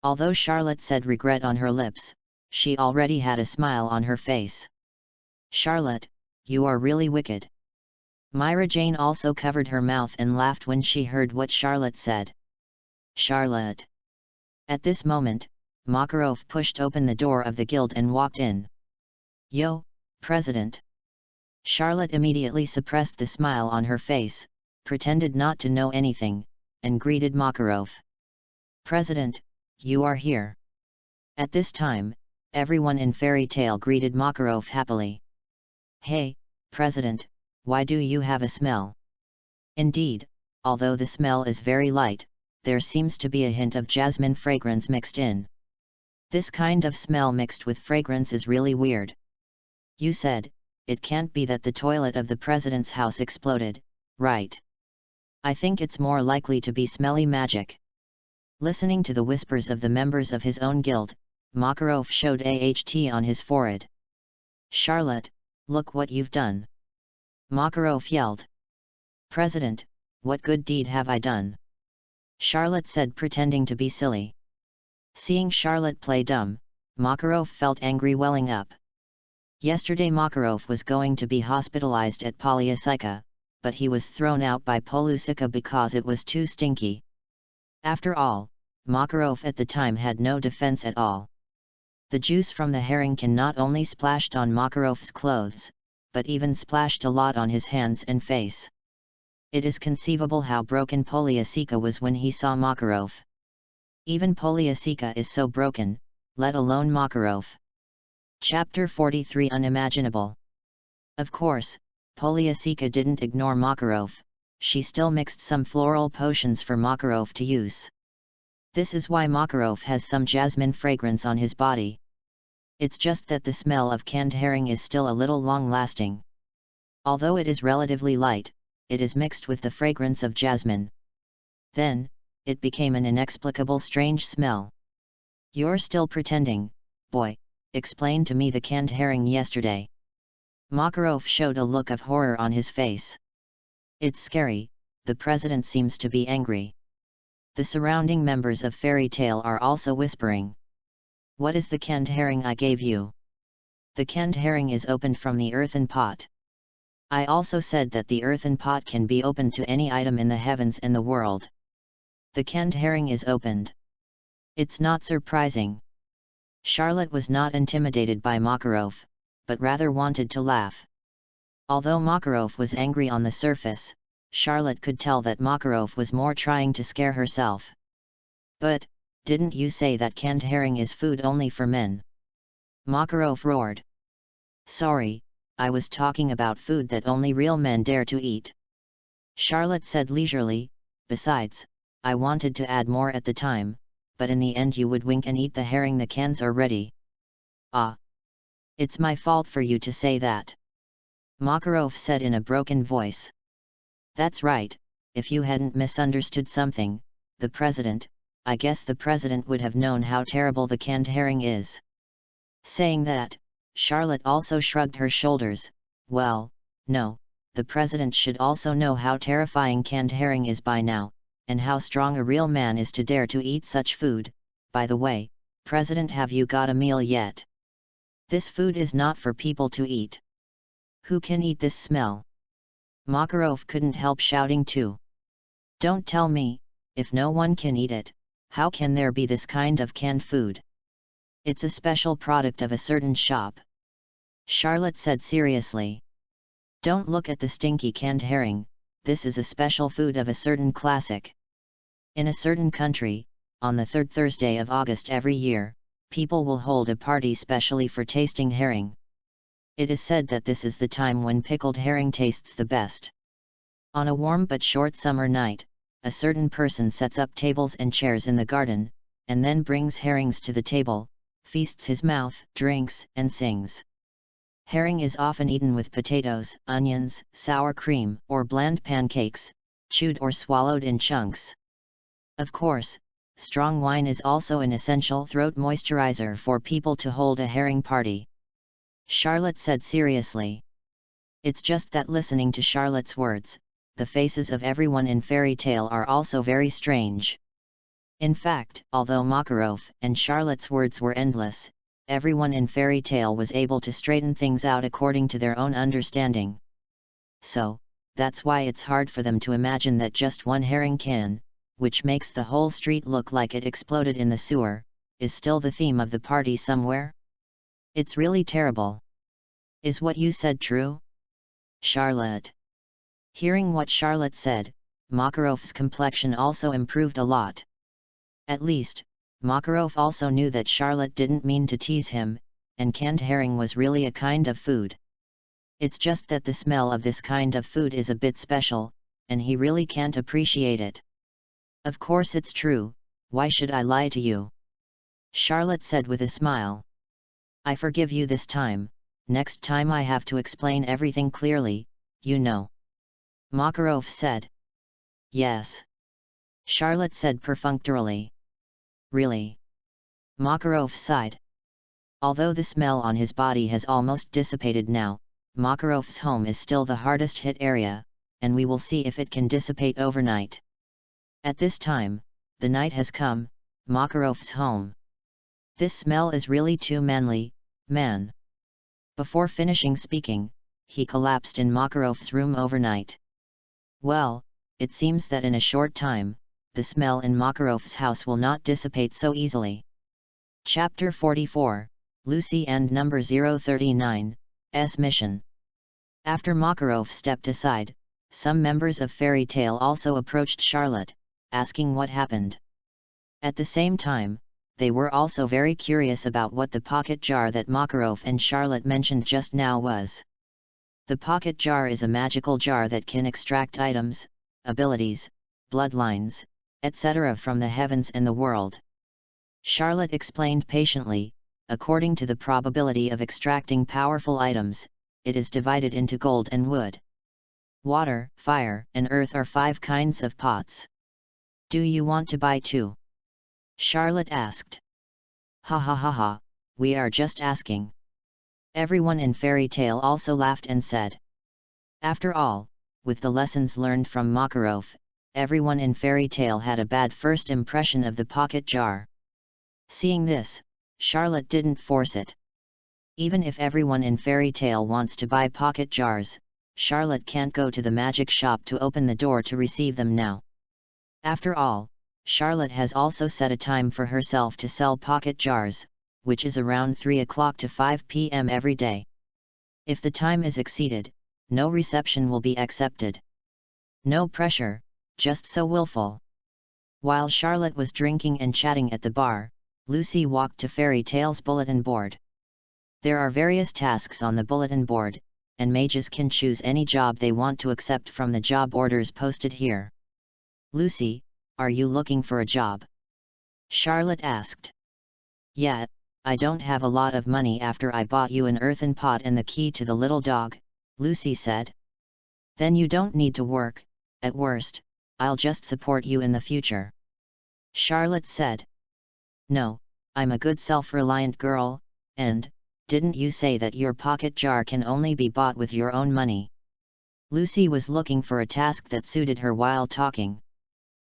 Although Charlotte said regret on her lips, she already had a smile on her face. "Charlotte, you are really wicked." Myra Jane also covered her mouth and laughed when she heard what Charlotte said. "Charlotte." At this moment, Makarov pushed open the door of the guild and walked in. "Yo, President." Charlotte immediately suppressed the smile on her face, pretended not to know anything, and greeted Makarov. "President, you are here." At this time, everyone in Fairy Tale greeted Makarov happily. "Hey, President, why do you have a smell?" Indeed, although the smell is very light, there seems to be a hint of jasmine fragrance mixed in. This kind of smell mixed with fragrance is really weird. "You said, it can't be that the toilet of the president's house exploded, right? I think it's more likely to be smelly magic." Listening to the whispers of the members of his own guild, Makarov showed AHT on his forehead. "Charlotte, look what you've done!" Makarov yelled. "President, what good deed have I done?" Charlotte said, pretending to be silly. Seeing Charlotte play dumb, Makarov felt angry welling up. Yesterday Makarov was going to be hospitalized at Polyasica, but he was thrown out by Polusica because it was too stinky. After all, Makarov at the time had no defense at all. The juice from the herring can not only splashed on Makarov's clothes, but even splashed a lot on his hands and face. It is conceivable how broken Polyasica was when he saw Makarov. Even Polyasica is so broken, let alone Makarov. Chapter 43 Unimaginable. Of course, Polyasica didn't ignore Makarov, she still mixed some floral potions for Makarov to use. This is why Makarov has some jasmine fragrance on his body. It's just that the smell of canned herring is still a little long-lasting. Although it is relatively light, it is mixed with the fragrance of jasmine. Then, it became an inexplicable strange smell. You're still pretending, boy, explain to me the canned herring yesterday. Makarov showed a look of horror on his face. It's scary, the president seems to be angry. The surrounding members of Fairy Tale are also whispering. What is the canned herring I gave you? The canned herring is opened from the earthen pot. I also said that the earthen pot can be opened to any item in the heavens and the world. The canned herring is opened. It's not surprising. Charlotte was not intimidated by Makarov, but rather wanted to laugh. Although Makarov was angry on the surface, Charlotte could tell that Makarov was more trying to scare herself. But, didn't you say that canned herring is food only for men? Makarov roared. Sorry, I was talking about food that only real men dare to eat. Charlotte said leisurely, besides, I wanted to add more at the time, but in the end you would wink and eat the herring. The cans are ready. Ah. It's my fault for you to say that. Makarov said in a broken voice. That's right, if you hadn't misunderstood something, I guess the president would have known how terrible the canned herring is. Saying that, Charlotte also shrugged her shoulders. Well, no, the president should also know how terrifying canned herring is by now, and how strong a real man is to dare to eat such food. By the way, President, have you got a meal yet? This food is not for people to eat. Who can eat this smell? Makarov couldn't help shouting too. Don't tell me, if no one can eat it, how can there be this kind of canned food? It's a special product of a certain shop. Charlotte said seriously. Don't look at the stinky canned herring, this is a special food of a certain classic. In a certain country, on the third Thursday of August every year, people will hold a party specially for tasting herring. It is said that this is the time when pickled herring tastes the best. On a warm but short summer night, a certain person sets up tables and chairs in the garden, and then brings herrings to the table, feasts his mouth, drinks, and sings. Herring is often eaten with potatoes, onions, sour cream, or bland pancakes, chewed or swallowed in chunks. Of course, strong wine is also an essential throat moisturizer for people to hold a herring party. Charlotte said seriously. It's just that listening to Charlotte's words, the faces of everyone in Fairy Tale are also very strange. In fact, although Makarov and Charlotte's words were endless, everyone in Fairy Tale was able to straighten things out according to their own understanding. So, that's why it's hard for them to imagine that just one herring can, which makes the whole street look like it exploded in the sewer, is still the theme of the party somewhere. It's really terrible. Is what you said true? Charlotte. Hearing what Charlotte said, Makarov's complexion also improved a lot. At least, Makarov also knew that Charlotte didn't mean to tease him, and canned herring was really a kind of food. It's just that the smell of this kind of food is a bit special, and he really can't appreciate it. Of course it's true, why should I lie to you? Charlotte said with a smile. I forgive you this time, next time I have to explain everything clearly, you know. Makarov said. Yes. Charlotte said perfunctorily. Really? Makarov sighed. Although the smell on his body has almost dissipated now, Makarov's home is still the hardest hit area, and we will see if it can dissipate overnight. At this time, the night has come, Makarov's home. This smell is really too manly, man. Before finishing speaking, he collapsed in Makarov's room overnight. Well, it seems that in a short time, the smell in Makarov's house will not dissipate so easily. Chapter 44, Lucy and Number 039's Mission. After Makarov stepped aside, some members of Fairy Tale also approached Charlotte, asking what happened. At the same time, they were also very curious about what the pocket jar that Makarov and Charlotte mentioned just now was. The pocket jar is a magical jar that can extract items, abilities, bloodlines, etc. from the heavens and the world. Charlotte explained patiently, according to the probability of extracting powerful items, it is divided into gold and wood. Water, fire, and earth are 5 kinds of pots. Do you want to buy 2? Charlotte asked. Ha ha ha ha, we are just asking. Everyone in Fairy Tale also laughed and said. After all, with the lessons learned from Makarov, everyone in Fairy Tale had a bad first impression of the pocket jar. Seeing this, Charlotte didn't force it. Even if everyone in Fairy Tale wants to buy pocket jars, Charlotte can't go to the magic shop to open the door to receive them now. After all, Charlotte has also set a time for herself to sell pocket jars, which is around 3 o'clock to 5 p.m. every day. If the time is exceeded, no reception will be accepted. No pressure, just so willful. While Charlotte was drinking and chatting at the bar, Lucy walked to Fairy Tale's bulletin board. There are various tasks on the bulletin board, and mages can choose any job they want to accept from the job orders posted here. Lucy, are you looking for a job? Charlotte asked. Yeah, I don't have a lot of money after I bought you an earthen pot and the key to the little dog, Lucy said. Then you don't need to work, at worst, I'll just support you in the future. Charlotte said. No, I'm a good self-reliant girl, and, didn't you say that your pocket jar can only be bought with your own money? Lucy was looking for a task that suited her while talking.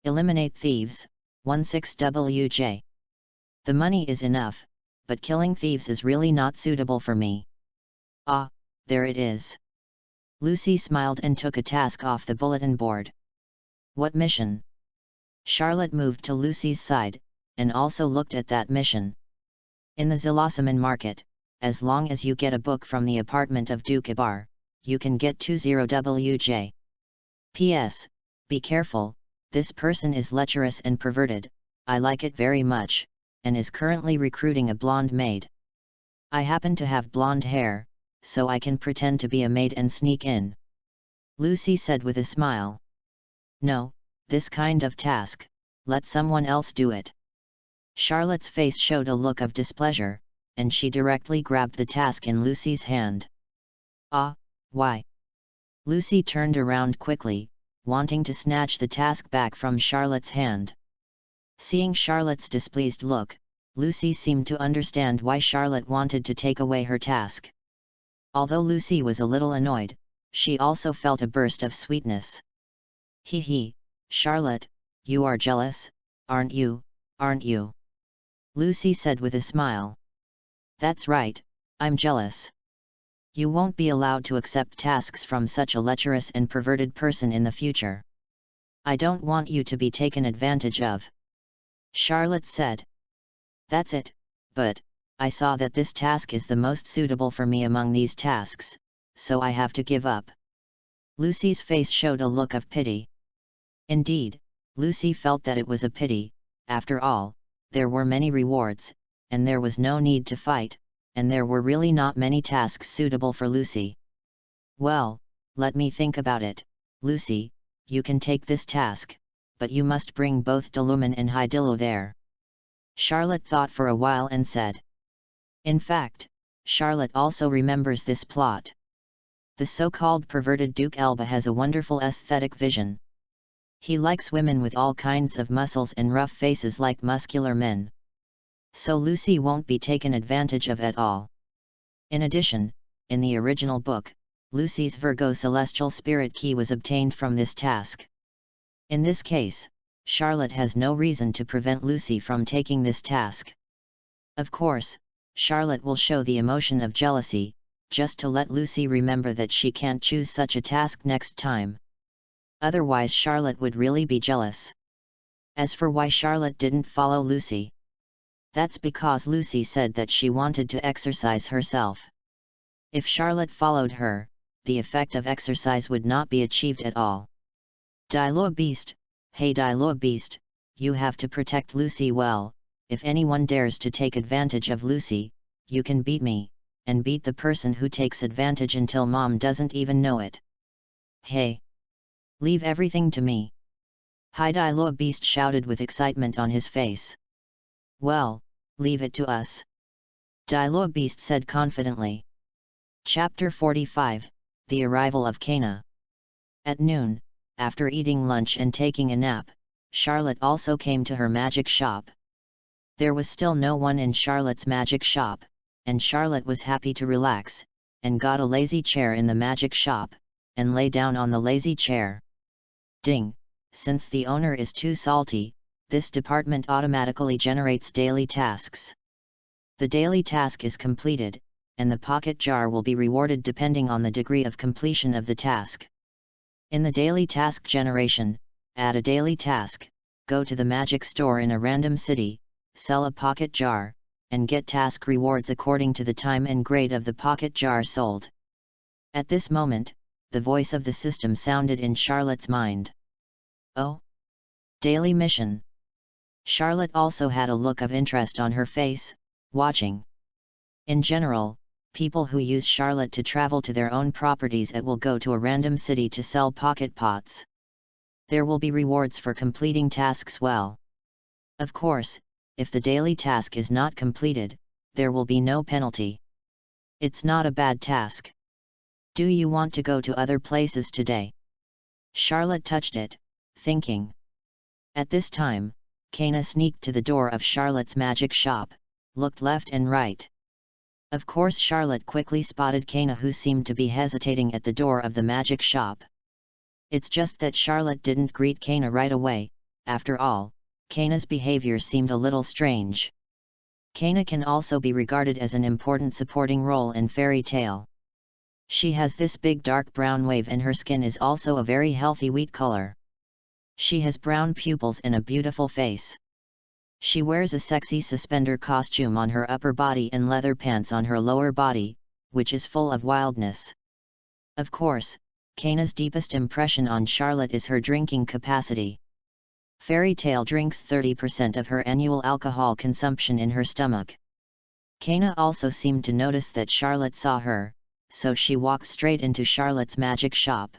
Eliminate thieves, 16WJ. The money is enough, but killing thieves is really not suitable for me. Ah, there it is. Lucy smiled and took a task off the bulletin board. What mission? Charlotte moved to Lucy's side, and also looked at that mission. In the Zilosiman market, as long as you get a book from the apartment of Duke Ibar, you can get 20WJ. P.S. Be careful, this person is lecherous and perverted, I like it very much, and is currently recruiting a blonde maid. I happen to have blonde hair, so I can pretend to be a maid and sneak in. Lucy said with a smile. No, this kind of task, let someone else do it. Charlotte's face showed a look of displeasure, and she directly grabbed the task in Lucy's hand. Ah, why? Lucy turned around quickly, wanting to snatch the task back from Charlotte's hand. Seeing Charlotte's displeased look, Lucy seemed to understand why Charlotte wanted to take away her task. Although Lucy was a little annoyed, she also felt a burst of sweetness. Hee hee, Charlotte, you are jealous, aren't you, aren't you? Lucy said with a smile. That's right, I'm jealous. You won't be allowed to accept tasks from such a lecherous and perverted person in the future. I don't want you to be taken advantage of. Charlotte said. That's it, but, I saw that this task is the most suitable for me among these tasks, so I have to give up. Lucy's face showed a look of pity. Indeed, Lucy felt that it was a pity, after all, there were many rewards, and there was no need to fight, and there were really not many tasks suitable for Lucy. Well, let me think about it, Lucy, you can take this task, but you must bring both Deluman and Hydillo there. Charlotte thought for a while and said. In fact, Charlotte also remembers this plot. The so-called perverted Duke Elba has a wonderful aesthetic vision. He likes women with all kinds of muscles and rough faces like muscular men. So Lucy won't be taken advantage of at all. In addition, in the original book, Lucy's Virgo celestial spirit key was obtained from this task. In this case, Charlotte has no reason to prevent Lucy from taking this task. Of course, Charlotte will show the emotion of jealousy, just to let Lucy remember that she can't choose such a task next time. Otherwise Charlotte would really be jealous. As for why Charlotte didn't follow Lucy, that's because Lucy said that she wanted to exercise herself. If Charlotte followed her, the effect of exercise would not be achieved at all. Dialogue Beast, hey Dialogue Beast, you have to protect Lucy well. If anyone dares to take advantage of Lucy, you can beat me, and beat the person who takes advantage until Mom doesn't even know it. Hey! Leave everything to me. Hi Dialogue Beast shouted with excitement on his face. Well, leave it to us. Dialogue Beast said confidently. Chapter 45, The Arrival of Kana. At noon, after eating lunch and taking a nap, Charlotte also came to her magic shop. There was still no one in Charlotte's magic shop, and Charlotte was happy to relax, and got a lazy chair in the magic shop, and lay down on the lazy chair. Ding! Since the owner is too salty, this department automatically generates daily tasks. The daily task is completed, and the pocket jar will be rewarded depending on the degree of completion of the task. In the daily task generation, add a daily task, go to the magic store in a random city, sell a pocket jar, and get task rewards according to the time and grade of the pocket jar sold. At this moment, the voice of the system sounded in Charlotte's mind. Oh! Daily mission. Charlotte also had a look of interest on her face, watching. In general, people who use Charlotte to travel to their own properties will go to a random city to sell pocket pots. There will be rewards for completing tasks well. Of course, if the daily task is not completed, there will be no penalty. It's not a bad task. Do you want to go to other places today? Charlotte touched it, thinking. At this time, Kana sneaked to the door of Charlotte's magic shop, looked left and right. Of course Charlotte quickly spotted Kana, who seemed to be hesitating at the door of the magic shop. It's just that Charlotte didn't greet Kana right away. After all, Kana's behavior seemed a little strange. Kana can also be regarded as an important supporting role in fairy tale. She has this big dark brown wave and her skin is also a very healthy wheat color. She has brown pupils and a beautiful face. She wears a sexy suspender costume on her upper body and leather pants on her lower body, which is full of wildness. Of course, Kana's deepest impression on Charlotte is her drinking capacity. Fairy Tale drinks 30% of her annual alcohol consumption in her stomach. Kana also seemed to notice that Charlotte saw her, so she walked straight into Charlotte's magic shop.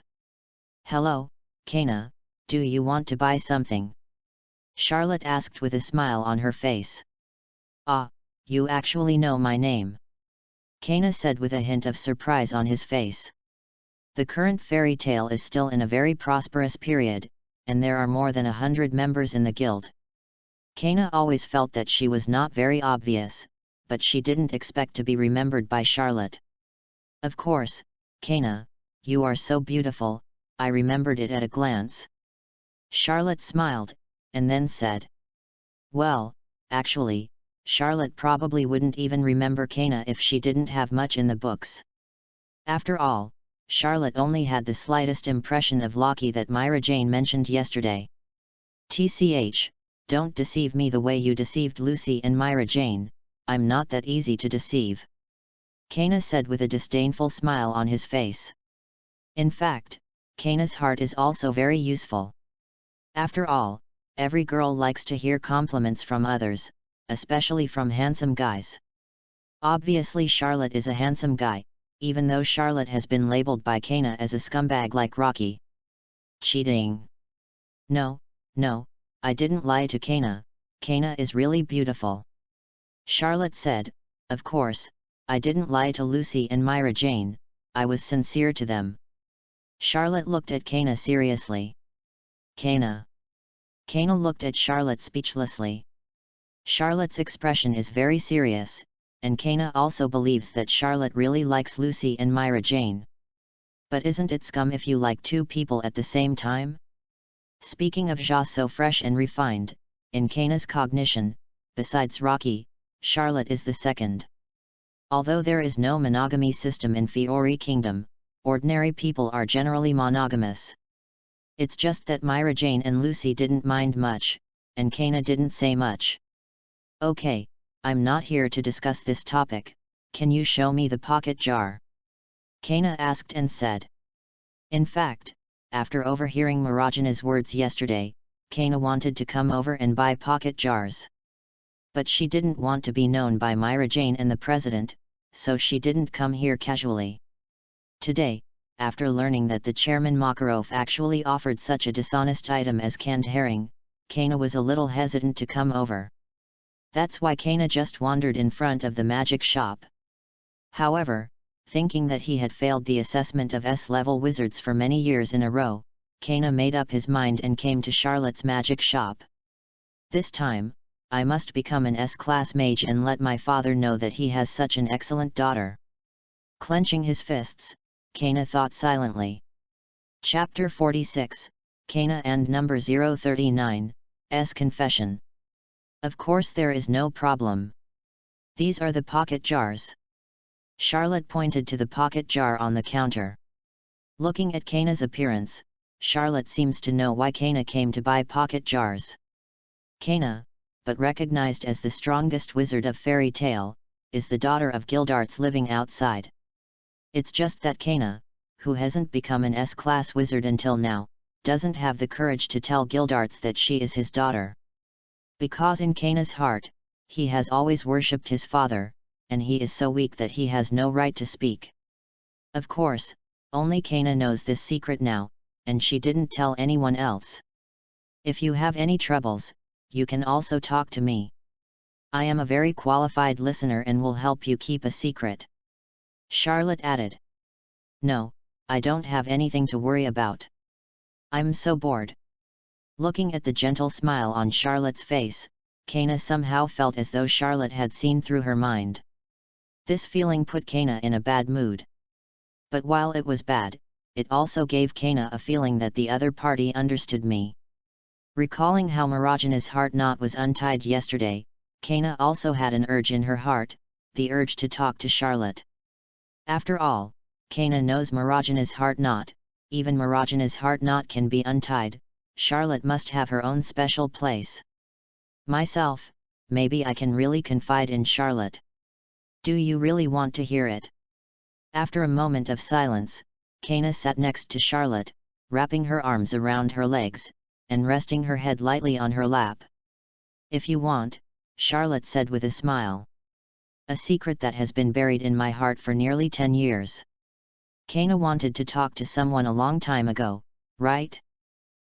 Hello, Kana, do you want to buy something? Charlotte asked with a smile on her face. Ah, you actually know my name. Kana said with a hint of surprise on his face. The current fairy tale is still in a very prosperous period, and there are more than 100 members in the guild. Kana always felt that she was not very obvious, but she didn't expect to be remembered by Charlotte. Of course, Kana, you are so beautiful, I remembered it at a glance. Charlotte smiled, and then said. Well, actually, Charlotte probably wouldn't even remember Kana if she didn't have much in the books. After all, Charlotte only had the slightest impression of Loki that Myra Jane mentioned yesterday. TCH, don't deceive me the way you deceived Lucy and Myra Jane, I'm not that easy to deceive. Kana said with a disdainful smile on his face. In fact, Kana's heart is also very useful. After all, every girl likes to hear compliments from others, especially from handsome guys. Obviously Charlotte is a handsome guy, even though Charlotte has been labeled by Kana as a scumbag like Rocky. Cheating. No, I didn't lie to Kana, Kana is really beautiful. Charlotte said, of course, I didn't lie to Lucy and Myra Jane, I was sincere to them. Charlotte looked at Kana seriously. Kana. Kana looked at Charlotte speechlessly. Charlotte's expression is very serious, and Kana also believes that Charlotte really likes Lucy and Myra Jane. But isn't it scum if you like two people at the same time? Speaking of Ja so fresh and refined, in Kana's cognition, besides Rocky, Charlotte is the second. Although there is no monogamy system in Fiori Kingdom, ordinary people are generally monogamous. It's just that Myra Jane and Lucy didn't mind much, and Kana didn't say much. Okay, I'm not here to discuss this topic, can you show me the pocket jar? Kana asked and said. In fact, after overhearing Marajana's words yesterday, Kana wanted to come over and buy pocket jars. But she didn't want to be known by Myra Jane and the president, so she didn't come here casually. Today, after learning that the chairman Makarov actually offered such a dishonest item as canned herring, Kana was a little hesitant to come over. That's why Kana just wandered in front of the magic shop. However, thinking that he had failed the assessment of S-level wizards for many years in a row, Kana made up his mind and came to Charlotte's magic shop. This time, I must become an S-class mage and let my father know that he has such an excellent daughter. Clenching his fists, Kana thought silently. Chapter 46, Kana and number 039, S Confession. Of course there is no problem. These are the pocket jars. Charlotte pointed to the pocket jar on the counter. Looking at Kana's appearance, Charlotte seems to know why Kana came to buy pocket jars. Kana, but recognized as the strongest wizard of fairy tale, is the daughter of Gildarts living outside. It's just that Kana, who hasn't become an S-class wizard until now, doesn't have the courage to tell Gildarts that she is his daughter. Because in Kana's heart, he has always worshipped his father, and he is so weak that he has no right to speak. Of course, only Kana knows this secret now, and she didn't tell anyone else. If you have any troubles, you can also talk to me. I am a very qualified listener and will help you keep a secret. Charlotte added. No, I don't have anything to worry about. I'm so bored. Looking at the gentle smile on Charlotte's face, Kana somehow felt as though Charlotte had seen through her mind. This feeling put Kana in a bad mood. But while it was bad, it also gave Kana a feeling that the other party understood me. Recalling how Marajana's heart knot was untied yesterday, Kana also had an urge in her heart, the urge to talk to Charlotte. After all, Kana knows Marajana's heart knot, even Marajana's heart knot can be untied, Charlotte must have her own special place. Myself, maybe I can really confide in Charlotte. Do you really want to hear it? After a moment of silence, Kana sat next to Charlotte, wrapping her arms around her legs, and resting her head lightly on her lap. If you want, Charlotte said with a smile. A secret that has been buried in my heart for nearly 10 years. Kana wanted to talk to someone a long time ago, right?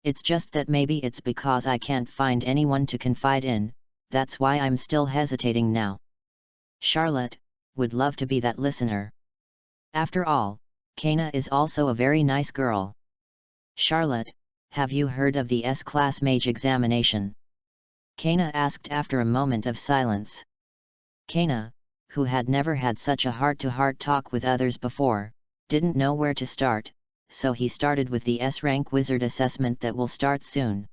It's just that maybe it's because I can't find anyone to confide in, that's why I'm still hesitating now. Charlotte would love to be that listener. After all, Kana is also a very nice girl. Charlotte, have you heard of the S-class mage examination? Kana asked after a moment of silence. Kana, who had never had such a heart-to-heart talk with others before, didn't know where to start, so he started with the S-rank wizard assessment that will start soon.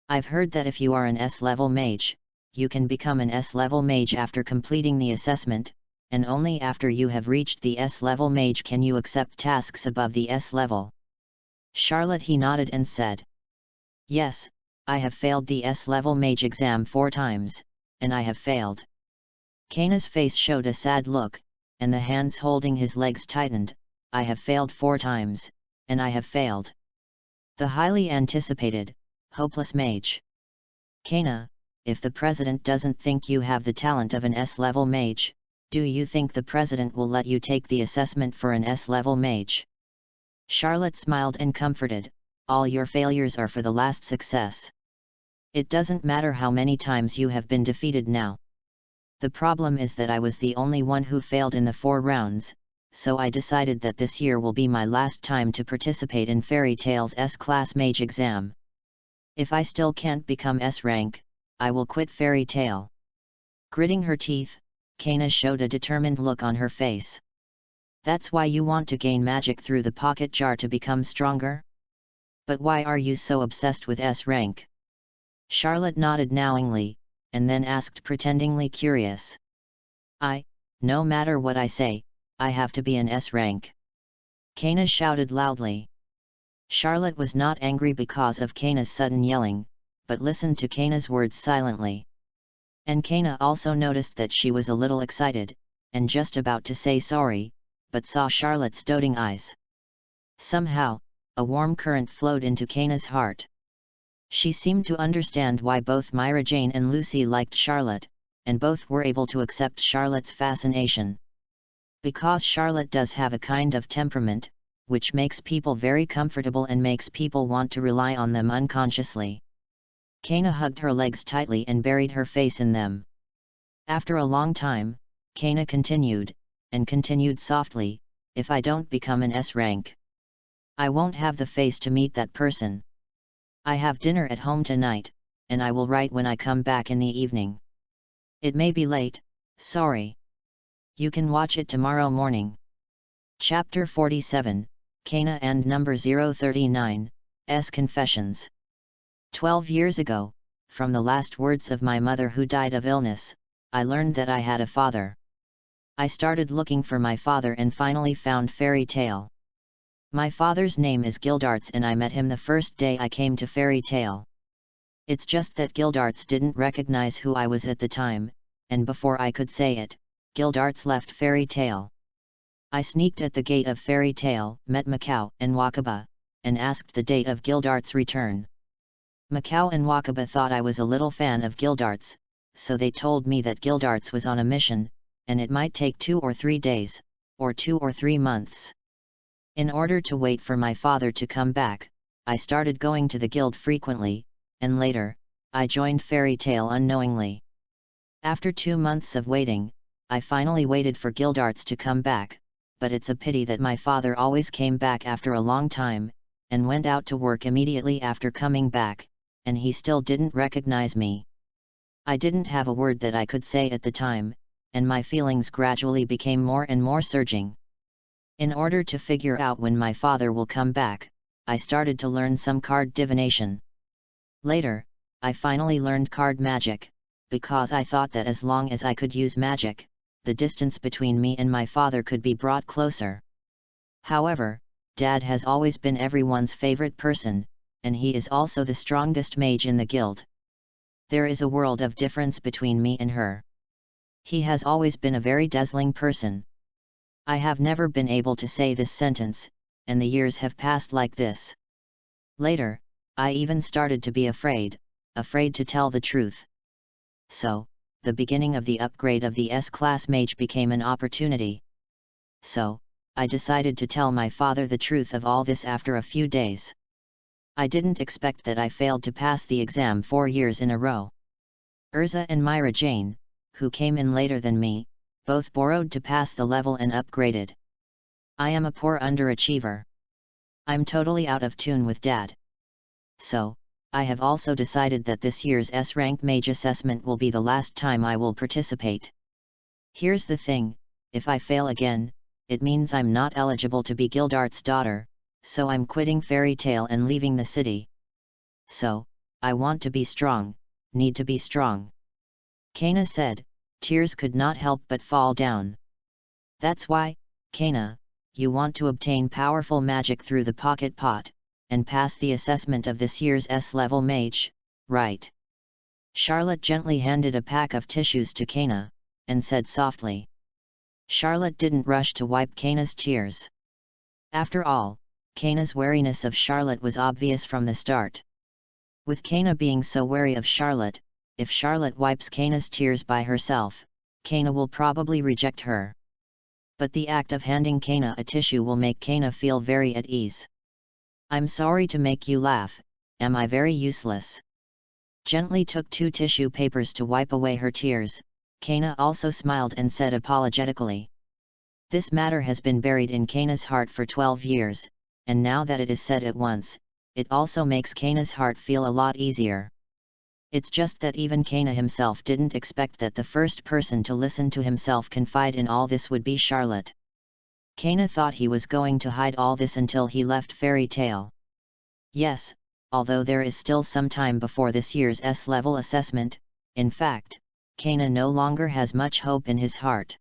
I've heard that if you are an S-level mage, you can become an S-level mage after completing the assessment, and only after you have reached the S-level mage can you accept tasks above the S-level. Charlotte he nodded and said. Yes, I have failed the S-level mage exam 4 times, and I have failed. Kana's face showed a sad look, and the hands holding his legs tightened. I have failed 4 times, and I have failed. The highly anticipated, hopeless mage. Kana, if the president doesn't think you have the talent of an S-level mage, do you think the president will let you take the assessment for an S-level mage? Charlotte smiled and comforted, all your failures are for the last success. It doesn't matter how many times you have been defeated now. The problem is that I was the only one who failed in the 4 rounds, so I decided that this year will be my last time to participate in Fairy Tale's S-class mage exam. If I still can't become S-rank, I will quit Fairy Tale. Gritting her teeth, Kana showed a determined look on her face. That's why you want to gain magic through the pocket jar to become stronger? But why are you so obsessed with S-rank? Charlotte nodded knowingly, and then asked pretendingly curious. No matter what I say, I have to be an S rank. Kana shouted loudly. Charlotte was not angry because of Kana's sudden yelling, but listened to Kana's words silently. And Kana also noticed that she was a little excited, and just about to say sorry, but saw Charlotte's doting eyes. Somehow, a warm current flowed into Kana's heart. She seemed to understand why both Myra Jane and Lucy liked Charlotte, and both were able to accept Charlotte's fascination. Because Charlotte does have a kind of temperament, which makes people very comfortable and makes people want to rely on them unconsciously. Kana hugged her legs tightly and buried her face in them. After a long time, Kana continued, and continued softly, if I don't become an S rank, I won't have the face to meet that person. I have dinner at home tonight, and I will write when I come back in the evening. It may be late, sorry. You can watch it tomorrow morning. Chapter 47, Kana and Number 039, S Confessions. 12 years ago, from the last words of my mother who died of illness, I learned that I had a father. I started looking for my father and finally found Fairy Tale. My father's name is Gildarts and I met him the first day I came to Fairy Tale. It's just that Gildarts didn't recognize who I was at the time, and before I could say it, Gildarts left Fairy Tale. I sneaked at the gate of Fairy Tale, met Macau and Wakaba, and asked the date of Gildarts' return. Macau and Wakaba thought I was a little fan of Gildarts, so they told me that Gildarts was on a mission, and it might take 2 or 3 days, or 2 or 3 months. In order to wait for my father to come back, I started going to the guild frequently, and later, I joined Fairy Tale unknowingly. After 2 months of waiting, I finally waited for Gildarts to come back, but it's a pity that my father always came back after a long time, and went out to work immediately after coming back, and he still didn't recognize me. I didn't have a word that I could say at the time, and my feelings gradually became more and more surging. In order to figure out when my father will come back, I started to learn some card divination. Later, I finally learned card magic, because I thought that as long as I could use magic, the distance between me and my father could be brought closer. However, Dad has always been everyone's favorite person, and he is also the strongest mage in the guild. There is a world of difference between me and her. He has always been a very dazzling person. I have never been able to say this sentence, and the years have passed like this. Later, I even started to be afraid to tell the truth. So, the beginning of the upgrade of the S-class mage became an opportunity. So, I decided to tell my father the truth of all this after a few days. I didn't expect that I failed to pass the exam 4 years in a row. Urza and Myra Jane, who came in later than me, both borrowed to pass the level and upgraded. I am a poor underachiever. I'm totally out of tune with Dad. So, I have also decided that this year's S-rank mage assessment will be the last time I will participate. Here's the thing, if I fail again, it means I'm not eligible to be Gildarts' daughter, so I'm quitting Fairy Tale and leaving the city. So, I want to be strong, need to be strong. Kana said, tears could not help but fall down. That's why, Kana, you want to obtain powerful magic through the pocket pot, and pass the assessment of this year's S-level mage, right? Charlotte gently handed a pack of tissues to Kana, and said softly. Charlotte didn't rush to wipe Kana's tears. After all, Kana's wariness of Charlotte was obvious from the start. With Kana being so wary of Charlotte, if Charlotte wipes Kana's tears by herself, Kana will probably reject her. But the act of handing Kana a tissue will make Kana feel very at ease. I'm sorry to make you laugh, am I very useless? Gently took 2 tissue papers to wipe away her tears, Kana also smiled and said apologetically. This matter has been buried in Kana's heart for 12 years, and now that it is said at once, it also makes Kana's heart feel a lot easier. It's just that even Kana himself didn't expect that the first person to listen to himself confide in all this would be Charlotte. Kana thought he was going to hide all this until he left Fairy Tale. Yes, although there is still some time before this year's S-level assessment, in fact, Kana no longer has much hope in his heart.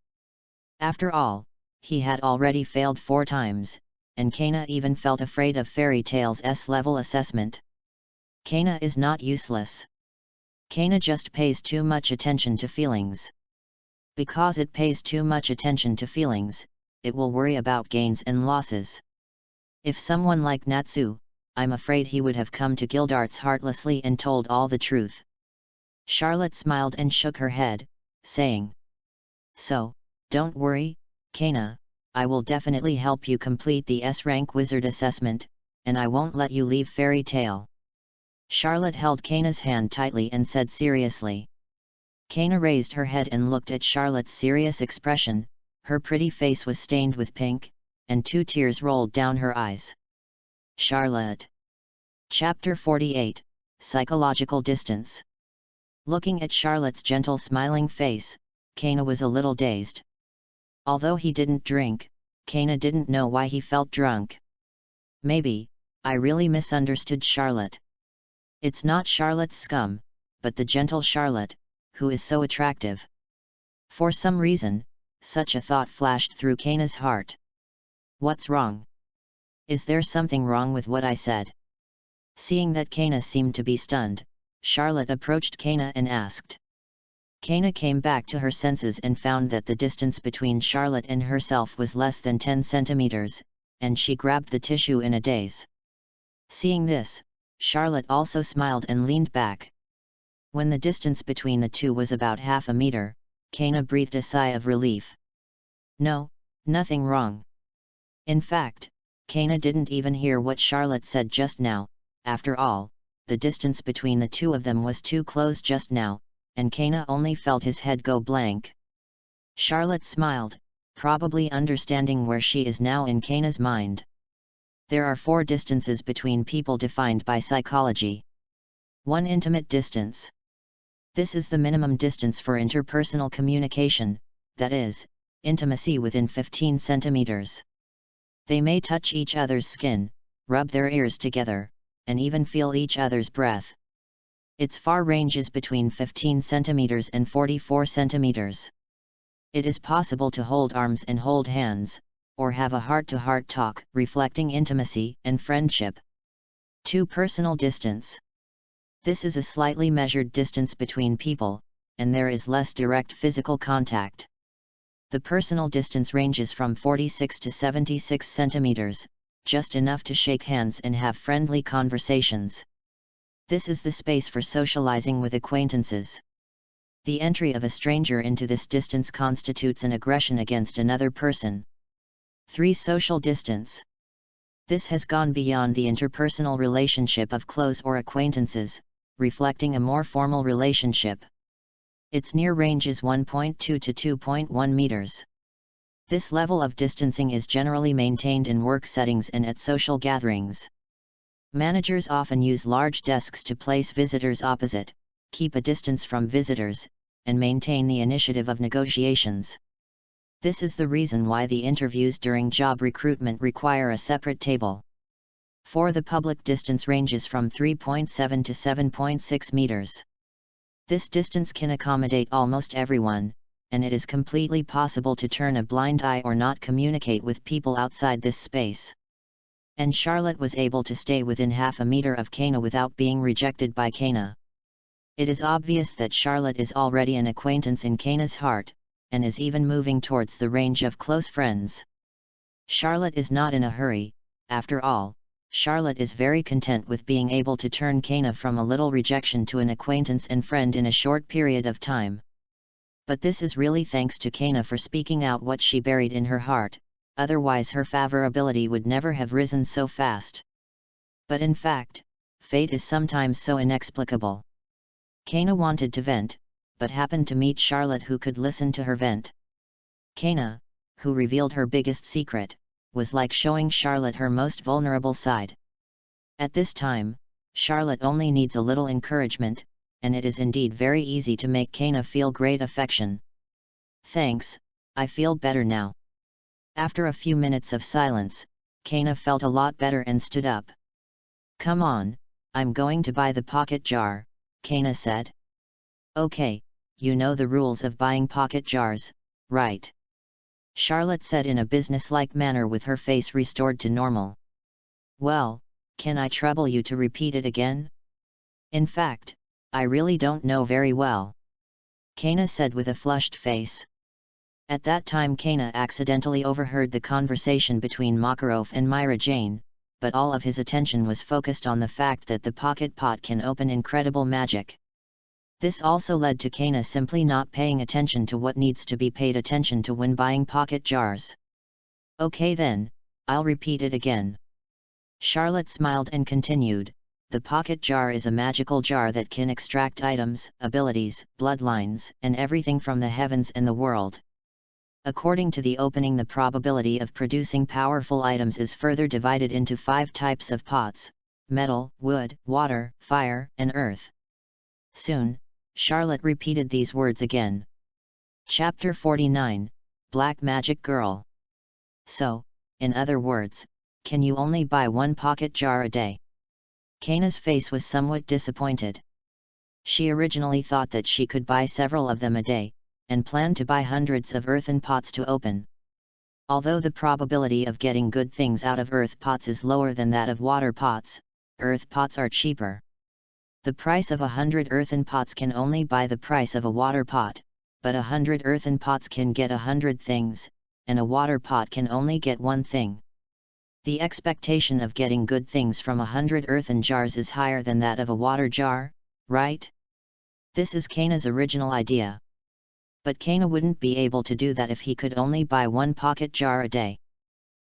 After all, he had already failed 4 times, and Kana even felt afraid of Fairy Tale's S-level assessment. Kana is not useless. Kana just pays too much attention to feelings. Because it pays too much attention to feelings, it will worry about gains and losses. If someone like Natsu, I'm afraid he would have come to Gildarts heartlessly and told all the truth. Charlotte smiled and shook her head, saying, "So, don't worry, Kana, I will definitely help you complete the S-rank wizard assessment, and I won't let you leave Fairy Tale." Charlotte held Kana's hand tightly and said seriously. Kana raised her head and looked at Charlotte's serious expression. Her pretty face was stained with pink, and 2 tears rolled down her eyes. Charlotte. Chapter 48, Psychological Distance. Looking at Charlotte's gentle smiling face, Kana was a little dazed. Although he didn't drink, Kana didn't know why he felt drunk. Maybe, I really misunderstood Charlotte. It's not Charlotte's scum, but the gentle Charlotte, who is so attractive. For some reason, such a thought flashed through Kana's heart. What's wrong? Is there something wrong with what I said? Seeing that Kana seemed to be stunned, Charlotte approached Kana and asked. Kana came back to her senses and found that the distance between Charlotte and herself was less than 10 centimeters, and she grabbed the tissue in a daze. Seeing this, Charlotte also smiled and leaned back. When the distance between the two was about half a meter, Kana breathed a sigh of relief. No, nothing wrong. In fact, Kana didn't even hear what Charlotte said just now. After all, the distance between the two of them was too close just now, and Kana only felt his head go blank. Charlotte smiled, probably understanding where she is now in Kana's mind. There are 4 distances between people defined by psychology. 1. Intimate distance. This is the minimum distance for interpersonal communication, that is, intimacy within 15 centimeters. They may touch each other's skin, rub their ears together, and even feel each other's breath. Its far range is between 15 centimeters and 44 centimeters. It is possible to hold arms and hold hands, or have a heart-to-heart talk, reflecting intimacy and friendship. 2. Personal distance. This is a slightly measured distance between people, and there is less direct physical contact. The personal distance ranges from 46 to 76 centimeters, just enough to shake hands and have friendly conversations. This is the space for socializing with acquaintances. The entry of a stranger into this distance constitutes an aggression against another person. 3. Social distance. This has gone beyond the interpersonal relationship of close or acquaintances, reflecting a more formal relationship. Its near range is 1.2 to 2.1 meters. This level of distancing is generally maintained in work settings and at social gatherings. Managers often use large desks to place visitors opposite, keep a distance from visitors, and maintain the initiative of negotiations. This is the reason why the interviews during job recruitment require a separate table. 4. The public distance ranges from 3.7 to 7.6 meters. This distance can accommodate almost everyone, and it is completely possible to turn a blind eye or not communicate with people outside this space. And Charlotte was able to stay within half a meter of Kana without being rejected by Kana. It is obvious that Charlotte is already an acquaintance in Kana's heart, and is even moving towards the range of close friends. Charlotte is not in a hurry. After all, Charlotte is very content with being able to turn Kana from a little rejection to an acquaintance and friend in a short period of time. But this is really thanks to Kana for speaking out what she buried in her heart, otherwise her favorability would never have risen so fast. But in fact, fate is sometimes so inexplicable. Kana wanted to vent, but happened to meet Charlotte who could listen to her vent. Kana, who revealed her biggest secret, was like showing Charlotte her most vulnerable side. At this time, Charlotte only needs a little encouragement, and it is indeed very easy to make Kana feel great affection. Thanks, I feel better now. After a few minutes of silence, Kana felt a lot better and stood up. Come on, I'm going to buy the pocket jar, Kana said. Okay, you know the rules of buying pocket jars, right? Charlotte said in a businesslike manner with her face restored to normal. Well, can I trouble you to repeat it again? In fact, I really don't know very well. Kana said with a flushed face. At that time Kana accidentally overheard the conversation between Makarov and Myra Jane, but all of his attention was focused on the fact that the pocket pot can open incredible magic. This also led to Kana simply not paying attention to what needs to be paid attention to when buying pocket jars. Okay then, I'll repeat it again. Charlotte smiled and continued, the pocket jar is a magical jar that can extract items, abilities, bloodlines, and everything from the heavens and the world. According to the opening, the probability of producing powerful items is further divided into 5 types of pots: metal, wood, water, fire, and earth. Soon, Charlotte repeated these words again. Chapter 49, Black Magic Girl. So, in other words, can you only buy 1 pocket jar a day? Kana's face was somewhat disappointed. She originally thought that she could buy several of them a day, and planned to buy hundreds of earthen pots to open. Although the probability of getting good things out of earth pots is lower than that of water pots, earth pots are cheaper. The price of 100 earthen pots can only buy the price of a water pot, but 100 earthen pots can get 100 things, and a water pot can only get 1 thing. The expectation of getting good things from 100 earthen jars is higher than that of a water jar, right? This is Kana's original idea. But Kana wouldn't be able to do that if he could only buy 1 pocket jar a day.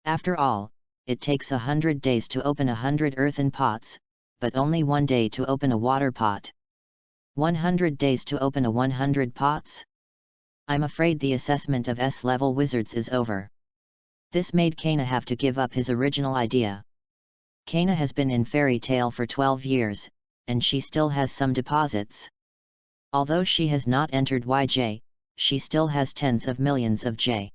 After all, it takes 100 days to open 100 earthen pots, but only 1 day to open a water pot. 100 days to open a 100 pots? I'm afraid the assessment of S-level wizards is over. This made Kana have to give up his original idea. Kana has been in Fairy Tale for 12 years, and she still has some deposits. Although she has not entered YJ, she still has tens of millions of J.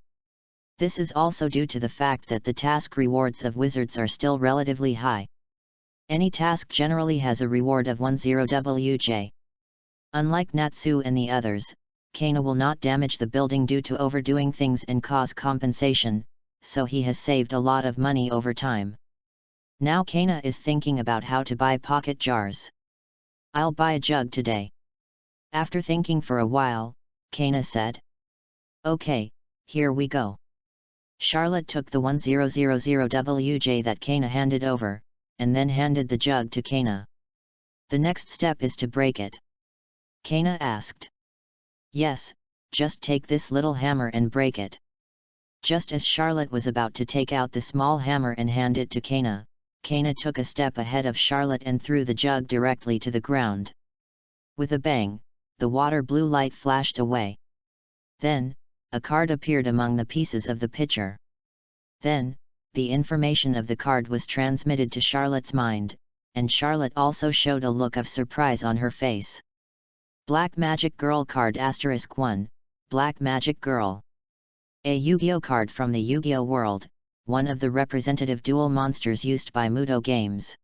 This is also due to the fact that the task rewards of wizards are still relatively high. Any task generally has a reward of 10 WJ. Unlike Natsu and the others, Kana will not damage the building due to overdoing things and cause compensation, so he has saved a lot of money over time. Now Kana is thinking about how to buy pocket jars. I'll buy a jug today. After thinking for a while, Kana said. Okay, here we go. Charlotte took the 1000 WJ that Kana handed over, and then handed the jug to Kana. The next step is to break it. Kana asked. Yes, just take this little hammer and break it. Just as Charlotte was about to take out the small hammer and hand it to Kana, Kana took a step ahead of Charlotte and threw the jug directly to the ground. With a bang, the water blue light flashed away. Then, a card appeared among the pieces of the pitcher. Then, the information of the card was transmitted to Charlotte's mind, and Charlotte also showed a look of surprise on her face. Black Magic Girl card *1, Black Magic Girl. A Yu-Gi-Oh card from the Yu-Gi-Oh world, one of the representative duel monsters used by Muto Games.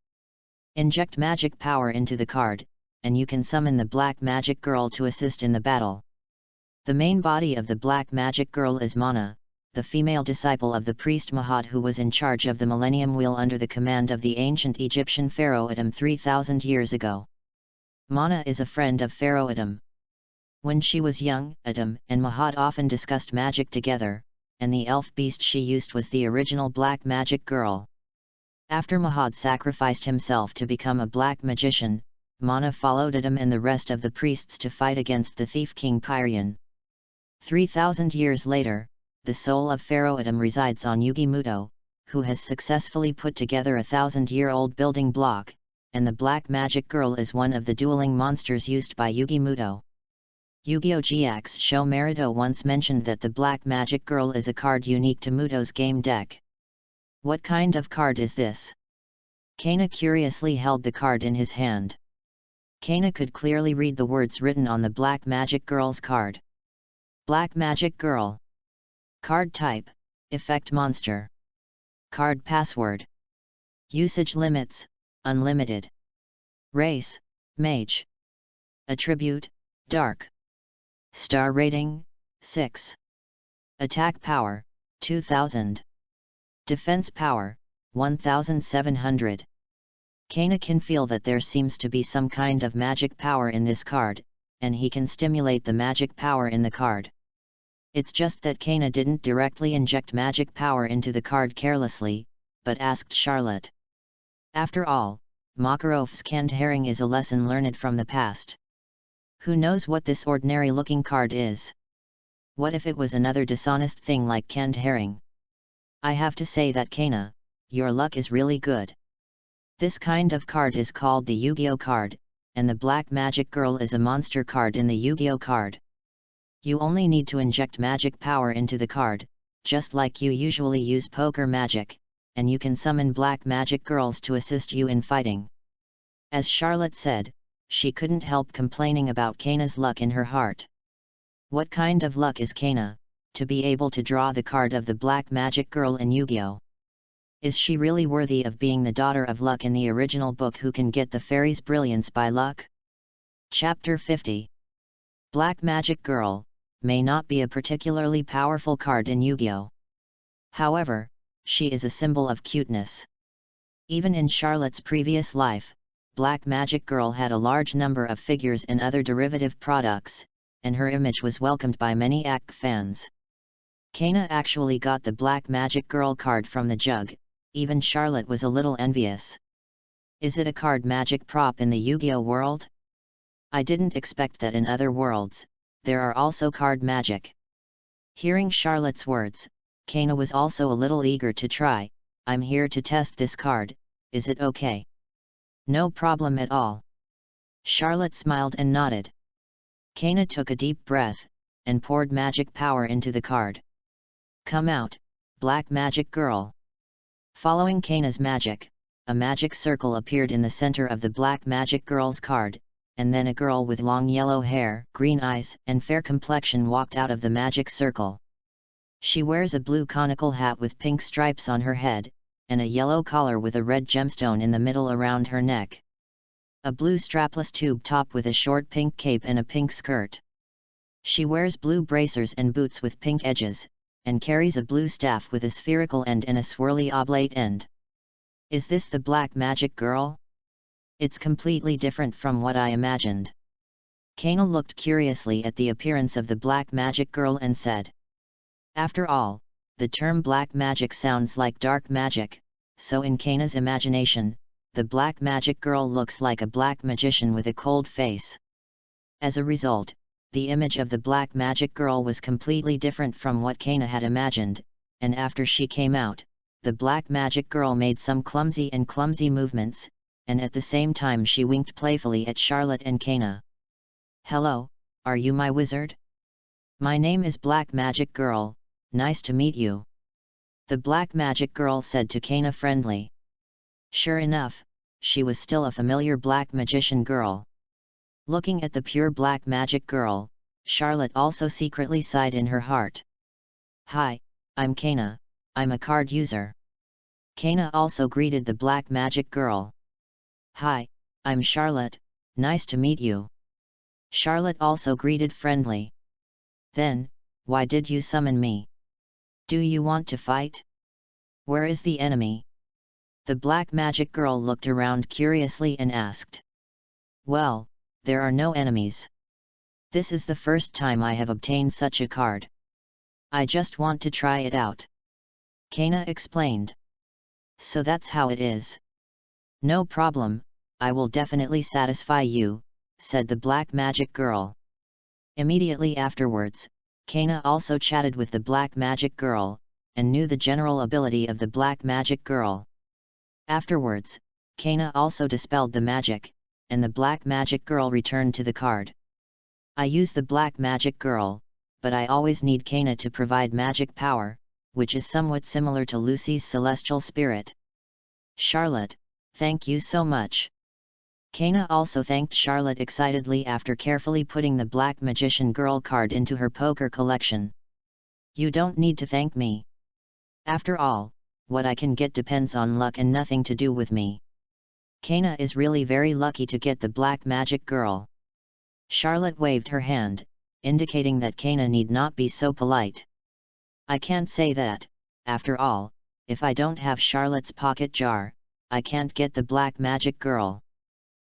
Inject magic power into the card, and you can summon the Black Magic Girl to assist in the battle. The main body of the Black Magic Girl is Mana, the female disciple of the priest Mahat who was in charge of the Millennium Wheel under the command of the ancient Egyptian pharaoh Adam 3000 years ago. Mana is a friend of Pharaoh Adam. When she was young, Adam and Mahat often discussed magic together, and the elf beast she used was the original Black Magic Girl. After Mahat sacrificed himself to become a black magician, Mana followed Adam and the rest of the priests to fight against the thief king Pyrian. 3000 years later, the soul of Pharaoh Adam resides on Yugi Muto, who has successfully put together a 1000-year-old building block, and the Black Magic Girl is one of the dueling monsters used by Yugi Muto. Yu-Gi-Oh! GX Show Merito once mentioned that the Black Magic Girl is a card unique to Muto's game deck. What kind of card is this? Kana curiously held the card in his hand. Kana could clearly read the words written on the Black Magic Girl's card. Black Magic Girl. Card type, Effect Monster. Card password. Usage limits, unlimited. Race, Mage. Attribute, Dark. Star rating, 6. Attack power, 2000. Defense power, 1700. Kana can feel that there seems to be some kind of magic power in this card, and he can stimulate the magic power in the card. It's just that Kana didn't directly inject magic power into the card carelessly, but asked Charlotte. After all, Makarov's canned herring is a lesson learned from the past. Who knows what this ordinary-looking card is? What if it was another dishonest thing like canned herring? I have to say that Kana, your luck is really good. This kind of card is called the Yu-Gi-Oh card, and the Black Magic Girl is a monster card in the Yu-Gi-Oh card. You only need to inject magic power into the card, just like you usually use poker magic, and you can summon black magic girls to assist you in fighting. As Charlotte said, she couldn't help complaining about Kana's luck in her heart. What kind of luck is Kana, to be able to draw the card of the black magic girl in Yu-Gi-Oh? Is she really worthy of being the daughter of luck in the original book who can get the fairy's brilliance by luck? Chapter 50. Black Magic Girl may not be a particularly powerful card in Yu-Gi-Oh! However, she is a symbol of cuteness. Even in Charlotte's previous life, Black Magic Girl had a large number of figures in other derivative products, and her image was welcomed by many ACK fans. Kana actually got the Black Magic Girl card from the jug, even Charlotte was a little envious. Is it a card magic prop in the Yu-Gi-Oh world? I didn't expect that in other worlds, there are also card magic. Hearing Charlotte's words, Kana was also a little eager to try. I'm here to test this card, is it okay? No problem at all. Charlotte smiled and nodded. Kana took a deep breath, and poured magic power into the card. Come out, Black Magic Girl. Following Kana's magic, a magic circle appeared in the center of the Black Magic Girl's card, and then a girl with long yellow hair, green eyes, and fair complexion walked out of the magic circle. She wears a blue conical hat with pink stripes on her head, and a yellow collar with a red gemstone in the middle around her neck. A blue strapless tube top with a short pink cape and a pink skirt. She wears blue bracers and boots with pink edges, and carries a blue staff with a spherical end and a swirly oblate end. Is this the Black Magic Girl? It's completely different from what I imagined. Kana looked curiously at the appearance of the Black Magic Girl and said. After all, the term black magic sounds like dark magic, so in Kana's imagination, the Black Magic Girl looks like a black magician with a cold face. As a result, the image of the Black Magic Girl was completely different from what Kana had imagined, and after she came out, the Black Magic Girl made some clumsy movements, and at the same time she winked playfully at Charlotte and Kana. Hello, are you my wizard? My name is Black Magic Girl, nice to meet you. The Black Magic Girl said to Kana friendly. Sure enough, she was still a familiar black magician girl. Looking at the pure Black Magic Girl, Charlotte also secretly sighed in her heart. Hi, I'm Kana, I'm a card user. Kana also greeted the Black Magic Girl. Hi, I'm Charlotte, nice to meet you. Charlotte also greeted friendly. Then, why did you summon me? Do you want to fight? Where is the enemy? The Black Magic Girl looked around curiously and asked. Well, there are no enemies. This is the first time I have obtained such a card. I just want to try it out. Kana explained. So that's how it is. No problem, I will definitely satisfy you, said the Black Magic Girl. Immediately afterwards, Kana also chatted with the Black Magic Girl, and knew the general ability of the Black Magic Girl. Afterwards, Kana also dispelled the magic, and the Black Magic Girl returned to the card. I use the Black Magic Girl, but I always need Kana to provide magic power, which is somewhat similar to Lucy's celestial spirit. Charlotte, thank you so much. Kana also thanked Charlotte excitedly after carefully putting the Black Magician Girl card into her poker collection. You don't need to thank me. After all, what I can get depends on luck and nothing to do with me. Kana is really very lucky to get the Black Magic Girl. Charlotte waved her hand, indicating that Kana need not be so polite. I can't say that, After all, if I don't have Charlotte's pocket jar, I can't get the black magic girl.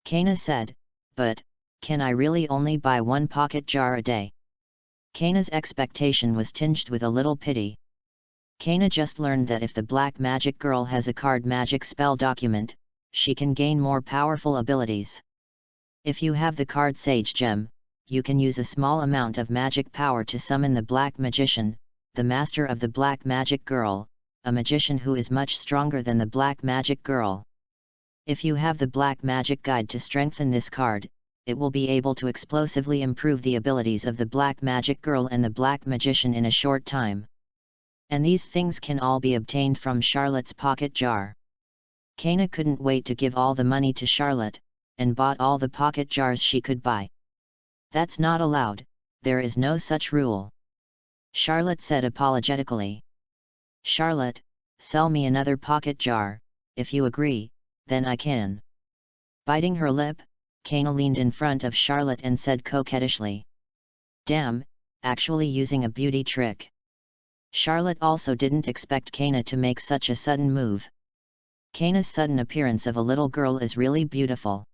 Kana said, but, can I really only buy one pocket jar a day? Kana's expectation was tinged with a little pity. Kana just learned that if the black magic girl has a card magic spell document, she can gain more powerful abilities. If you have the card Sage Gem, you can use a small amount of magic power to summon the Black Magician, the master of the Black Magic Girl, a magician who is much stronger than the Black Magic Girl. If you have the Black Magic Guide to strengthen this card, it will be able to explosively improve the abilities of the Black Magic Girl and the Black Magician in a short time. And these things can all be obtained from Charlotte's pocket jar. Kana couldn't wait to give all the money to Charlotte, and bought all the pocket jars she could buy. That's not allowed, there is no such rule. Charlotte said apologetically. Charlotte, sell me another pocket jar, if you agree, then I can. Biting her lip, Kana leaned in front of Charlotte and said coquettishly. Damn, actually using a beauty trick. Charlotte also didn't expect Kana to make such a sudden move. Kana's sudden appearance of a little girl is really beautiful.